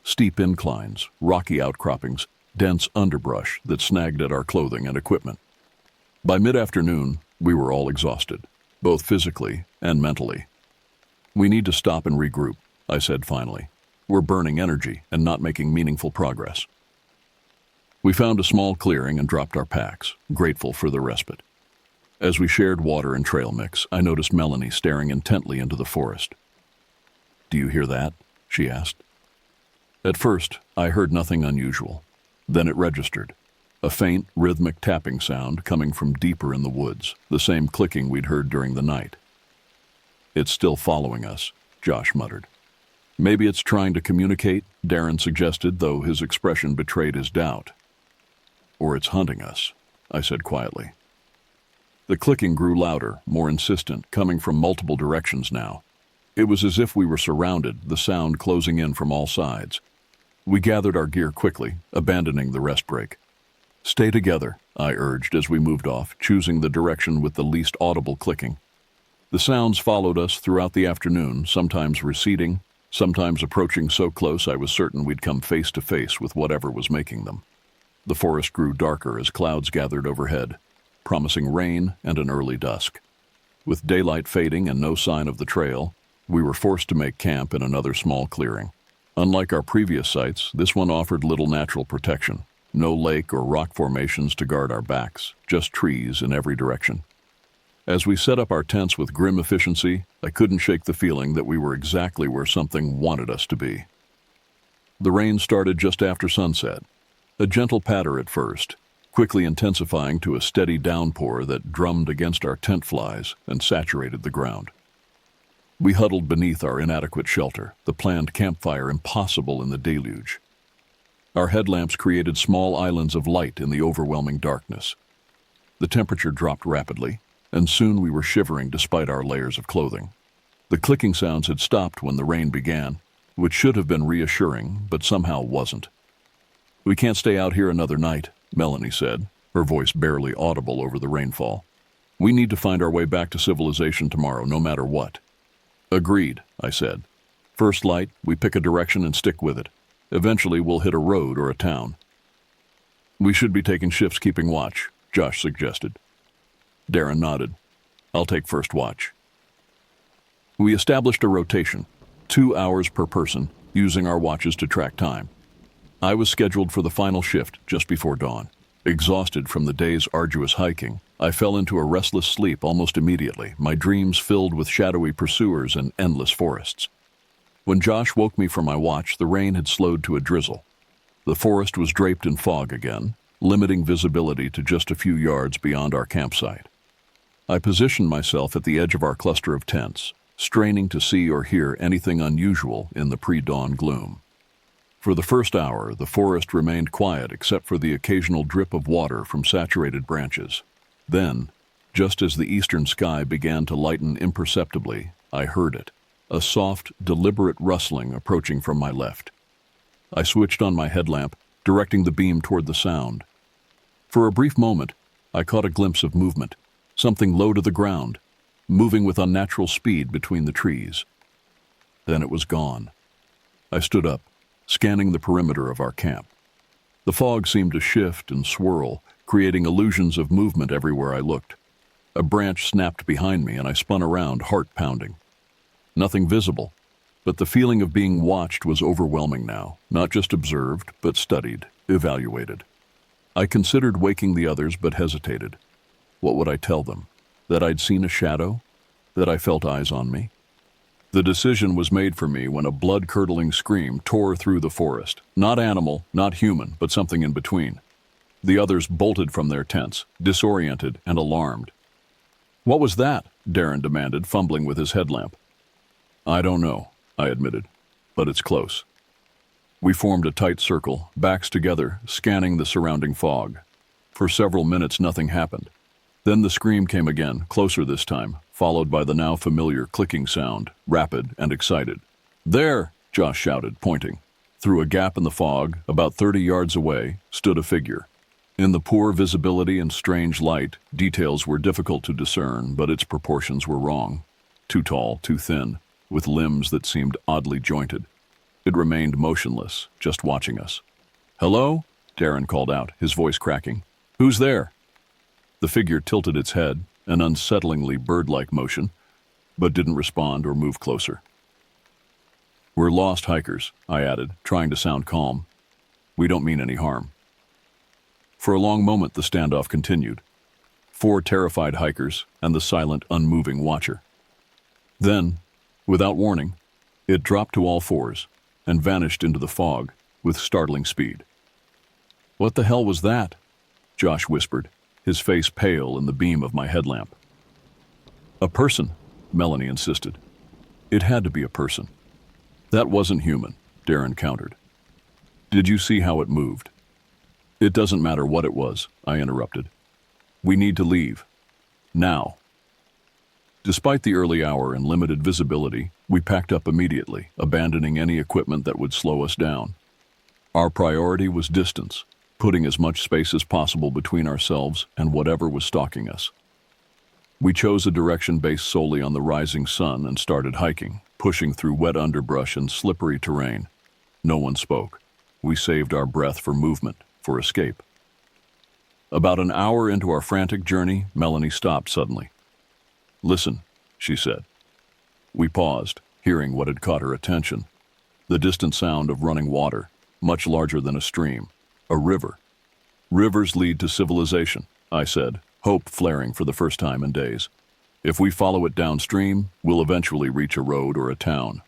Speaker 1: Steep inclines, rocky outcroppings, dense underbrush that snagged at our clothing and equipment. By mid-afternoon, we were all exhausted, both physically and mentally. "We need to stop and regroup," I said finally. "We're burning energy and not making meaningful progress." We found a small clearing and dropped our packs, grateful for the respite. As we shared water and trail mix, I noticed Melanie staring intently into the forest. "Do you hear that?" she asked. At first, I heard nothing unusual. Then it registered. A faint, rhythmic tapping sound coming from deeper in the woods, the same clicking we'd heard during the night. "It's still following us," Josh muttered. "Maybe it's trying to communicate," Darren suggested, though his expression betrayed his doubt. "Or it's hunting us," I said quietly. The clicking grew louder, more insistent, coming from multiple directions now. It was as if we were surrounded, the sound closing in from all sides. We gathered our gear quickly, abandoning the rest break. "Stay together," I urged as we moved off, choosing the direction with the least audible clicking. The sounds followed us throughout the afternoon, sometimes receding, sometimes approaching so close I was certain we'd come face to face with whatever was making them. The forest grew darker as clouds gathered overhead, promising rain and an early dusk. With daylight fading and no sign of the trail, we were forced to make camp in another small clearing. Unlike our previous sites, this one offered little natural protection. No lake or rock formations to guard our backs, just trees in every direction. As we set up our tents with grim efficiency, I couldn't shake the feeling that we were exactly where something wanted us to be. The rain started just after sunset, a gentle patter at first, quickly intensifying to a steady downpour that drummed against our tent flies and saturated the ground. We huddled beneath our inadequate shelter, the planned campfire impossible in the deluge. Our headlamps created small islands of light in the overwhelming darkness. The temperature dropped rapidly, and soon we were shivering despite our layers of clothing. The clicking sounds had stopped when the rain began, which should have been reassuring, but somehow wasn't. "We can't stay out here another night," Melanie said, her voice barely audible over the rainfall. "We need to find our way back to civilization tomorrow, no matter what." "Agreed," I said. "First light, we pick a direction and stick with it. Eventually, we'll hit a road or a town." "We should be taking shifts keeping watch," Josh suggested. Darren nodded. "I'll take first watch." We established a rotation, 2 hours per person, using our watches to track time. I was scheduled for the final shift just before dawn. Exhausted from the day's arduous hiking, I fell into a restless sleep almost immediately, my dreams filled with shadowy pursuers and endless forests. When Josh woke me from my watch, the rain had slowed to a drizzle. The forest was draped in fog again, limiting visibility to just a few yards beyond our campsite. I positioned myself at the edge of our cluster of tents, straining to see or hear anything unusual in the pre-dawn gloom. For the first hour, the forest remained quiet except for the occasional drip of water from saturated branches. Then, just as the eastern sky began to lighten imperceptibly, I heard it. A soft, deliberate rustling approaching from my left. I switched on my headlamp, directing the beam toward the sound. For a brief moment, I caught a glimpse of movement, something low to the ground, moving with unnatural speed between the trees. Then it was gone. I stood up, scanning the perimeter of our camp. The fog seemed to shift and swirl, creating illusions of movement everywhere I looked. A branch snapped behind me and I spun around, heart pounding. Nothing visible, but the feeling of being watched was overwhelming now, not just observed, but studied, evaluated. I considered waking the others, but hesitated. What would I tell them? That I'd seen a shadow? That I felt eyes on me? The decision was made for me when a blood-curdling scream tore through the forest. Not animal, not human, but something in between. The others bolted from their tents, disoriented and alarmed. "What was that?" Darren demanded, fumbling with his headlamp. "I don't know," I admitted, "but it's close." We formed a tight circle, backs together, scanning the surrounding fog. For several minutes, nothing happened. Then the scream came again, closer this time, followed by the now familiar clicking sound, rapid and excited. "There!" Josh shouted, pointing. Through a gap in the fog, about 30 yards away, stood a figure. In the poor visibility and strange light, details were difficult to discern, but its proportions were wrong. Too tall, too thin, with limbs that seemed oddly jointed. It remained motionless, just watching us. "Hello?" Darren called out, his voice cracking. "Who's there?" The figure tilted its head, an unsettlingly bird-like motion, but didn't respond or move closer. "We're lost hikers," I added, trying to sound calm. "We don't mean any harm." For a long moment the standoff continued. 4 terrified hikers and the silent, unmoving watcher. Then, without warning, it dropped to all fours and vanished into the fog with startling speed. "What the hell was that?" Josh whispered, his face pale in the beam of my headlamp. "A person," Melanie insisted. "It had to be a person." "That wasn't human," Darren countered. "Did you see how it moved?" "It doesn't matter what it was," I interrupted. "We need to leave. Now." Despite the early hour and limited visibility, we packed up immediately, abandoning any equipment that would slow us down. Our priority was distance, putting as much space as possible between ourselves and whatever was stalking us. We chose a direction based solely on the rising sun and started hiking, pushing through wet underbrush and slippery terrain. No one spoke. We saved our breath for movement, for escape. About an hour into our frantic journey, Melanie stopped suddenly. "Listen," she said. We paused, hearing what had caught her attention. The distant sound of running water, much larger than a stream. A river. "Rivers lead to civilization," I said, hope flaring for the first time in days. If we follow it downstream, we'll eventually reach a road or a town.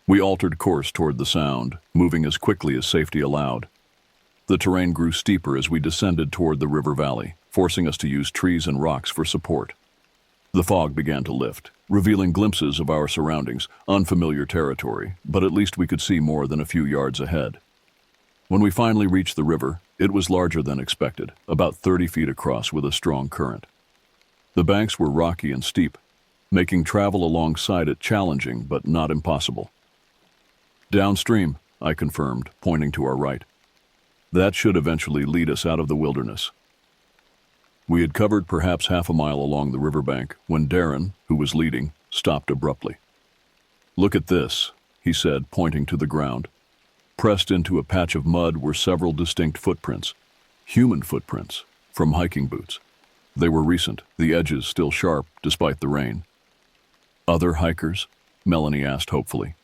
Speaker 1: We altered course toward the sound, moving as quickly as safety allowed. The terrain grew steeper as we descended toward the river valley, forcing us to use trees and rocks for support. The fog began to lift, revealing glimpses of our surroundings, unfamiliar territory, but at least we could see more than a few yards ahead. When we finally reached the river, it was larger than expected, about 30 feet across with a strong current. The banks were rocky and steep, making travel alongside it challenging but not impossible. Downstream, I confirmed, pointing to our right. That should eventually lead us out of the wilderness. We had covered perhaps half a mile along the riverbank when Darren, who was leading, stopped abruptly. "Look at this," he said, pointing to the ground. Pressed into a patch of mud were several distinct footprints, human footprints, from hiking boots. They were recent, the edges still sharp despite the rain. "Other hikers?" Melanie asked hopefully.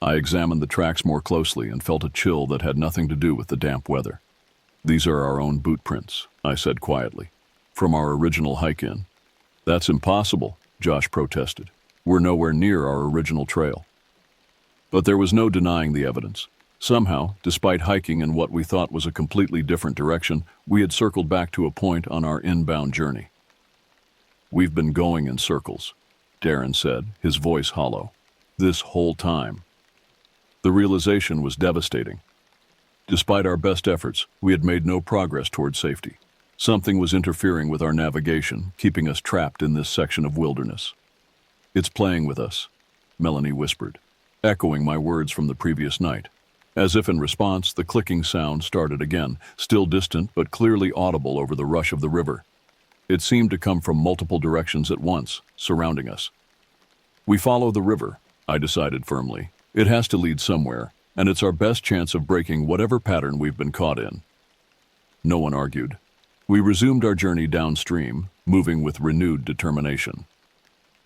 Speaker 1: I examined the tracks more closely and felt a chill that had nothing to do with the damp weather. "These are our own boot prints," I said quietly, "from our original hike-in." "That's impossible," Josh protested. "We're nowhere near our original trail." But there was no denying the evidence. Somehow, despite hiking in what we thought was a completely different direction, we had circled back to a point on our inbound journey. "We've been going in circles," Darren said, his voice hollow. "This whole time." The realization was devastating. Despite our best efforts, we had made no progress toward safety. Something was interfering with our navigation, keeping us trapped in this section of wilderness. "It's playing with us," Melanie whispered, echoing my words from the previous night. As if in response, the clicking sound started again, still distant but clearly audible over the rush of the river. It seemed to come from multiple directions at once, surrounding us. "We follow the river," I decided firmly. "It has to lead somewhere, and it's our best chance of breaking whatever pattern we've been caught in." No one argued. We resumed our journey downstream, moving with renewed determination.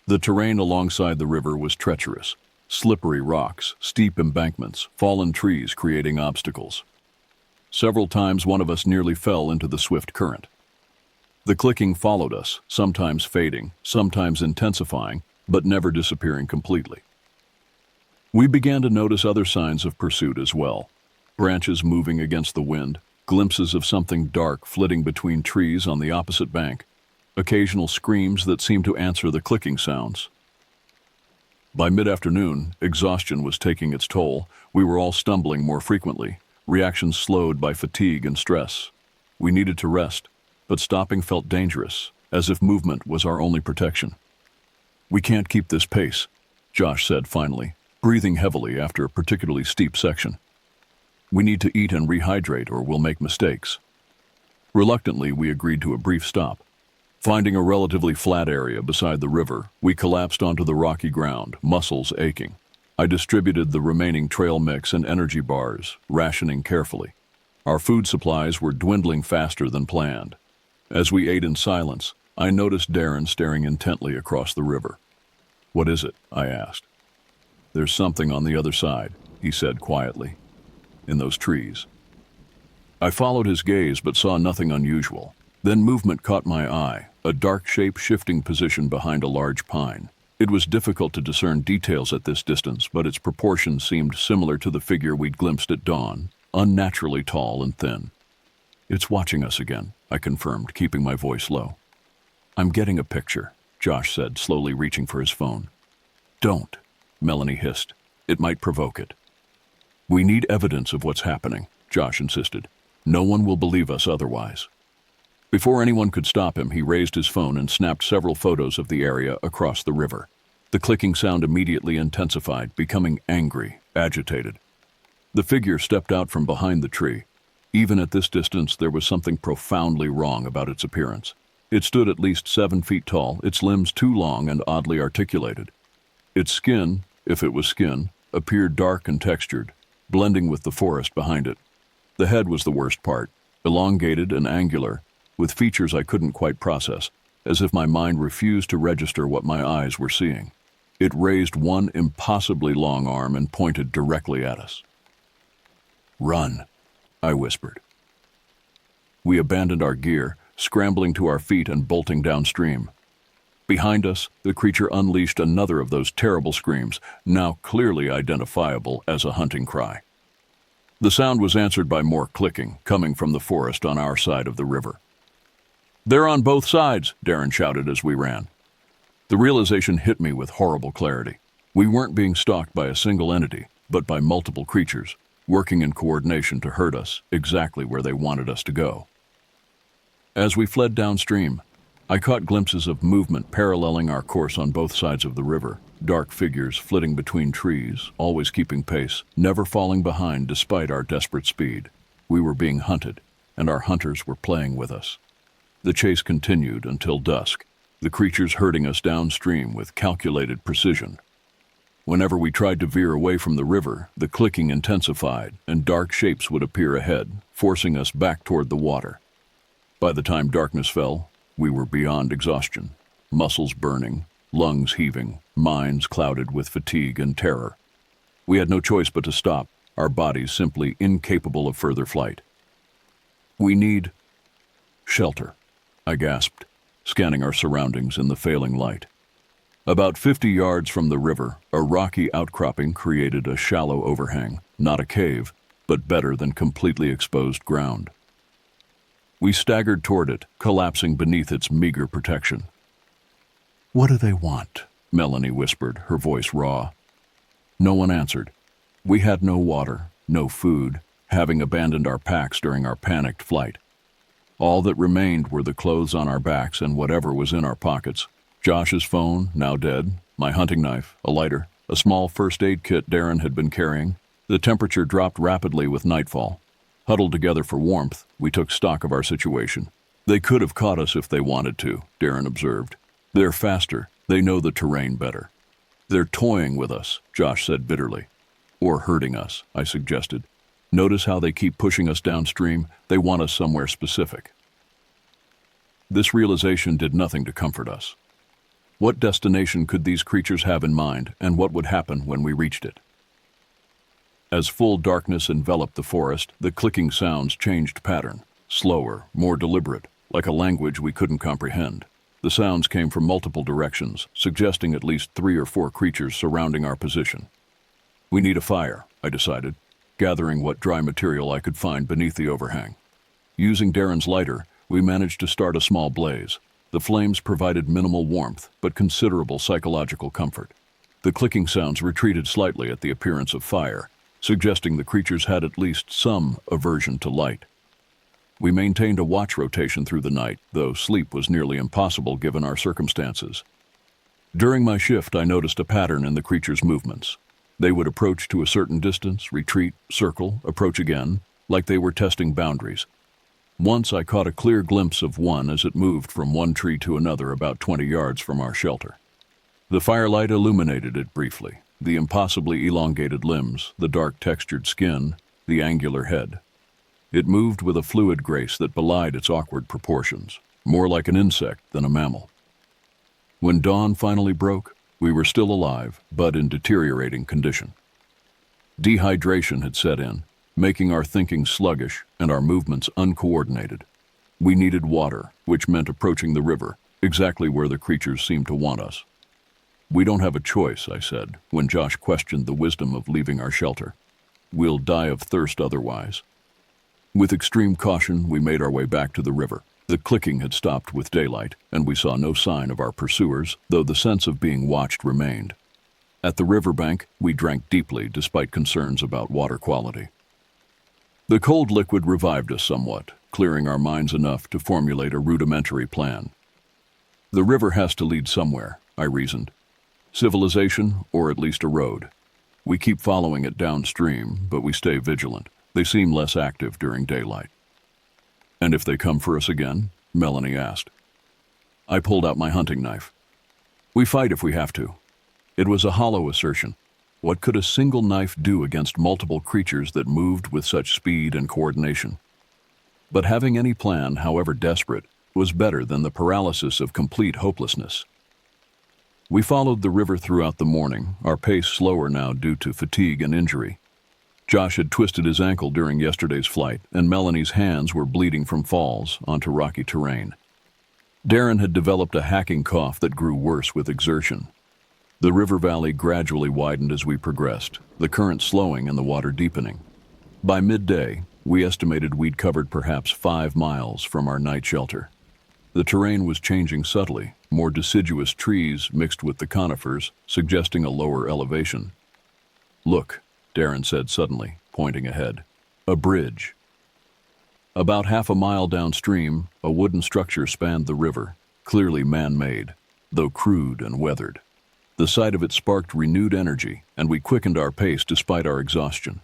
Speaker 1: The terrain alongside the river was treacherous. Slippery rocks, steep embankments, fallen trees creating obstacles. Several times one of us nearly fell into the swift current. The clicking followed us, sometimes fading, sometimes intensifying, but never disappearing completely. We began to notice other signs of pursuit as well. Branches moving against the wind, glimpses of something dark flitting between trees on the opposite bank, occasional screams that seemed to answer the clicking sounds. By mid-afternoon, exhaustion was taking its toll. We were all stumbling more frequently, reactions slowed by fatigue and stress. We needed to rest, but stopping felt dangerous, as if movement was our only protection. "We can't keep this pace," Josh said finally, breathing heavily after a particularly steep section. "We need to eat and rehydrate or we'll make mistakes." Reluctantly, we agreed to a brief stop. Finding a relatively flat area beside the river, we collapsed onto the rocky ground, muscles aching. I distributed the remaining trail mix and energy bars, rationing carefully. Our food supplies were dwindling faster than planned. As we ate in silence, I noticed Darren staring intently across the river. "What is it?" I asked. "There's something on the other side," he said quietly. "In those trees." I followed his gaze but saw nothing unusual. Then movement caught my eye, a dark shape shifting position behind a large pine. It was difficult to discern details at this distance, but its proportions seemed similar to the figure we'd glimpsed at dawn, unnaturally tall and thin. "It's watching us again," I confirmed, keeping my voice low. "I'm getting a picture," Josh said, slowly reaching for his phone. "Don't," Melanie hissed. "It might provoke it." "We need evidence of what's happening," Josh insisted. "No one will believe us otherwise." Before anyone could stop him, he raised his phone and snapped several photos of the area across the river. The clicking sound immediately intensified, becoming angry, agitated. The figure stepped out from behind the tree. Even at this distance, there was something profoundly wrong about its appearance. It stood at least 7 feet tall, its limbs too long and oddly articulated. Its skin, if it was skin, appeared dark and textured, blending with the forest behind it. The head was the worst part, elongated and angular, with features I couldn't quite process, as if my mind refused to register what my eyes were seeing. It raised one impossibly long arm and pointed directly at us. "Run," I whispered. We abandoned our gear, scrambling to our feet and bolting downstream. Behind us, the creature unleashed another of those terrible screams, now clearly identifiable as a hunting cry. The sound was answered by more clicking, coming from the forest on our side of the river. "They're on both sides," Darren shouted as we ran. The realization hit me with horrible clarity. We weren't being stalked by a single entity, but by multiple creatures, working in coordination to hurt us exactly where they wanted us to go. As we fled downstream, I caught glimpses of movement paralleling our course on both sides of the river, dark figures flitting between trees, always keeping pace, never falling behind despite our desperate speed. We were being hunted, and our hunters were playing with us. The chase continued until dusk, the creatures herding us downstream with calculated precision. Whenever we tried to veer away from the river, the clicking intensified, and dark shapes would appear ahead, forcing us back toward the water. By the time darkness fell, we were beyond exhaustion, muscles burning, lungs heaving, minds clouded with fatigue and terror. We had no choice but to stop, our bodies simply incapable of further flight. "We need shelter," I gasped, scanning our surroundings in the failing light. About 50 yards from the river, a rocky outcropping created a shallow overhang, not a cave, but better than completely exposed ground. We staggered toward it, collapsing beneath its meager protection. "What do they want?" Melanie whispered, her voice raw. No one answered. We had no water, no food, having abandoned our packs during our panicked flight. All that remained were the clothes on our backs and whatever was in our pockets. Josh's phone, now dead, my hunting knife, a lighter, a small first aid kit Darren had been carrying. The temperature dropped rapidly with nightfall. Huddled together for warmth, we took stock of our situation. "They could have caught us if they wanted to," Darren observed. "They're faster. They know the terrain better." "They're toying with us," Josh said bitterly. "Or hurting us," I suggested. "Notice how they keep pushing us downstream? They want us somewhere specific." This realization did nothing to comfort us. What destination could these creatures have in mind, and what would happen when we reached it? As full darkness enveloped the forest, the clicking sounds changed pattern, slower, more deliberate, like a language we couldn't comprehend. The sounds came from multiple directions, suggesting at least 3 or 4 creatures surrounding our position. "We need a fire," I decided, gathering what dry material I could find beneath the overhang. Using Darren's lighter, we managed to start a small blaze. The flames provided minimal warmth, but considerable psychological comfort. The clicking sounds retreated slightly at the appearance of fire, suggesting the creatures had at least some aversion to light. We maintained a watch rotation through the night, though sleep was nearly impossible given our circumstances. During my shift, I noticed a pattern in the creatures' movements. They would approach to a certain distance, retreat, circle, approach again, like they were testing boundaries. Once I caught a clear glimpse of one as it moved from one tree to another about 20 yards from our shelter. The firelight illuminated it briefly, the impossibly elongated limbs, the dark textured skin, the angular head. It moved with a fluid grace that belied its awkward proportions, more like an insect than a mammal. When dawn finally broke, we were still alive, but in deteriorating condition. Dehydration had set in, making our thinking sluggish and our movements uncoordinated. We needed water, which meant approaching the river, exactly where the creatures seemed to want us. "We don't have a choice," I said, when Josh questioned the wisdom of leaving our shelter. "We'll die of thirst otherwise." With extreme caution, we made our way back to the river. The clicking had stopped with daylight, and we saw no sign of our pursuers, though the sense of being watched remained. At the riverbank, we drank deeply despite concerns about water quality. The cold liquid revived us somewhat, clearing our minds enough to formulate a rudimentary plan. "The river has to lead somewhere," I reasoned. "Civilization, or at least a road. We keep following it downstream, but we stay vigilant. They seem less active during daylight." "And if they come for us again?" Melanie asked. I pulled out my hunting knife. "We fight if we have to." It was a hollow assertion. What could a single knife do against multiple creatures that moved with such speed and coordination? But having any plan, however desperate, was better than the paralysis of complete hopelessness. We followed the river throughout the morning, our pace slower now due to fatigue and injury. Josh had twisted his ankle during yesterday's flight, and Melanie's hands were bleeding from falls onto rocky terrain. Darren had developed a hacking cough that grew worse with exertion. The river valley gradually widened as we progressed, the current slowing and the water deepening. By midday, we estimated we'd covered perhaps 5 miles from our night shelter. The terrain was changing subtly, more deciduous trees mixed with the conifers, suggesting a lower elevation. "Look," Darren said suddenly, pointing ahead. "A bridge." About half a mile downstream, a wooden structure spanned the river, clearly man-made, though crude and weathered. The sight of it sparked renewed energy, and we quickened our pace despite our exhaustion.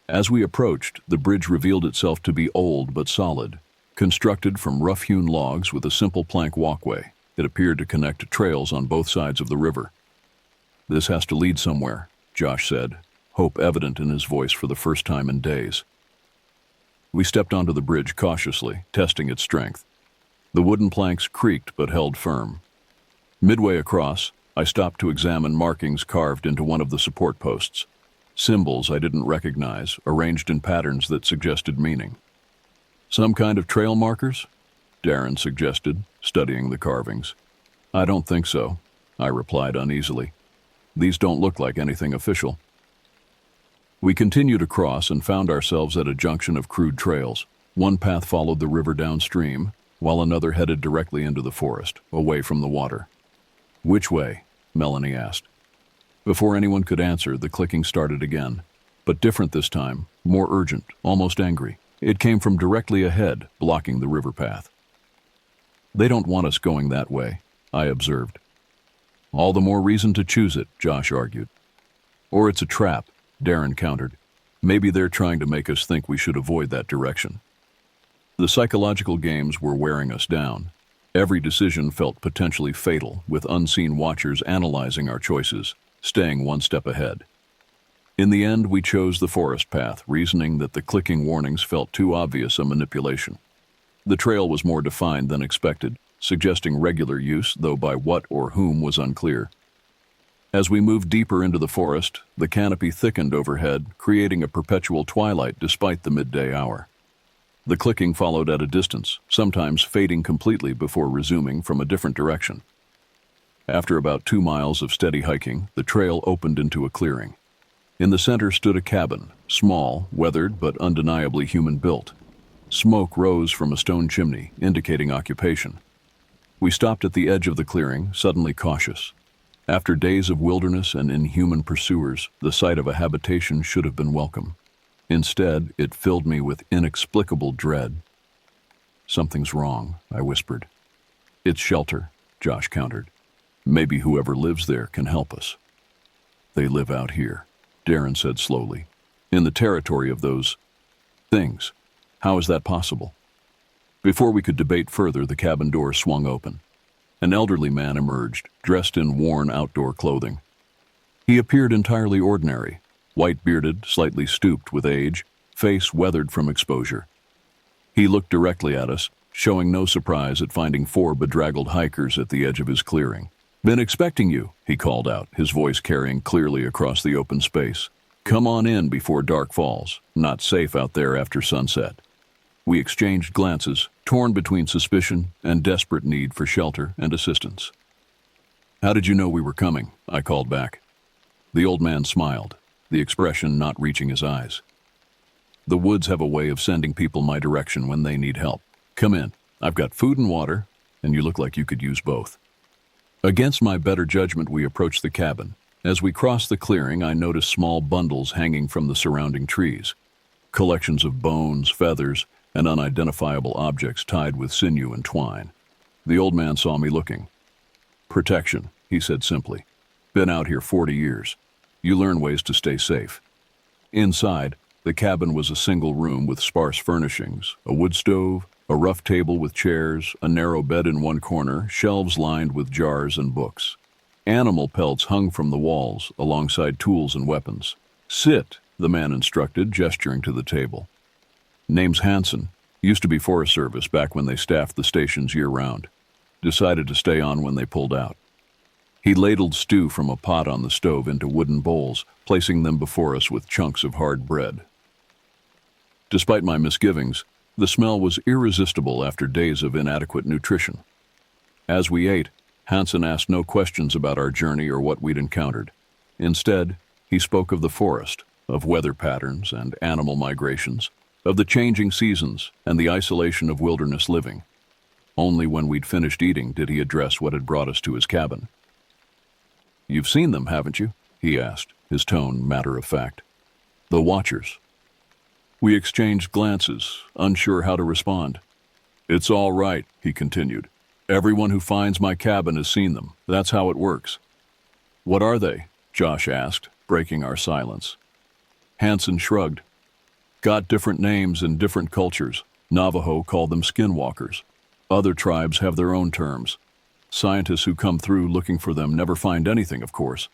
Speaker 1: As we approached, the bridge revealed itself to be old but solid. Constructed from rough-hewn logs with a simple plank walkway, it appeared to connect trails on both sides of the river. "This has to lead somewhere," Josh said, hope evident in his voice for the first time in days. We stepped onto the bridge cautiously, testing its strength. The wooden planks creaked but held firm. Midway across, I stopped to examine markings carved into one of the support posts. Symbols I didn't recognize, arranged in patterns that suggested meaning. "Some kind of trail markers?" Darren suggested, studying the carvings. "I don't think so," I replied uneasily. "These don't look like anything official." We continued across and found ourselves at a junction of crude trails. One path followed the river downstream, while another headed directly into the forest, away from the water. "Which way?" Melanie asked. Before anyone could answer, the clicking started again, but different this time, more urgent, almost angry. It came from directly ahead, blocking the river path. "They don't want us going that way," I observed. "All the more reason to choose it," Josh argued. "Or it's a trap," Darren countered. "Maybe they're trying to make us think we should avoid that direction." The psychological games were wearing us down. Every decision felt potentially fatal, with unseen watchers analyzing our choices, staying one step ahead. In the end, we chose the forest path, reasoning that the clicking warnings felt too obvious a manipulation. The trail was more defined than expected, suggesting regular use, though by what or whom was unclear. As we moved deeper into the forest, the canopy thickened overhead, creating a perpetual twilight despite the midday hour. The clicking followed at a distance, sometimes fading completely before resuming from a different direction. After about 2 miles of steady hiking, the trail opened into a clearing. In the center stood a cabin, small, weathered, but undeniably human-built. Smoke rose from a stone chimney, indicating occupation. We stopped at the edge of the clearing, suddenly cautious. After days of wilderness and inhuman pursuers, the sight of a habitation should have been welcome. Instead, it filled me with inexplicable dread. "Something's wrong," I whispered. "It's shelter," Josh countered. "Maybe whoever lives there can help us." "They live out here," Darren said slowly, "in the territory of those things. How is that possible?" Before we could debate further, the cabin door swung open. An elderly man emerged, dressed in worn outdoor clothing. He appeared entirely ordinary, white-bearded, slightly stooped with age, face weathered from exposure. He looked directly at us, showing no surprise at finding 4 bedraggled hikers at the edge of his clearing. "Been expecting you," he called out, his voice carrying clearly across the open space. "Come on in before dark falls. Not safe out there after sunset." We exchanged glances, torn between suspicion and desperate need for shelter and assistance. "How did you know we were coming?" I called back. The old man smiled, the expression not reaching his eyes. "The woods have a way of sending people my direction when they need help. Come in. I've got food and water, and you look like you could use both." Against my better judgment, we approached the cabin. As we crossed the clearing, I noticed small bundles hanging from the surrounding trees. Collections of bones, feathers, and unidentifiable objects tied with sinew and twine. The old man saw me looking. "Protection," he said simply. "Been out here 40 years. You learn ways to stay safe." Inside, the cabin was a single room with sparse furnishings, a wood stove, a rough table with chairs, a narrow bed in one corner, shelves lined with jars and books. Animal pelts hung from the walls, alongside tools and weapons. "Sit," the man instructed, gesturing to the table. "Name's Hansen. Used to be Forest Service back when they staffed the stations year-round. Decided to stay on when they pulled out." He ladled stew from a pot on the stove into wooden bowls, placing them before us with chunks of hard bread. Despite my misgivings, the smell was irresistible after days of inadequate nutrition. As we ate, Hansen asked no questions about our journey or what we'd encountered. Instead, he spoke of the forest, of weather patterns and animal migrations, of the changing seasons and the isolation of wilderness living. Only when we'd finished eating did he address what had brought us to his cabin. "You've seen them, haven't you?" he asked, his tone matter-of-fact. "The Watchers." We exchanged glances, unsure how to respond. "It's all right," he continued. "Everyone who finds my cabin has seen them. That's how it works." "What are they?" Josh asked, breaking our silence. Hansen shrugged. "Got different names in different cultures. Navajo call them skinwalkers. Other tribes have their own terms. Scientists who come through looking for them never find anything, of course.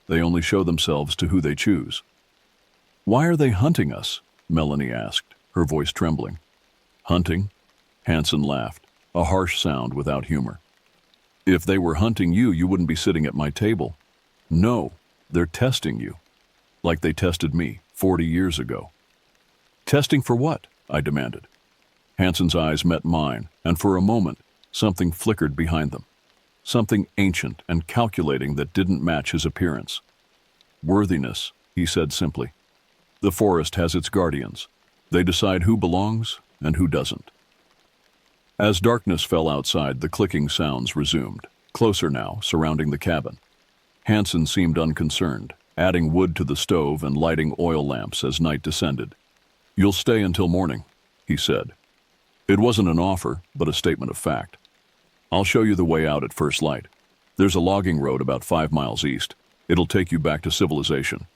Speaker 1: They only show themselves to who they choose." "Why are they hunting us?" Melanie asked, her voice trembling. "Hunting?" Hansen laughed, a harsh sound without humor. "If they were hunting you, you wouldn't be sitting at my table. No, they're testing you. Like they tested me 40 years ago." "Testing for what?" I demanded. Hansen's eyes met mine, and for a moment, something flickered behind them. Something ancient and calculating that didn't match his appearance. "Worthiness," he said simply. "The forest has its guardians. They decide who belongs and who doesn't." As darkness fell outside, the clicking sounds resumed, closer now, surrounding the cabin. Hansen seemed unconcerned, adding wood to the stove and lighting oil lamps as night descended. "You'll stay until morning," he said. It wasn't an offer, but a statement of fact. "I'll show you the way out at first light. There's a logging road about 5 miles east. It'll take you back to civilization."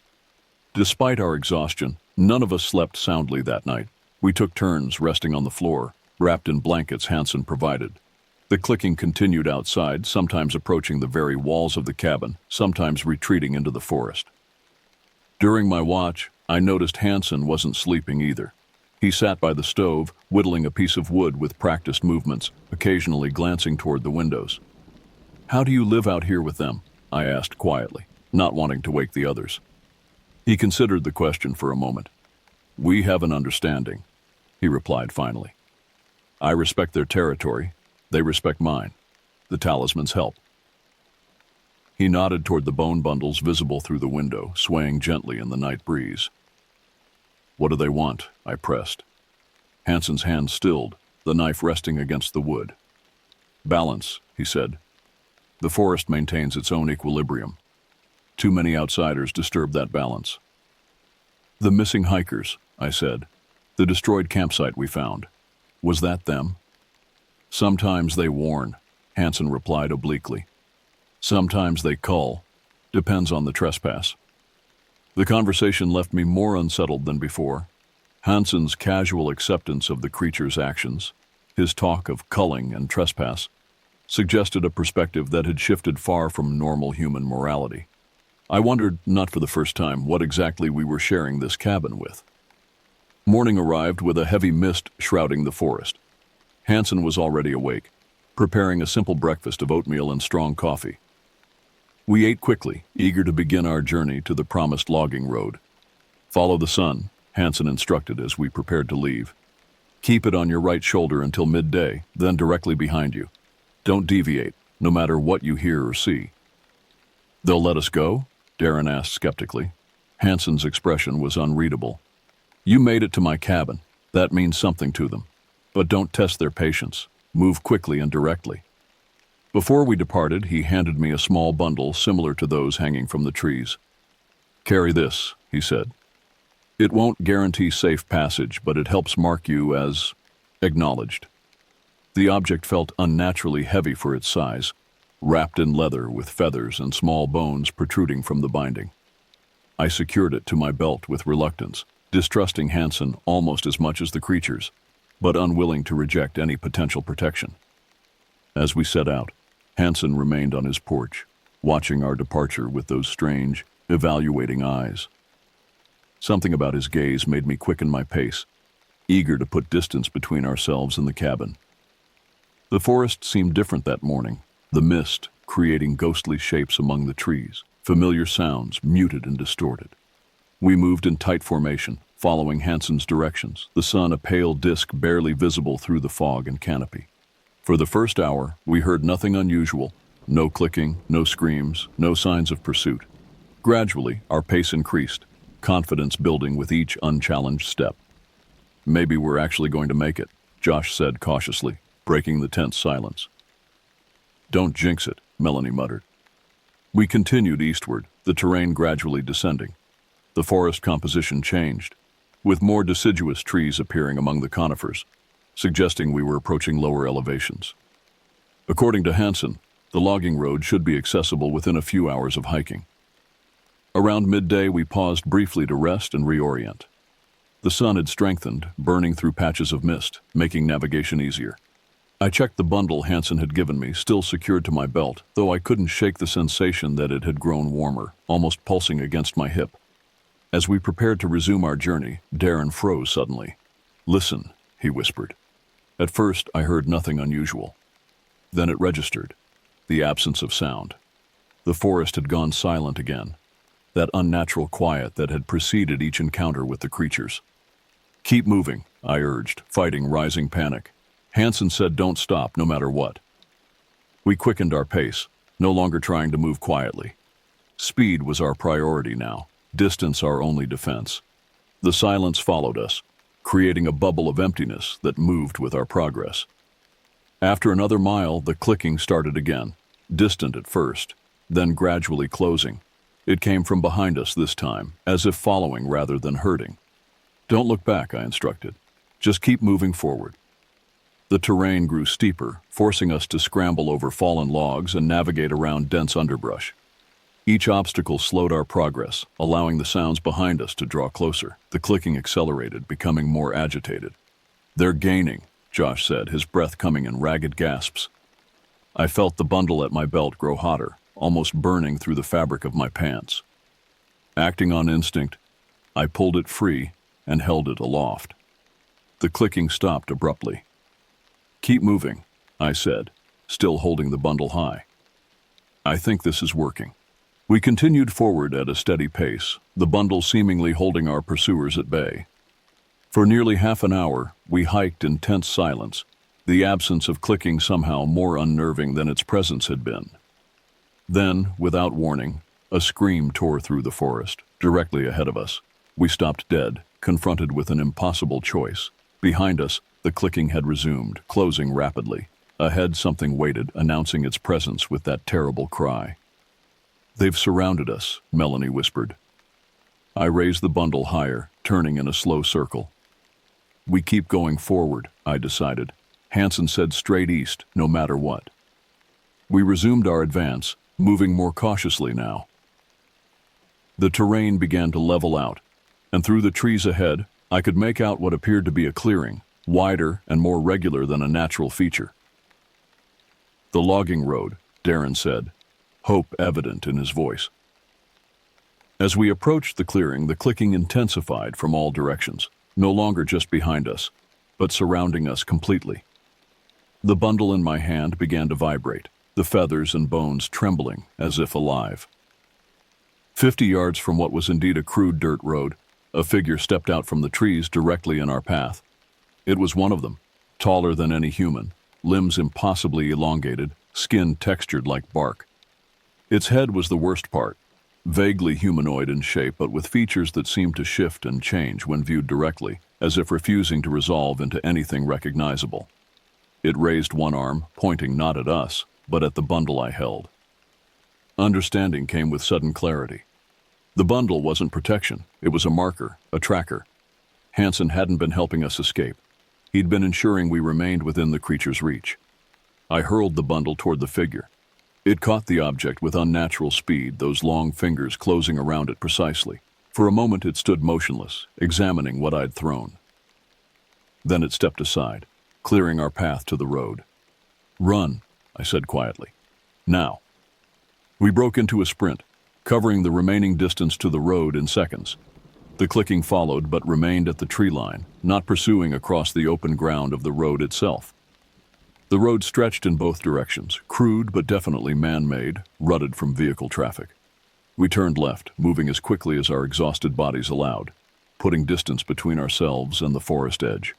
Speaker 1: Despite our exhaustion, none of us slept soundly that night. We took turns resting on the floor, wrapped in blankets Hansen provided. The clicking continued outside, sometimes approaching the very walls of the cabin, sometimes retreating into the forest. During my watch, I noticed Hansen wasn't sleeping either. He sat by the stove, whittling a piece of wood with practiced movements, occasionally glancing toward the windows. "How do you live out here with them?" I asked quietly, not wanting to wake the others. He considered the question for a moment. "We have an understanding," he replied finally. "I respect their territory. They respect mine. The talismans help." He nodded toward the bone bundles visible through the window, swaying gently in the night breeze. "What do they want?" I pressed. Hansen's hand stilled, the knife resting against the wood. "Balance," he said. "The forest maintains its own equilibrium. Too many outsiders disturb that balance." "The missing hikers," I said. "The destroyed campsite we found. Was that them?" "Sometimes they warn," Hansen replied obliquely. "Sometimes they cull. Depends on the trespass." The conversation left me more unsettled than before. Hansen's casual acceptance of the creature's actions, his talk of culling and trespass, suggested a perspective that had shifted far from normal human morality. I wondered, not for the first time, what exactly we were sharing this cabin with. Morning arrived with a heavy mist shrouding the forest. Hansen was already awake, preparing a simple breakfast of oatmeal and strong coffee. We ate quickly, eager to begin our journey to the promised logging road. "Follow the sun," Hansen instructed as we prepared to leave. "Keep it on your right shoulder until midday, then directly behind you. Don't deviate, no matter what you hear or see." "They'll let us go?" Darren asked skeptically. Hansen's expression was unreadable. "You made it to my cabin. That means something to them. But don't test their patience. Move quickly and directly." Before we departed, he handed me a small bundle similar to those hanging from the trees. "Carry this," he said. "It won't guarantee safe passage, but it helps mark you as acknowledged." The object felt unnaturally heavy for its size, wrapped in leather with feathers and small bones protruding from the binding. I secured it to my belt with reluctance, distrusting Hansen almost as much as the creatures, but unwilling to reject any potential protection. As we set out, Hansen remained on his porch, watching our departure with those strange, evaluating eyes. Something about his gaze made me quicken my pace, eager to put distance between ourselves and the cabin. The forest seemed different that morning, the mist creating ghostly shapes among the trees, familiar sounds muted and distorted. We moved in tight formation, following Hansen's directions, the sun a pale disk barely visible through the fog and canopy. For the first hour, we heard nothing unusual. No clicking, no screams, no signs of pursuit. Gradually, our pace increased, confidence building with each unchallenged step. "Maybe we're actually going to make it," Josh said cautiously, breaking the tense silence. "Don't jinx it," Melanie muttered. We continued eastward, the terrain gradually descending. The forest composition changed, with more deciduous trees appearing among the conifers, suggesting we were approaching lower elevations. According to Hansen, the logging road should be accessible within a few hours of hiking. Around midday, we paused briefly to rest and reorient. The sun had strengthened, burning through patches of mist, making navigation easier. I checked the bundle Hansen had given me, still secured to my belt, though I couldn't shake the sensation that it had grown warmer, almost pulsing against my hip. As we prepared to resume our journey, Darren froze suddenly. "Listen," he whispered. At first, I heard nothing unusual. Then it registered. The absence of sound. The forest had gone silent again. That unnatural quiet that had preceded each encounter with the creatures. "Keep moving," I urged, fighting rising panic. Hansen said don't stop, no matter what. We quickened our pace, no longer trying to move quietly. Speed was our priority now, distance our only defense. The silence followed us, creating a bubble of emptiness that moved with our progress. After another mile, the clicking started again, distant at first, then gradually closing. It came from behind us this time, as if following rather than hurting. "Don't look back," I instructed. "Just keep moving forward." The terrain grew steeper, forcing us to scramble over fallen logs and navigate around dense underbrush. Each obstacle slowed our progress, allowing the sounds behind us to draw closer. The clicking accelerated, becoming more agitated. "They're gaining," Josh said, his breath coming in ragged gasps. I felt the bundle at my belt grow hotter, almost burning through the fabric of my pants. Acting on instinct, I pulled it free and held it aloft. The clicking stopped abruptly. "Keep moving," I said, still holding the bundle high. "I think this is working." We continued forward at a steady pace, the bundle seemingly holding our pursuers at bay. For nearly half an hour, we hiked in tense silence, the absence of clicking somehow more unnerving than its presence had been. Then, without warning, a scream tore through the forest, directly ahead of us. We stopped dead, confronted with an impossible choice. Behind us, the clicking had resumed, closing rapidly. Ahead, something waited, announcing its presence with that terrible cry. "They've surrounded us," Melanie whispered. I raised the bundle higher, turning in a slow circle. "We keep going forward," I decided. Hansen said straight east, no matter what. We resumed our advance, moving more cautiously now. The terrain began to level out, and through the trees ahead, I could make out what appeared to be a clearing, wider and more regular than a natural feature. "The logging road," Darren said, hope evident in his voice. As we approached the clearing, the clicking intensified from all directions, no longer just behind us, but surrounding us completely. The bundle in my hand began to vibrate, the feathers and bones trembling as if alive. 50 yards from what was indeed a crude dirt road, a figure stepped out from the trees directly in our path. It was one of them, taller than any human, limbs impossibly elongated, skin textured like bark. Its head was the worst part, vaguely humanoid in shape but with features that seemed to shift and change when viewed directly, as if refusing to resolve into anything recognizable. It raised one arm, pointing not at us, but at the bundle I held. Understanding came with sudden clarity. The bundle wasn't protection, it was a marker, a tracker. Hansen hadn't been helping us escape. He'd been ensuring we remained within the creature's reach. I hurled the bundle toward the figure. It caught the object with unnatural speed, those long fingers closing around it precisely. For a moment it stood motionless, examining what I'd thrown. Then it stepped aside, clearing our path to the road. "Run," I said quietly. "Now." We broke into a sprint, covering the remaining distance to the road in seconds. The clicking followed but remained at the tree line, not pursuing across the open ground of the road itself. The road stretched in both directions, crude but definitely man-made, rutted from vehicle traffic. We turned left, moving as quickly as our exhausted bodies allowed, putting distance between ourselves and the forest edge.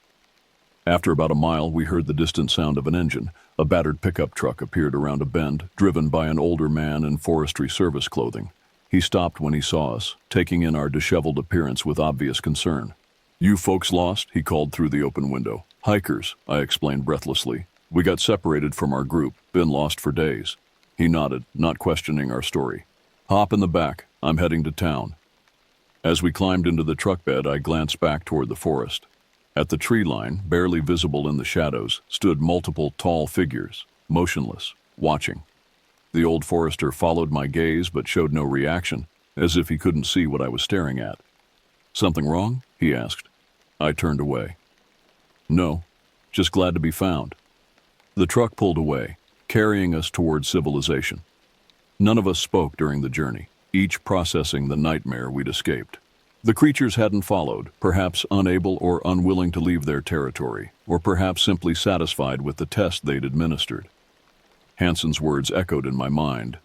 Speaker 1: After about a mile, we heard the distant sound of an engine. A battered pickup truck appeared around a bend, driven by an older man in forestry service clothing. He stopped when he saw us, taking in our disheveled appearance with obvious concern. "You folks lost?" he called through the open window. "Hikers," I explained breathlessly. "We got separated from our group, been lost for days." He nodded, not questioning our story. "Hop in the back, I'm heading to town." As we climbed into the truck bed, I glanced back toward the forest. At the tree line, barely visible in the shadows, stood multiple tall figures, motionless, watching. The old forester followed my gaze but showed no reaction, as if he couldn't see what I was staring at. "Something wrong?" he asked. I turned away. "No, just glad to be found." The truck pulled away, carrying us toward civilization. None of us spoke during the journey, each processing the nightmare we'd escaped. The creatures hadn't followed, perhaps unable or unwilling to leave their territory, or perhaps simply satisfied with the test they'd administered. Hansen's words echoed in my mind.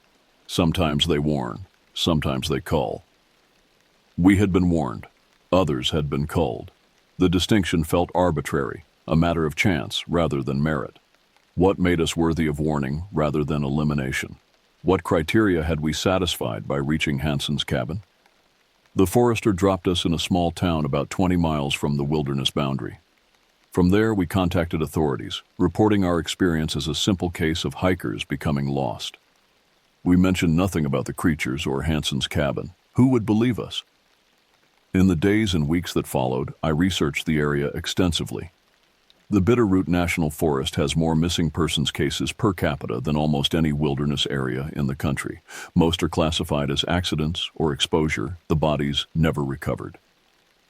Speaker 1: Sometimes they warn, sometimes they cull. We had been warned. Others had been culled. The distinction felt arbitrary, a matter of chance rather than merit. What made us worthy of warning rather than elimination? What criteria had we satisfied by reaching Hansen's cabin? The forester dropped us in a small town about 20 miles from the wilderness boundary. From there, we contacted authorities, reporting our experience as a simple case of hikers becoming lost. We mentioned nothing about the creatures or Hansen's cabin. Who would believe us? In the days and weeks that followed, I researched the area extensively. The Bitterroot National Forest has more missing persons cases per capita than almost any wilderness area in the country. Most are classified as accidents or exposure, the bodies never recovered.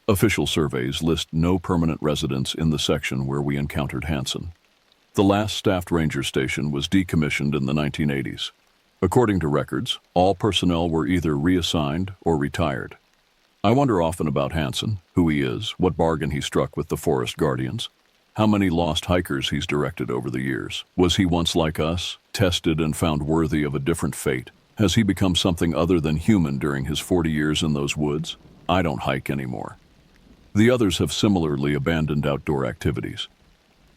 Speaker 1: Official surveys list no permanent residents in the section where we encountered Hansen. The last staffed ranger station was decommissioned in the 1980s. According to records, all personnel were either reassigned or retired. I wonder often about Hansen, who he is, what bargain he struck with the forest guardians. How many lost hikers he's directed over the years? Was he once like us, tested and found worthy of a different fate? Has he become something other than human during his 40 years in those woods? I don't hike anymore. The others have similarly abandoned outdoor activities.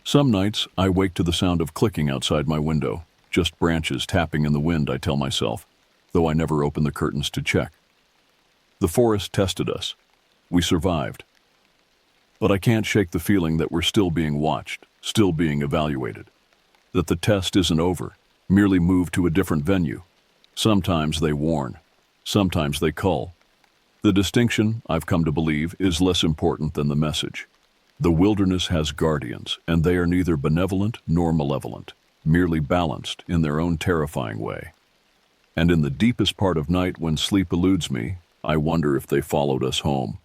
Speaker 1: Some nights, I wake to the sound of clicking outside my window. Just branches tapping in the wind, I tell myself, though I never open the curtains to check. The forest tested us. We survived. But I can't shake the feeling that we're still being watched, still being evaluated. That the test isn't over, merely moved to a different venue. Sometimes they warn, sometimes they cull. The distinction, I've come to believe, is less important than the message. The wilderness has guardians, and they are neither benevolent nor malevolent, merely balanced in their own terrifying way. And in the deepest part of night when sleep eludes me, I wonder if they followed us home.